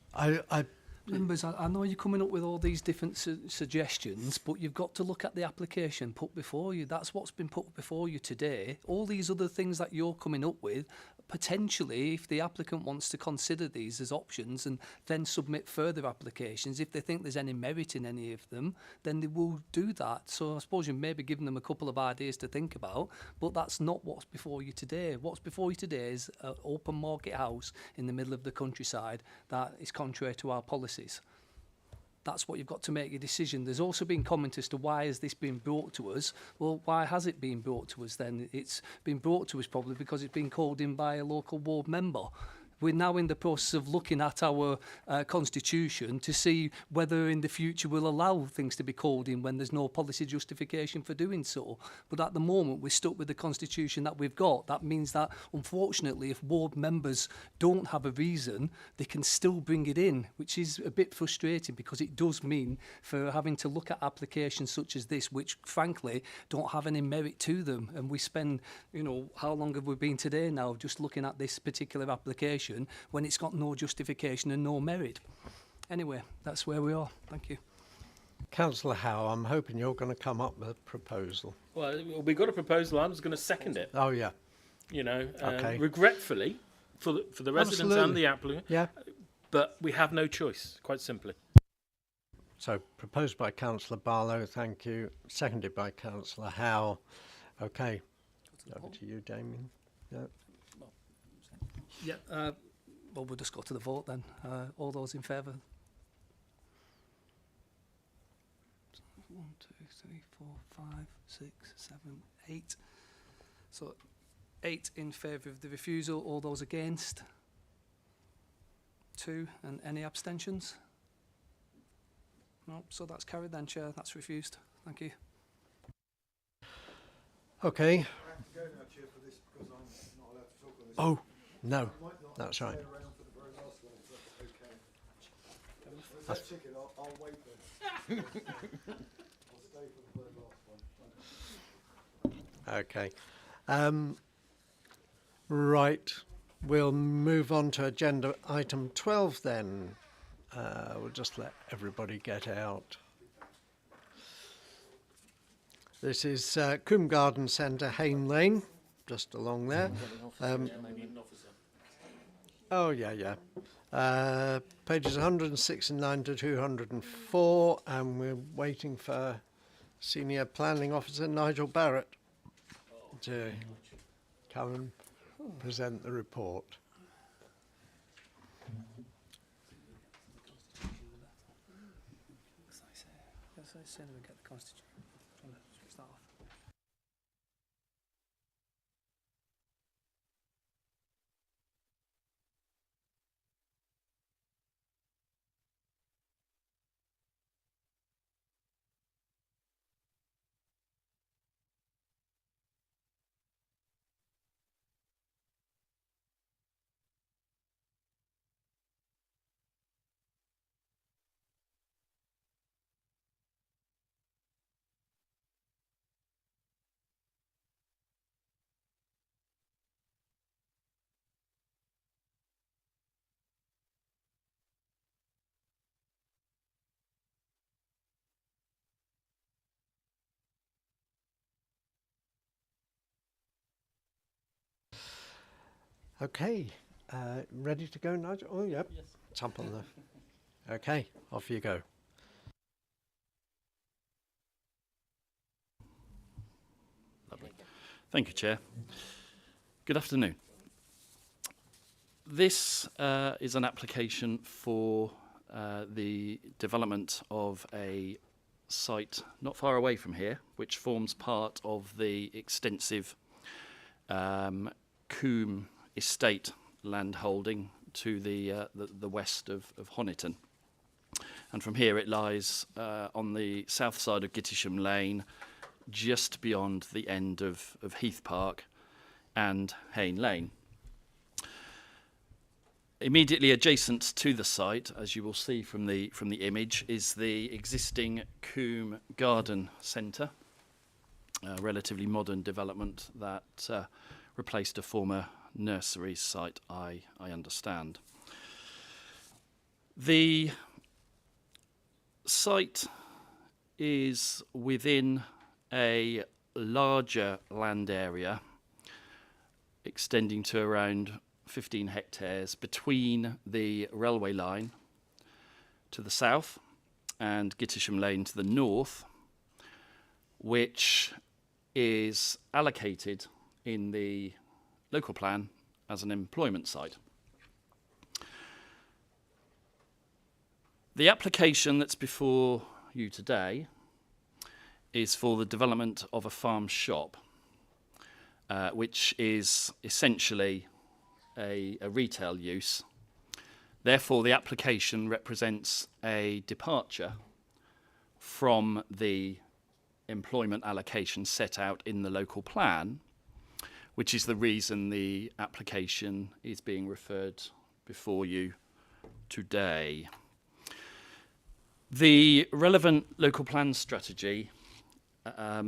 Members, I know you're coming up with all these different suggestions, but you've got to look at the application put before you. That's what's been put before you today. All these other things that you're coming up with, potentially, if the applicant wants to consider these as options and then submit further applications, if they think there's any merit in any of them, then they will do that. So I suppose you may be giving them a couple of ideas to think about, but that's not what's before you today. What's before you today is an open market house in the middle of the countryside that is contrary to our policies. That's what you've got to make your decision. There's also been comment as to why has this been brought to us. Well, why has it been brought to us then? It's been brought to us probably because it's been called in by a local ward member. We're now in the process of looking at our constitution to see whether in the future we'll allow things to be called in when there's no policy justification for doing so. But at the moment, we're stuck with the constitution that we've got. That means that, unfortunately, if ward members don't have a reason, they can still bring it in, which is a bit frustrating because it does mean for having to look at applications such as this, which, frankly, don't have any merit to them. And we spend, how long have we been today now just looking at this particular application when it's got no justification and no merit. Anyway, that's where we are. Thank you. Councillor Howe, I'm hoping you're going to come up with a proposal. Well, we got a proposal. I'm just going to second it. Oh, yeah. Okay. Regretfully, for the residents Absolutely. and the applicant. Yeah. But we have no choice, quite simply. So, proposed by Councillor Barlow, thank you. Seconded by Councillor Howe. Okay. Over to you, Damien. Yeah. Yeah, well, we'll just go to the vote then. All those in favour? 1, 2, 3, 4, 5, 6, 7, 8. So 8 in favour of the refusal. All those against? 2. And any abstentions? No, so that's carried then, Chair. That's refused. Thank you. Okay. I have to go now, Chair, for this because I'm not allowed to talk on this. Oh, no, that's right. That chicken, I'll wait then. I'll stay for the very last one. Okay. Right. We'll move on to agenda item 12 then. We'll just let everybody get out. This is Coombe Garden Centre, Hayne Lane, just along there. Oh, yeah. Pages 169 to 204, and we're waiting for Senior Planning Officer Nigel Barrett to come and present the report. As I said, we get the Constitution. Okay, ready to go, Nigel? Oh, yep. Yes. It's up on the... Okay, off you go. Lovely. Thank you, Chair. Good afternoon. This is an application for the development of a site not far away from here, which forms part of the extensive Coombe estate land holding to the west of Honiton. And from here it lies on the south side of Gittisham Lane, just beyond the end of Heath Park and Hayne Lane. Immediately adjacent to the site, as you will see from the image, is the existing Coombe Garden Centre, a relatively modern development that replaced a former nursery site, I understand. The site is within a larger land area extending to around 15 hectares between the railway line to the south and Gittisham Lane to the north, which is allocated in the local plan as an employment site. The application that's before you today is for the development of a farm shop, which is essentially a retail use. Therefore, the application represents a departure from the employment allocation set out in the local plan, which is the reason the application is being referred before you today. The relevant local plan strategy,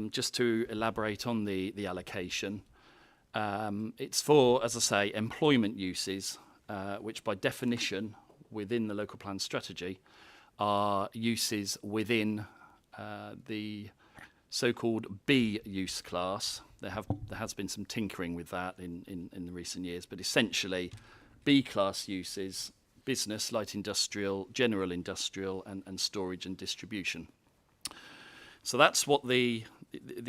just to elaborate on the allocation, it's for, as I say, employment uses, which by definition within the local plan strategy are uses within the so-called B use class. There has been some tinkering with that in the recent years, but essentially B class uses: business, light industrial, general industrial, and storage and distribution. So that's what the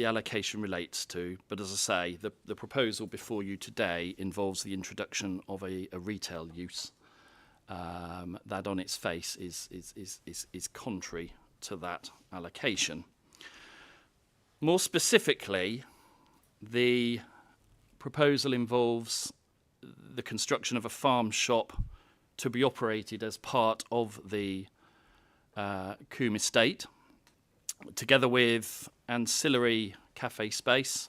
allocation relates to. But as I say, the proposal before you today involves the introduction of a retail use that on its face is contrary to that allocation. More specifically, the proposal involves the construction of a farm shop to be operated as part of the Coombe estate, together with ancillary cafe space,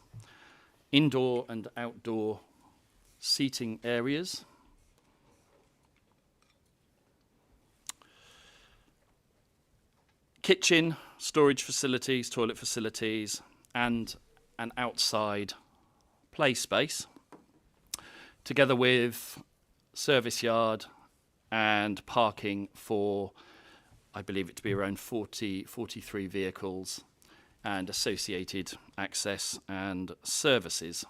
indoor and outdoor seating areas, kitchen, storage facilities, toilet facilities, and an outside play space, together with service yard and parking for, I believe it to be around 43 vehicles and associated access and services.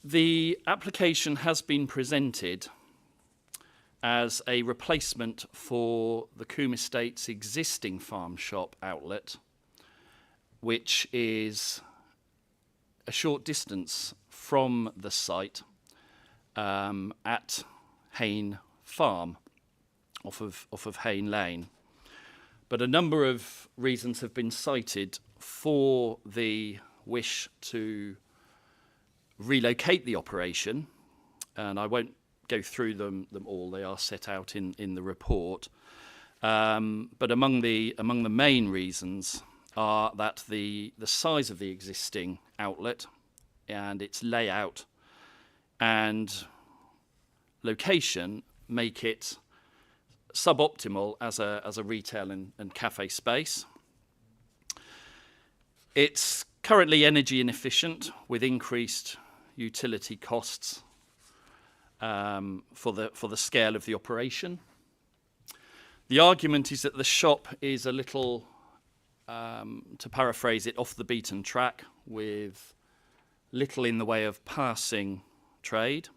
The application has been presented as a replacement for the Coombe Estate's existing farm shop outlet, which is a short distance from the site at Hayne Farm, off of Hayne Lane. But a number of reasons have been cited for the wish to relocate the operation, and I won't go through them all. They are set out in the report. But among the main reasons are that the size of the existing outlet and its layout and location make it suboptimal as a retail and cafe space. It's currently energy inefficient with increased utility costs for the scale of the operation. The argument is that the shop is a little, to paraphrase it, off the beaten track, with little in the way of passing trade.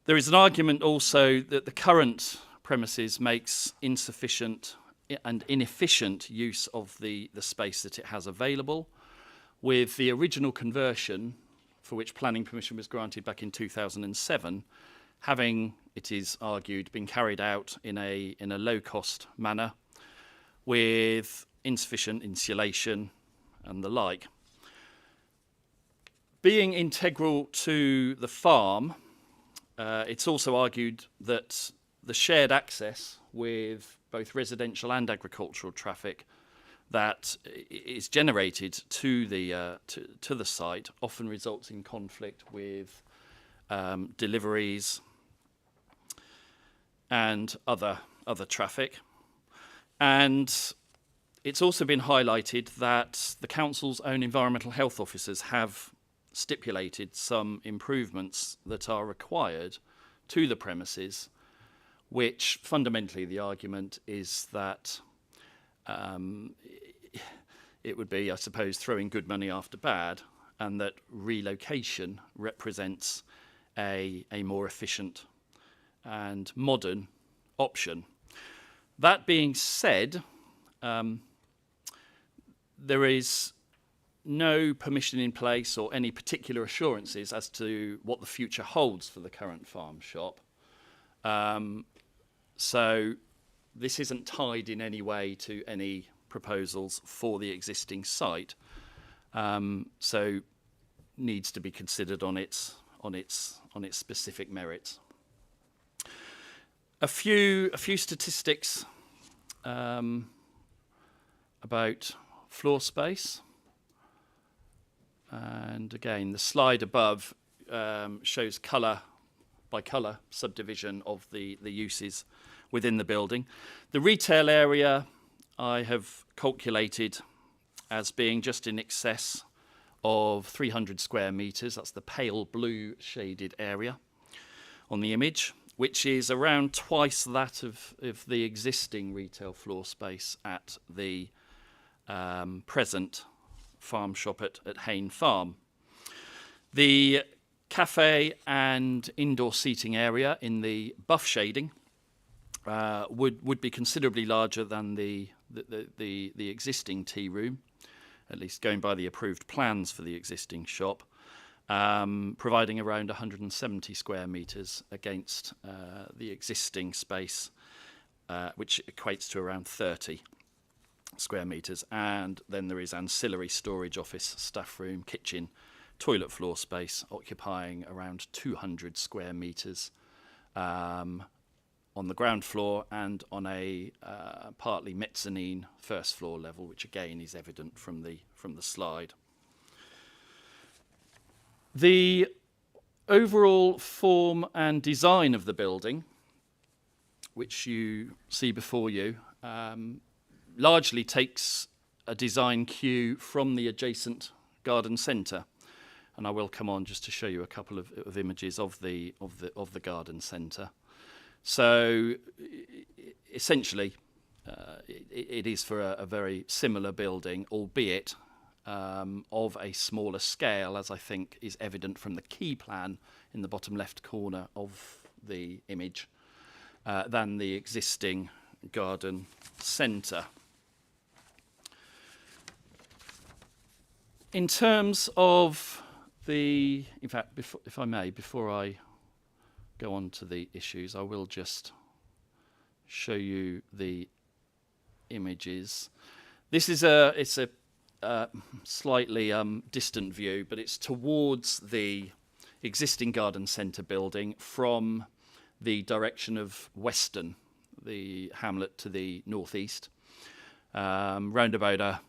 There is an argument also that the current premises makes insufficient and inefficient use of the space that it has available, with the original conversion, for which planning permission was granted back in 2007, having, it is argued, been carried out in a low-cost manner with insufficient insulation and the like. Being integral to the farm, it's also argued that the shared access with both residential and agricultural traffic that is generated to the site often results in conflict with deliveries and other traffic. And it's also been highlighted that the council's own environmental health officers have stipulated some improvements that are required to the premises, which fundamentally the argument is that it would be, I suppose, throwing good money after bad, and that relocation represents a more efficient and modern option. That being said, there is no permission in place or any particular assurances as to what the future holds for the current farm shop. So this isn't tied in any way to any proposals for the existing site. So needs to be considered on its specific merits. A few statistics about floor space. And again, the slide above shows colour by colour subdivision of the uses within the building. The retail area I have calculated as being just in excess of 300 square metres. That's the pale blue shaded area on the image, which is around twice that of the existing retail floor space at the present farm shop at Hayne Farm. The cafe and indoor seating area in the buff shading would be considerably larger than the existing tea room, at least going by the approved plans for the existing shop, providing around 170 square metres against the existing space, which equates to around 30 square metres. And then there is ancillary storage, office, staff room, kitchen, toilet floor space occupying around 200 square metres on the ground floor and on a partly mezzanine first floor level, which again is evident from the slide. The overall form and design of the building, which you see before you, largely takes a design cue from the adjacent garden centre, and I will come on just to show you a couple of images of the garden centre. So essentially, it is for a very similar building, albeit of a smaller scale, as I think is evident from the key plan in the bottom left corner of the image, than the existing garden centre. In terms of in fact, if I may, before I go on to the issues, I will just show you the images. This is it's a slightly distant view, but it's towards the existing garden centre building from the direction of Weston, the hamlet to the northeast, round about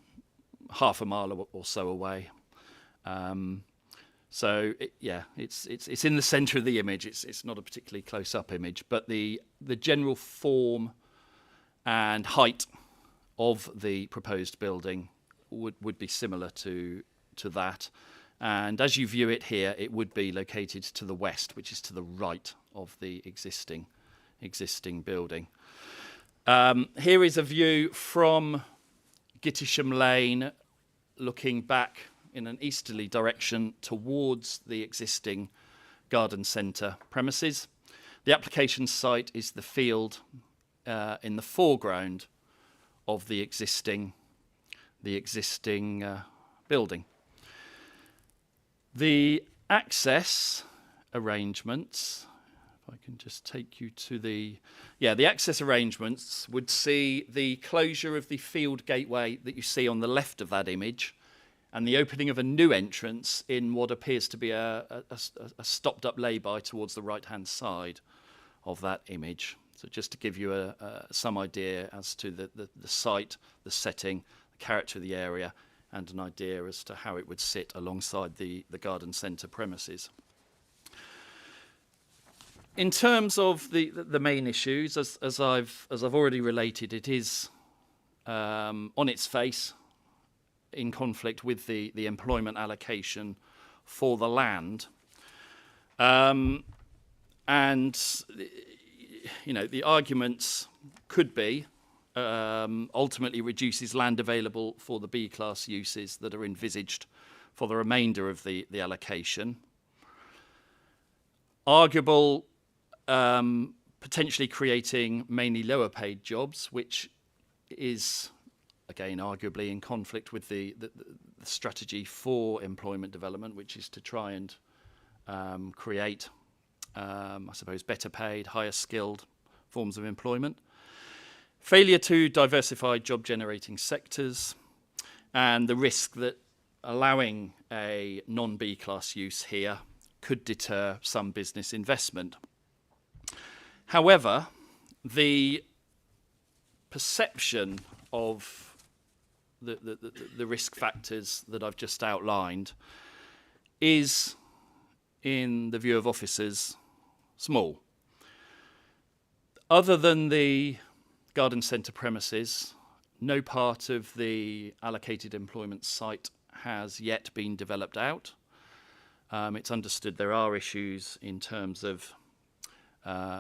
half a mile or so away. So it's in the centre of the image. It's not a particularly close-up image, but the general form and height of the proposed building would be similar to that. And as you view it here, it would be located to the west, which is to the right of the existing building. Here is a view from Gittisham Lane, looking back in an easterly direction towards the existing garden centre premises. The application site is the field in the foreground of the existing building. The access arrangements, if I can just take you to the access arrangements would see the closure of the field gateway that you see on the left of that image and the opening of a new entrance in what appears to be a stopped up lay-by towards the right-hand side of that image. So just to give you some idea as to the site, the setting, the character of the area, and an idea as to how it would sit alongside the garden centre premises. In terms of the main issues, as I've already related, it is on its face in conflict with the employment allocation for the land, and the arguments could be ultimately reduces land available for the B-class uses that are envisaged for the remainder of the allocation. Arguable, potentially creating mainly lower paid jobs, which is, again, arguably in conflict with the strategy for employment development, which is to try and create, I suppose, better paid, higher skilled forms of employment. Failure to diversify job generating sectors, and the risk that allowing a non-B class use here could deter some business investment. However, the perception of the risk factors that I've just outlined is, in the view of officers, small. Other than the garden centre premises, no part of the allocated employment site has yet been developed out. It's understood there are issues in terms of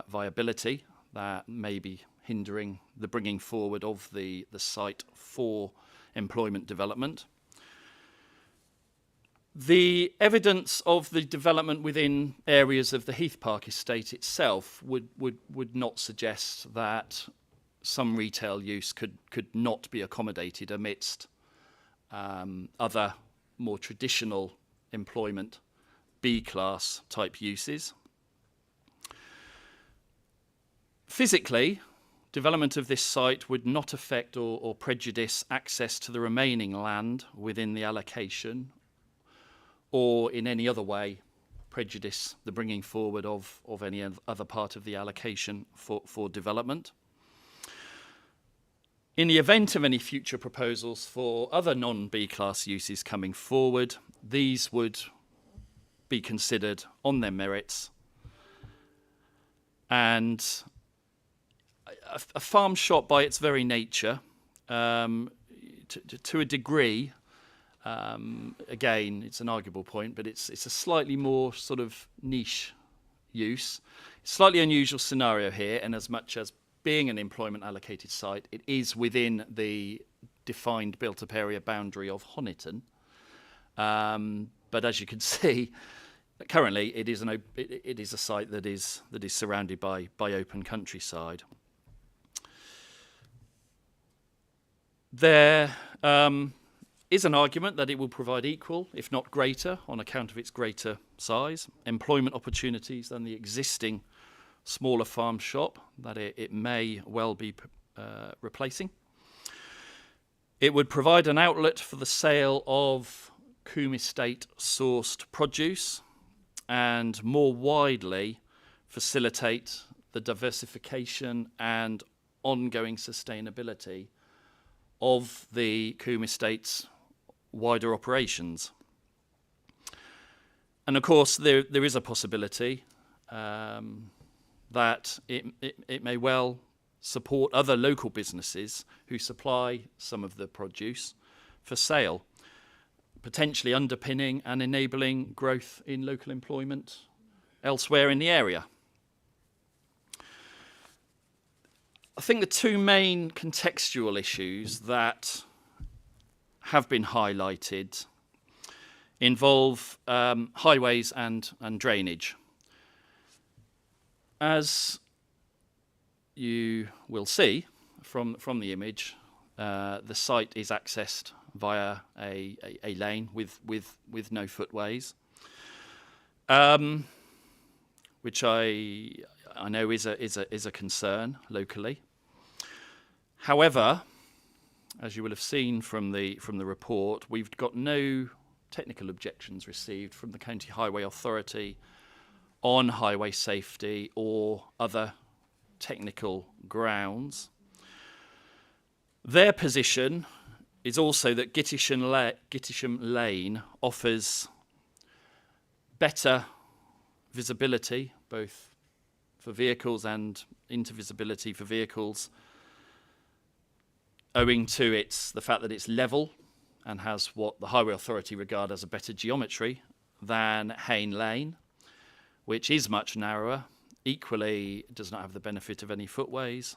viability that may be hindering the bringing forward of the site for employment development. The evidence of the development within areas of the Heath Park estate itself would not suggest that some retail use could not be accommodated amidst other more traditional employment B-class type uses. Physically, development of this site would not affect or prejudice access to the remaining land within the allocation, or in any other way prejudice the bringing forward of any other part of the allocation for development. In the event of any future proposals for other non-B class uses coming forward, these would be considered on their merits. And a farm shop by its very nature, to a degree, again, it's an arguable point, but it's a slightly more sort of niche use. Slightly unusual scenario here, and as much as being an employment allocated site, it is within the defined built-up area boundary of Honiton. But as you can see, currently it is a site that is surrounded by open countryside. There is an argument that it will provide equal, if not greater, on account of its greater size, employment opportunities than the existing smaller farm shop that it may well be replacing. It would provide an outlet for the sale of Coombe Estate sourced produce and more widely facilitate the diversification and ongoing sustainability of the Coombe Estate's wider operations. And of course, there is a possibility that it may well support other local businesses who supply some of the produce for sale, potentially underpinning and enabling growth in local employment elsewhere in the area. I think the two main contextual issues that have been highlighted involve highways and drainage. As you will see from the image, the site is accessed via a lane with no footways, which I know is a concern locally. However, as you will have seen from the report, we've got no technical objections received from the County Highway Authority on highway safety or other technical grounds. Their position is also that Gittisham Lane offers better visibility, both for vehicles and intervisibility for vehicles, owing to the fact that it's level and has what the Highway Authority regard as a better geometry than Hayne Lane, which is much narrower, equally does not have the benefit of any footways.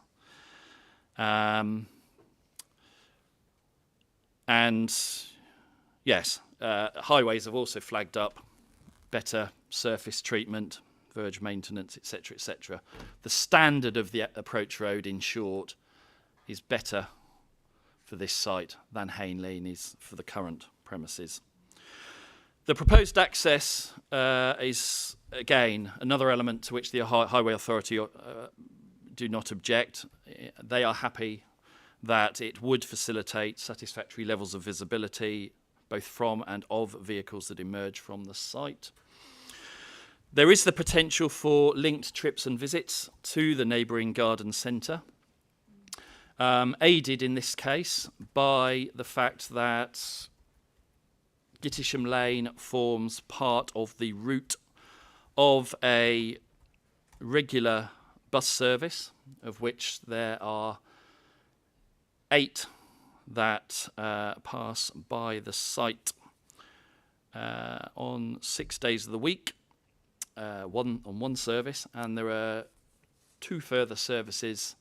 And yes, highways have also flagged up better surface treatment, verge maintenance, etc., etc. The standard of the approach road, in short, is better for this site than Hayne Lane is for the current premises. The proposed access is, again, another element to which the Highway Authority do not object. They are happy that it would facilitate satisfactory levels of visibility, both from and of vehicles that emerge from the site. There is the potential for linked trips and visits to the neighbouring garden centre, aided in this case by the fact that Gittisham Lane forms part of the route of a regular bus service, of which there are 8 that pass by the site on 6 days of the week, one service, and there are 2 further services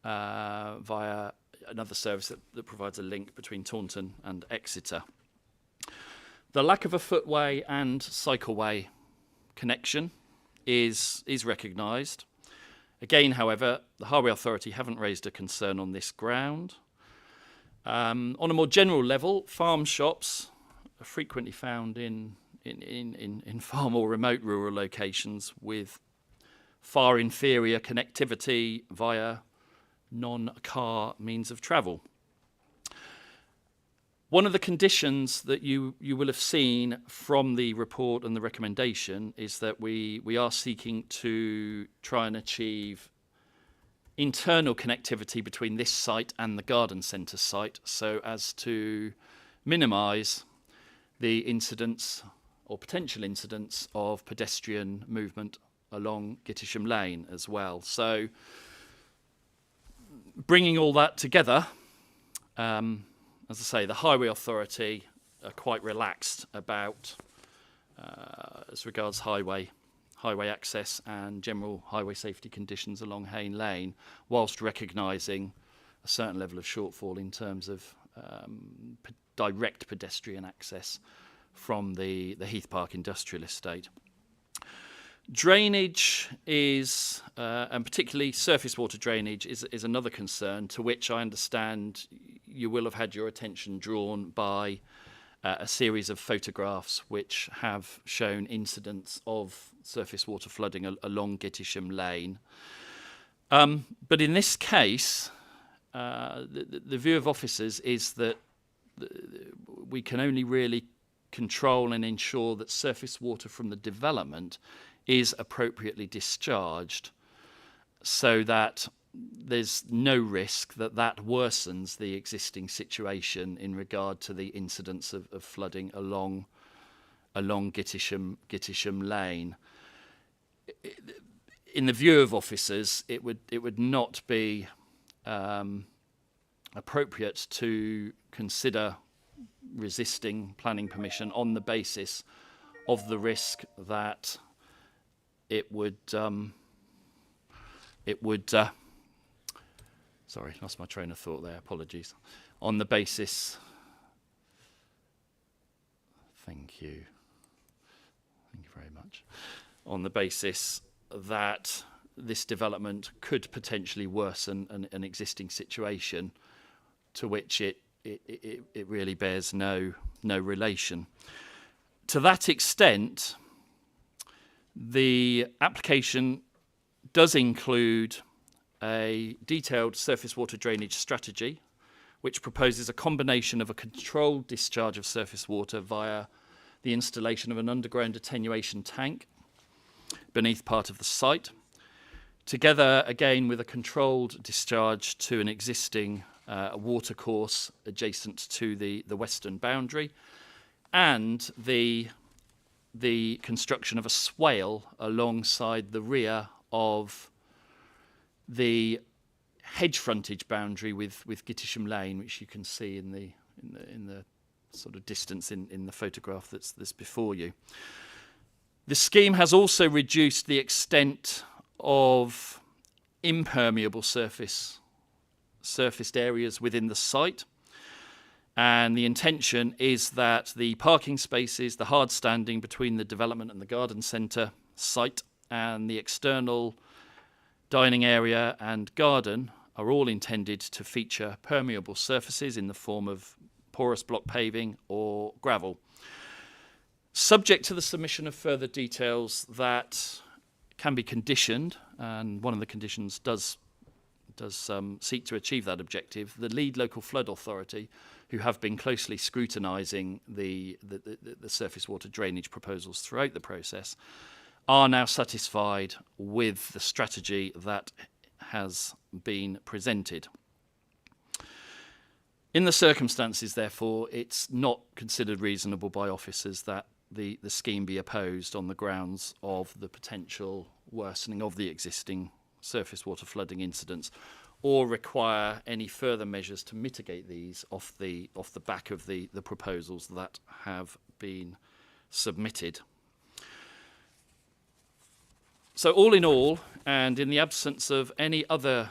via another service that provides a link between Taunton and Exeter. The lack of a footway and cycleway connection is recognised. Again, however, the Highway Authority haven't raised a concern on this ground. On a more general level, farm shops are frequently found in far more remote rural locations with far inferior connectivity via non-car means of travel. One of the conditions that you will have seen from the report and the recommendation is that we are seeking to try and achieve internal connectivity between this site and the garden centre site so as to minimise the incidence or potential incidence of pedestrian movement along Gittisham Lane as well. So bringing all that together, as I say, the Highway Authority are quite relaxed about, as regards highway access and general highway safety conditions along Hayne Lane, whilst recognising a certain level of shortfall in terms of direct pedestrian access from the Heath Park Industrial Estate. Drainage is, and particularly surface water drainage, is another concern to which I understand you will have had your attention drawn by a series of photographs which have shown incidents of surface water flooding along Gittisham Lane. But in this case, the view of officers is that we can only really control and ensure that surface water from the development is appropriately discharged so that there's no risk that worsens the existing situation in regard to the incidence of flooding along Gittisham Lane. In the view of officers, it would not be appropriate to consider resisting planning permission on the basis of the risk that it would sorry, lost my train of thought there, apologies. On the basis, Thank you. Thank you very much. On the basis that this development could potentially worsen an existing situation to which it really bears no relation. To that extent, the application does include a detailed surface water drainage strategy, which proposes a combination of a controlled discharge of surface water via the installation of an underground attenuation tank beneath part of the site, together again with a controlled discharge to an existing watercourse adjacent to the western boundary, and the construction of a swale alongside the rear of the hedge frontage boundary with Gittisham Lane, which you can see in the sort of distance in the photograph that's before you. The scheme has also reduced the extent of impermeable surfaced areas within the site, and the intention is that the parking spaces, the hard standing between the development and the garden centre site, and the external dining area and garden are all intended to feature permeable surfaces in the form of porous block paving or gravel. Subject to the submission of further details that can be conditioned, and one of the conditions does seek to achieve that objective, the lead local flood authority, who have been closely scrutinising the surface water drainage proposals throughout the process, are now satisfied with the strategy that has been presented. In the circumstances, therefore, it's not considered reasonable by officers that the scheme be opposed on the grounds of the potential worsening of the existing surface water flooding incidents, or require any further measures to mitigate these off the back of the proposals that have been submitted. So all in all, and in the absence of any other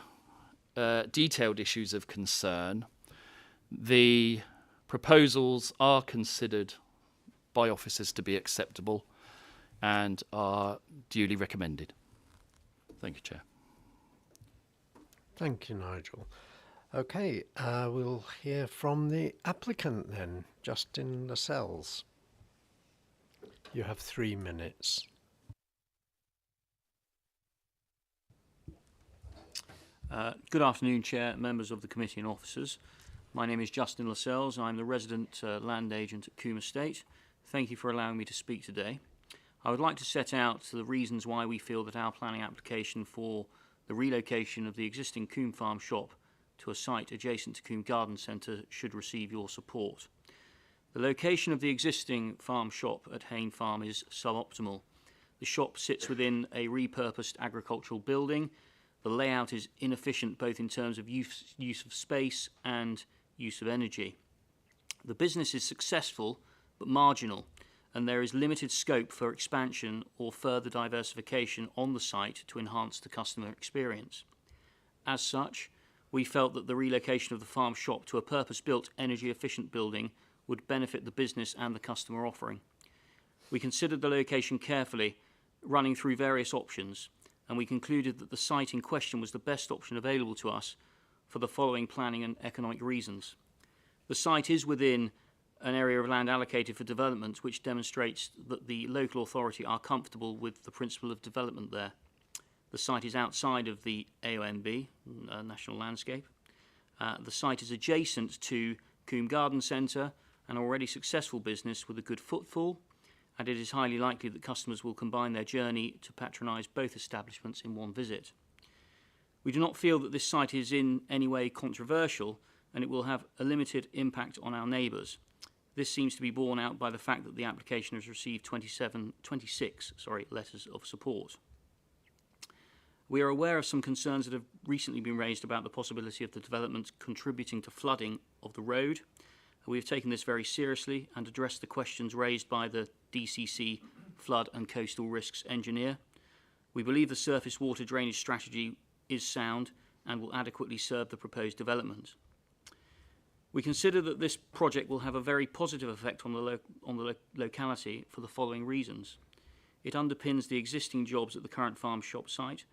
detailed issues of concern, the proposals are considered by officers to be acceptable and are duly recommended. Thank you, Chair. Thank you, Nigel. Okay, we'll hear from the applicant then, Justin Lascelles. You have 3 minutes. Good afternoon, Chair, members of the committee and officers. My name is Justin Lascelles. I'm the resident land agent at Coombe Estate. Thank you for allowing me to speak today. I would like to set out the reasons why we feel that our planning application for the relocation of the existing Coombe Farm shop to a site adjacent to Coombe Garden Centre should receive your support. The location of the existing farm shop at Hayne Farm is suboptimal. The shop sits within a repurposed agricultural building. The layout is inefficient both in terms of use of space and use of energy. The business is successful but marginal, and there is limited scope for expansion or further diversification on the site to enhance the customer experience. As such, we felt that the relocation of the farm shop to a purpose-built, energy-efficient building would benefit the business and the customer offering. We considered the location carefully, running through various options, and we concluded that the site in question was the best option available to us for the following planning and economic reasons. The site is within an area of land allocated for development, which demonstrates that the local authority are comfortable with the principle of development there. The site is outside of the AONB, National Landscape. The site is adjacent to Coombe Garden Centre, an already successful business with a good footfall, and it is highly likely that customers will combine their journey to patronise both establishments in one visit. We do not feel that this site is in any way controversial, and it will have a limited impact on our neighbours. This seems to be borne out by the fact that the application has received 26 letters of support. We are aware of some concerns that have recently been raised about the possibility of the development contributing to flooding of the road. We have taken this very seriously and addressed the questions raised by the DCC Flood and Coastal Risks Engineer. We believe the surface water drainage strategy is sound and will adequately serve the proposed development. We consider that this project will have a very positive effect on the locality for the following reasons. It underpins the existing jobs at the current farm shop site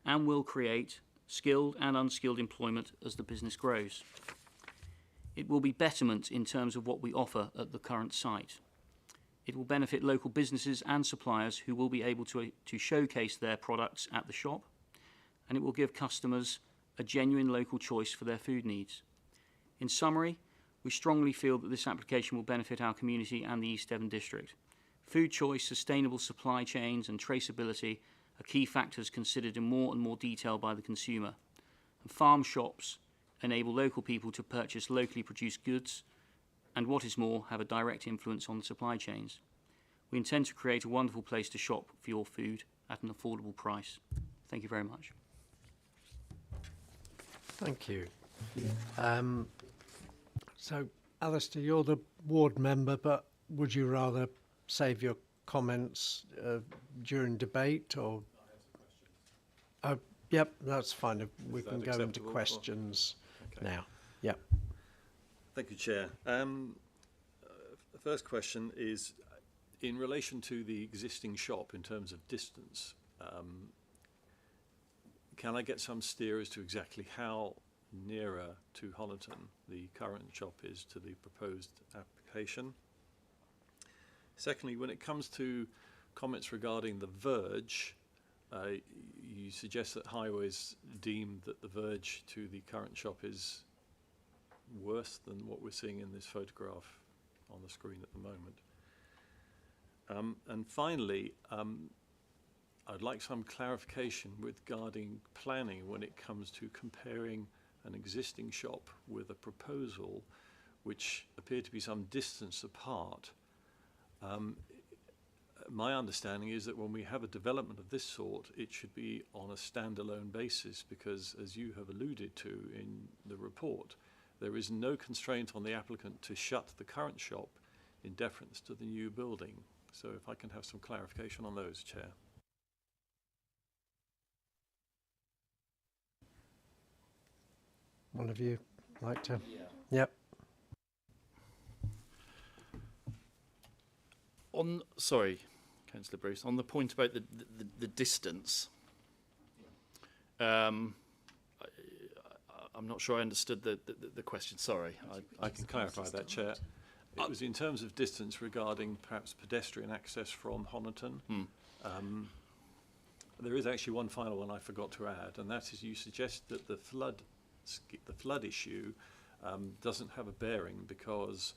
and will create skilled and unskilled employment as the business grows. It will be betterment in terms of what we offer at the current site. It will benefit local businesses and suppliers who will be able to showcase their products at the shop, and it will give customers a genuine local choice for their food needs. In summary, we strongly feel that this application will benefit our community and the East Devon District. Food choice, sustainable supply chains and traceability are key factors considered in more and more detail by the consumer. And farm shops enable local people to purchase locally produced goods and, what is more, have a direct influence on the supply chains. We intend to create a wonderful place to shop for your food at an affordable price. Thank you very much. Thank you. So, Alistair, you're the ward member, but would you rather save your comments during debate, or? Yep, that's fine. We can go into acceptable? questions Okay. now. Yep. Thank you, Chair. The first question is in relation to the existing shop in terms of distance. Can I get some steer as to exactly how nearer to Honiton the current shop is to the proposed application? Secondly, when it comes to comments regarding the verge, you suggest that Highways deemed that the verge to the current shop is worse than what we're seeing in this photograph on the screen at the moment. And finally, I'd like some clarification regarding planning when it comes to comparing an existing shop with a proposal which appear to be some distance apart. My understanding is that when we have a development of this sort, it should be on a standalone basis because, as you have alluded to in the report, there is no constraint on the applicant to shut the current shop in deference to the new building. So if I can have some clarification on those, Chair. One of you like to? Yep. Sorry, Councillor Bruce, on the point about the distance, I'm not sure I understood the question. Sorry. I can clarify that, Chair. It was in terms of distance regarding perhaps pedestrian access from Honiton. There is actually one final one I forgot to add, and that is you suggest that the flood issue doesn't have a bearing because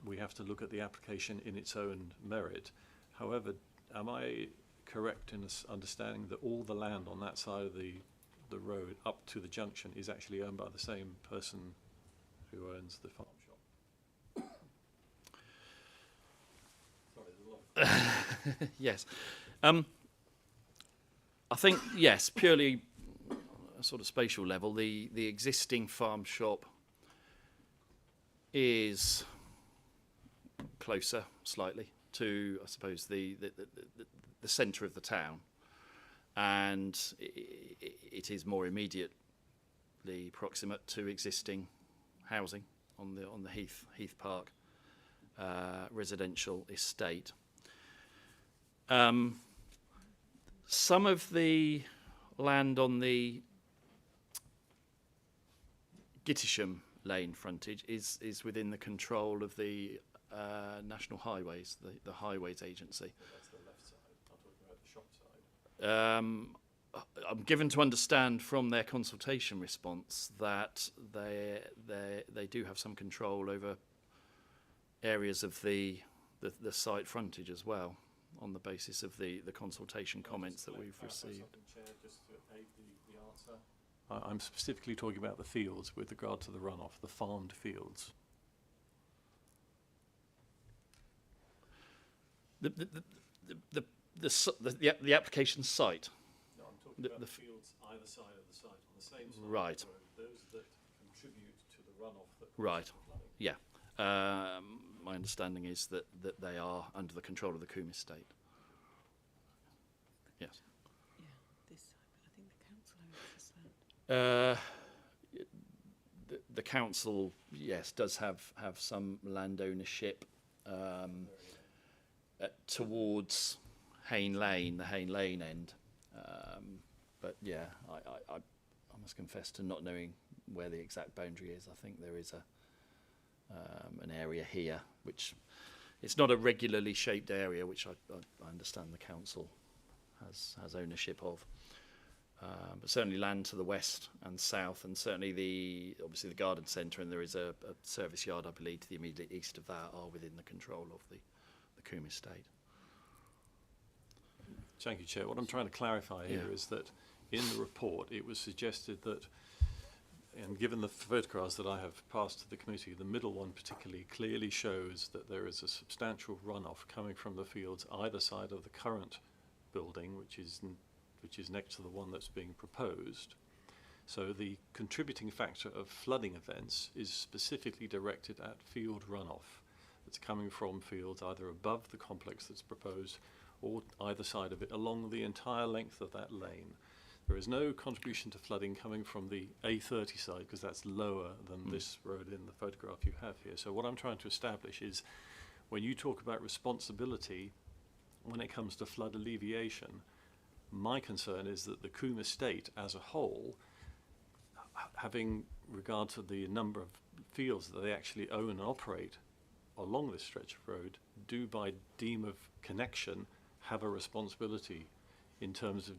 we have to look at the application in its own merit. However, am I correct in understanding that all the land on that side of the road up to the junction is actually owned by the same person who owns the farm shop? Yes. I think, yes, purely a sort of spatial level, the existing farm shop is closer slightly to, I suppose, the centre of the town, and it is more immediately proximate to existing housing on the Heath Park residential estate. Some of the land on the Gittisham Lane frontage is within the control of the National Highways, the Highways Agency. That's the left side. I'm talking about the shop side. I'm given to understand from their consultation response that they do have some control over areas of the site frontage as well, on the basis of the consultation comments that we've received. Chair, just to aid the answer. I'm specifically talking about the fields with regard to the runoff, the farmed fields. The application site. No, I'm talking about the fields either side of the site, on the same side Right. of the road, those that contribute to the runoff that Right. causes the flooding. Yeah. My understanding is that they are under the control of the Coombe Estate. Yes. Yeah, this side, but I think the council owns this land. the council, yes, does have some land ownership towards Hayne Lane, the Hayne Lane end. But yeah, I must confess to not knowing where the exact boundary is. I think there is an area here, which it's not a regularly shaped area, which I understand the council has ownership of. But certainly land to the west and south, and certainly obviously the garden centre, and there is a service yard, I believe, to the immediate east of that, are within the control of the Coombe estate. Thank you, Chair. What I'm trying to clarify here is that in the report it was suggested that, and given the photographs that I have passed to the committee, the middle one particularly clearly shows that there is a substantial runoff coming from the fields either side of the current building, which is next to the one that's being proposed. So the contributing factor of flooding events is specifically directed at field runoff that's coming from fields either above the complex that's proposed or either side of it along the entire length of that lane. There is no contribution to flooding coming from the A30 side, because that's lower than this road in the photograph you have here. So what I'm trying to establish is, when you talk about responsibility when it comes to flood alleviation, my concern is that the Coombe estate as a whole, having regard to the number of fields that they actually own and operate along this stretch of road, do by deem of connection have a responsibility in terms of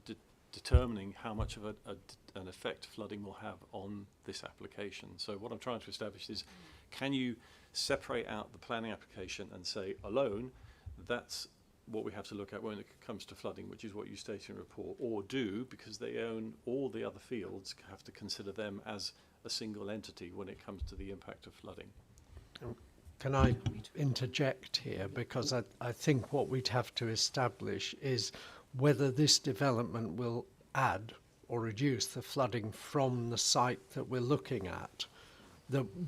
determining how much of an effect flooding will have on this application. So what I'm trying to establish is, can you separate out the planning application and say alone that's what we have to look at when it comes to flooding, which is what you state in the report, or do, because they own all the other fields, have to consider them as a single entity when it comes to the impact of flooding? Can I interject here? Because I think what we'd have to establish is whether this development will add or reduce the flooding from the site that we're looking at,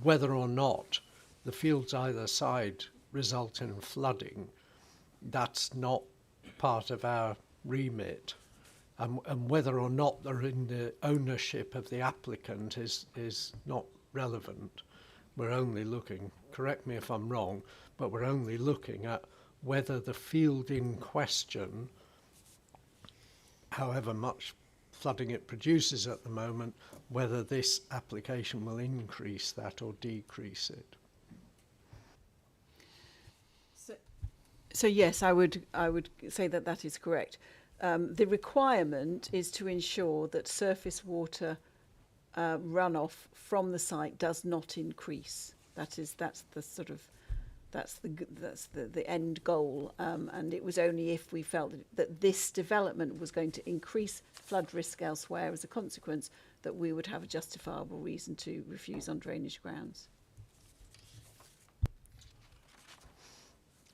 whether or not the fields either side result in flooding. That's not part of our remit, and whether or not they're in the ownership of the applicant is not relevant. We're only looking, correct me if I'm wrong, but we're only looking at whether the field in question, however much flooding it produces at the moment, whether this application will increase that or decrease it. So yes, I would say that is correct. The requirement is to ensure that surface water runoff from the site does not increase. That's the end goal. And it was only if we felt that this development was going to increase flood risk elsewhere as a consequence that we would have a justifiable reason to refuse on drainage grounds.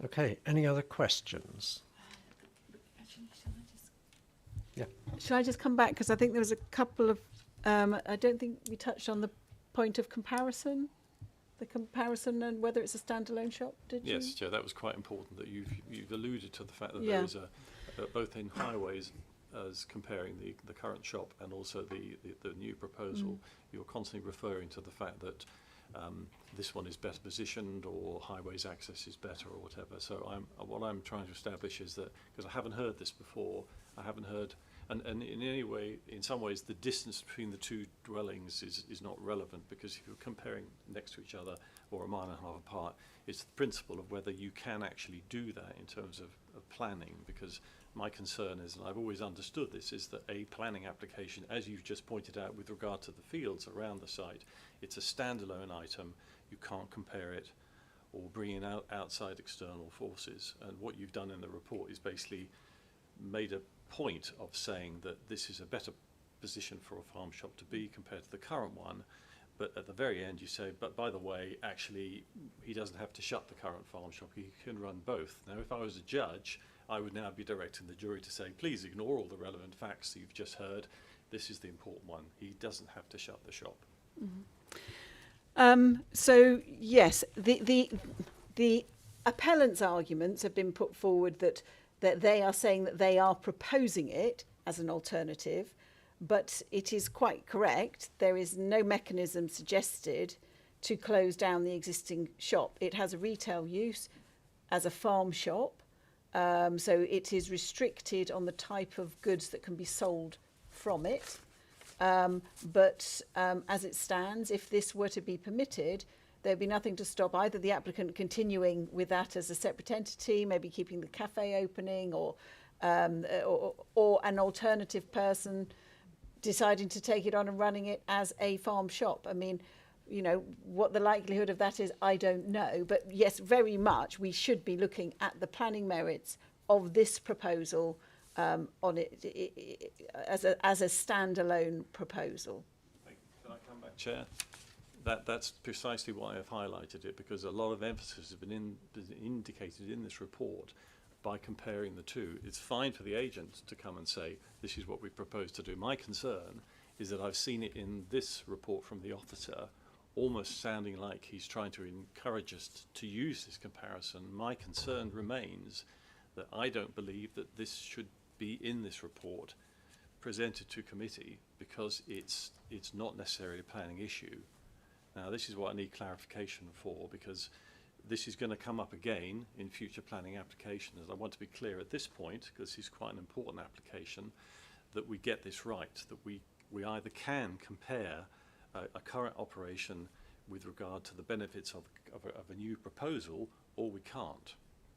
Okay, any other questions? Yeah. Shall I just come back? Because I think there was a couple of, I don't think we touched on the point of comparison, and whether it's a standalone shop, did you? Yes, Chair, that was quite important that you've alluded to the fact that there is both in highways as comparing the current shop and also the new proposal, you're constantly referring to the fact that this one is better positioned or highways access is better or whatever. So what I'm trying to establish is that, because I haven't heard this before, I haven't heard, and in any way, in some ways, the distance between the two dwellings is not relevant, because if you're comparing next to each other or a mile and a half apart, it's the principle of whether you can actually do that in terms of planning, because my concern is, and I've always understood this, is that a planning application, as you've just pointed out with regard to the fields around the site, it's a standalone item. You can't compare it or bring in outside external forces. And what you've done in the report is basically made a point of saying that this is a better position for a farm shop to be compared to the current one. But at the very end you say, but by the way, actually, he doesn't have to shut the current farm shop. He can run both. Now, if I was a judge, I would now be directing the jury to say, please ignore all the relevant facts that you've just heard. This is the important one. He doesn't have to shut the shop. So yes, the appellant's arguments have been put forward that they are saying that they are proposing it as an alternative, but it is quite correct. There is no mechanism suggested to close down the existing shop. It has a retail use as a farm shop, so it is restricted on the type of goods that can be sold from it. But as it stands, if this were to be permitted, there'd be nothing to stop either the applicant continuing with that as a separate entity, maybe keeping the cafe opening, or an alternative person deciding to take it on and running it as a farm shop. I mean, you know, what the likelihood of that is, I don't know. But yes, very much we should be looking at the planning merits of this proposal on it as a standalone proposal. Can I come back, Chair? That's precisely why I've highlighted it, because a lot of emphasis has been indicated in this report by comparing the two. It's fine for the agent to come and say, this is what we propose to do. My concern is that I've seen it in this report from the officer almost sounding like he's trying to encourage us to use this comparison. My concern remains that I don't believe that this should be in this report presented to committee, because it's not necessarily a planning issue. Now, this is what I need clarification for, because this is going to come up again in future planning applications. I want to be clear at this point, because this is quite an important application, that we get this right, that we either can compare a current operation with regard to the benefits of a new proposal, or we can't.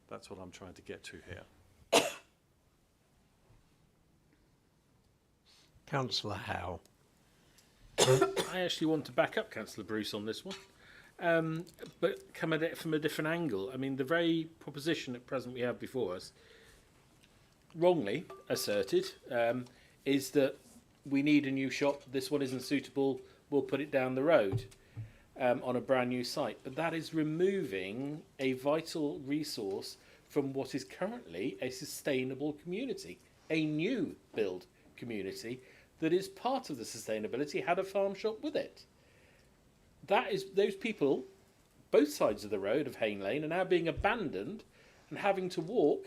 That's what I'm trying to get to here. Councillor Howe. I actually want to back up Councillor Bruce on this one, but come at it from a different angle. I mean, the very proposition at present we have before us, wrongly asserted, is that we need a new shop, this one isn't suitable, we'll put it down the road on a brand new site. But that is removing a vital resource from what is currently a sustainable community, a new build community that is part of the sustainability, had a farm shop with it. That is, those people, both sides of the road of Hayne Lane, are now being abandoned and having to walk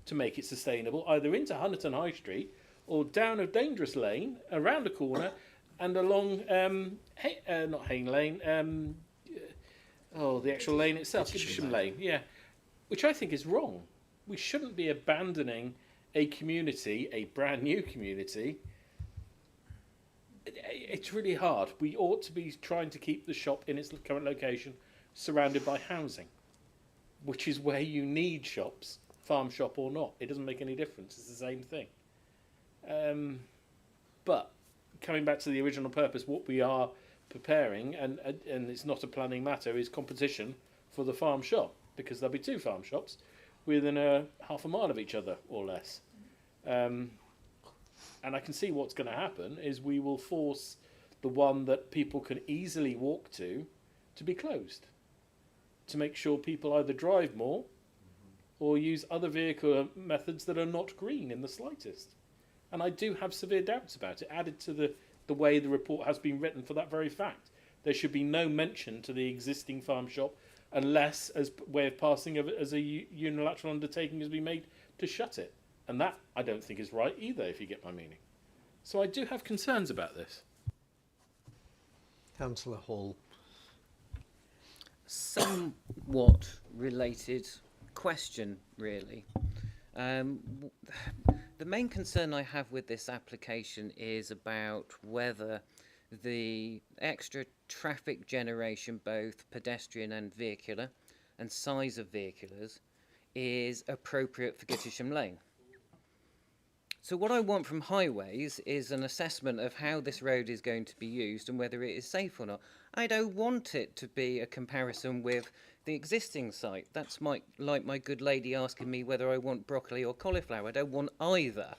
to make it sustainable, either into Hunterton High Street or down a dangerous lane, around a corner, and along, not Hayne Lane, the actual lane itself, Gittisham Lane, yeah, which I think is wrong. We shouldn't be abandoning a community, a brand new community. It's really hard. We ought to be trying to keep the shop in its current location, surrounded by housing, which is where you need shops, farm shop or not. It doesn't make any difference. It's the same thing. But coming back to the original purpose, what we are preparing, and it's not a planning matter, is competition for the farm shop, because there'll be two farm shops within half a mile of each other or less. And I can see what's going to happen is we will force the one that people can easily walk to be closed, to make sure people either drive more or use other vehicle methods that are not green in the slightest. And I do have severe doubts about it, added to the way the report has been written for that very fact. There should be no mention to the existing farm shop unless, as way of passing of it, as a unilateral undertaking has been made to shut it. And that, I don't think, is right either, if you get my meaning. So I do have concerns about this. Councillor Hall. Somewhat related question, really. The main concern I have with this application is about whether the extra traffic generation, both pedestrian and vehicular, and size of vehicles, is appropriate for Gittisham Lane. So what I want from Highways is an assessment of how this road is going to be used and whether it is safe or not. I don't want it to be a comparison with the existing site. That's like my good lady asking me whether I want broccoli or cauliflower. I don't want either.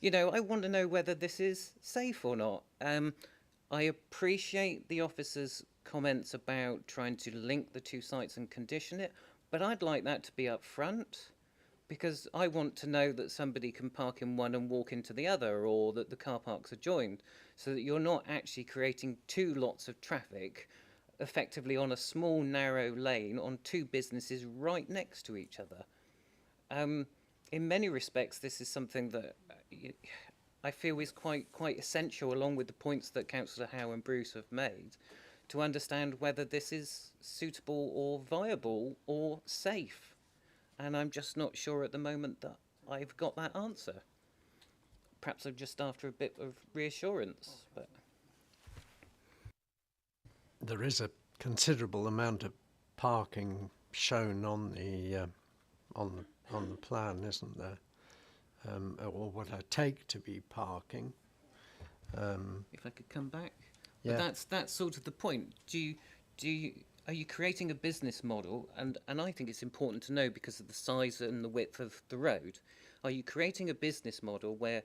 You know, I want to know whether this is safe or not. I appreciate the officer's comments about trying to link the two sites and condition it, but I'd like that to be up front, because I want to know that somebody can park in one and walk into the other, or that the car parks are joined, so that you're not actually creating two lots of traffic effectively on a small narrow lane on two businesses right next to each other. In many respects, this is something that I feel is quite essential, along with the points that Councillor Howe and Bruce have made, to understand whether this is suitable or viable or safe. And I'm just not sure at the moment that I've got that answer. Perhaps I'm just after a bit of reassurance, but... There is a considerable amount of parking shown on the plan, isn't there? Or what I take to be parking. If I could come back, Yeah. but that's sort of the point. Are you creating a business model? And I think it's important to know because of the size and the width of the road. Are you creating a business model where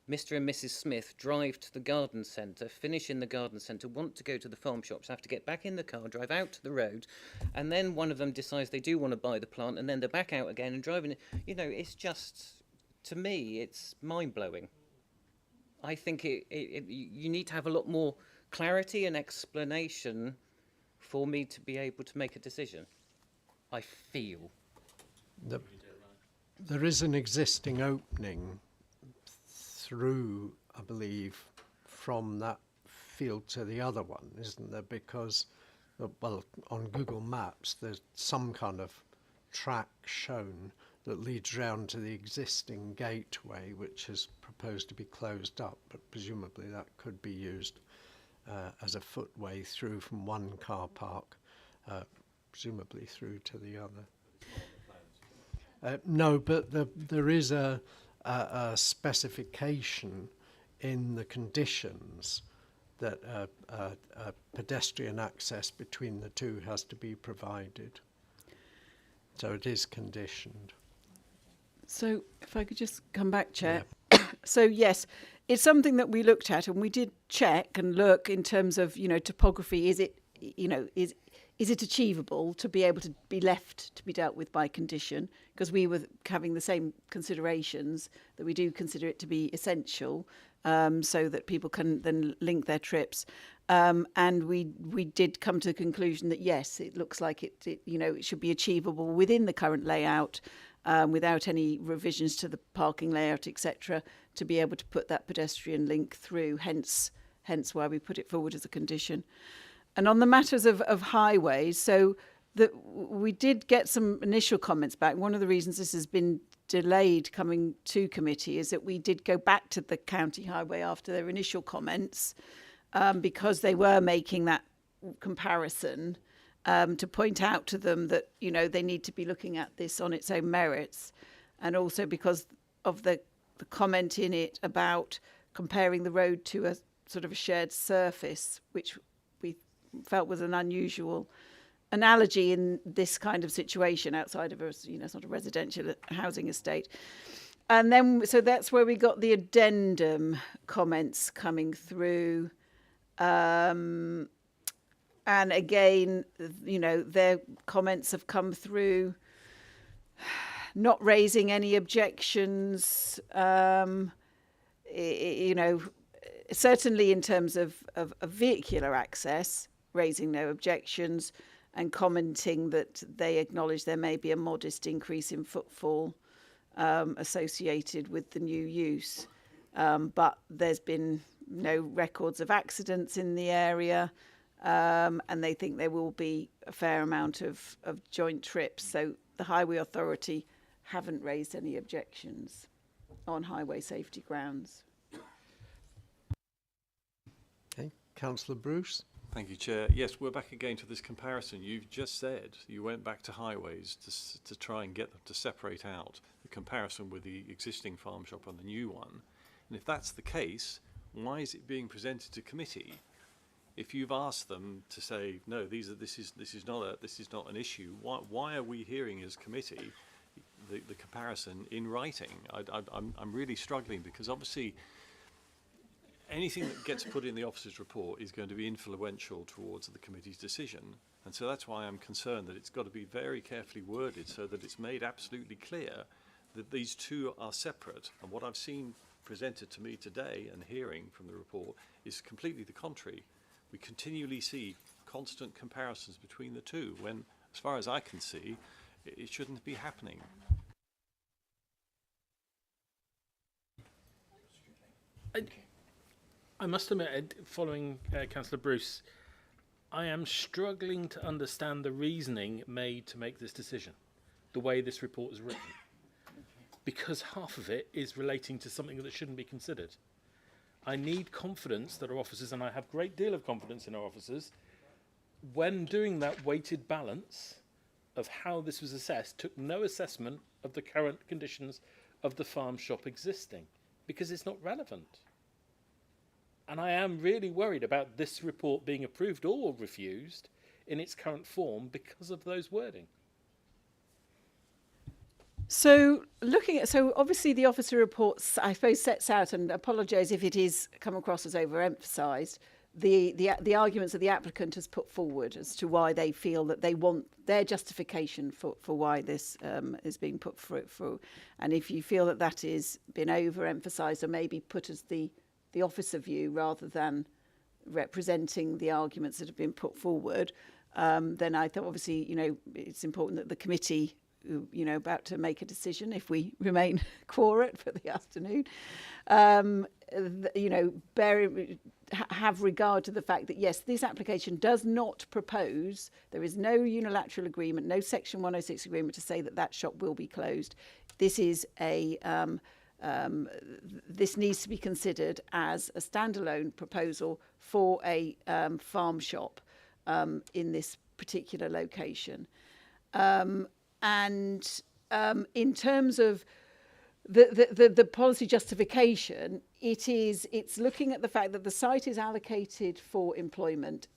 Mr. and Mrs. Smith drive to the garden centre, finish in the garden centre, want to go to the farm shops, have to get back in the car, drive out to the road, and then one of them decides they do want to buy the plant, and then they're back out again and driving? You know, it's just, to me, it's mind-blowing. I think you need to have a lot more clarity and explanation for me to be able to make a decision, I feel. There is an existing opening through, I believe, from that field to the other one, isn't there? Because, well, on Google Maps, there's some kind of track shown that leads round to the existing gateway, which is proposed to be closed up, but presumably that could be used as a footway through from one car park, presumably through to the other. No, but there is a specification in the conditions that pedestrian access between the two has to be provided. So it is conditioned. So if I could just come back, Chair. Yeah. So yes, it's something that we looked at, and we did check and look in terms of, you know, topography. Is it, you know, is it achievable to be able to be left to be dealt with by condition? Because we were having the same considerations, that we do consider it to be essential, so that people can then link their trips. And we did come to the conclusion that yes, it looks like it you know, it should be achievable within the current layout, without any revisions to the parking layout, etc., to be able to put that pedestrian link through. Hence why we put it forward as a condition. And on the matters of highways, so we did get some initial comments back. One of the reasons this has been delayed coming to committee is that we did go back to the county highway after their initial comments, because they were making that comparison, to point out to them that, you know, they need to be looking at this on its own merits, and also because of the comment in it about comparing the road to a sort of a shared surface, which we felt was an unusual analogy in this kind of situation outside of a, you know, sort of residential housing estate. And then, so that's where we got the addendum comments coming through. And again, you know, their comments have come through not raising any objections, you know, certainly in terms of vehicular access, raising no objections, and commenting that they acknowledge there may be a modest increase in footfall associated with the new use. But there's been no records of accidents in the area, and they think there will be a fair amount of joint trips. So the Highway Authority haven't raised any objections on highway safety grounds. Okay, Councillor Bruce. Thank you, Chair. Yes, we're back again to this comparison. You've just said you went back to highways to try and get them to separate out the comparison with the existing farm shop and the new one. And if that's the case, why is it being presented to committee? If you've asked them to say no, this is not an issue, why are we hearing as committee the comparison in writing? I'm really struggling, because obviously anything that gets put in the officer's report is going to be influential towards the committee's decision. And so that's why I'm concerned that it's got to be very carefully worded so that it's made absolutely clear that these two are separate. And what I've seen presented to me today and hearing from the report is completely the contrary. We continually see constant comparisons between the two when, as far as I can see, it shouldn't be happening. I must admit, following Councillor Bruce, I am struggling to understand the reasoning made to make this decision, the way this report is written, because half of it is relating to something that shouldn't be considered. I need confidence that our officers, and I have a great deal of confidence in our officers, when doing that weighted balance of how this was assessed, took no assessment of the current conditions of the farm shop existing, because it's not relevant. And I am really worried about this report being approved or refused in its current form because of those wording. So obviously the officer reports, I suppose, sets out, and apologise if it is come across as overemphasised, the arguments that the applicant has put forward as to why they feel that they want their justification for why this is being put through. And if you feel that that is been overemphasised or maybe put as the officer view rather than representing the arguments that have been put forward, then I thought obviously, it's important that the committee, about to make a decision if we remain quorate for the afternoon, have regard to the fact that, yes, this application does not propose, there is no unilateral agreement, no Section 106 agreement to say that shop will be closed. This is this needs to be considered as a standalone proposal for a farm shop in this particular location. And in terms of the policy justification, it's looking at the fact that the site is allocated for employment.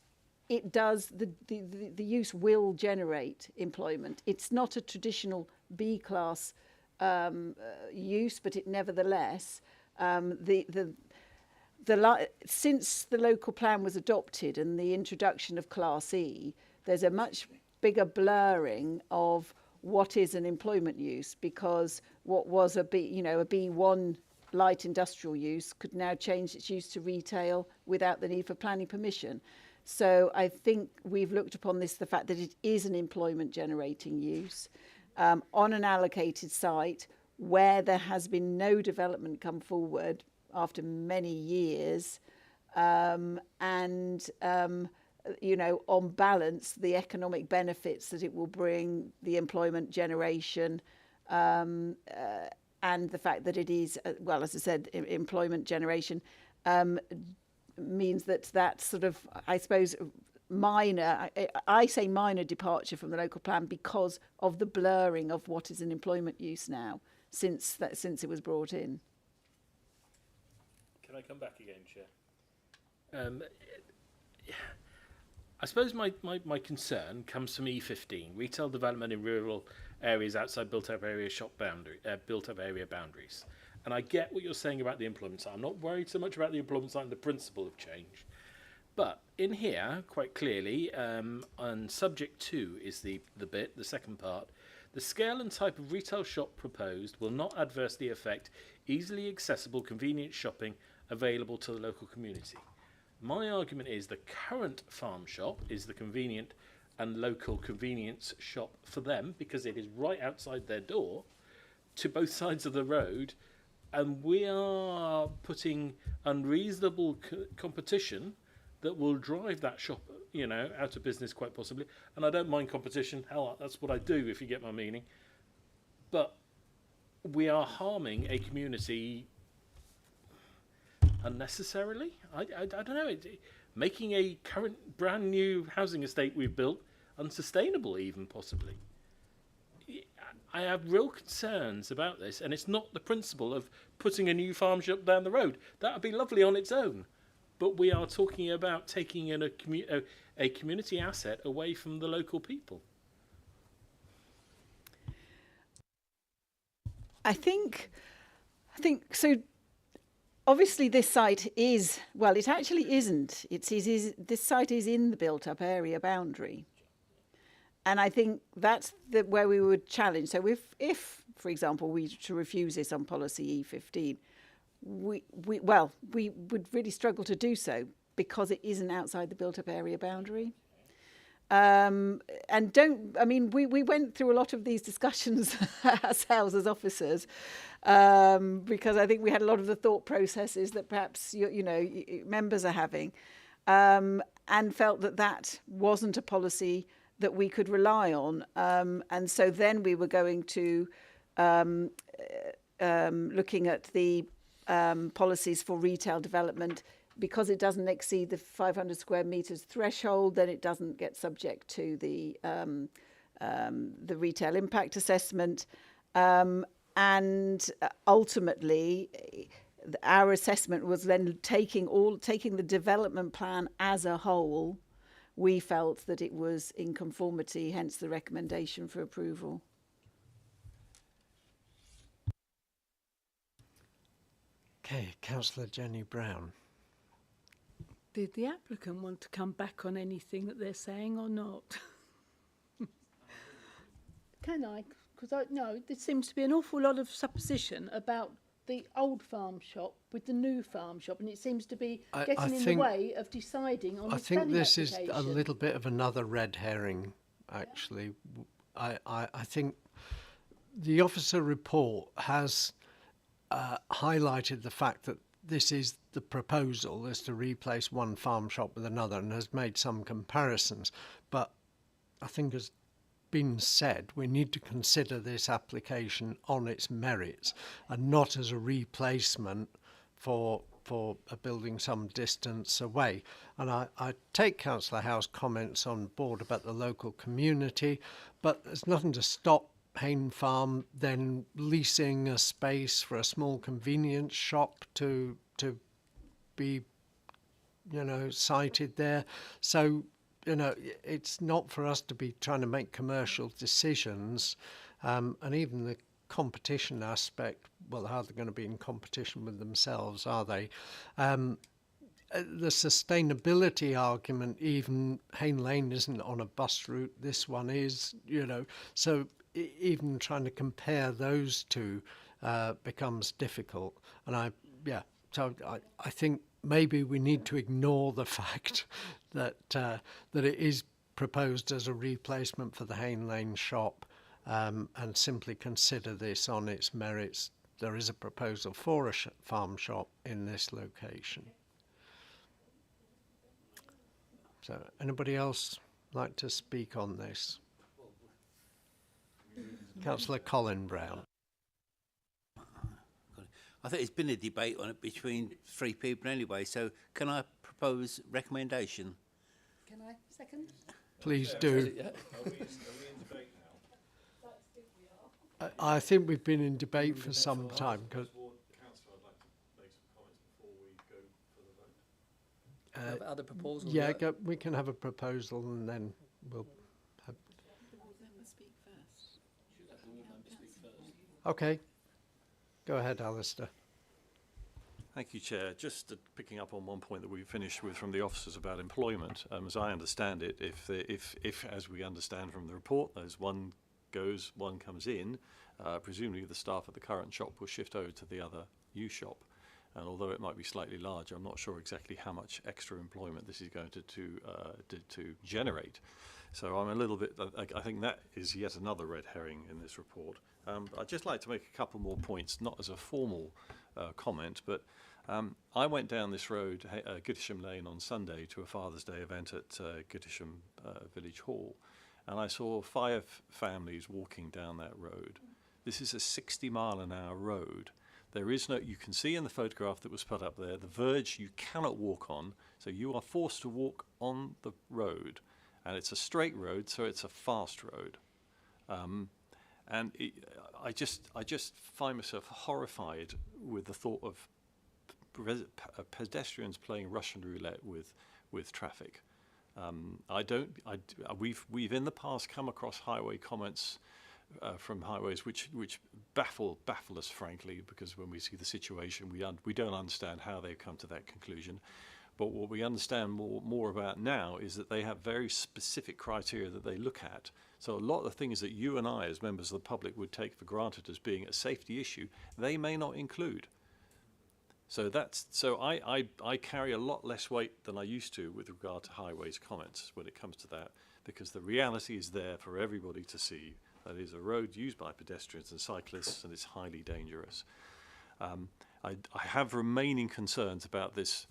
It does, the use will generate employment. It's not a traditional B class use, but it nevertheless, since the local plan was adopted and the introduction of Class E, there's a much bigger blurring of what is an employment use, because what was a B1 light industrial use could now change its use to retail without the need for planning permission. So I think we've looked upon this, the fact that it is an employment generating use on an allocated site where there has been no development come forward after many years, on balance, the economic benefits that it will bring, the employment generation, and the fact that it is, well, as I said, employment generation, means that sort of, I suppose, minor, I say minor departure from the local plan because of the blurring of what is an employment use now since it was brought in. Can I come back again, Chair? I suppose my concern comes from E15, retail development in rural areas outside built-up area built-up area boundaries. And I get what you're saying about the employment side. I'm not worried so much about the employment side and the principle of change. But in here, quite clearly, on subject 2 is the second part, the scale and type of retail shop proposed will not adversely affect easily accessible, convenient shopping available to the local community. My argument is the current farm shop is the convenient and local convenience shop for them because it is right outside their door to both sides of the road, and we are putting unreasonable competition that will drive that shop, out of business quite possibly. And I don't mind competition. Hell, that's what I do, if you get my meaning. But we are harming a community unnecessarily. I don't know. Making a current brand new housing estate we've built unsustainable, even possibly. I have real concerns about this, and it's not the principle of putting a new farm shop down the road. That would be lovely on its own. But we are talking about taking in a community asset away from the local people. I think so. Obviously, this site is, well, it actually isn't. This site is in the built-up area boundary. And I think that's where we would challenge. So if, for example, we to refuse this on policy E15, we would really struggle to do so because it isn't outside the built-up area boundary. We went through a lot of these discussions ourselves as officers because I think we had a lot of the thought processes that perhaps members are having. And and felt that that wasn't a policy that we could rely on. And so then we were going to looking at the policies for retail development. Because it doesn't exceed the 500 square metres threshold, then it doesn't get subject to the retail impact assessment. And ultimately, our assessment was then taking the development plan as a whole. We felt that it was in conformity, hence the recommendation for approval. Okay, Councillor Jenny Brown. Did the applicant want to come back on anything that they're saying or not? Can I? Because there seems to be an awful lot of supposition about the old farm shop with the new farm shop, and it seems to be getting in the way of deciding on the planning application. I think this is a little bit of another red herring, actually. I think the officer report has highlighted the fact that this is the proposal, is to replace one farm shop with another, and has made some comparisons. But I think, as been said, we need to consider this application on its merits and not as a replacement for a building some distance away. And I take Councillor Howe's comments on board about the local community, but there's nothing to stop Hayne Farm then leasing a space for a small convenience shop to be, sited there. So, it's not for us to be trying to make commercial decisions, and even the competition aspect, well, how they're going to be in competition with themselves, are they? The sustainability argument, even Hayne Lane isn't on a bus route, this one is, so even trying to compare those two becomes difficult. And I think maybe we need to ignore the fact that it is proposed as a replacement for the Hayne Lane shop, and simply consider this on its merits. There is a proposal for a farm shop in this location. So, anybody else like to speak on this? Councillor Colin Brown. I think there's been a debate on it between three people anyway, so can I propose recommendation? Can I second? Please do. I think we've been in debate for some time. Other proposals? Yeah, we can have a proposal and then we'll have... Okay. Go ahead, Alistair. Thank you, Chair. Just picking up on one point that we finished with from the officers about employment. As I understand it, if as we understand from the report, there's one goes, one comes in, presumably the staff at the current shop will shift over to the other new shop. And although it might be slightly larger, I'm not sure exactly how much extra employment this is going to generate. So I'm a little bit, I think that is yet another red herring in this report. I'd just like to make a couple more points, not as a formal comment, but I went down this road, Gittisham Lane, on Sunday to a Father's Day event at Gittisham Village Hall, and I saw 5 families walking down that road. This is a 60-mile-an-hour road. There is no, you can see in the photograph that was put up there, the verge you cannot walk on, so you are forced to walk on the road, and it's a straight road, so it's a fast road. And I just find myself horrified with the thought of pedestrians playing Russian roulette with traffic. We've in the past come across highway comments from highways which baffle us, frankly, because when we see the situation, we don't understand how they've come to that conclusion. But what we understand more about now is that they have very specific criteria that they look at. So a lot of the things that you and I, as members of the public, would take for granted as being a safety issue, they may not include. So I carry a lot less weight than I used to with regard to highways comments when it comes to that, because the reality is there for everybody to see. That is a road used by pedestrians and cyclists, and it's highly dangerous. I have remaining concerns about this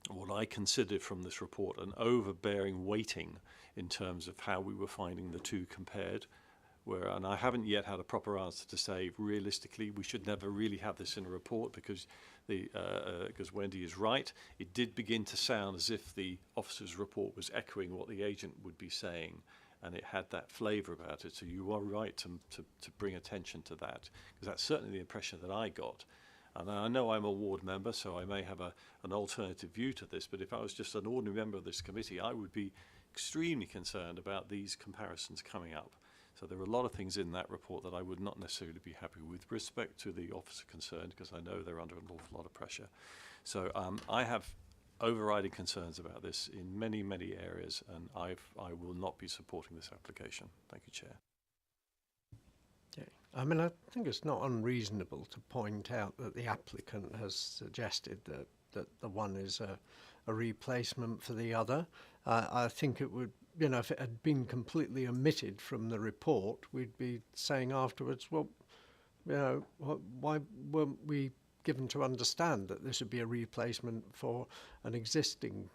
what I considered from this report an overbearing weighting in terms of how we were finding the two compared. And I haven't yet had a proper answer to say, realistically, we should never really have this in a report because Wendy is right. It did begin to sound as if the officer's report was echoing what the agent would be saying, and it had that flavour about it. So you are right to bring attention to that, because that's certainly the impression that I got. And I know I'm a ward member, so I may have an alternative view to this, but if I was just an ordinary member of this committee, I would be extremely concerned about these comparisons coming up. So there are a lot of things in that report that I would not necessarily be happy with respect to the officer concerned, because I know they're under an awful lot of pressure. So I have overriding concerns about this in many, many areas, and I will not be supporting this application. Thank you, Chair. Okay. I mean, I think it's not unreasonable to point out that the applicant has suggested that the one is a replacement for the other. I think it would, you know, if it had been completely omitted from the report, we'd be saying afterwards, well, you know, why weren't we given to understand that this would be a replacement for an existing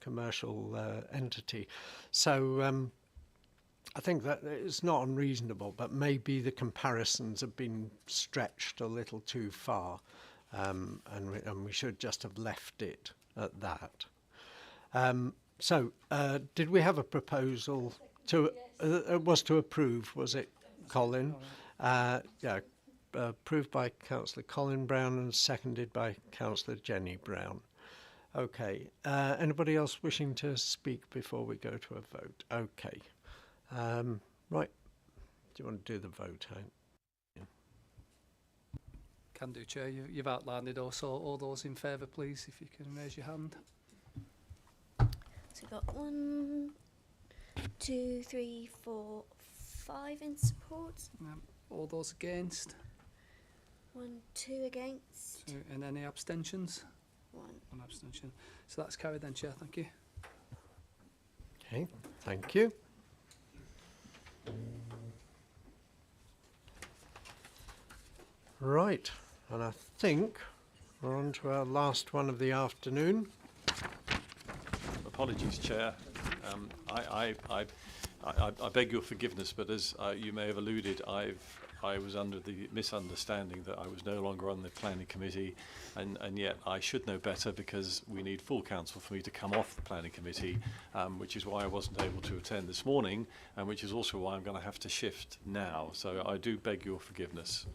commercial entity? So I think that it's not unreasonable, but maybe the comparisons have been stretched a little too far, and we should just have left it at that. So, did we have a proposal to, was to approve, was it, Colin? Yeah, approved by Councillor Colin Brown and seconded by Councillor Jenny Brown. Okay, anybody else wishing to speak before we go to a vote? Okay, right, do you want to do the vote, Hank? Yeah. Can do, Chair. You've outlined it also. All those in favour, please, if you can raise your hand. So we've got 1, 2, 3, 4, 5 in support. All those against? 1, 2 against. And any abstentions? 1. One abstention. So that's carried then, Chair. Thank you. Okay, thank you. Right, and I think we're on to our last one of the afternoon. Apologies, Chair. I beg your forgiveness, but as you may have alluded, I was under the misunderstanding that I was no longer on the planning committee, and yet I should know better because we need full council for me to come off the planning committee, which is why I wasn't able to attend this morning, and which is also why I'm going to have to shift now. So I do beg your forgiveness.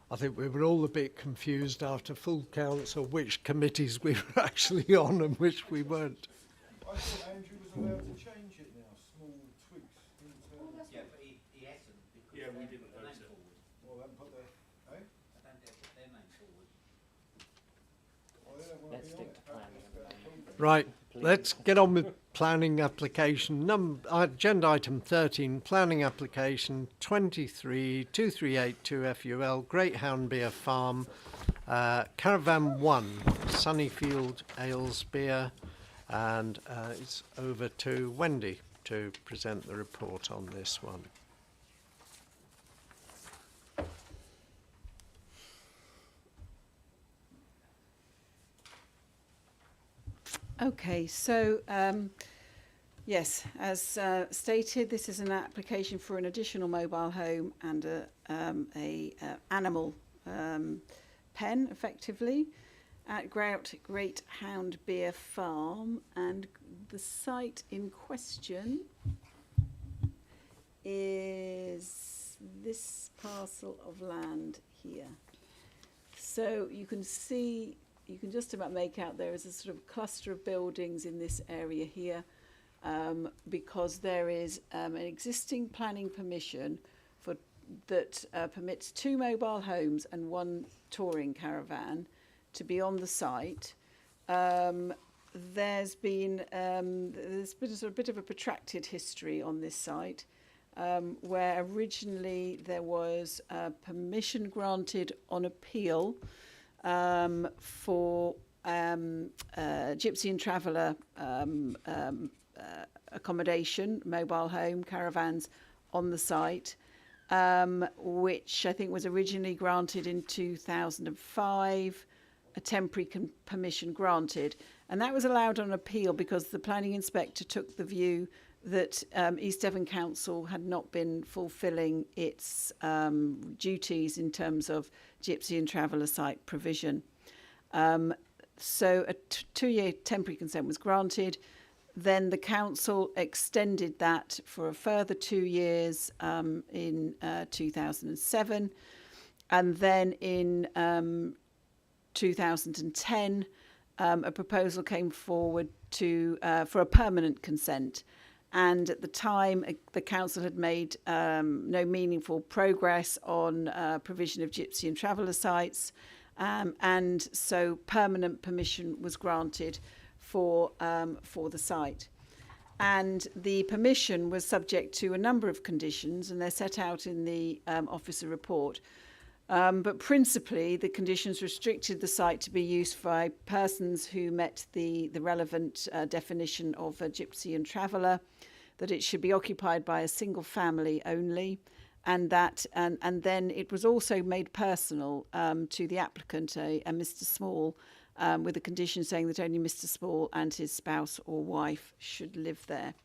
I think we were all a bit confused after full council which committees we were actually on and which we weren't. I thought Andrew was allowed to change it now, small tweaks. Yeah, but he hasn't. Yeah, we didn't vote it. Well, they haven't put their, eh? I don't dare put their name forward. Oh, they don't want Let's to be stick on to it. planning. Right, let's get on with planning application. Agenda item 13, planning application 232382 FUL, Great Hound Beer Farm, Caravan 1, Sunnyfield Ales Beer, and it's over to Wendy to present the report on this one. Okay, so yes, as stated, this is an application for an additional mobile home and a animal pen, effectively, at Great Hound Beer Farm, and the site in question is this parcel of land here. So you can see, you can just about make out there is a sort of cluster of buildings in this area here, because there is an existing planning permission for that permits 2 mobile homes and 1 touring caravan to be on the site. There's been a bit of a protracted history on this site, where originally there was permission granted on appeal for Gypsy and Traveller accommodation, mobile home, caravans on the site. which I think was originally granted in 2005, a temporary permission granted. And that was allowed on appeal because the planning inspector took the view that East Devon Council had not been fulfilling its duties in terms of gypsy and traveller site provision. So a two-year temporary consent was granted. Then the council extended that for a further 2 years in 2007. And then in 2010, a proposal came forward for a permanent consent. And at the time, the council had made no meaningful progress on provision of gypsy and traveller sites. And so permanent permission was granted for the site. And the permission was subject to a number of conditions, and they're set out in the officer report. But principally, the conditions restricted the site to be used by persons who met the relevant definition of a gypsy and traveller, that it should be occupied by a single family only, and then it was also made personal to the applicant, a Mr. Small, with a condition saying that only Mr. Small and his spouse or wife should live there.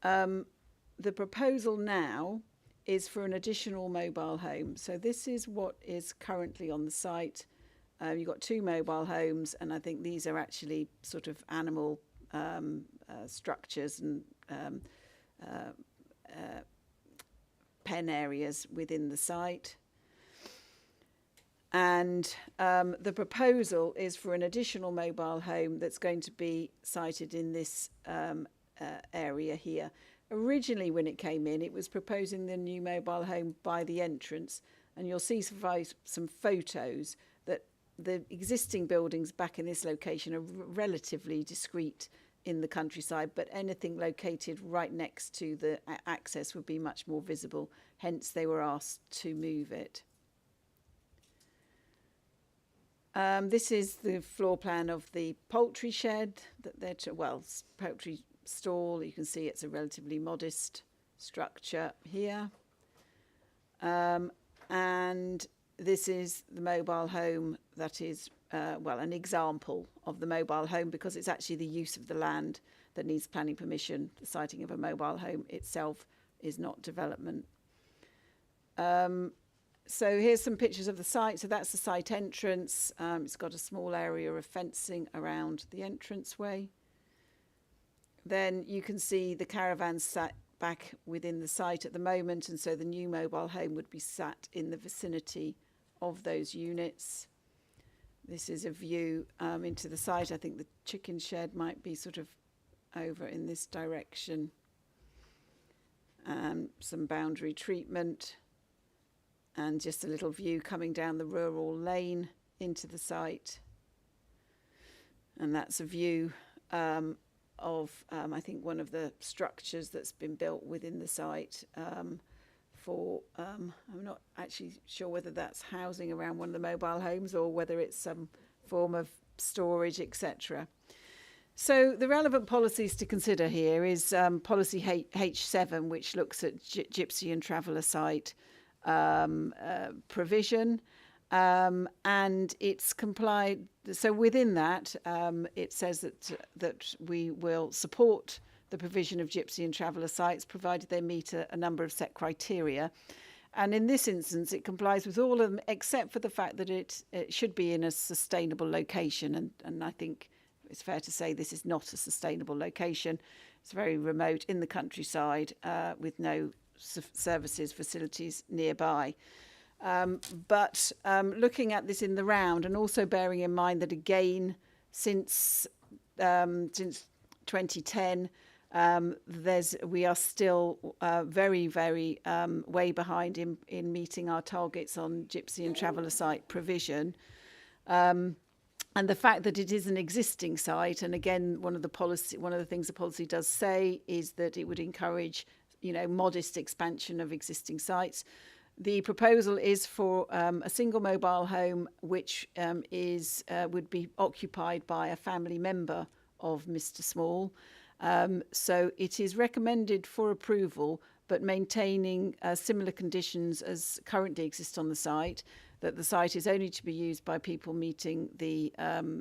The proposal now is for an additional mobile home. So this is what is currently on the site. You've got 2 mobile homes, and I think these are actually sort of animal structures and pen areas within the site. And the proposal is for an additional mobile home that's going to be sited in this area here. Originally, when it came in, it was proposing the new mobile home by the entrance, and you'll see some photos that the existing buildings back in this location are relatively discreet in the countryside, but anything located right next to the access would be much more visible. Hence, they were asked to move it. This is the floor plan of the poultry shed poultry stall. You can see it's a relatively modest structure here. And this is the mobile home that is, an example of the mobile home, because it's actually the use of the land that needs planning permission. The siting of a mobile home itself is not development. So here's some pictures of the site. So that's the site entrance. It's got a small area of fencing around the entranceway. Then you can see the caravan sat back within the site at the moment, and so the new mobile home would be sat in the vicinity of those units. This is a view into the site. I think the chicken shed might be sort of over in this direction. Some boundary treatment, and just a little view coming down the rural lane into the site. And that's a view of, I think, one of the structures that's been built within the site I'm not actually sure whether that's housing around one of the mobile homes or whether it's some form of storage, etc. So the relevant policies to consider here is policy H7, which looks at gypsy and traveller site provision, and it's complied. So within that, it says that we will support the provision of gypsy and traveller sites, provided they meet a number of set criteria. And in this instance, it complies with all of them, except for the fact that it should be in a sustainable location. And I think it's fair to say this is not a sustainable location. It's very remote in the countryside with no services, facilities nearby. But looking at this in the round, and also bearing in mind that again, since 2010, we are still very, very way behind in meeting our targets on gypsy and traveller site provision. And the fact that it is an existing site, and again, one of the things the policy does say is that it would encourage, modest expansion of existing sites. The proposal is for a single mobile home, which would be occupied by a family member of Mr. Small. So it is recommended for approval but maintaining similar conditions as currently exist on the site, that the site is only to be used by people meeting the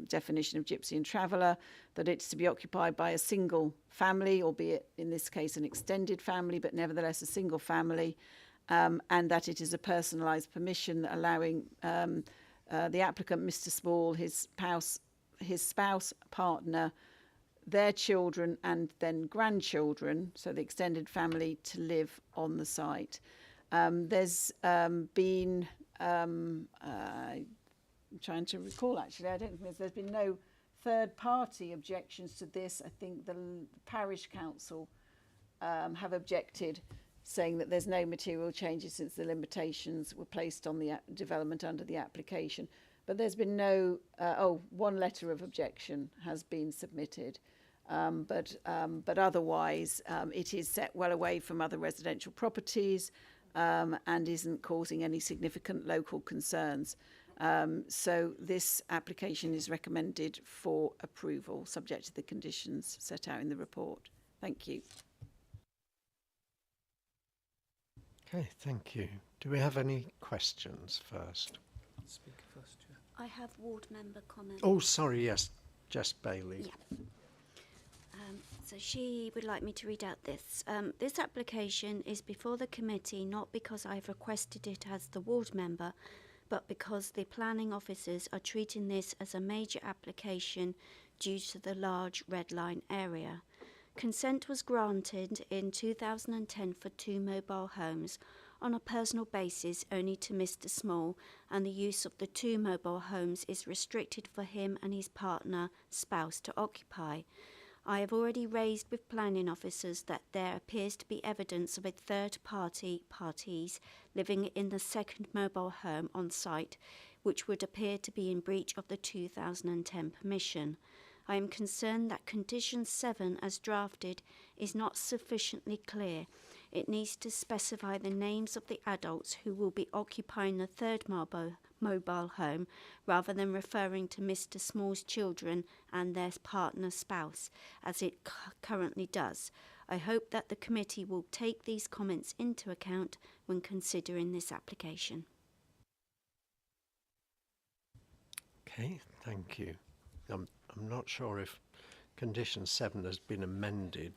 definition of gypsy and traveller, that it's to be occupied by a single family, albeit in this case an extended family, but nevertheless a single family, and that it is a personalised permission allowing the applicant, Mr. Small, his spouse, partner, their children and then grandchildren, so the extended family, to live on the site. There's been, I'm trying to recall actually, I don't think there's been no third party objections to this. I think the parish council have objected, saying that there's no material changes since the limitations were placed on the development under the application. But there's been no, one letter of objection has been submitted. But otherwise, it is set well away from other residential properties and isn't causing any significant local concerns. So this application is recommended for approval, subject to the conditions set out in the report. Thank you. Okay, thank you. Do we have any questions first? Speaker first, Chair. I have ward member comments. Oh, sorry, yes, Jess Bailey. Yeah. So she would like me to read out this. This application is before the committee not because I've requested it as the ward member, but because the planning officers are treating this as a major application due to the large red line area. Consent was granted in 2010 for 2 mobile homes on a personal basis only to Mr. Small, and the use of the 2 mobile homes is restricted for him and his partner, spouse to occupy. I have already raised with planning officers that there appears to be evidence of a parties living in the second mobile home on site, which would appear to be in breach of the 2010 permission. I am concerned that condition 7 as drafted is not sufficiently clear. It needs to specify the names of the adults who will be occupying the third mobile home, rather than referring to Mr. Small's children and their partner spouse, as it currently does. I hope that the committee will take these comments into account when considering this application. Okay, thank you. I'm not sure if condition 7 has been amended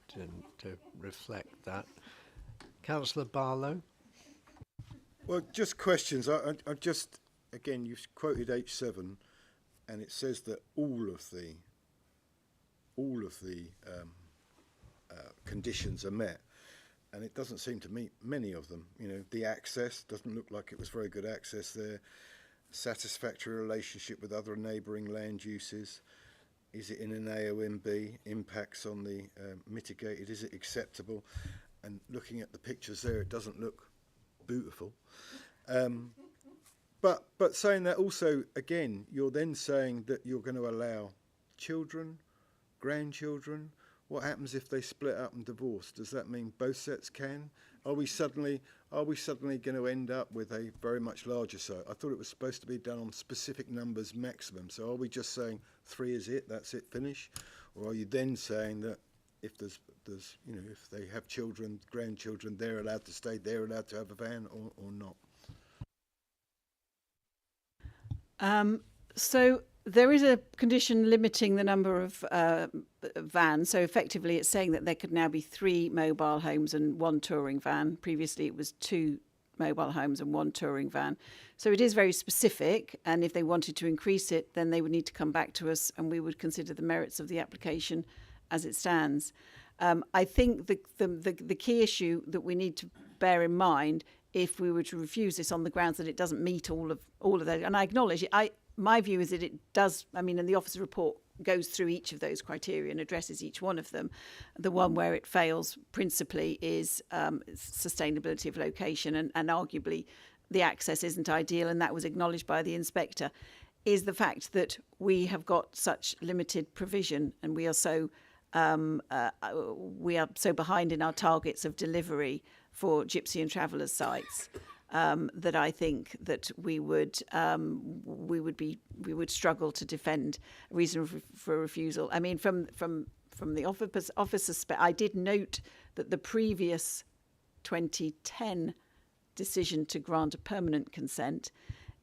to reflect that. Councillor Barlow? Well, just questions. I just, again, you've quoted H7, and it says that all of the conditions are met, and it doesn't seem to meet many of them. You know, the access doesn't look like it was very good access there. Satisfactory relationship with other neighbouring land uses. Is it in an AONB? Impacts on the mitigated? Is it acceptable? And looking at the pictures there, it doesn't look beautiful. But saying that also, again, you're then saying that you're going to allow children, grandchildren. What happens if they split up and divorce? Does that mean both sets can? Are we suddenly going to end up with a very much larger site? I thought it was supposed to be done on specific numbers maximum. So are we just saying 3 is it, that's it, finish? Or are you then saying that if there's you know, if they have children, grandchildren, they're allowed to stay, they're allowed to have a van or not? So there is a condition limiting the number of vans. So effectively it's saying that there could now be 3 mobile homes and 1 touring van. Previously it was 2 mobile homes and 1 touring van. So it is very specific, and if they wanted to increase it, then they would need to come back to us and we would consider the merits of the application as it stands. I think the key issue that we need to bear in mind, if we were to refuse this on the grounds that it doesn't meet all of those, and I acknowledge it, my view is that it does. I mean, and the officer's report goes through each of those criteria and addresses each one of them. The one where it fails principally is sustainability of location, and arguably the access isn't ideal, and that was acknowledged by the inspector, is the fact that we have got such limited provision, and we are so behind in our targets of delivery for gypsy and travellers sites that I think that we would struggle to defend a reason for refusal. I mean, from the officer's, I did note that the previous 2010 decision to grant a permanent consent,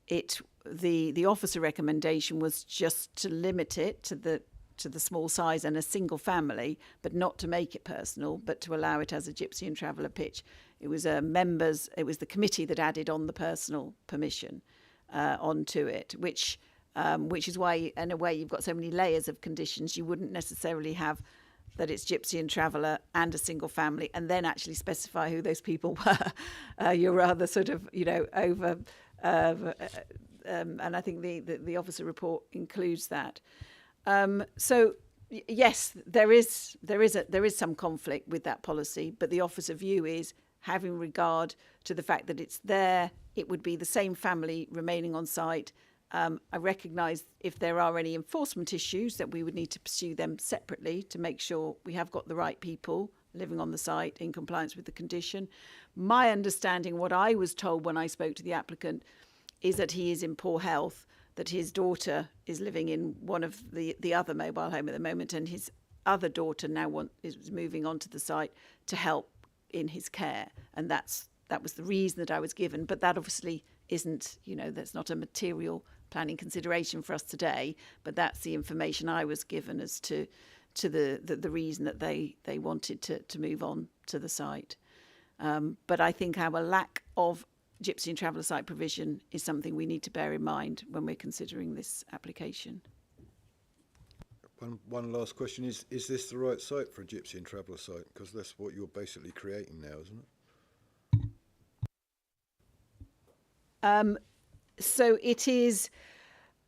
the officer recommendation was just to limit it to the small size and a single family, but not to make it personal, but to allow it as a Gypsy and Traveller pitch. It was the committee that added on the personal permission onto it, which is why, in a way, you've got so many layers of conditions. You wouldn't necessarily have that it's Gypsy and Traveller and a single family, and then actually specify who those people were. You're rather sort of, over. And I think the officer report includes that. So yes, there is some conflict with that policy, but the officer view is, having regard to the fact that it's there, it would be the same family remaining on site. I recognise if there are any enforcement issues that we would need to pursue them separately to make sure we have got the right people living on the site in compliance with the condition. My understanding, what I was told when I spoke to the applicant, is that he is in poor health, that his daughter is living in one of the other mobile home at the moment, and his other daughter now is moving onto the site to help in his care. And that was the reason that I was given. But that obviously isn't, that's not a material planning consideration for us today, but that's the information I was given as to the reason that they wanted to move on to the site. But I think our lack of Gypsy and Traveller site provision is something we need to bear in mind when we're considering this application. One last question, is this the right site for a Gypsy and Traveller site? Because that's what you're basically creating now, isn't it? So it is,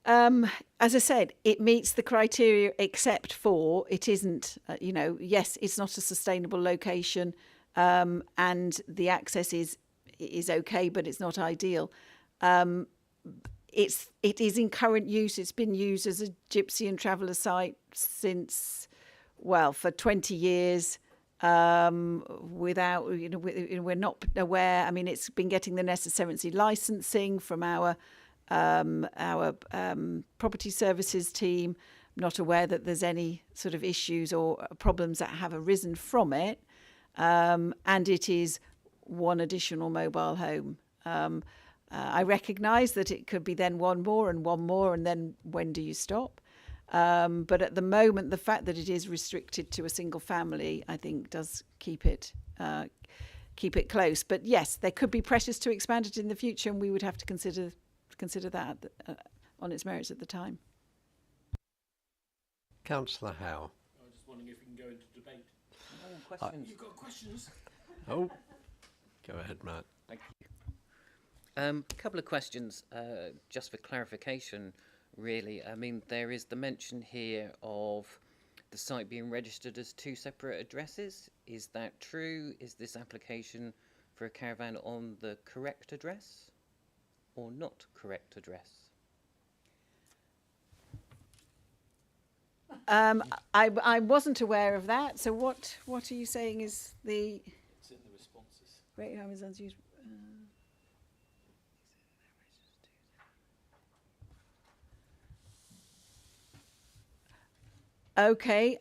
as I said, it meets the criteria, except for it isn't, yes, it's not a sustainable location, and the access is okay, but it's not ideal. It is in current use. It's been used as a Gypsy and Traveller site for 20 years. Without, we're not aware. I mean, it's been getting the necessary licensing from our property services team. I'm not aware that there's any sort of issues or problems that have arisen from it. And it is one additional mobile home. I recognise that it could be then one more, and then when do you stop? But at the moment, the fact that it is restricted to a single family, I think, does keep it close. But yes, there could be pressures to expand it in the future, and we would have to consider that on its merits at the time. Councillor Howe. I was just wondering if we can go into debate. Questions? You've got questions? Oh, go ahead, Matt. Thank you. A couple of questions, just for clarification, really. I mean, there is the mention here of the site being registered as two separate addresses. Is that true? Is this application for a caravan on the correct address or not correct address? I wasn't aware of that. So what are you saying is the... It's in the responses. Great Home is unused. Okay.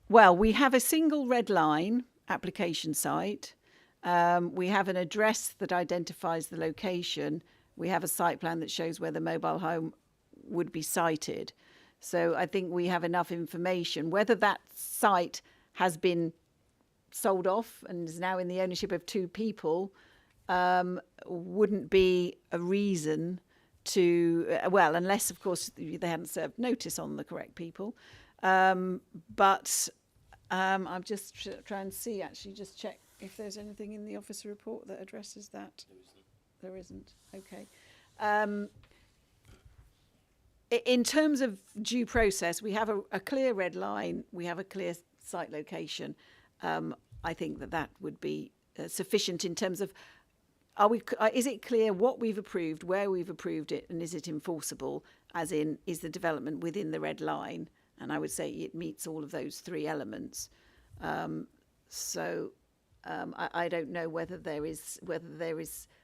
Well, we have a single red line application site. We have an address that identifies the location. We have a site plan that shows where the mobile home would be sited. So I think we have enough information. Whether that site has been sold off and is now in the ownership of two people wouldn't be a reason to, unless, of course, they hadn't served notice on the correct people. But I'm just trying to see, actually, just check if there's anything in the officer report that addresses that. There isn't. Okay. In terms of due process, we have a clear red line. We have a clear site location. I think that would be sufficient in terms of, is it clear what we've approved, where we've approved it, and is it enforceable, as in, is the development within the red line? And I would say it meets all of those three elements. I don't know whether there is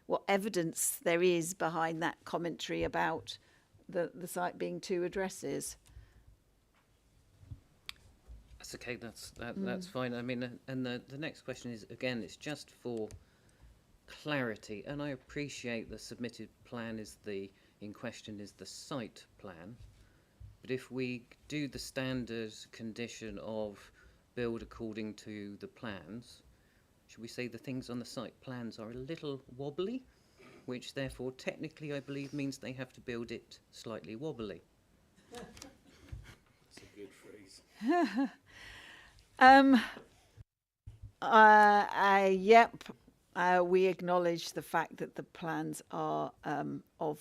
what evidence there is behind that commentary about the site being two addresses. That's okay. That's fine. I mean, and the next question is, again, it's just for clarity, and I appreciate the submitted plan in question is the site plan, but if we do the standard condition of build according to the plans, should we say the things on the site plans are a little wobbly, which therefore technically I believe means they have to build it slightly wobbly? That's a good phrase. Yep. We acknowledge the fact that the plans are of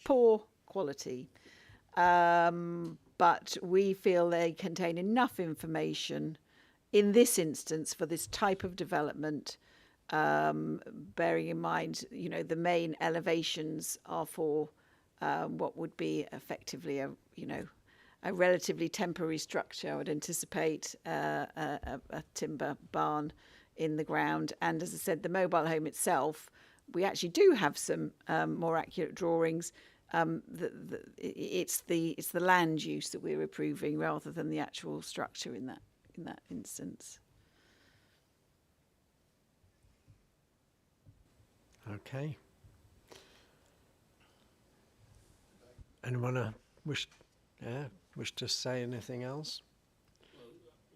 poor quality, but we feel they contain enough information in this instance for this type of development, bearing in mind, the main elevations are for what would be effectively a relatively temporary structure. I would anticipate a timber barn in the ground, and as I said, the mobile home itself, we actually do have some more accurate drawings. It's the land use that we're approving rather than the actual structure in that instance. Okay. Anyone wish to say anything else?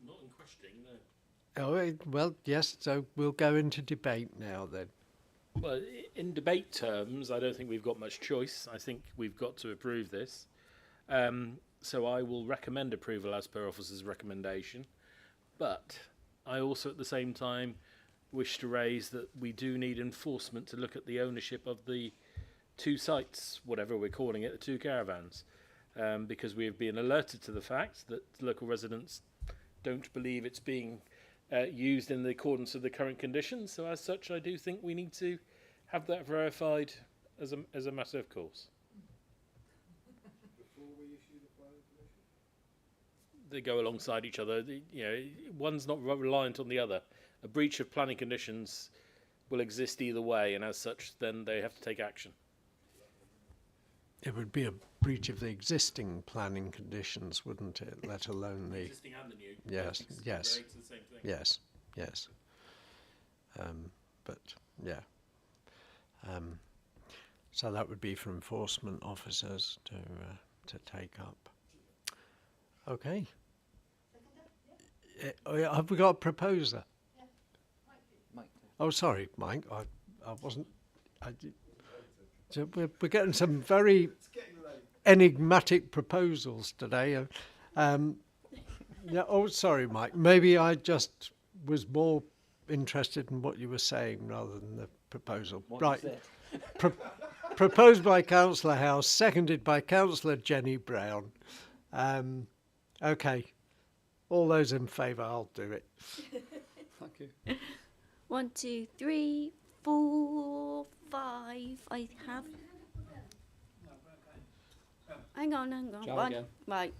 Not in questioning, no. Oh, well, yes, so we'll go into debate now then. Well, in debate terms, I don't think we've got much choice. I think we've got to approve this. So I will recommend approval as per officer's recommendation. But I also at the same time wish to raise that we do need enforcement to look at the ownership of the two sites, whatever we're calling it, the two caravans. Because we have been alerted to the fact that local residents don't believe it's being used in the accordance with the current conditions. So as such, I do think we need to have that verified as a matter of course. Before we issue the planning permission? They go alongside each other. One's not reliant on the other. A breach of planning conditions will exist either way, and as such, then they have to take action. It would be a breach of the existing planning conditions, wouldn't it? Let alone the existing and the new. Yes, yes, It's the same thing. yes, yes. But yeah. So that would be for enforcement officers to take up. Okay. Have we got a proposer? Mike. Oh, sorry, Mike. I wasn't. So we're getting some very enigmatic proposals today. Yeah. Oh, sorry, Mike. Maybe I just was more interested in what you were saying rather than the proposal. Right. Proposed by Councillor House, seconded by Councillor Jenny Brown. Okay. All those in favour, I'll do it. Thank you. 1, 2, 3, 4, 5. I have. Hang on. Try One. again. Right.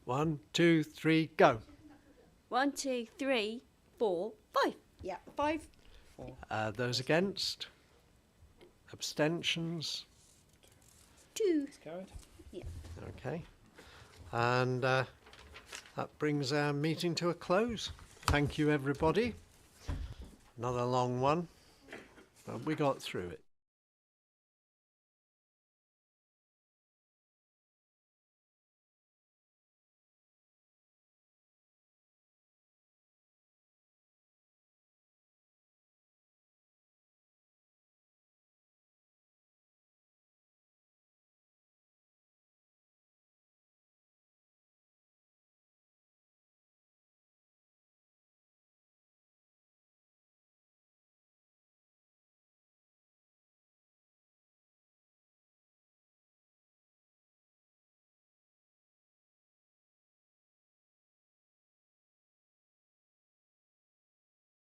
1, 2, 3, go. 1, 2, 3, 4, 5. Yeah, 5. Those against? Abstentions? 2. It's carried. Yeah. Okay. And that brings our meeting to a close. Thank you, everybody. Another long one, but we got through it.